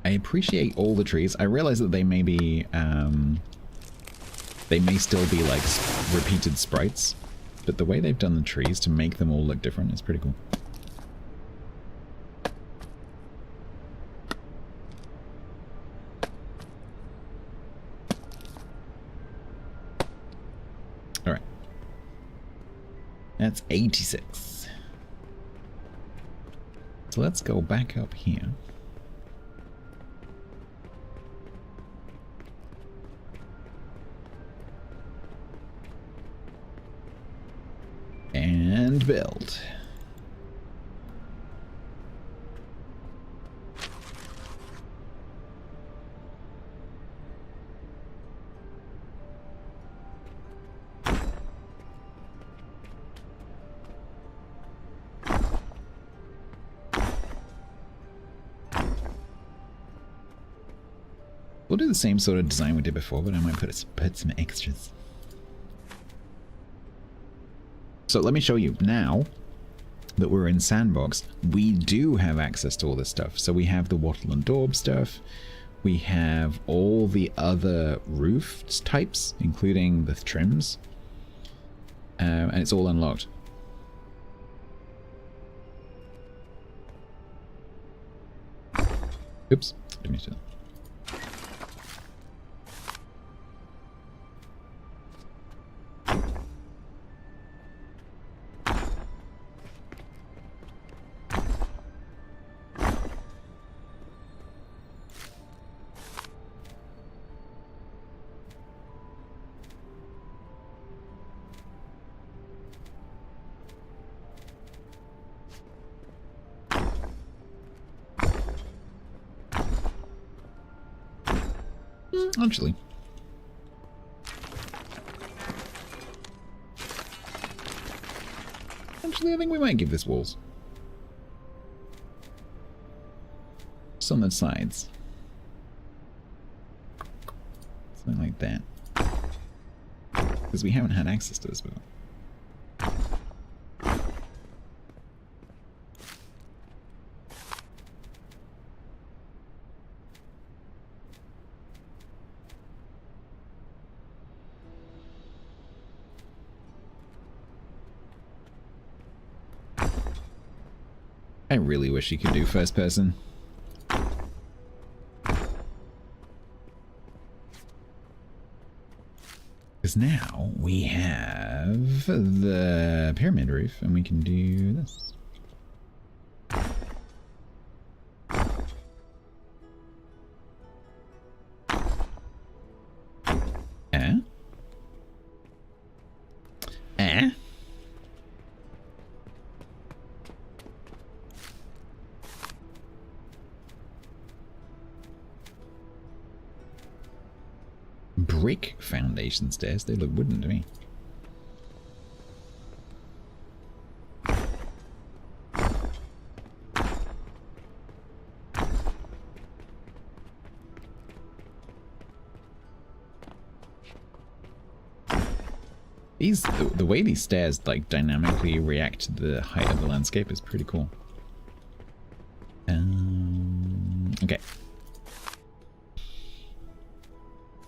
I appreciate all the trees. I realize that they may be They may still be like repeated sprites, but the way they've done the trees to make them all look different is pretty cool. All right. That's 86. So let's go back up here. And build. We'll do the same sort of design we did before, but I might put some extras. So let me show you now that we're in Sandbox. We do have access to all this stuff. So we have the wattle and daub stuff. We have all the other roof types, including the trims. And it's all unlocked. Oops, didn't mean to do that. Actually, I think we might give this walls. Just on the sides. Something like that. Because we haven't had access to this before. I really wish you could do first person. Because now we have the pyramid roof and we can do this. Brick foundation stairs, they look wooden to me. The way these stairs like dynamically react to the height of the landscape is pretty cool. Okay.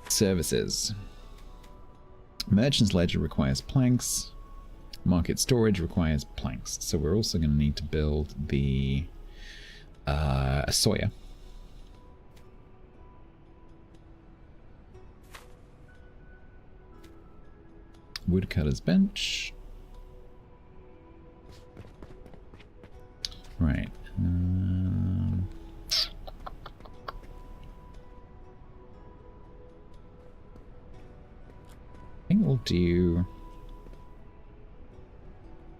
Services. Merchant's ledger requires planks. Market storage requires planks. So we're also going to need to build the a sawyer. Woodcutter's bench. Right. I think we'll do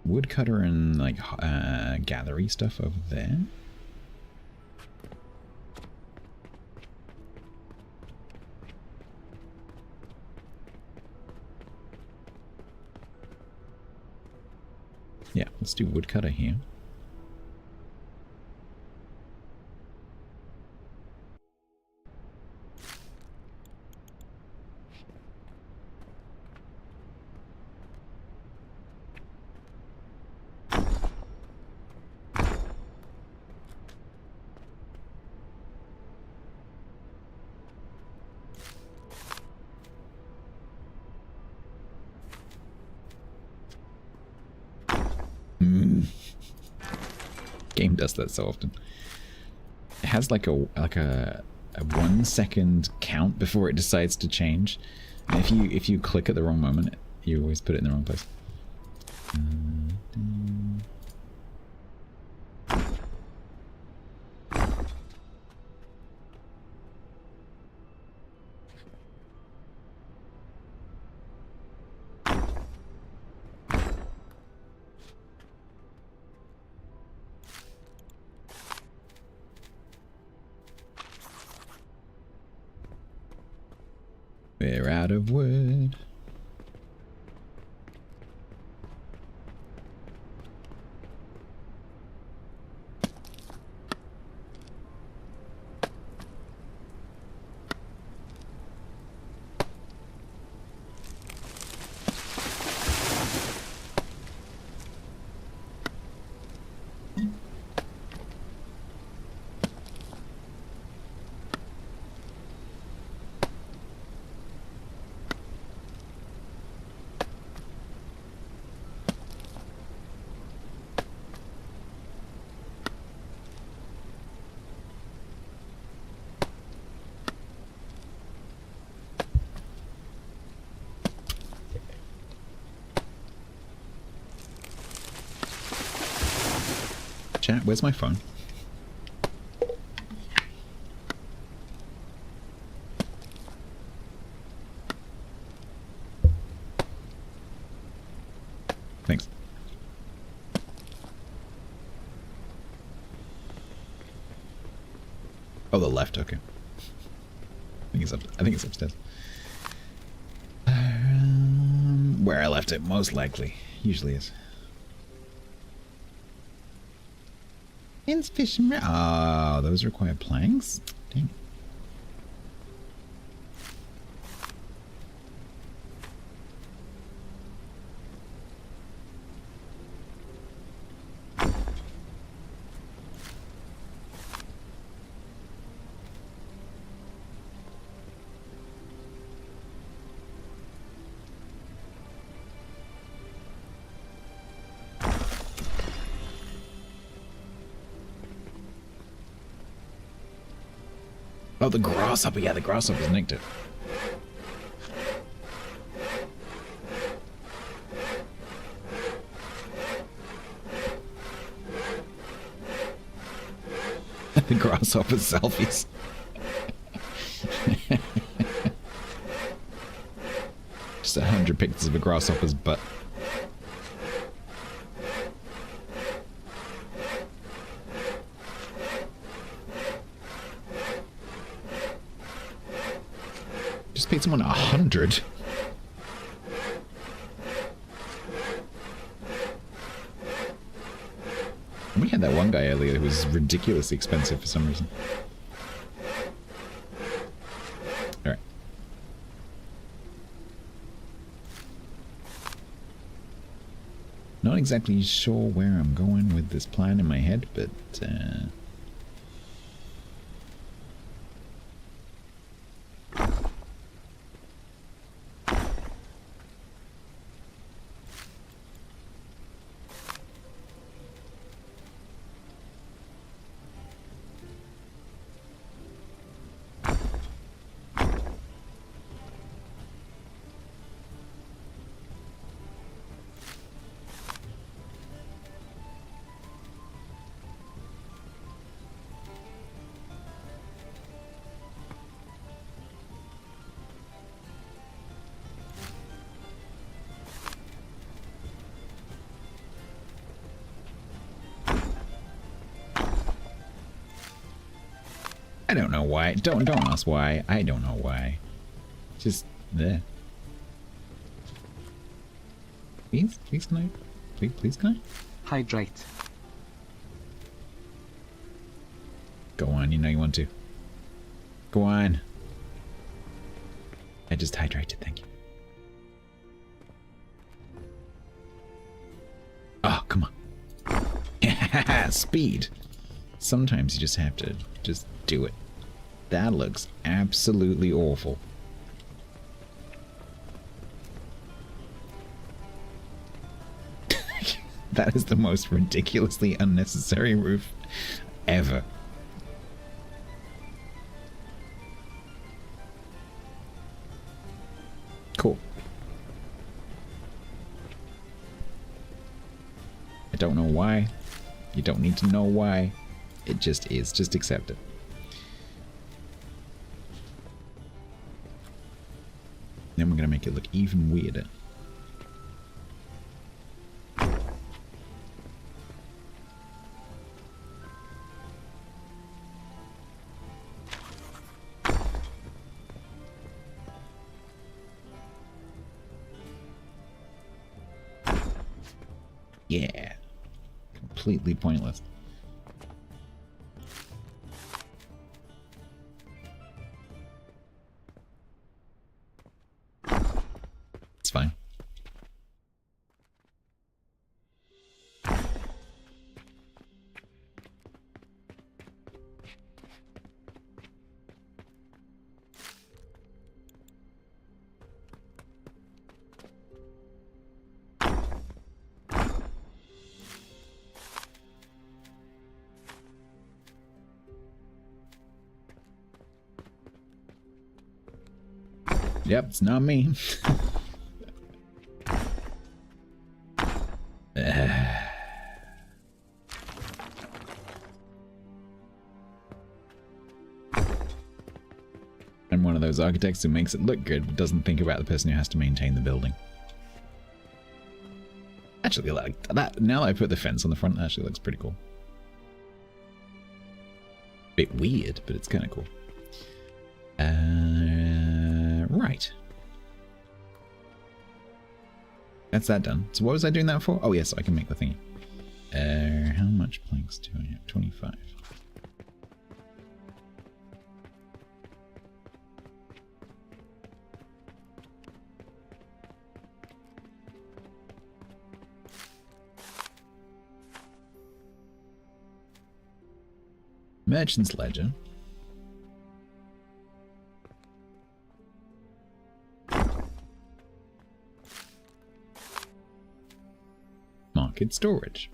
woodcutter and like gallery stuff over there. Yeah, let's do woodcutter here. Game does that so often. It has like a 1 second count before it decides to change. And if you click at the wrong moment, you always put it in the wrong place. We're out of wood. Chat, where's my phone? Thanks. Oh, the left, okay. I think it's upstairs. Where I left it, most likely. Usually is. Insufficient. Oh, those require planks? Dang. Oh, the grasshopper. Yeah, the grasshopper's nicked it. The grasshopper selfies. Just 100 pictures of a grasshopper's butt. Just paid someone 100. We had that one guy earlier who was ridiculously expensive for some reason. Alright. Not exactly sure where I'm going with this plan in my head, but I don't know why. Don't ask why. I don't know why. Just there. Please can I? Please can I? Hydrate. Go on, you know you want to. Go on. I just hydrated, thank you. Oh, come on. Yeah, speed. Sometimes you just have to just do it. That looks absolutely awful. That is the most ridiculously unnecessary roof ever. Cool. I don't know why. You don't need to know why. It just is. Just accept it. Then we're going to make it look even weirder. Yeah. Completely pointless. It's fine. Yep, it's not me. I'm one of those architects who makes it look good but doesn't think about the person who has to maintain the building. Actually, like that, now that I put the fence on the front, it actually looks pretty cool. Bit weird, but it's kind of cool. Right. That's that done. So what was I doing that for? Oh yes, I can make the thingy. How much planks do I have? 25. Merchant's Ledger. Market storage.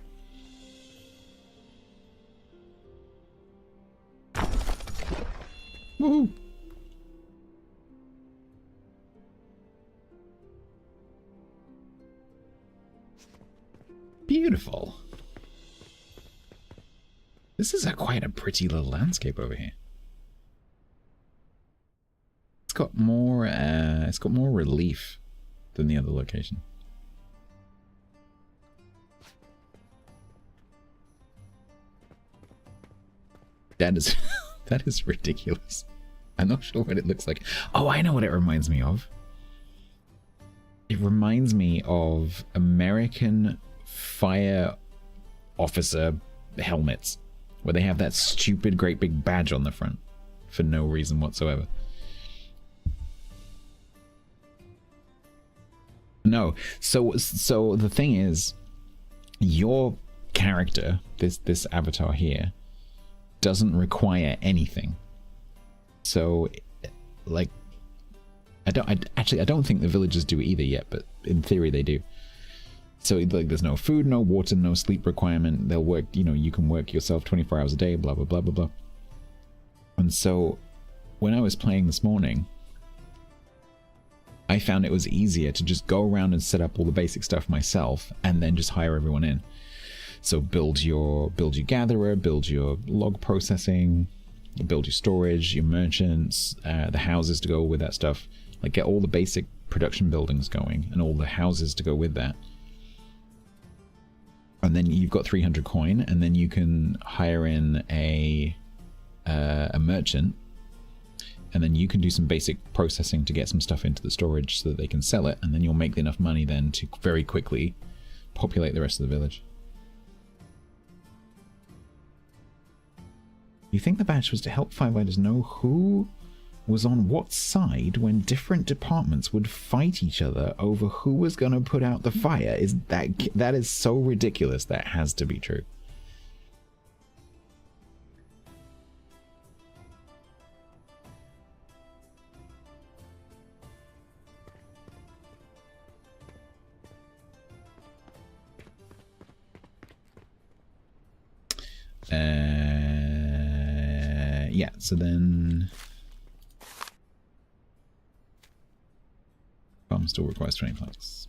Woohoo! Beautiful. This is quite a pretty little landscape over here. It's got more relief than the other location. That is that is ridiculous. I'm not sure what it looks like. Oh, I know what it reminds me of. It reminds me of American fire officer helmets, where they have that stupid great big badge on the front for no reason whatsoever. No, so the thing is, your character, this avatar here, doesn't require anything. So, like, I don't think the villagers do either yet, but in theory they do. So, like, there's no food, no water, no sleep requirement. They'll work, you know, you can work yourself 24 hours a day, blah, blah, blah, blah, blah. And so, when I was playing this morning, I found it was easier to just go around and set up all the basic stuff myself, and then just hire everyone in. So build your gatherer, build your log processing, build your storage, your merchants, the houses to go with that stuff. Like, get all the basic production buildings going and all the houses to go with that. And then you've got 300 coin, and then you can hire in a merchant, and then you can do some basic processing to get some stuff into the storage so that they can sell it, and then you'll make enough money then to very quickly populate the rest of the village. You think the badge was to help firefighters know who was on what side when different departments would fight each other over who was going to put out the fire? That is so ridiculous. That has to be true. Yeah, so then farm still requires 20 planks.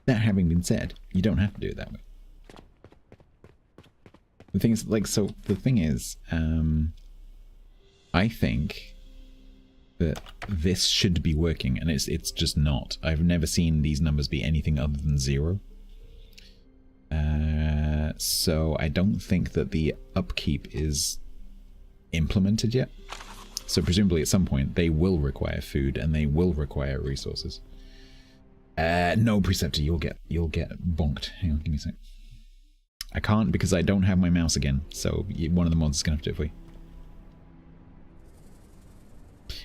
That having been said, you don't have to do it that way. The thing is, like, so the thing is, I think that this should be working, and it's just not. I've never seen these numbers be anything other than 0. So I don't think that the upkeep is implemented yet. So presumably at some point they will require food and they will require resources. No, Preceptor, you'll get bonked. Hang on, give me a sec. I can't because I don't have my mouse again, so one of the mods is going to have to do it for you.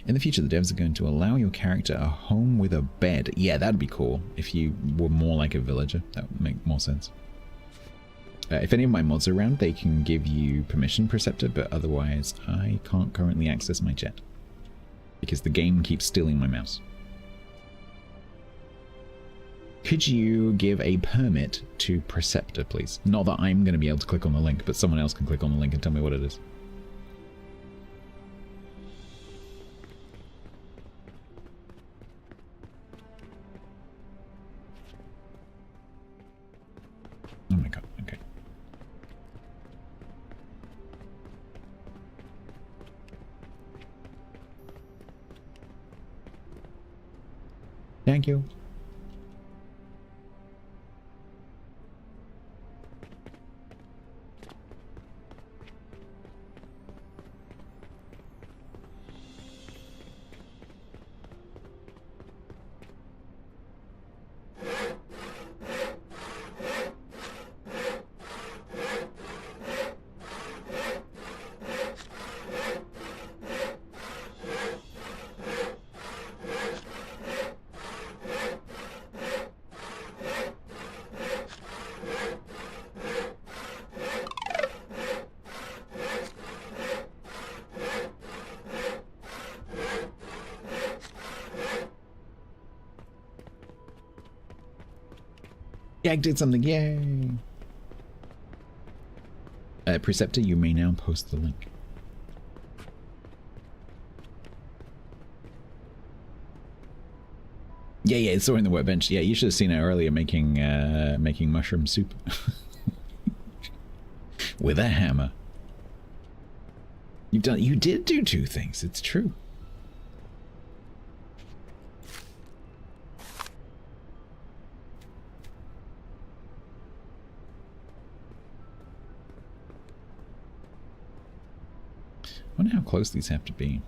In the future, the devs are going to allow your character a home with a bed. Yeah, that'd be cool if you were more like a villager. That would make more sense. If any of my mods are around, they can give you permission, Preceptor, but otherwise I can't currently access my chat because the game keeps stealing my mouse. Could you give a permit to Preceptor, please? Not that I'm going to be able to click on the link, but someone else can click on the link and tell me what it is. Oh my god, okay. Thank you. Gag did something, yay! Preceptor, you may now post the link. Yeah, it's in the workbench. Yeah, you should have seen it earlier making making mushroom soup. With a hammer. You did do 2 things, it's true. I wonder how close these have to be.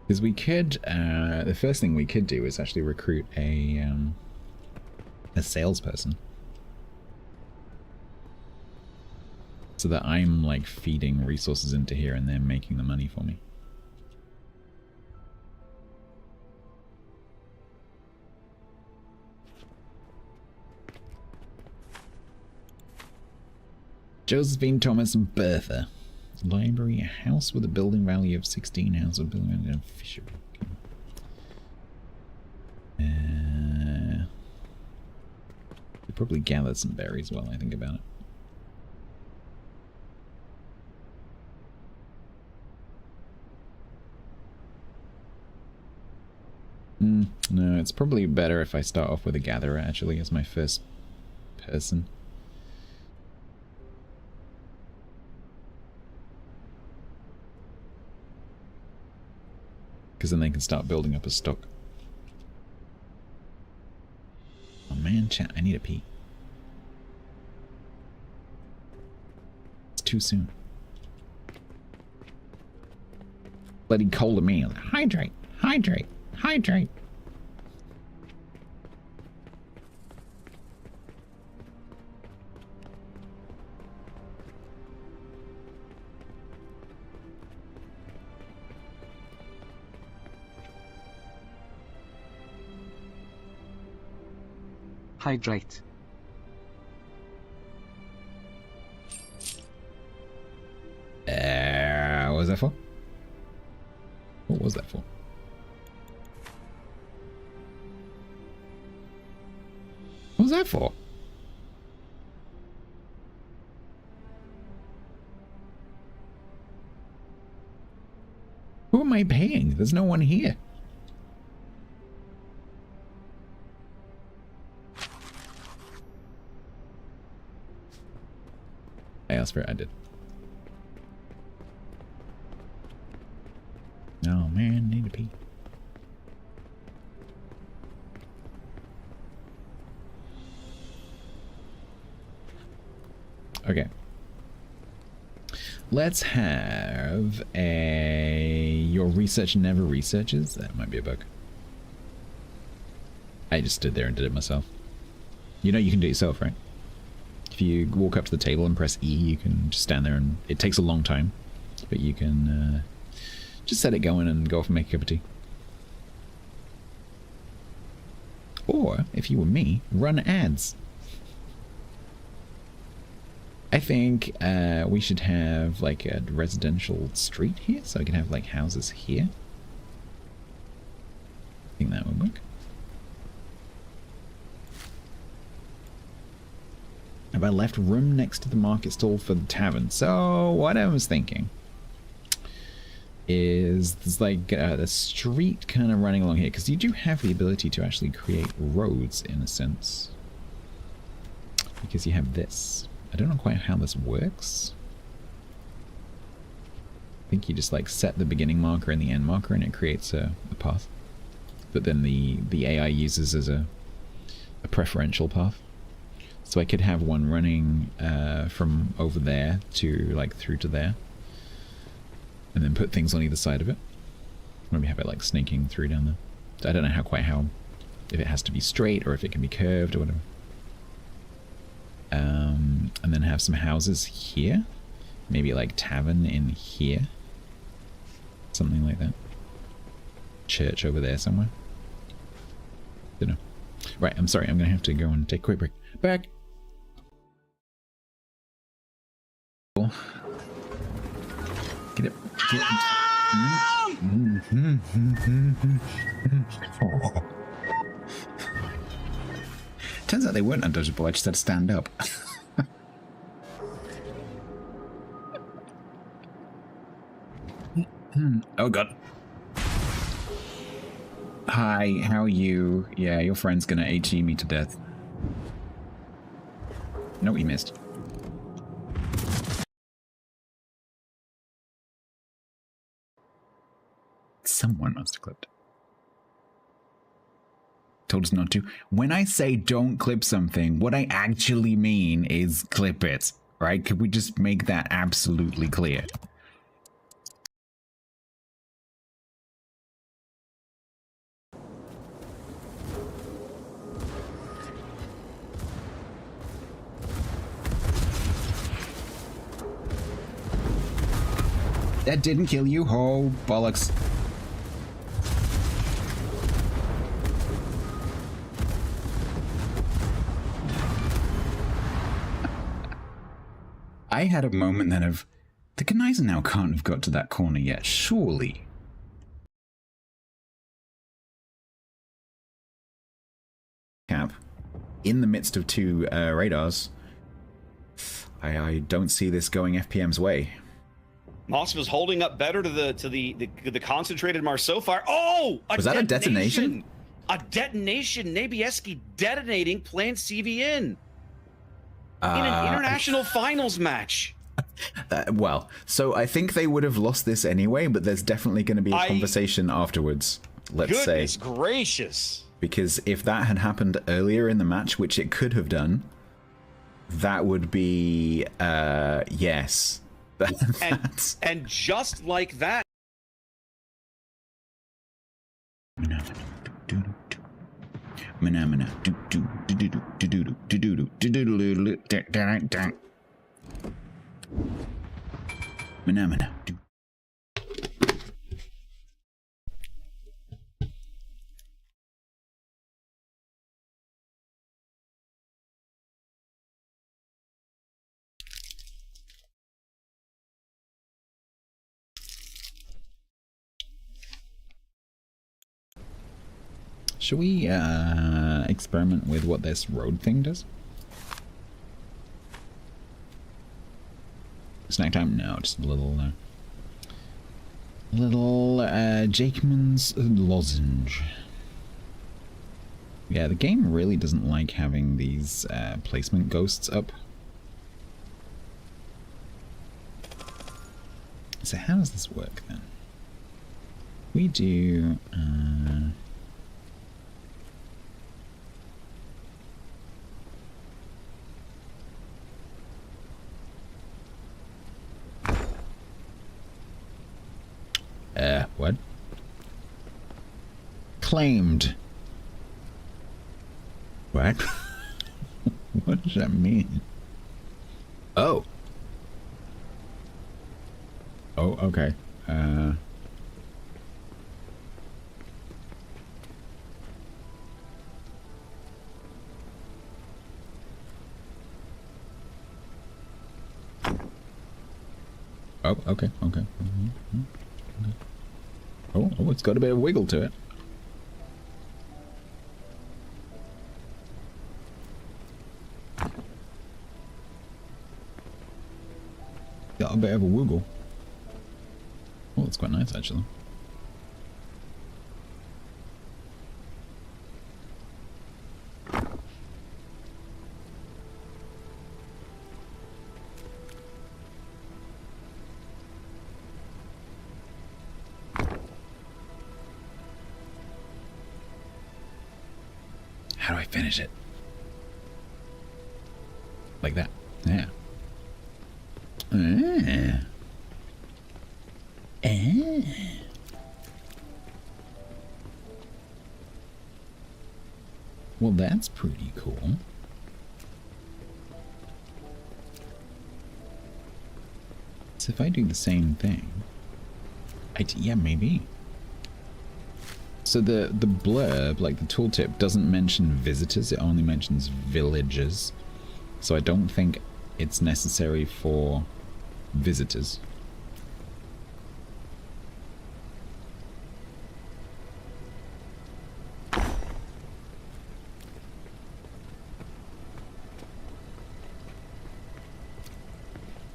Because we could, the first thing we could do is actually recruit a salesperson. So that I'm like feeding resources into here and they're making the money for me. Josephine, Thomas, and Bertha. Library, a house with a building value of 16, house with a building value of fishery. Could probably gather some berries while I think about it. No, it's probably better if I start off with a gatherer actually as my first person. Because then they can start building up a stock. Oh man, chat, I need a pee. It's too soon. Bloody cold of me. Hydrate, hydrate, hydrate. Hydrate. What was that for? What was that for? What was that for? Who am I paying? There's no one here. I asked for it, I did. Oh man, need to pee. Okay. Let's have your research never researches. That might be a bug. I just stood there and did it myself. You know you can do it yourself, right? If you walk up to the table and press E, you can just stand there and it takes a long time. But you can just set it going and go off and make a cup of tea. Or, if you were me, run ads. I think we should have like a residential street here, so I can have like houses here. I think that would work. Have I left room next to the market stall for the tavern? So what I was thinking is there's like a street kind of running along here, because you do have the ability to actually create roads in a sense, because you have this. I don't know quite how this works. I think you just like set the beginning marker and the end marker and it creates a path that then the AI uses as a preferential path. So I could have one running from over there to like through to there, and then put things on either side of it. Maybe have it like snaking through down there. So I don't know how if it has to be straight or if it can be curved or whatever. And then have some houses here, maybe like tavern in here, something like that. Church over there somewhere. Don't know. Right, I'm sorry, I'm gonna have to go and take a quick break. Back. Get it. Get it. Turns out they weren't undodgeable, I just had to stand up. Oh god. Hi, how are you? Yeah, your friend's gonna HE me to death. No, we missed. Someone must have clipped. Told us not to. When I say don't clip something, what I actually mean is clip it, right? Could we just make that absolutely clear? That didn't kill you. Oh, bollocks. I had a moment then of, the Gneiser now can't have got to that corner yet, surely. Cap, in the midst of two radars, I don't see this going FPM's way. Moss was holding up better to the concentrated Marceau fire. Oh! Was that a detonation? A detonation. Nabieski detonating plant CVN. In an international finals match. Well, so I think they would have lost this anyway, but there's definitely going to be a conversation afterwards, let's say. Goodness gracious. Because if that had happened earlier in the match, which it could have done, that would be, yes. And just like that. Should we experiment with what this road thing does? Snack time? No, just a little Jakeman's lozenge. Yeah, the game really doesn't like having these placement ghosts up. So how does this work then? We do... what? Claimed. What? What does that mean? Oh. Oh, okay. Oh, okay, okay. Oh, it's got a bit of wiggle to it. Got a bit of a wiggle. Oh, it's quite nice actually. How do I finish it? Like that. Yeah. Well, that's pretty cool. So if I do the same thing, yeah, maybe. So the blurb, like the tooltip, doesn't mention visitors, it only mentions villagers. So I don't think it's necessary for visitors.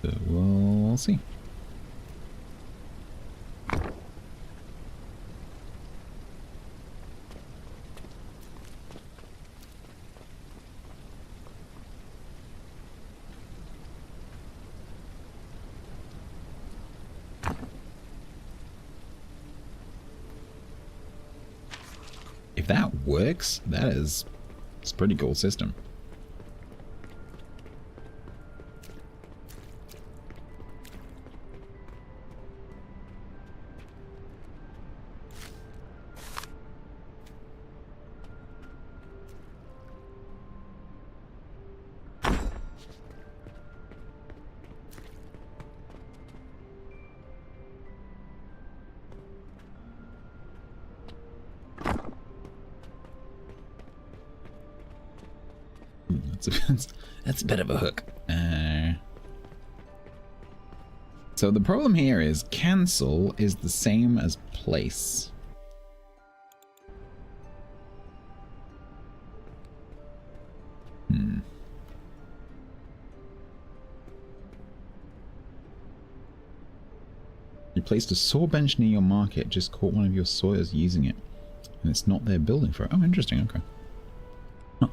So we'll see. If that works, it's a pretty cool system. That's a bit of a hook. So the problem here is cancel is the same as place. You placed a saw bench near your market, just caught one of your sawyers using it. And it's not their building for it. Oh, interesting, okay. Huh.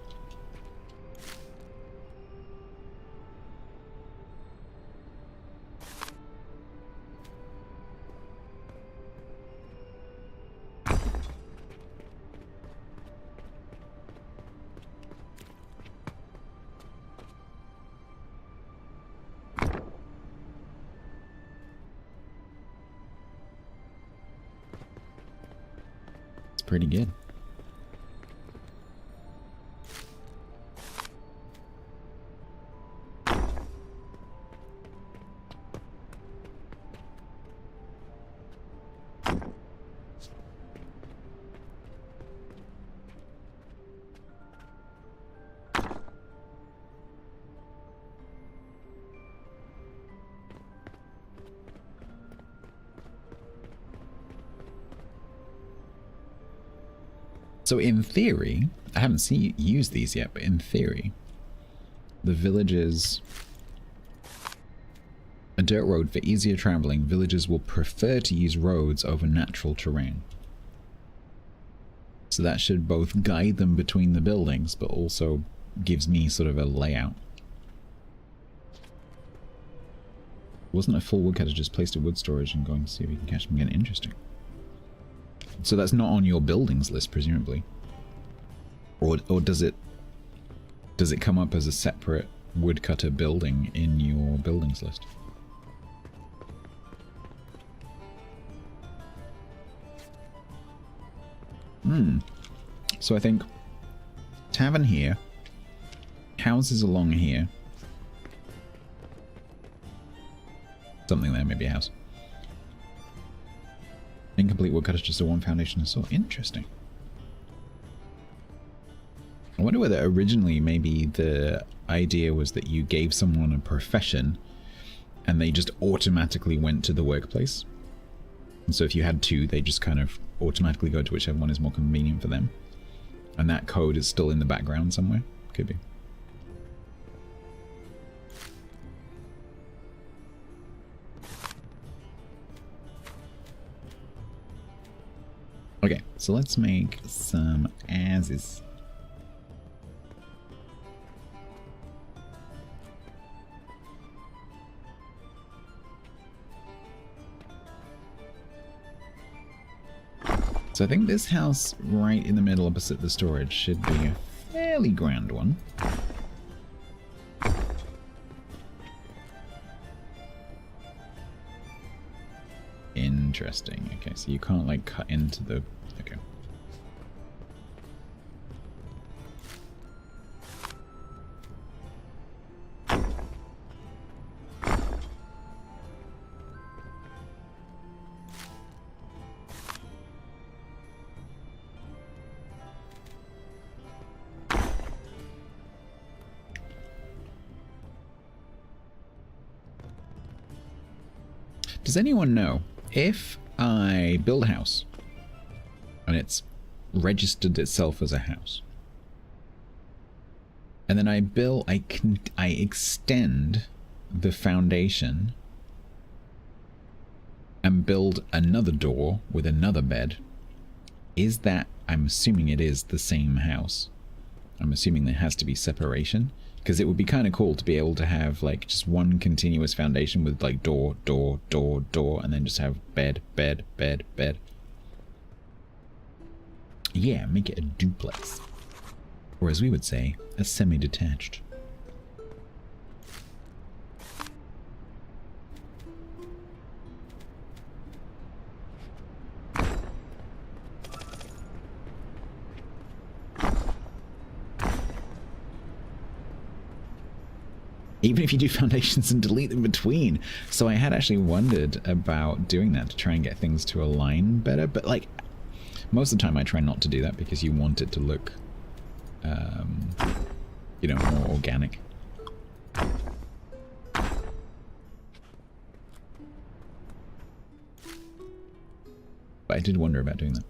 Pretty good. So in theory, I haven't used these yet, but in theory, the villagers... A dirt road for easier traveling. Villagers will prefer to use roads over natural terrain. So that should both guide them between the buildings, but also gives me sort of a layout. Wasn't a full woodcutter just placed a wood storage and going to see if we can catch them again? Interesting. So that's not on your buildings list, presumably. Or does it come up as a separate woodcutter building in your buildings list? So I think tavern here, houses along here, something there, maybe a house. Incomplete woodcutter, just a one foundation and saw. Interesting. I wonder whether originally maybe the idea was that you gave someone a profession and they just automatically went to the workplace. And so if you had two, they just kind of automatically go to whichever one is more convenient for them. And that code is still in the background somewhere. Could be. Okay, so let's make some asses. So I think this house right in the middle opposite the storage should be a fairly grand one. Interesting. Okay, so you can't like cut into the... Okay. Does anyone know if I build a house and it's registered itself as a house, and then I extend the foundation and build another door with another bed, is that, I'm assuming it is the same house. I'm assuming there has to be separation. Because it would be kind of cool to be able to have like just one continuous foundation with like door, door, door, door, and then just have bed, bed, bed, bed. Yeah, make it a duplex. Or as we would say, a semi-detached. Even if you do foundations and delete them between. So I had actually wondered about doing that to try and get things to align better. But like, most of the time I try not to do that because you want it to look, you know, more organic. But I did wonder about doing that.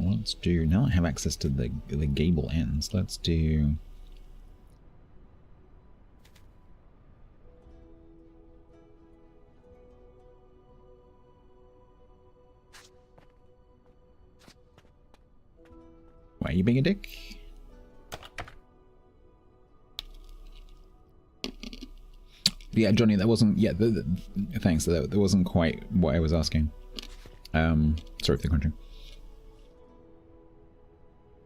Let's do, now I have access to the gable ends, let's do... Why are you being a dick? Yeah, Johnny, that wasn't... Yeah, thanks, that wasn't quite what I was asking. Sorry for the crunching.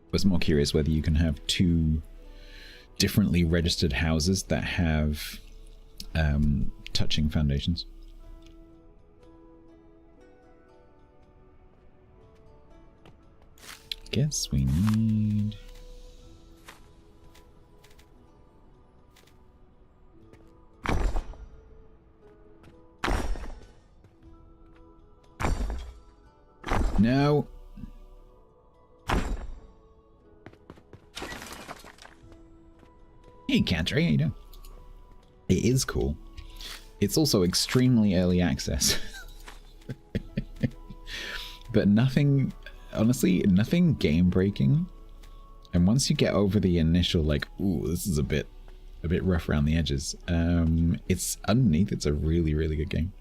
I was more curious whether you can have two differently registered houses that have touching foundations. Guess we need... No. Hey, Catry, how you doing? It is cool. It's also extremely early access. But nothing, honestly, nothing game breaking. And once you get over the initial like, ooh, this is a bit rough around the edges, it's underneath, it's a really, really good game.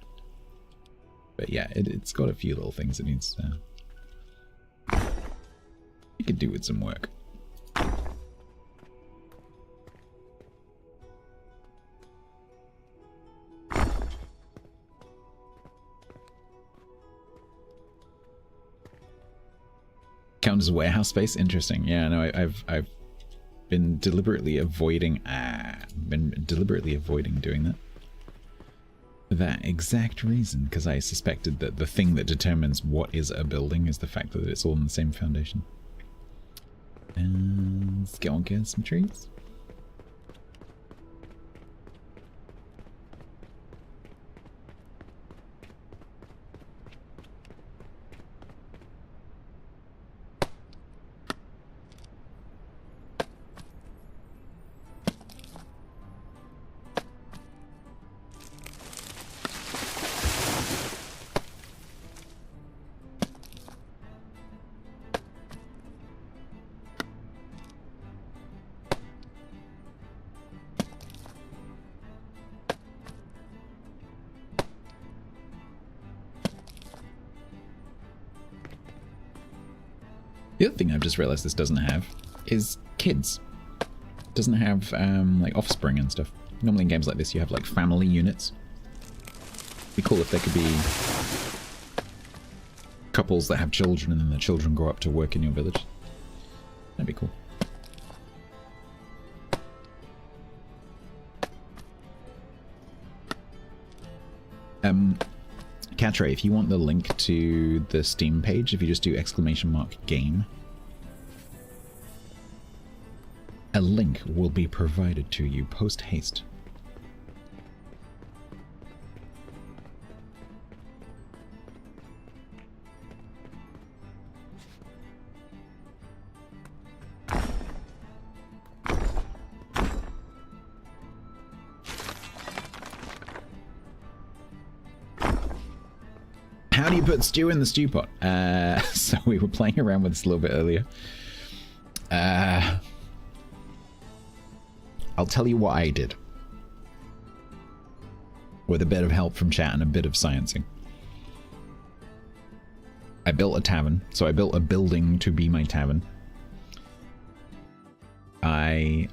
But yeah, it's got a few little things it needs you could do with some work. Count as warehouse space? Interesting. Yeah, no, I've been deliberately avoiding doing that. For that exact reason, because I suspected that the thing that determines what is a building is the fact that it's all on the same foundation. And let's go and get some trees. The other thing I've just realized this doesn't have is kids. It doesn't have like offspring and stuff. Normally in games like this you have like family units. It'd be cool if there could be couples that have children and then the children grow up to work in your village. That'd be cool. Catray, if you want the link to the Steam page, if you just do !game, a link will be provided to you post haste. How do you put stew in the stew pot? So we were playing around with this a little bit earlier. I'll tell you what I did. With a bit of help from chat and a bit of sciencing. I built a tavern. So I built a building to be my tavern. I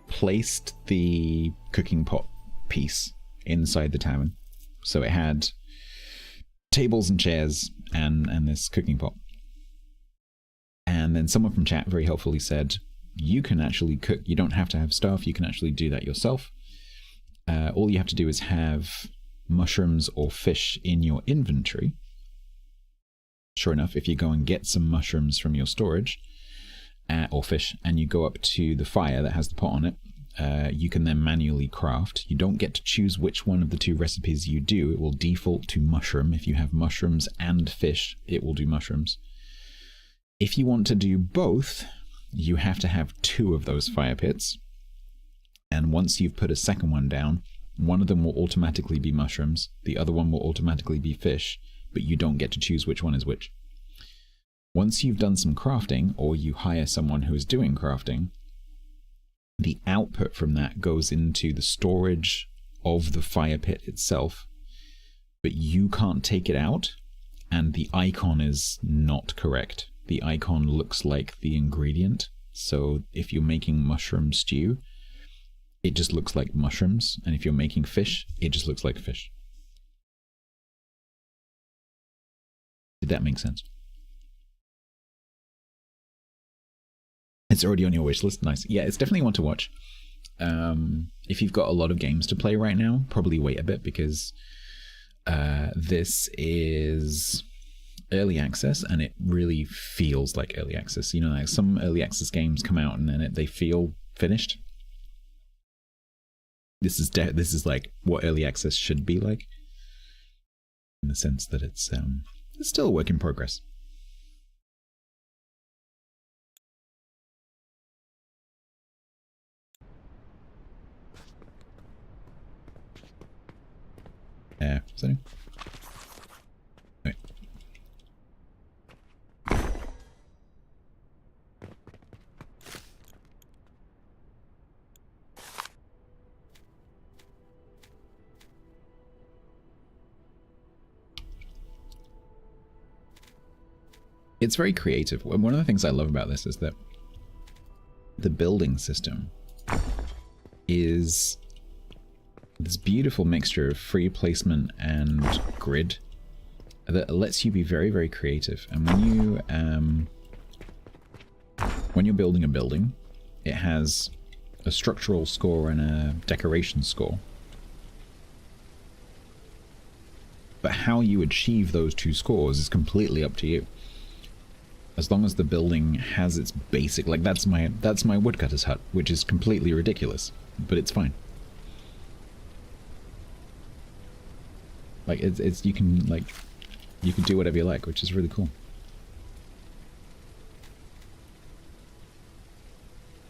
placed the cooking pot piece inside the tavern. So it had tables and chairs and this cooking pot. And then someone from chat very helpfully said, you can actually cook. You don't have to have staff. You can actually do that yourself. All you have to do is have mushrooms or fish in your inventory. Sure enough, if you go and get some mushrooms from your storage or fish and you go up to the fire that has the pot on it, you can then manually craft. You don't get to choose which one of the two recipes you do. It will default to mushroom. If you have mushrooms and fish, it will do mushrooms. If you want to do both, you have to have 2 of those fire pits. And once you've put a second one down, one of them will automatically be mushrooms, the other one will automatically be fish, but you don't get to choose which one is which. Once you've done some crafting, or you hire someone who is doing crafting, the output from that goes into the storage of the fire pit itself, but you can't take it out, and the icon is not correct. The icon looks like the ingredient, so if you're making mushroom stew, it just looks like mushrooms, and if you're making fish, it just looks like fish. Did that make sense? It's already on your wish list. Nice. Yeah, it's definitely one to watch. If you've got a lot of games to play right now, probably wait a bit, because this is early access and it really feels like early access. You know, like some early access games come out and then they feel finished. This is like what early access should be like, in the sense that it's still a work in progress. setting? Wait. It's very creative. One of the things I love about this is that the building system is this beautiful mixture of free placement and grid that lets you be very, very creative. And when you're building a building, it has a structural score and a decoration score. But how you achieve those two scores is completely up to you. As long as the building has its basic, like that's my woodcutter's hut, which is completely ridiculous, but it's fine. Like it's you can do whatever you like, which is really cool.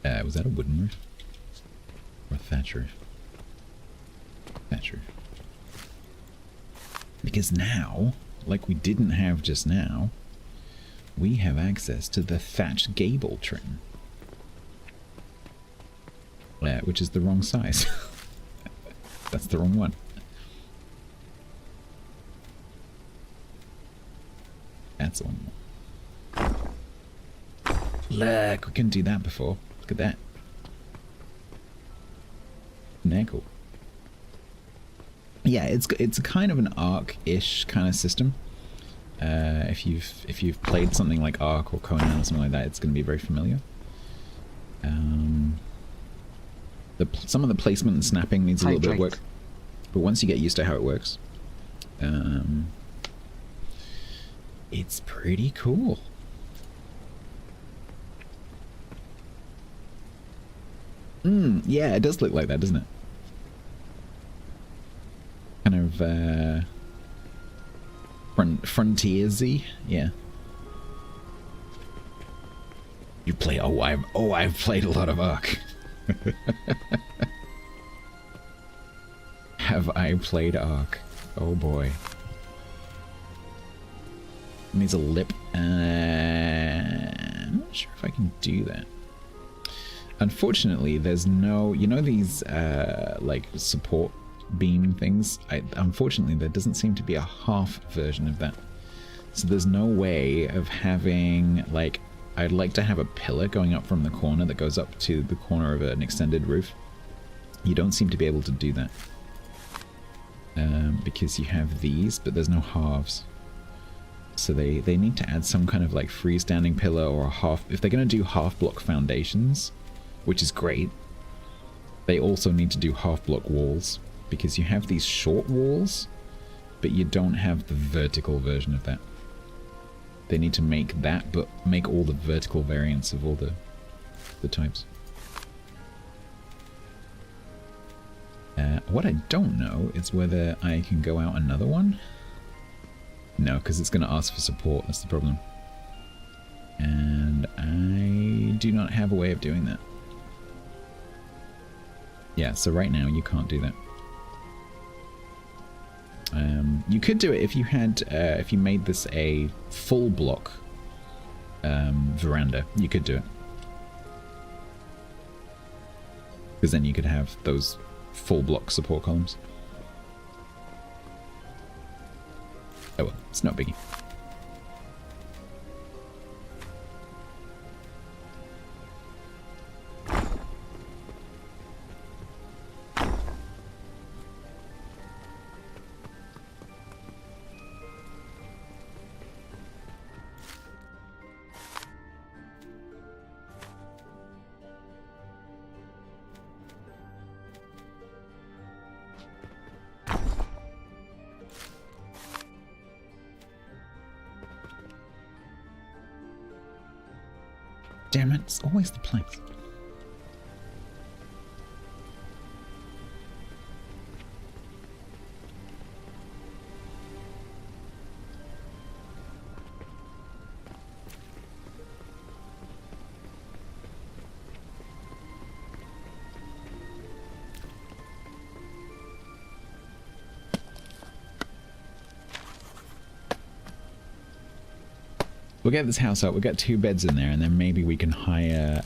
Was that a wooden roof or a thatch roof? Thatch roof. Because now, like we didn't have just now, we have access to the thatched gable trim. Which is the wrong size. That's the wrong one. That's the one. Look, we couldn't do that before. Look at that. Isn't that cool? Yeah, it's kind of an Ark-ish kind of system. If you've played something like Ark or Conan or something like that, it's going to be very familiar. Some of the placement and snapping needs a little bit of work, but once you get used to how it works, it's pretty cool. Yeah, it does look like that, doesn't it? Kind of frontiersy, yeah. You play? I've played a lot of Ark. Have I played Ark? Oh boy. It needs a lip. I'm not sure if I can do that. Unfortunately, there's no, you know these like support beam things? Unfortunately, there doesn't seem to be a half version of that. So there's no way of having, like, I'd like to have a pillar going up from the corner that goes up to the corner of an extended roof. You don't seem to be able to do that. Because you have these, but there's no halves. So they need to add some kind of like freestanding pillar or a half, if they're going to do half block foundations, which is great, they also need to do half block walls, because you have these short walls, but you don't have the vertical version of that. They need to make that, but make all the vertical variants of all the types. What I don't know is whether I can go out another one. No, because it's going to ask for support, that's the problem. And I do not have a way of doing that. Yeah, so right now you can't do that. You could do it if you had, if you made this a full block veranda. You could do it, because then you could have those full block support columns. Oh well, it's not a biggie. Damn it, it's always the planks. We'll get this house up, we'll get 2 beds in there, and then maybe we can hire...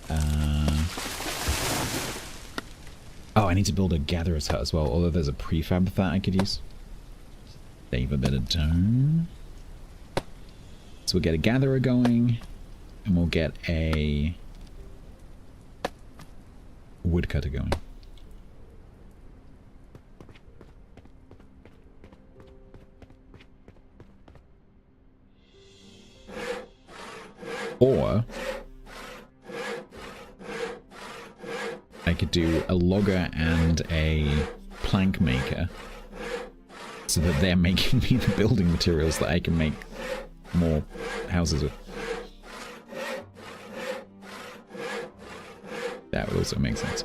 Oh, I need to build a gatherer's hut as well, although there's a prefab of that I could use. Save a bit of time. So we'll get a gatherer going, and we'll get a woodcutter going. Or I could do a logger and a plank maker so that they're making me the building materials that I can make more houses with. That would also make sense.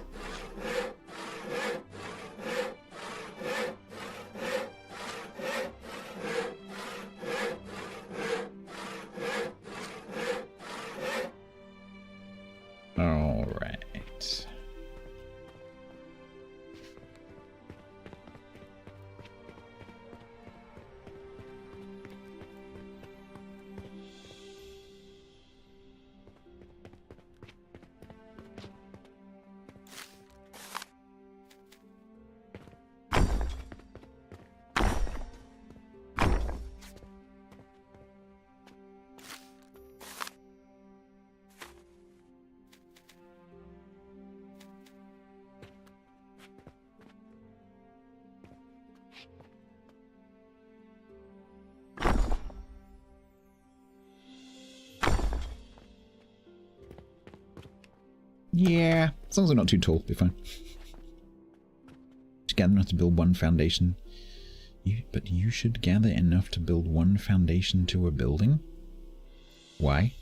All right. Yeah, as long as we're not too tall, we'll be fine. Just gather enough to build 1 foundation. But you should gather enough to build 1 foundation to a building? Why?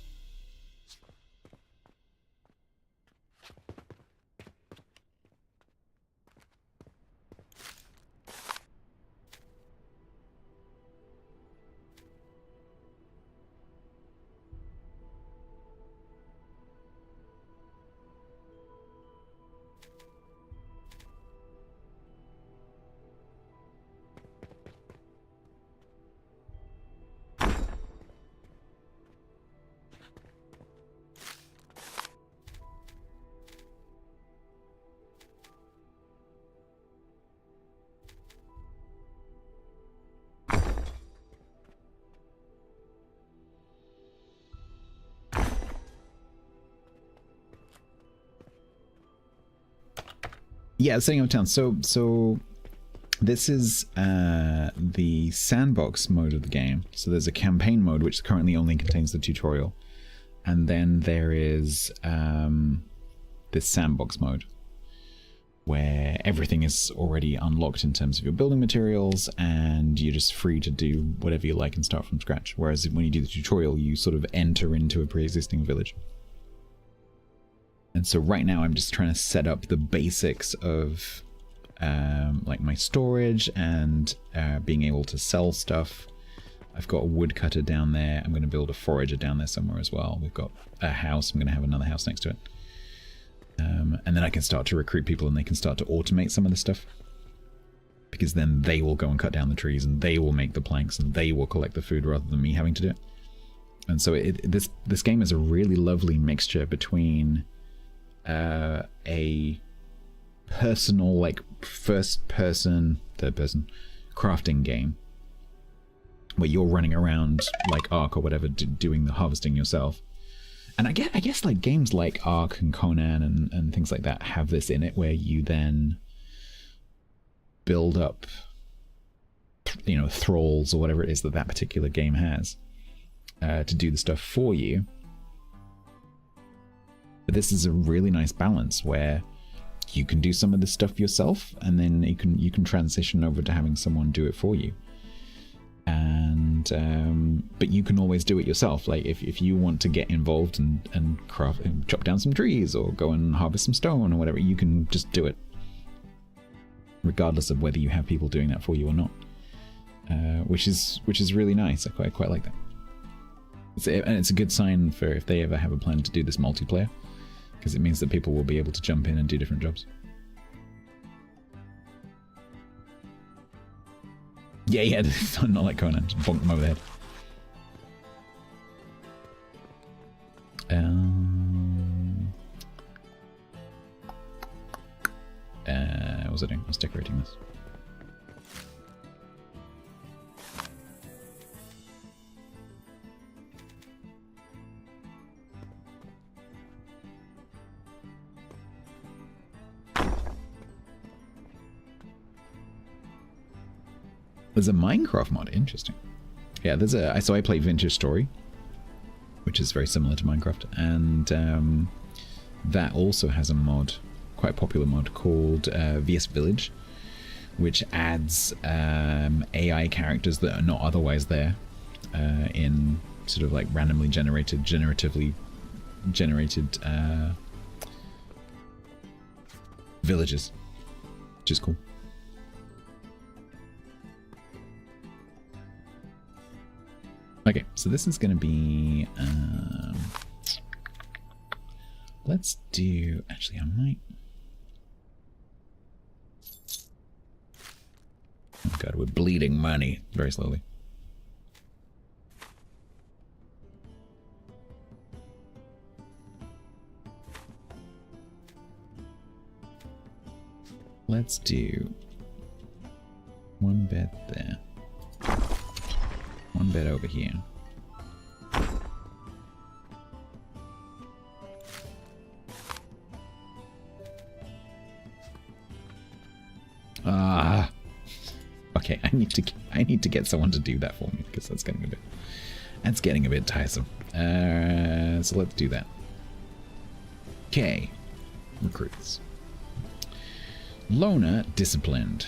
Yeah, setting up town. So this is the sandbox mode of the game. So there's a campaign mode, which currently only contains the tutorial. And then there is this sandbox mode, where everything is already unlocked in terms of your building materials, and you're just free to do whatever you like and start from scratch. Whereas when you do the tutorial, you sort of enter into a pre-existing village. And so right now I'm just trying to set up the basics of like my storage and being able to sell stuff. I've got a woodcutter down there. I'm going to build a forager down there somewhere as well. We've got a house. I'm going to have another house next to it. And then I can start to recruit people, and they can start to automate some of this stuff. Because then they will go and cut down the trees, and they will make the planks, and they will collect the food rather than me having to do it. And so this game is a really lovely mixture between a personal, like first person, third person crafting game where you're running around like Ark or whatever doing the harvesting yourself. And I guess like games like Ark and Conan and things like that have this in it, where you then build up, you know, thralls or whatever it is that particular game has to do the stuff for you. But this is a really nice balance where you can do some of this stuff yourself, and then you can transition over to having someone do it for you. And but you can always do it yourself. Like if you want to get involved and craft and chop down some trees or go and harvest some stone or whatever, you can just do it, regardless of whether you have people doing that for you or not. Which is really nice. I quite like that. And it's a good sign for if they ever have a plan to do this multiplayer, because it means that people will be able to jump in and do different jobs. Yeah, not like Conan, just bonk them over the head. What was I doing? I was decorating this. There's a Minecraft mod. Interesting. Yeah, there's a. So I play Vintage Story, which is very similar to Minecraft, and that also has a mod, quite a popular mod called VS Village, which adds AI characters that are not otherwise there in sort of like randomly generated, generatively generated villages, which is cool. Okay, so this is going to be, let's do, actually I might, oh god, we're bleeding money very slowly. Let's do one bed there. One bed over here. Ah. Okay, I need to get someone to do that for me because that's getting a bit tiresome. So let's do that. Okay. Recruits. Loner disciplined.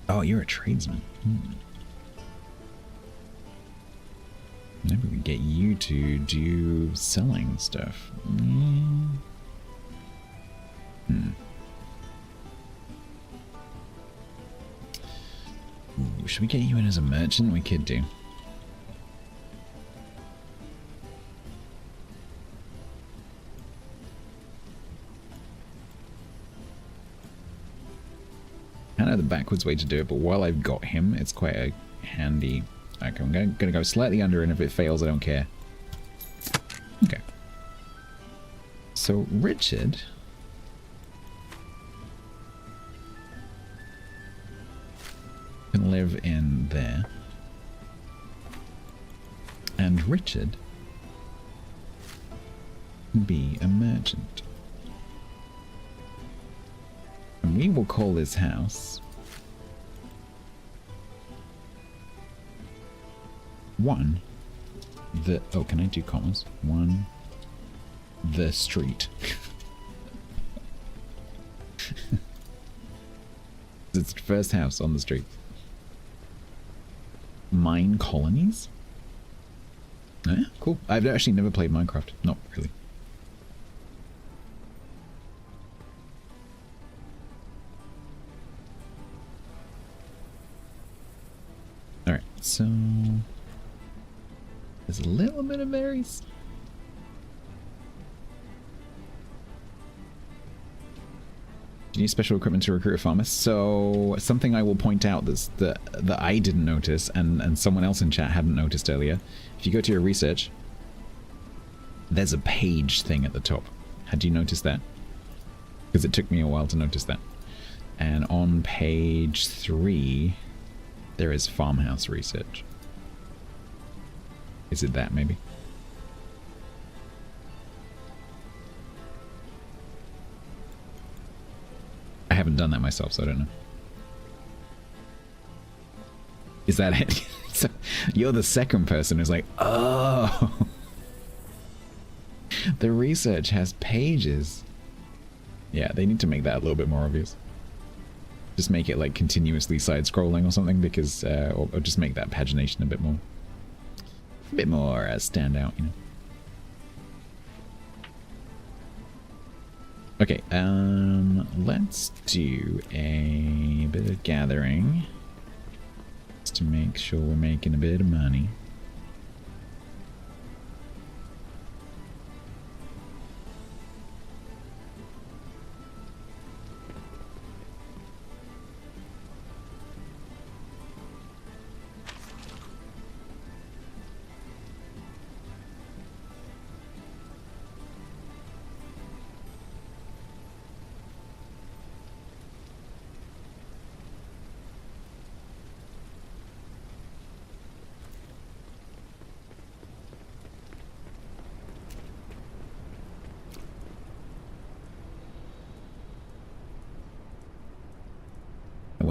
Oh, you're a tradesman. Maybe we can get you to do selling stuff. Ooh, should we get you in as a merchant? We could do. I know the backwards way to do it, but while I've got him, it's quite a handy. Okay, I'm gonna go slightly under, and if it fails, I don't care. Okay. So Richard can live in there, and Richard can be a merchant. And we will call this house one the, oh, can I do commas? One the street. It's the first house on the street. Mine colonies? Yeah, cool. I've actually never played Minecraft. Not really. Alright, so there's a little bit of berries. Do you need special equipment to recruit a farmer? So something I will point out that I didn't notice and someone else in chat hadn't noticed earlier. If you go to your research, there's a page thing at the top. Had you noticed that? Because it took me a while to notice that. And on page 3, there is farmhouse research. Is it that, maybe? I haven't done that myself, so I don't know. Is that it? So you're the second person who's like, oh, the research has pages. Yeah, they need to make that a little bit more obvious. Just make it like continuously side-scrolling or something, because, or just make that pagination a bit more stand out, you know. Okay, let's do a bit of gathering just to make sure we're making a bit of money.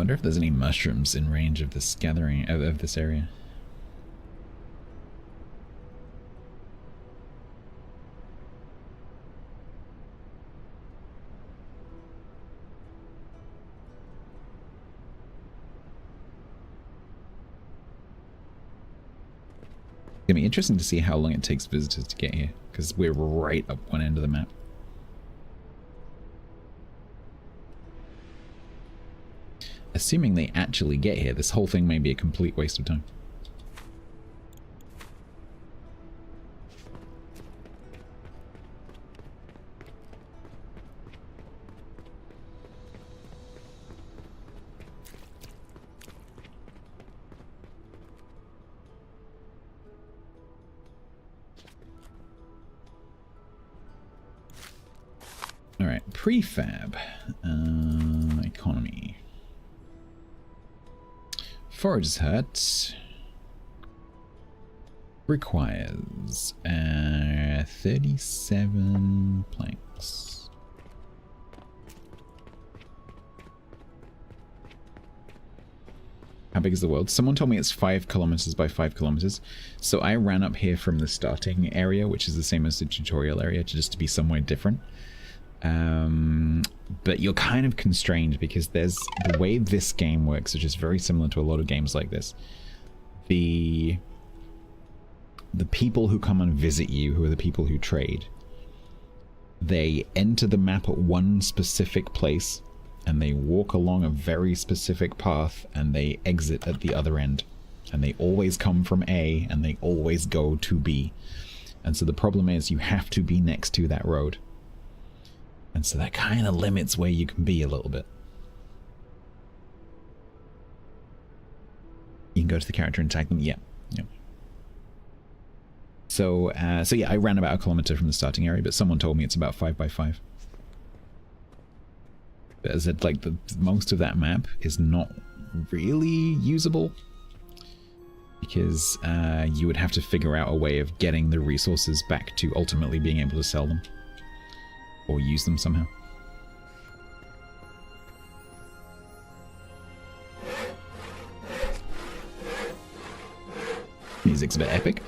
wonder if there's any mushrooms in range of this gathering of this area. It's gonna be interesting to see how long it takes visitors to get here, because we're right up one end of the map. Assuming they actually get here, this whole thing may be a complete waste of time. Alright, prefab. Economy. Forager's hut requires 37 planks. How big is the world? Someone told me it's 5 kilometers by 5 kilometers. So I ran up here from the starting area, which is the same as the tutorial area, just to be somewhere different. But you're kind of constrained because there's the way this game works, which is very similar to a lot of games like this. The people who come and visit you, who are the people who trade, they enter the map at one specific place and they walk along a very specific path and they exit at the other end. And they always come from A and they always go to B. And so the problem is you have to be next to that road. And so that kind of limits where you can be a little bit. You can go to the character and tag them. Yeah. So yeah, I ran about 1 kilometer from the starting area, but someone told me it's about 5 by 5. But as I said, like, most of that map is not really usable because you would have to figure out a way of getting the resources back to ultimately being able to sell them. Or use them somehow. Music's a bit epic.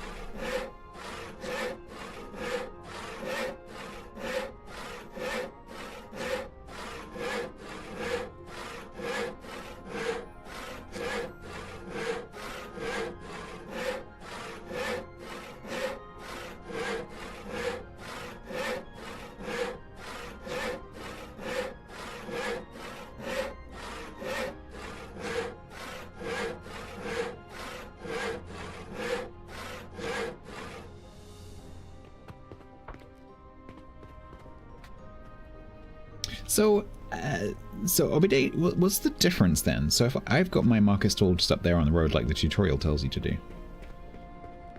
So Obide, what's the difference then? So if I've got my marker stall just up there on the road like the tutorial tells you to do,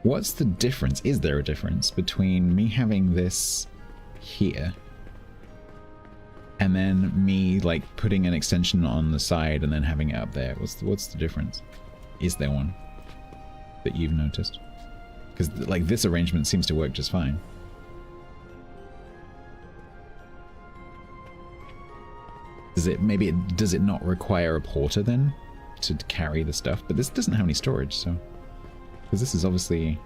what's the difference? Is there a difference between me having this here and then me like putting an extension on the side and then having it up there? What's the difference? Is there one that you've noticed? Because like this arrangement seems to work just fine. Does it not require a porter then to carry the stuff? But this doesn't have any storage, so because this is obviously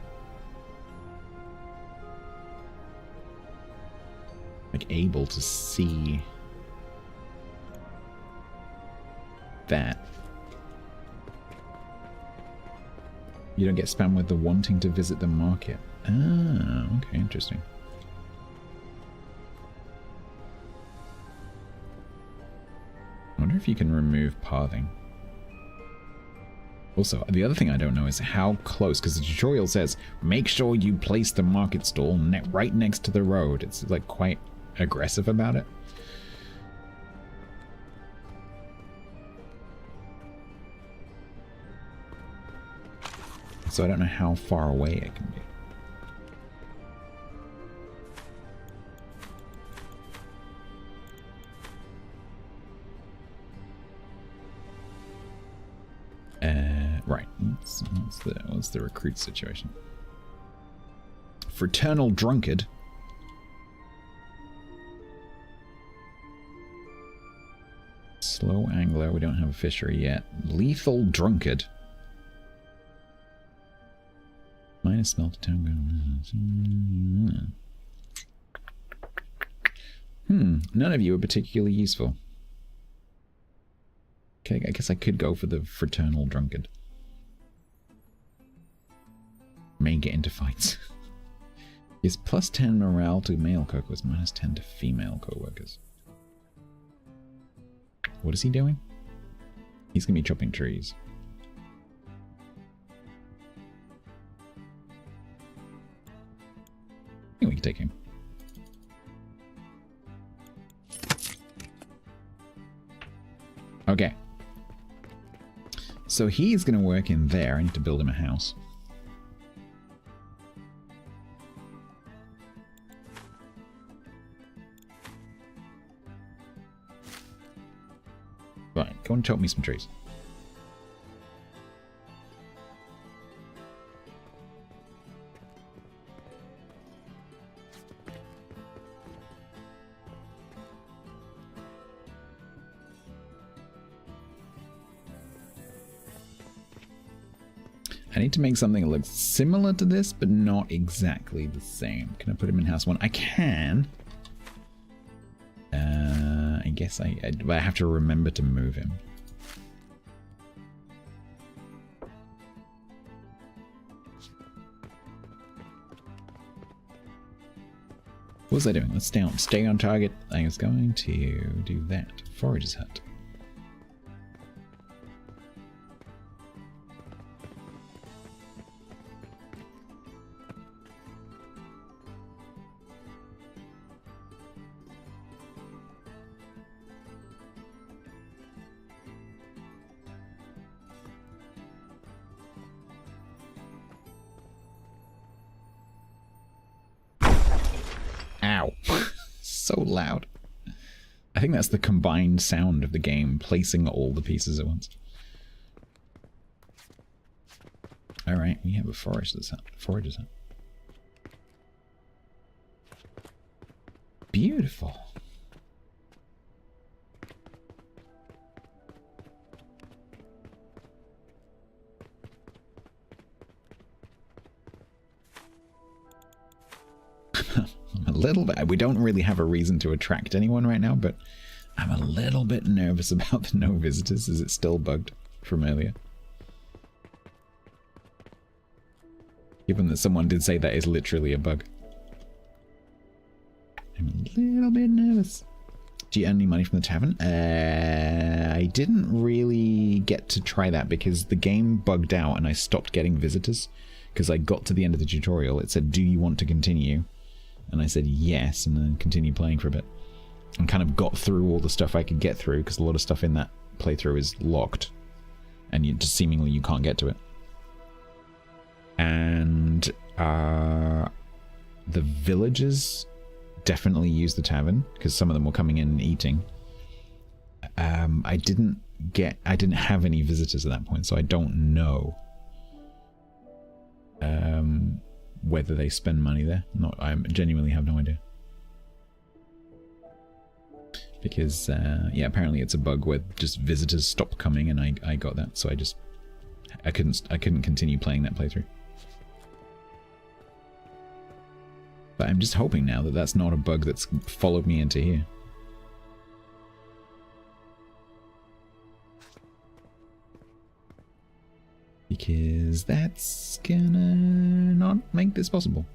like able to see that. You don't get spammed with the wanting to visit the market. Ah, okay, interesting. I wonder if you can remove pathing. Also, the other thing I don't know is how close, because the tutorial says, make sure you place the market stall right next to the road. It's like quite aggressive about it. So I don't know how far away it can be. Right. What's the recruit situation? Fraternal drunkard. Slow angler. We don't have a fishery yet. Lethal drunkard. Minus smelter town. None of you are particularly useful. Okay, I guess I could go for the fraternal drunkard. May get into fights. Is plus 10 morale to male co-workers, minus 10 to female co-workers. What is he doing? He's gonna be chopping trees. I think we can take him. Okay. So he's gonna work in there. I need to build him a house. Right, go and chop me some trees. I need to make something that looks similar to this, but not exactly the same. Can I put him in house 1? I can. I guess I have to remember to move him. What was I doing? Let's stay on target. I was going to do that. Forager's hut. Ow. So loud. I think that's the combined sound of the game placing all the pieces at once. Alright, we have a forager's hut. Beautiful. I'm a little bit, we don't really have a reason to attract anyone right now, but I'm a little bit nervous about the no visitors. Is it still bugged from earlier? Given that someone did say that is literally a bug. I'm a little bit nervous. Do you earn any money from the tavern? I didn't really get to try that because the game bugged out and I stopped getting visitors because I got to the end of the tutorial. It said, do you want to continue? And I said yes, and then continued playing for a bit. And kind of got through all the stuff I could get through, because a lot of stuff in that playthrough is locked. And seemingly you can't get to it. And the villagers definitely used the tavern, because some of them were coming in and eating. I didn't have any visitors at that point, so I don't know whether they spend money there. I genuinely have no idea. Because yeah, apparently it's a bug where just visitors stop coming, and I got that, so I couldn't continue playing that playthrough. But I'm just hoping now that that's not a bug that's followed me into here. Because that's gonna not make this possible.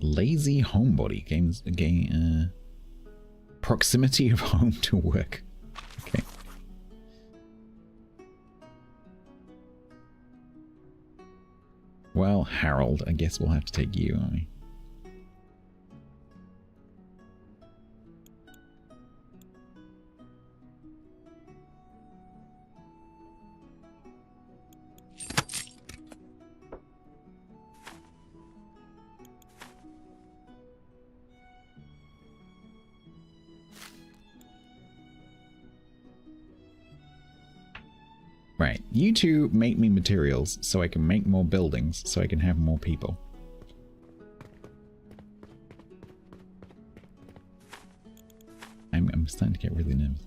Lazy homebody games again. Proximity of home to work. Okay. Well, Harold, I guess we'll have to take you, aren't we? Right, you two make me materials so I can make more buildings, so I can have more people. I'm starting to get really nervous.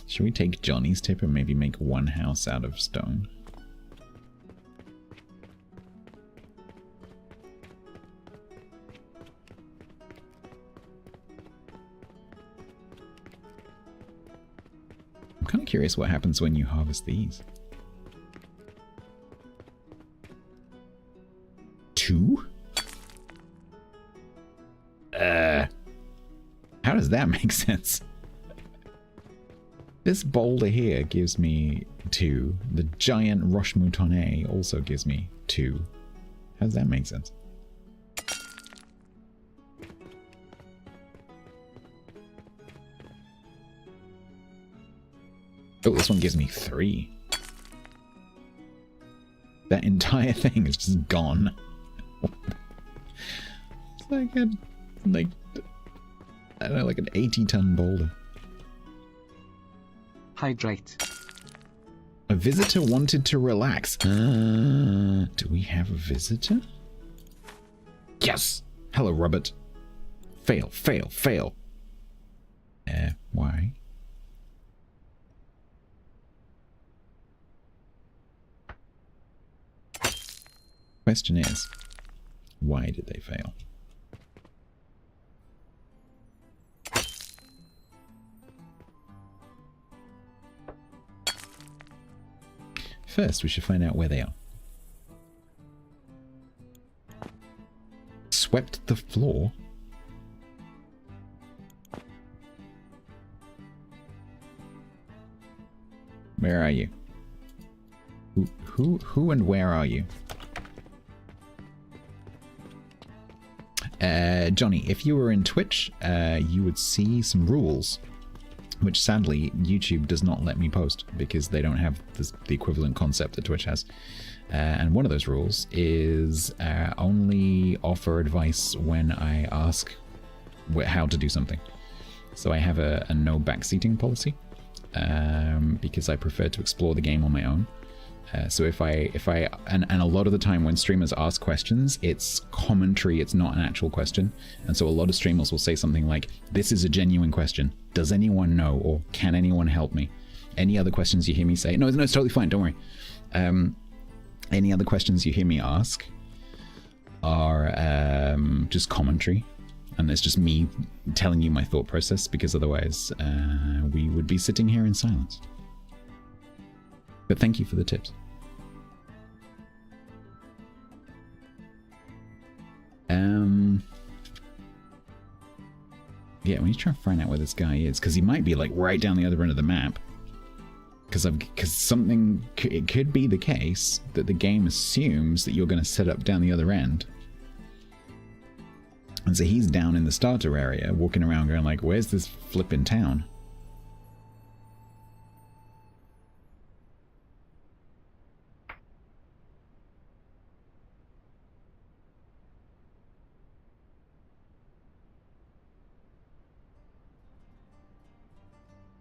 Should we take Johnny's tip and maybe make one house out of stone? I'm kind of curious what happens when you harvest these. 2? How does that make sense? This boulder here gives me 2. The giant roche moutonné also gives me 2. How does that make sense? Oh, this one gives me 3. That entire thing is just gone. It's like a, I don't know, like an 80-ton boulder. Hydrate. A visitor wanted to relax. Do we have a visitor? Yes! Hello, Robert. Fail, fail, fail. Why? Question is, why did they fail? First, we should find out where they are. Swept the floor? Where are you? Who and where are you? Johnny, if you were in Twitch, you would see some rules, which sadly YouTube does not let me post because they don't have the equivalent concept that Twitch has. And one of those rules is only offer advice when I ask how to do something. So I have a no backseating policy because I prefer to explore the game on my own. So if I a lot of the time when streamers ask questions, it's commentary, it's not an actual question. And so a lot of streamers will say something like, this is a genuine question. Does anyone know? Or can anyone help me? Any other questions you hear me say? No, it's totally fine. Don't worry. Any other questions you hear me ask are just commentary. And it's just me telling you my thought process, because otherwise we would be sitting here in silence. But thank you for the tips. Yeah, we need to try and find out where this guy is, because he might be like right down the other end of the map. Because it could be the case that the game assumes that you're going to set up down the other end. And so he's down in the starter area, walking around going like, where's this flippin' town?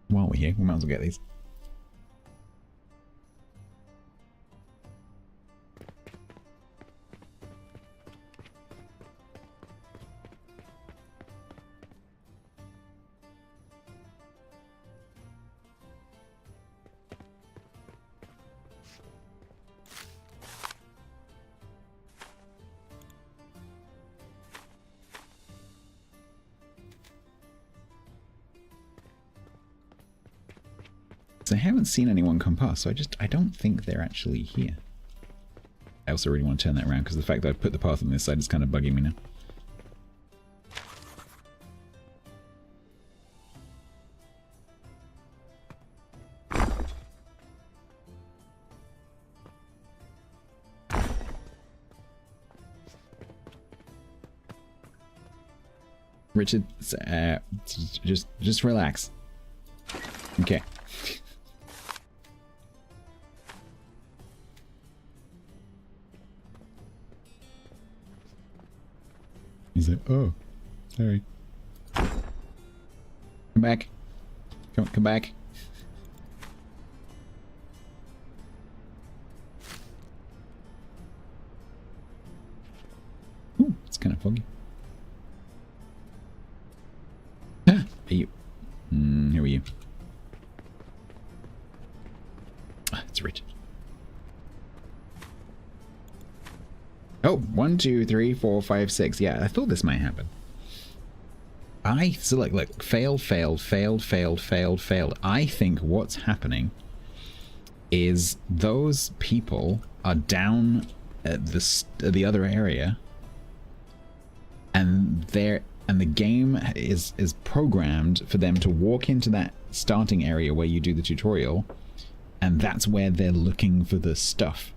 While we're here, we might as well get these. I haven't seen anyone come past, so I don't think they're actually here. I also really want to turn that around, because the fact that I've put the path on this side is kind of bugging me now. Richard, just relax. Okay. He's like, oh, sorry. Come back. Come back. Ooh, it's kind of foggy. Ah, are you? Who are you? Ah, it's Richard. Oh, 1, 2, 3, 4, 5, 6. Yeah, I thought this might happen. So look, failed. I think what's happening is those people are down at the other area, and the game is programmed for them to walk into that starting area where you do the tutorial, and that's where they're looking for the stuff.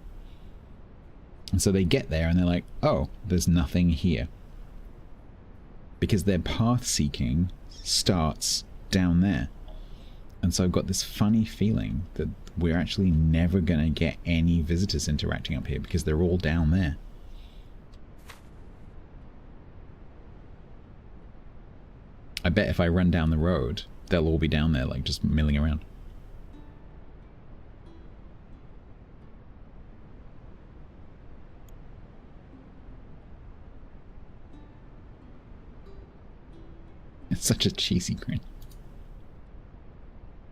And so they get there and they're like, oh, there's nothing here. Because their path seeking starts down there. And so I've got this funny feeling that we're actually never going to get any visitors interacting up here because they're all down there. I bet if I run down the road, they'll all be down there, like, just milling around. It's such a cheesy grin.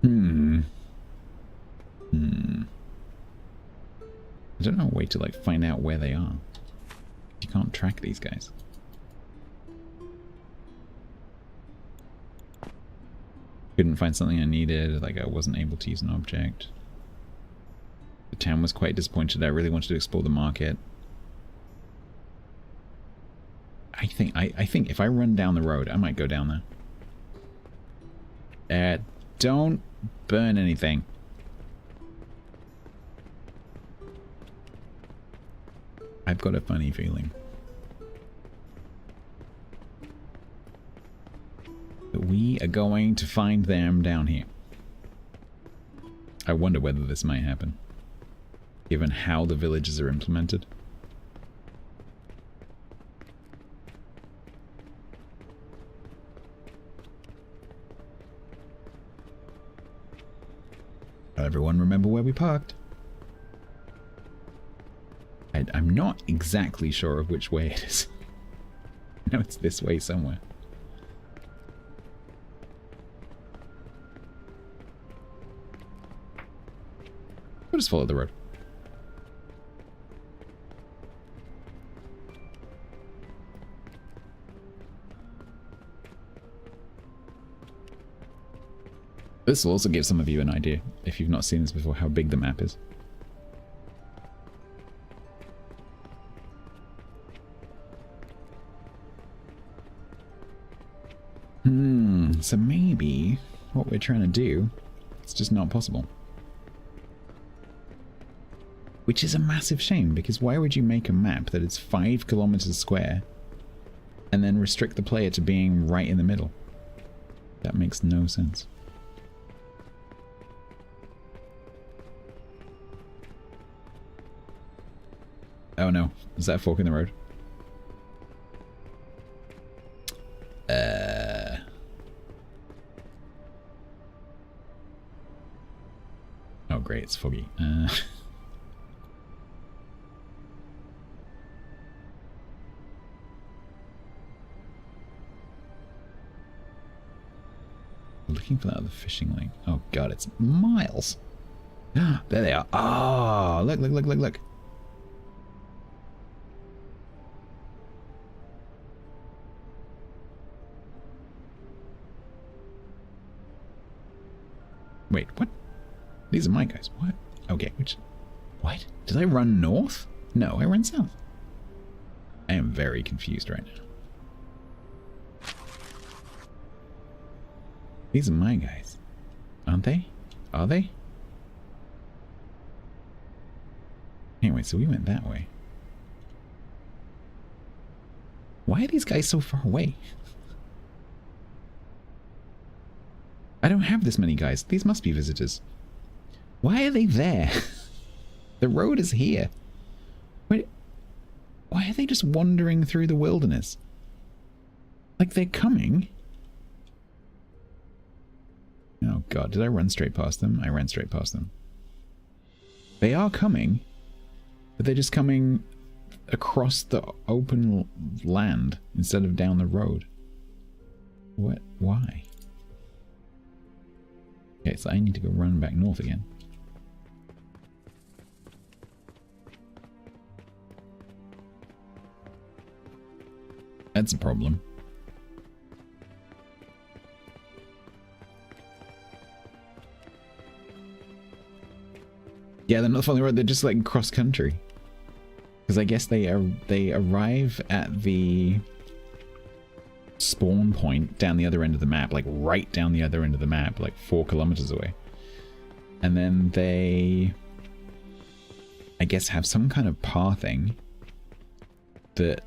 I don't know a way to, like, find out where they are. You can't track these guys. Couldn't find something I needed, like I wasn't able to use an object. The town was quite disappointed. I really wanted to explore the market. I think if I run down the road, I might go down there. Don't burn anything. I've got a funny feeling that we are going to find them down here. I wonder whether this might happen, given how the villages are implemented. Everyone remember where we parked? I'm not exactly sure of which way it is. I know it's this way somewhere. We'll just follow the road. This will also give some of you an idea, if you've not seen this before, how big the map is. So maybe what we're trying to do, it's just not possible. Which is a massive shame, because why would you make a map that is 5 kilometers square and then restrict the player to being right in the middle? That makes no sense. Oh no, is that a fork in the road? Oh great, it's foggy. Looking for that other fishing lake. Oh god, it's miles. There they are. Oh, look. Wait, what? These are my guys. What? Okay, what? Did I run north? No, I ran south. I am very confused right now. These are my guys. Aren't they? Are they? Anyway, so we went that way. Why are these guys so far away? I don't have this many guys. These must be visitors. Why are they there? The road is here. Wait, why are they just wandering through the wilderness? Like they're coming. God, did I run straight past them? I ran straight past them. They are coming, but they're just coming across the open land instead of down the road. What? Why? Okay, so I need to go run back north again. That's a problem. Yeah, they're not following the road, they're just like cross country. Because I guess they arrive at the spawn point down the other end of the map, like right down the other end of the map, like 4 kilometers away. And then they, I guess, have some kind of pathing that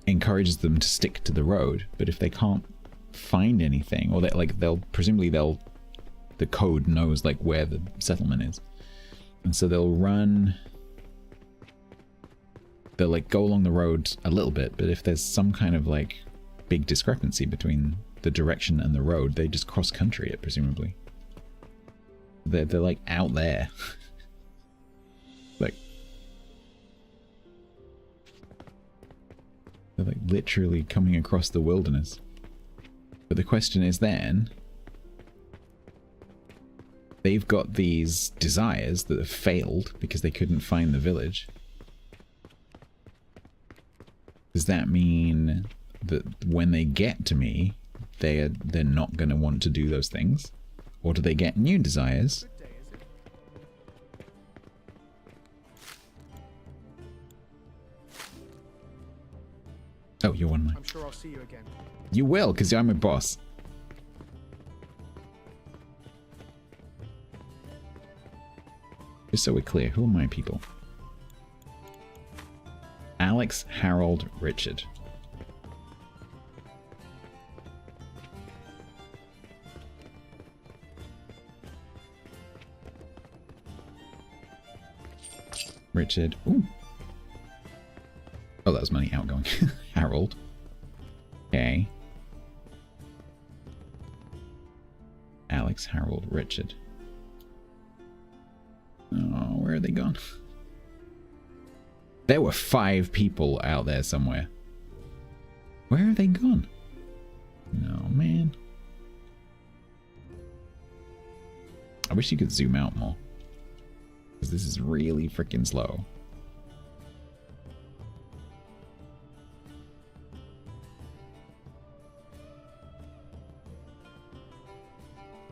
encourages them to stick to the road. But if they can't find anything, or that, like, presumably the code knows like where the settlement is. And so they'll like go along the road a little bit, but if there's some kind of like big discrepancy between the direction and the road, they just cross country it, presumably. They're like out there. Like they're like literally coming across the wilderness. But the question is then, they've got these desires that have failed because they couldn't find the village. Does that mean that when they get to me, they're not going to want to do those things? Or do they get new desires? Oh, you're one of mine. I'm sure I'll see you again. You will, because I'm a boss. Just so we're clear, who are my people? Alex, Harold, Richard. Richard. Ooh. Oh, that was money outgoing. Harold. Okay. Alex, Harold, Richard. Oh, where are they gone? There were 5 people out there somewhere. Where have they gone? No, man. I wish you could zoom out more. Because this is really freaking slow.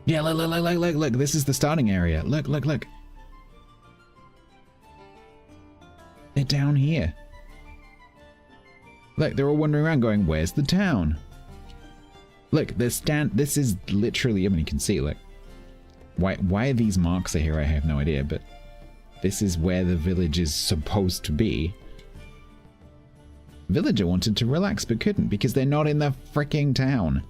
Yeah, look. This is the starting area. Look. They're down here. Look, they're all wandering around going, where's the town? Look, this is literally, I mean, you can see, look. Why these marks are here, I have no idea, but this is where the village is supposed to be. Villager wanted to relax but couldn't because they're not in the freaking town.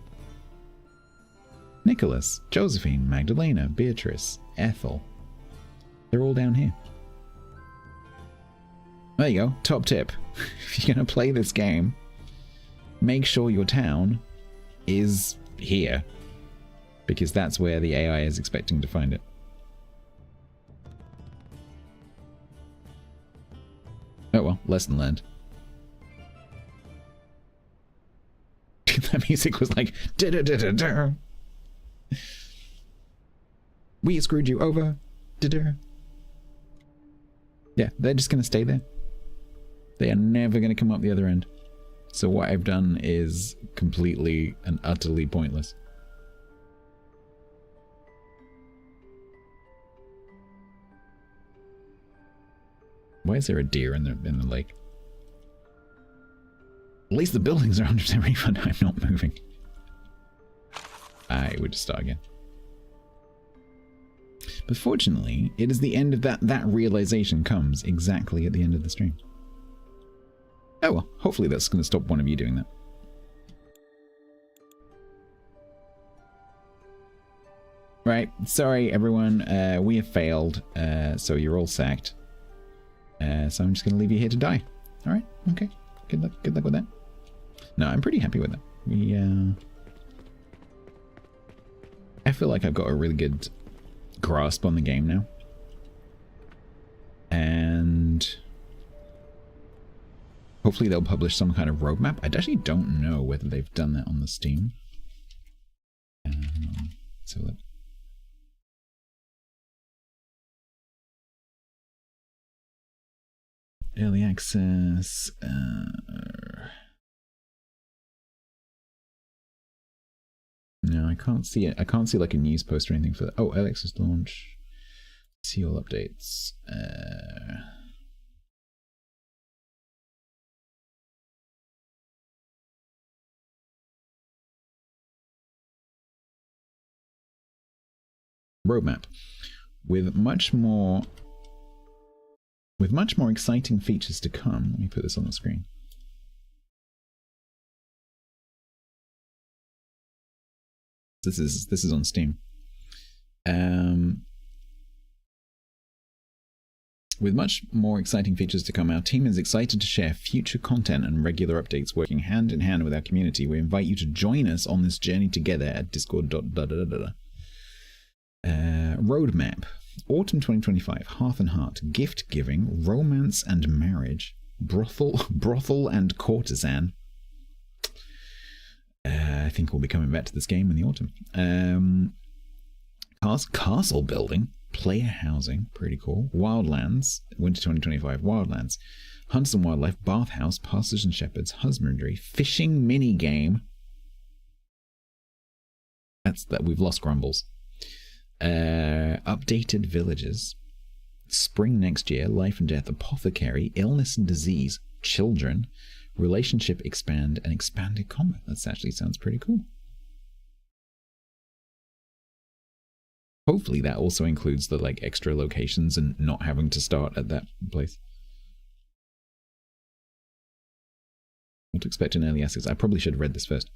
Nicholas, Josephine, Magdalena, Beatrice, Ethel. They're all down here. There you go. Top tip. If you're going to play this game, make sure your town is here. Because that's where the AI is expecting to find it. Oh well, lesson learned. That music was like... Da-da-da-da-da. We screwed you over. Da-da. Yeah, they're just going to stay there. They are never going to come up the other end. So what I've done is completely and utterly pointless. Why is there a deer in the lake? At least the buildings are 100% refund. I'm not moving. I would just start again. But fortunately, it is the end of that realization comes exactly at the end of the stream. Oh well, hopefully that's going to stop one of you doing that. Right, sorry everyone, we have failed, so you're all sacked. So I'm just going to leave you here to die. Alright, okay. Good luck with that. No, I'm pretty happy with that. We, feel like I've got a really good grasp on the game now. And hopefully they'll publish some kind of roadmap. I actually don't know whether they've done that on the Steam. So look. Early access. No, I can't see it. I can't see like a news post or anything for that. Oh, early access launch. See all updates. Roadmap with much more exciting features to come. Let me put this on the screen. This is on Steam. With much more exciting features to come, our team is excited to share future content and regular updates working hand in hand with our community. We invite you to join us on this journey together at discord.da. Roadmap. Autumn 2025. Hearth and Heart. Gift giving. Romance and marriage. Brothel and courtesan. I think we'll be coming back to this game in the autumn. Castle building. Player housing. Pretty cool. Wildlands. Winter 2025. Wildlands. Hunts and wildlife. Bathhouse. Pastors and shepherds. Husbandry. Fishing mini game. That's that. We've lost Grumbles. Updated villages, spring next year, life and death, apothecary, illness and disease, children, relationship expand, and expanded combat. That actually sounds pretty cool. Hopefully that also includes the like extra locations and not having to start at that place. What to expect in early access. I probably should have read this first.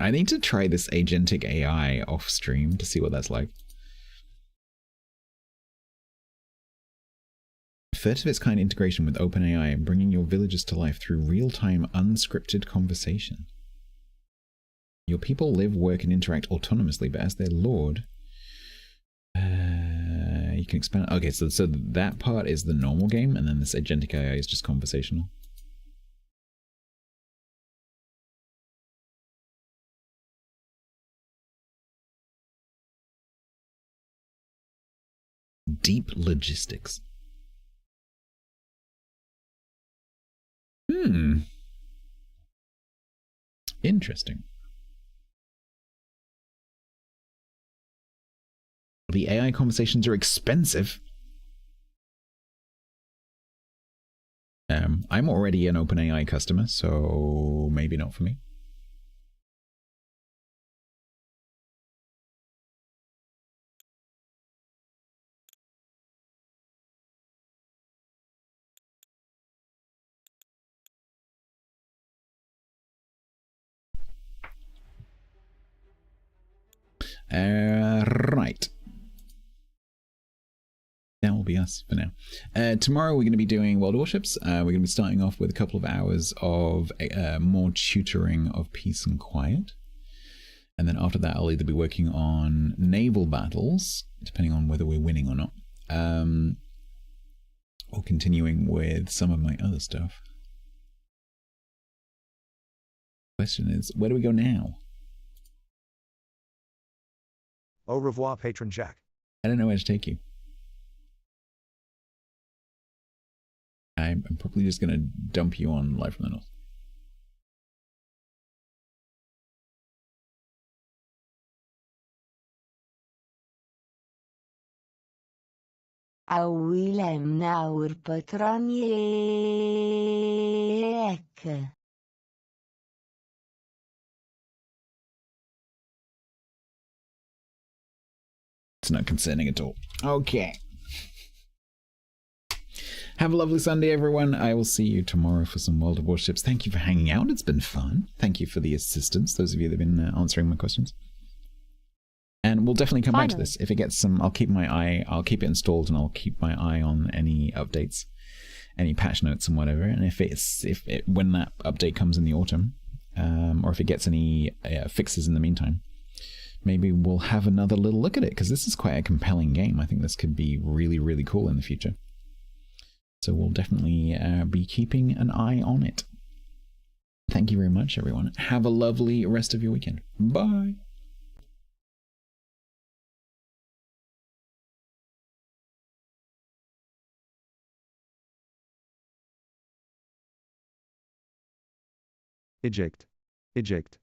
I need to try this agentic AI off stream to see what that's like. First of its kind integration with OpenAI, bringing your villagers to life through real-time unscripted conversation. Your people live, work, and interact autonomously, but as their lord, you can expand. Okay, so that part is the normal game, and then this agentic AI is just conversational. Deep logistics. Interesting. The AI conversations are expensive. I'm already an OpenAI customer, so maybe not for me. Right. That will be us for now. Tomorrow we're going to be doing World Warships. We're going to be starting off with a couple of hours of more tutoring of Peace and Quiet. And then after that I'll either be working on naval battles, depending on whether we're winning or not, or continuing with some of my other stuff. Question is, where do we go now? Au revoir, Patron Jack. I don't know where to take you. I'm probably just going to dump you on Live from the North. A Willem Naur Patroniek. It's not concerning at all. Okay. Have a lovely Sunday, everyone. I will see you tomorrow for some World of Warships. Thank you for hanging out. It's been fun. Thank you for the assistance, those of you that have been answering my questions. And we'll definitely come back to this. If it gets some, I'll keep it installed and I'll keep my eye on any updates. any patch notes and whatever. And when that update comes in the autumn, or if it gets any fixes in the meantime, maybe we'll have another little look at it, because this is quite a compelling game. I think this could be really, really cool in the future. So we'll definitely be keeping an eye on it. Thank you very much, everyone. Have a lovely rest of your weekend. Bye. Eject. Eject.